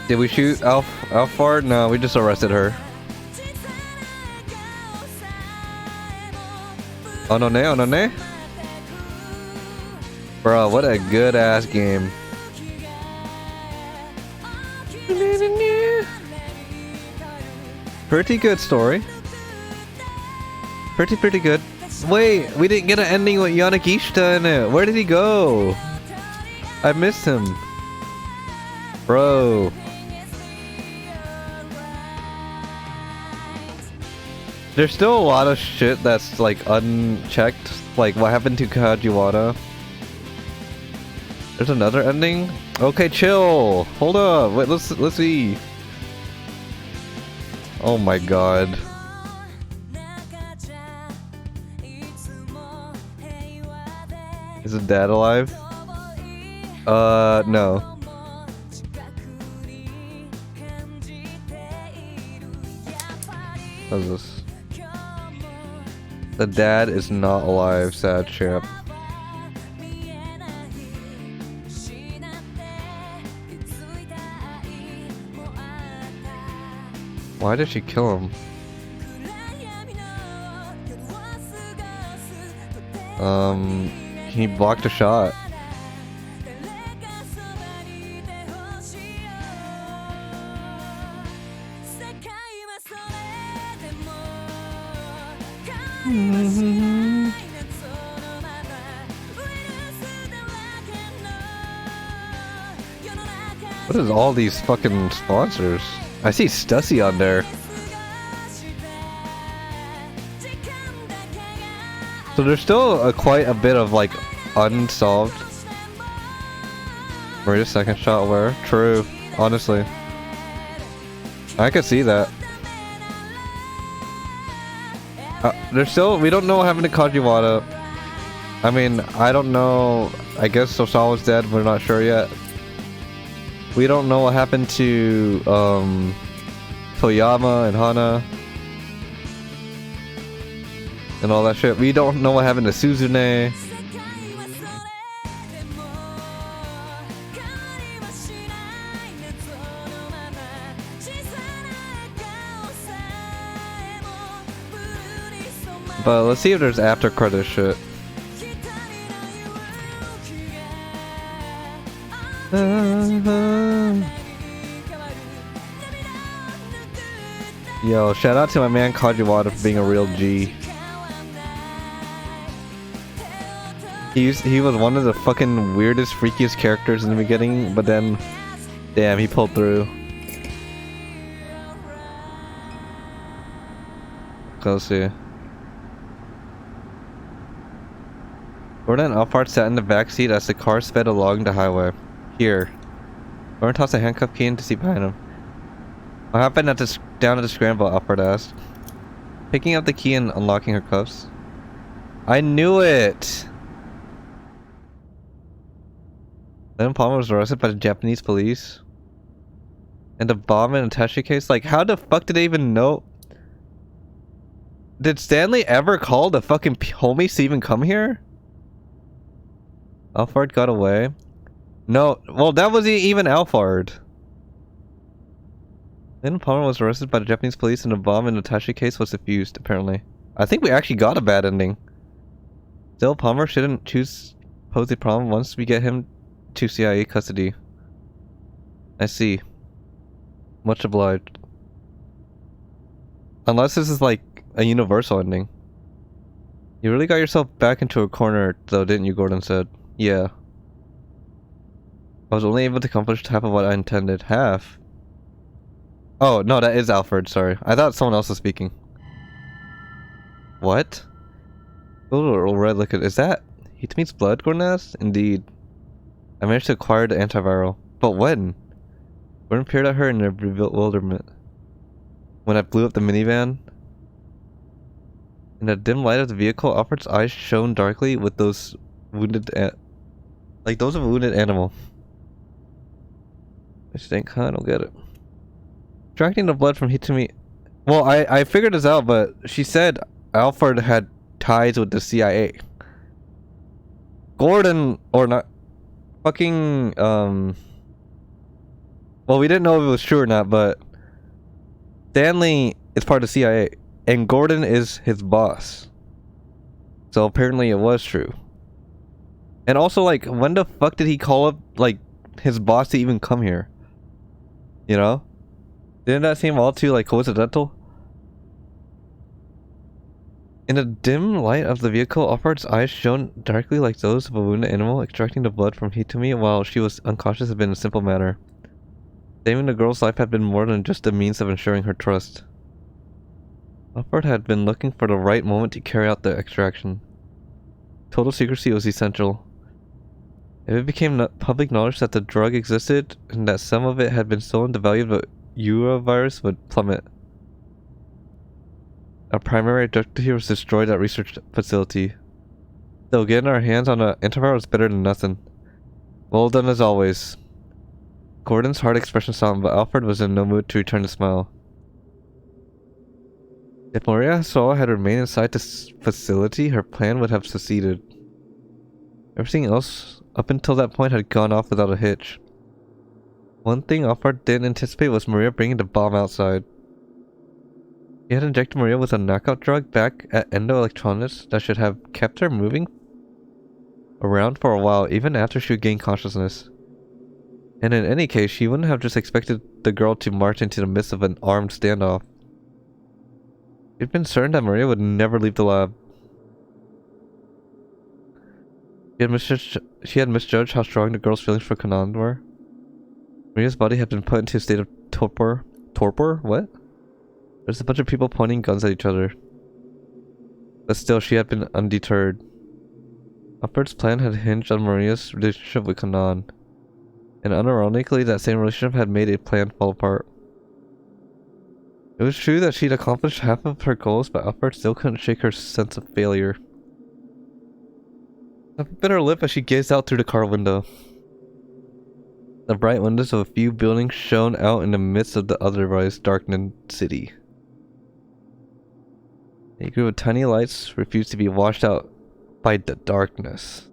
Did we shoot Alphard? No, we just arrested her. Oh no, oh no. Bro, what a good ass game. Pretty good story. Pretty good. Wait, we didn't get an ending with Yannick Ishta in it. Where did he go? I missed him. Bro. There's still a lot of shit that's like unchecked. Like what happened to Kajiwara. There's another ending? Okay, chill. Hold up. Wait, let's see. Oh my god. Is his dad alive? No. What's this? The dad is not alive, sad champ. Why did she kill him? He blocked a shot. What is all these fucking sponsors? I see Stussy on there. So there's still quite a bit of like unsolved. Maria's second shot where? True, honestly. I could see that. There's still, we don't know what happened to Kajiwara. I mean, I don't know. I guess Sosawa's dead, we're not sure yet. We don't know what happened to Toyama and Hana and all that shit. We don't know what happened to Suzune. But let's see if there's after credit shit. Yo, shout out to my man Kajiwara for being a real G. He was one of the fucking weirdest, freakiest characters in the beginning, but then, damn, he pulled through. Let's see. Gordon and Alphard sat in the backseat as the car sped along the highway. Here. Gordon tossed a handcuff key into the seat behind him. What happened down at the scramble? Alphard asked. Picking up the key and unlocking her cuffs. I knew it! Then Palmer was arrested by the Japanese police. And the bomb and attache case? Like, how the fuck did they even know? Did Stanley ever call the fucking homies to even come here? Alphard got away. No, well, that wasn't even Alphard. Then Palmer was arrested by the Japanese police and the bomb in the attache case was defused, apparently. I think we actually got a bad ending. Still, Palmer shouldn't choose pose a problem once we get him to CIA custody. I see. Much obliged. Unless this is like a universal ending. You really got yourself back into a corner though, didn't you, Gordon said. Yeah. I was only able to accomplish half of what I intended. Half? Oh, no, that is Alfred, sorry. I thought someone else was speaking. What? Little red liquid. Is that Hitomi's blood, Gordon asked? Indeed. I managed to acquire the antiviral. But when? Gordon peered at her in bewilderment. When I blew up the minivan? In the dim light of the vehicle, Alfred's eyes shone darkly with those wounded like those of a wounded animal. I stink, huh? I don't get it. Extracting the blood from Hitomi. Well, I figured this out, but she said Alfred had ties with the CIA. Gordon, or not, fucking, well, we didn't know if it was true or not, but Stanley is part of the CIA, and Gordon is his boss. So apparently it was true. And also, like, when the fuck did he call up, like, his boss to even come here? You know? Didn't that seem all too, like, coincidental? In the dim light of the vehicle, Alfred's eyes shone darkly like those of a wounded animal. Extracting the blood from Hitomi while she was unconscious had been a simple matter. Saving the girl's life had been more than just a means of ensuring her trust. Alfred had been looking for the right moment to carry out the extraction. Total secrecy was essential. If it became public knowledge that the drug existed and that some of it had been stolen, the value of the Ura-virus would plummet. Our primary objective here was to destroy that research facility. Though getting our hands on an antiviral was better than nothing. Well done as always. Gordon's hard expression softened, but Alfred was in no mood to return the smile. If Maria Sola had remained inside this facility, her plan would have succeeded. Everything else up until that point had gone off without a hitch. One thing Alfred didn't anticipate was Maria bringing the bomb outside. He had injected Maria with a knockout drug back at Endo Electronics that should have kept her moving around for a while, even after she gained consciousness. And in any case, she wouldn't have just expected the girl to march into the midst of an armed standoff. She'd been certain that Maria would never leave the lab. She had misjudged how strong the girl's feelings for Kanan were. Maria's body had been put into a state of torpor. Torpor? What? There's a bunch of people pointing guns at each other. But still, she had been undeterred. Alfred's plan had hinged on Maria's relationship with Kanan. And unironically, that same relationship had made a plan fall apart. It was true that she'd accomplished half of her goals, but Alfred still couldn't shake her sense of failure. She bit her lip as she gazed out through the car window. The bright windows of a few buildings shone out in the midst of the otherwise darkened city. A group of tiny lights refused to be washed out by the darkness.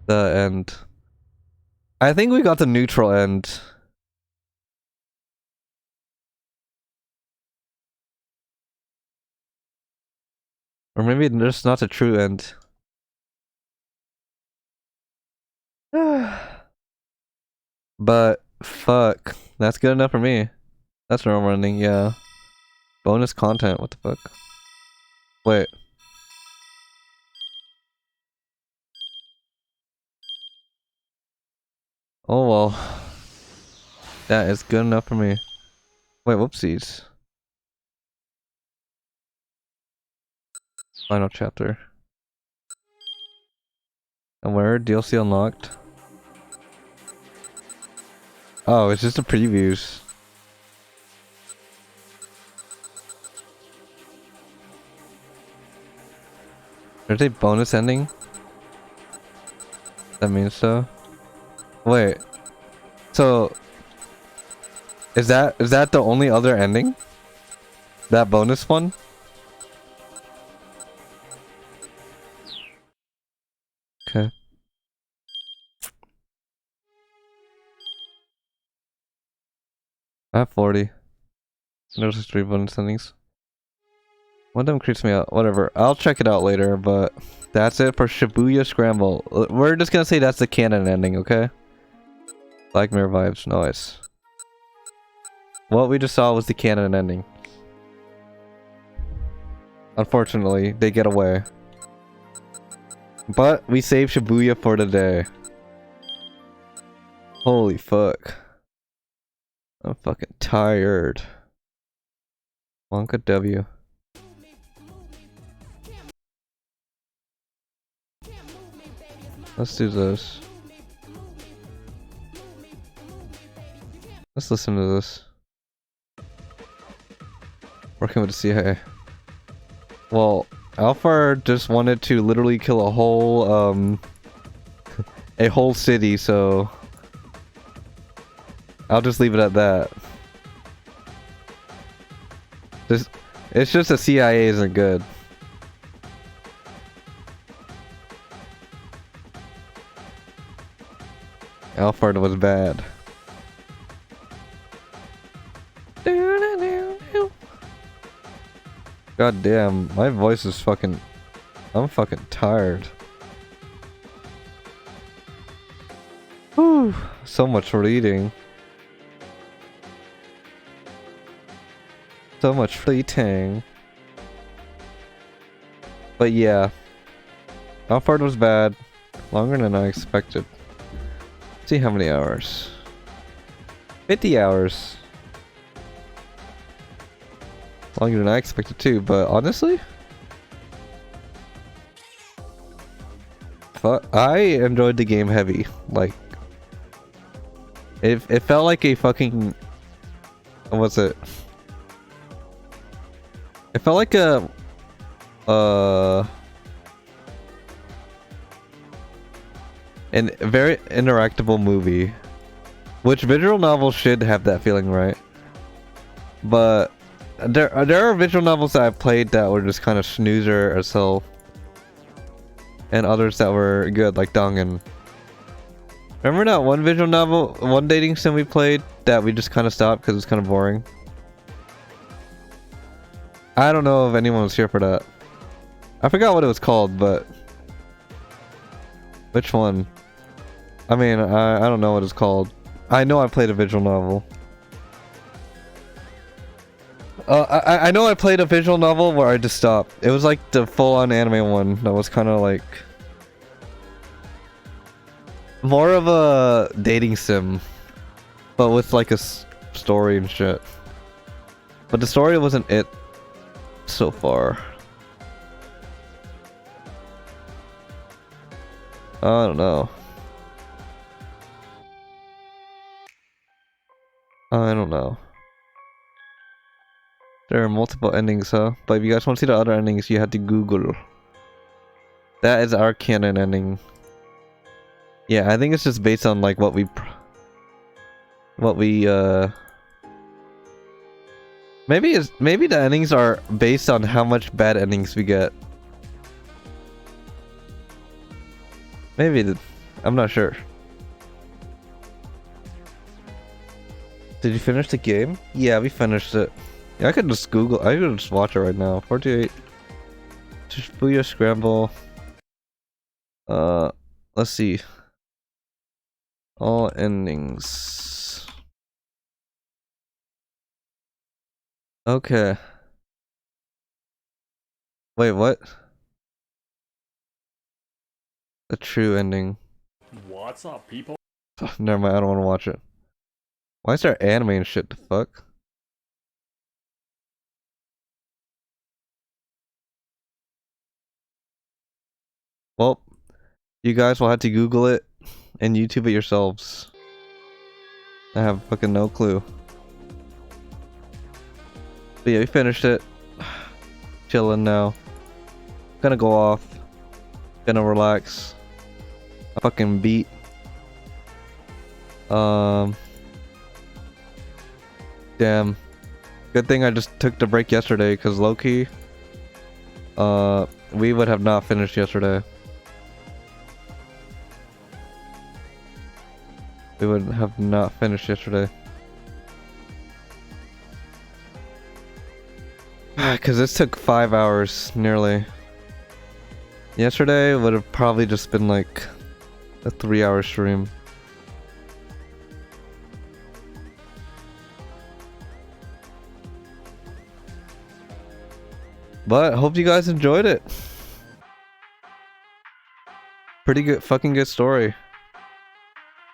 The end. I think we got the neutral end. Or maybe just not the true end. But fuck, that's good enough for me. That's normal ending, yeah. Bonus content, what the fuck? Wait. Oh well. That is good enough for me. Wait, whoopsies. Final chapter. And where? DLC unlocked? Oh, it's just the previews. There's a bonus ending? That means so. Wait. So is that the only other ending? That bonus one? Okay. I have 40. There's 3 bonus endings. One of them creeps me out. Whatever. I'll check it out later, but that's it for Shibuya Scramble. We're just gonna say that's the canon ending, okay? Black Mirror vibes. Nice. What we just saw was the canon ending. Unfortunately, they get away. But we saved Shibuya for today. Holy fuck. I'm fucking tired. Wonka W. Let's do this. Let's listen to this. Working with the CIA. Well, Alpha just wanted to literally kill a whole city, so I'll just leave it at that. It's just the CIA isn't good. Alphard was bad. God damn, my voice is fucking... I'm fucking tired. Whew, so much reading. So much fleeting. But yeah. Alphard was bad. Longer than I expected. Let's see how many hours. 50 hours. Longer than I expected too, but honestly, I enjoyed the game heavy. Like, it felt like a fucking, what was it? It felt like a an very interactable movie, which visual novels should have that feeling, right? But there are visual novels that I've played that were just kind of snoozer as hell, and others that were good, like Dangan. Remember that one visual novel, one dating sim we played that we just kind of stopped because it was kind of boring? I don't know if anyone was here for that. I forgot what it was called, but which one? I mean, I don't know what it's called. I know I played a visual novel. I know I played a visual novel where I just stopped. It was like the full-on anime one that was kind of like more of a dating sim, but with like a story and shit. But the story wasn't it so far. I don't know. I don't know. There are multiple endings, huh? But if you guys want to see the other endings, you have to Google. That is our canon ending. Yeah, I think it's just based on like what we maybe the endings are based on how much bad endings we get. Maybe I'm not sure. Did you finish the game? Yeah, we finished it. Yeah, I could just Google. I could just watch it right now. 48. Shibuya Scramble. Let's see. All endings. Okay. Wait, what? The true ending. What's up, people? Never mind, I don't want to watch it. Why is there anime and shit? The fuck? Well, you guys will have to Google it and YouTube it yourselves. I have fucking no clue. But yeah, we finished it. Chilling now. Gonna go off. Gonna relax. A fucking beat. Damn. Good thing I just took the break yesterday, because low-key, we would have not finished yesterday. We would have not finished yesterday. God because this took 5 hours nearly. Yesterday would have probably just been like a 3-hour stream. But hope you guys enjoyed it. Pretty good, fucking good story.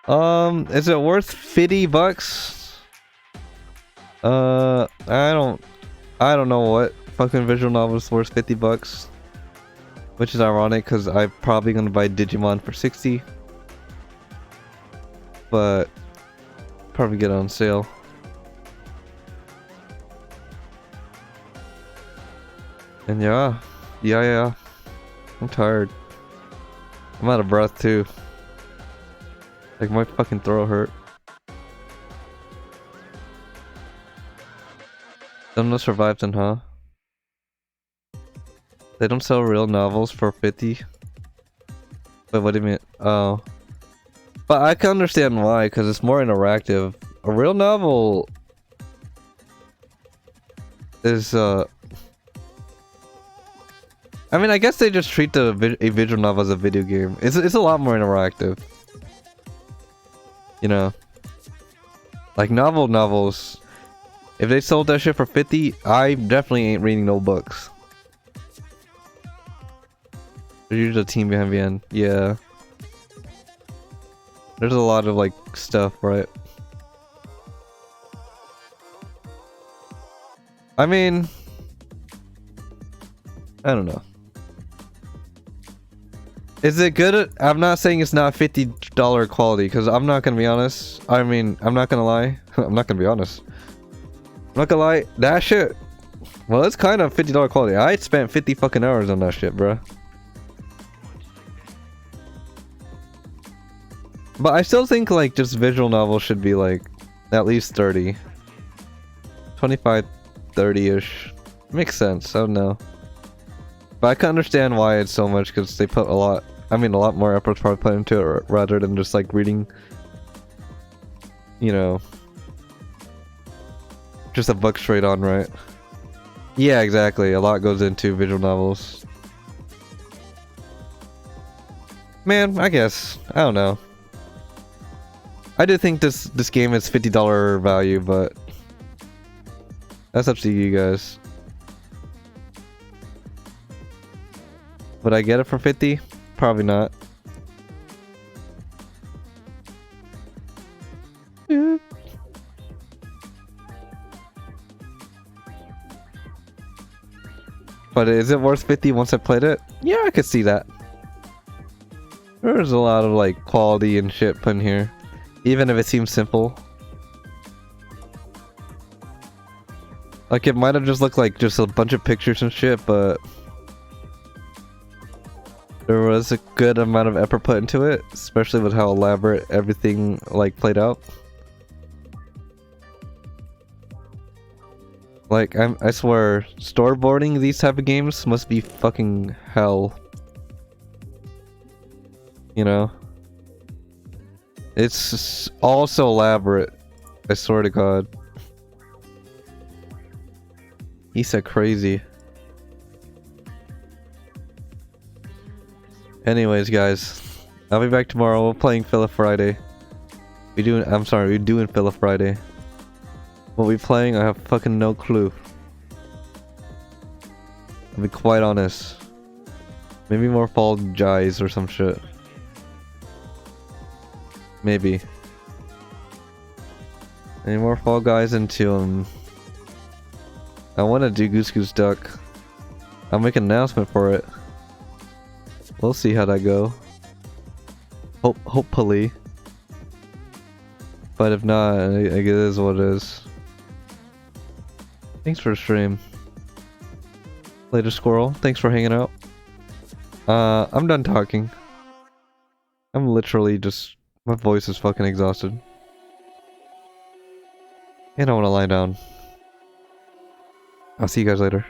Is it worth 50 bucks? I don't know what fucking visual novel is worth 50 bucks. Which is ironic because I'm probably gonna buy Digimon for 60. But probably get it on sale. And yeah. I'm tired. I'm out of breath too. Like my fucking throat hurt. Them no survived then, huh? They don't sell real novels for 50. Wait, what do you mean? Oh. But I can understand why, because it's more interactive. A real novel is I mean, I guess they just treat a visual novel as a video game. It's a lot more interactive. You know? Like novels. If they sold that shit for 50, I definitely ain't reading no books. There's a team behind the end. Yeah. There's a lot of like stuff, right? I mean, I don't know. Is it good? I'm not saying it's not $50 quality, because I'm not gonna be honest. I mean, I'm not gonna lie. I'm not gonna be honest. I'm not gonna lie. That shit, well, it's kind of $50 quality. I spent 50 fucking hours on that shit, bruh. But I still think like just visual novels should be like at least 30. 25, 30-ish. Makes sense, I don't know. But I can understand why it's so much, because they put a lot more effort probably put into it rather than just like reading, you know, just a book straight on, right? Yeah, exactly. A lot goes into visual novels. Man, I guess. I don't know. I do think this game is $50 value, but that's up to you guys. Would I get it for 50? Probably not. But is it worth 50 once I played it? Yeah, I could see that. There's a lot of like quality and shit put in here. Even if it seems simple. Like it might have just looked like just a bunch of pictures and shit, but there was a good amount of effort put into it, especially with how elaborate everything like played out. Like I swear, storyboarding these type of games must be fucking hell. You know? It's all so elaborate. I swear to God. He said crazy. Anyways, guys, I'll be back tomorrow. We're playing Philip Friday. We're doing Philip Friday. What we playing? I have fucking no clue. I'll be quite honest. Maybe more Fall Guys or some shit. Maybe. Any more Fall Guys into I want to do Goose Goose Duck. I'll make an announcement for it. We'll see how that go. Hopefully. But if not, it is what it is. Thanks for the stream. Later, Squirrel. Thanks for hanging out. I'm done talking. I'm literally just... my voice is fucking exhausted. And I want to lie down. I'll see you guys later.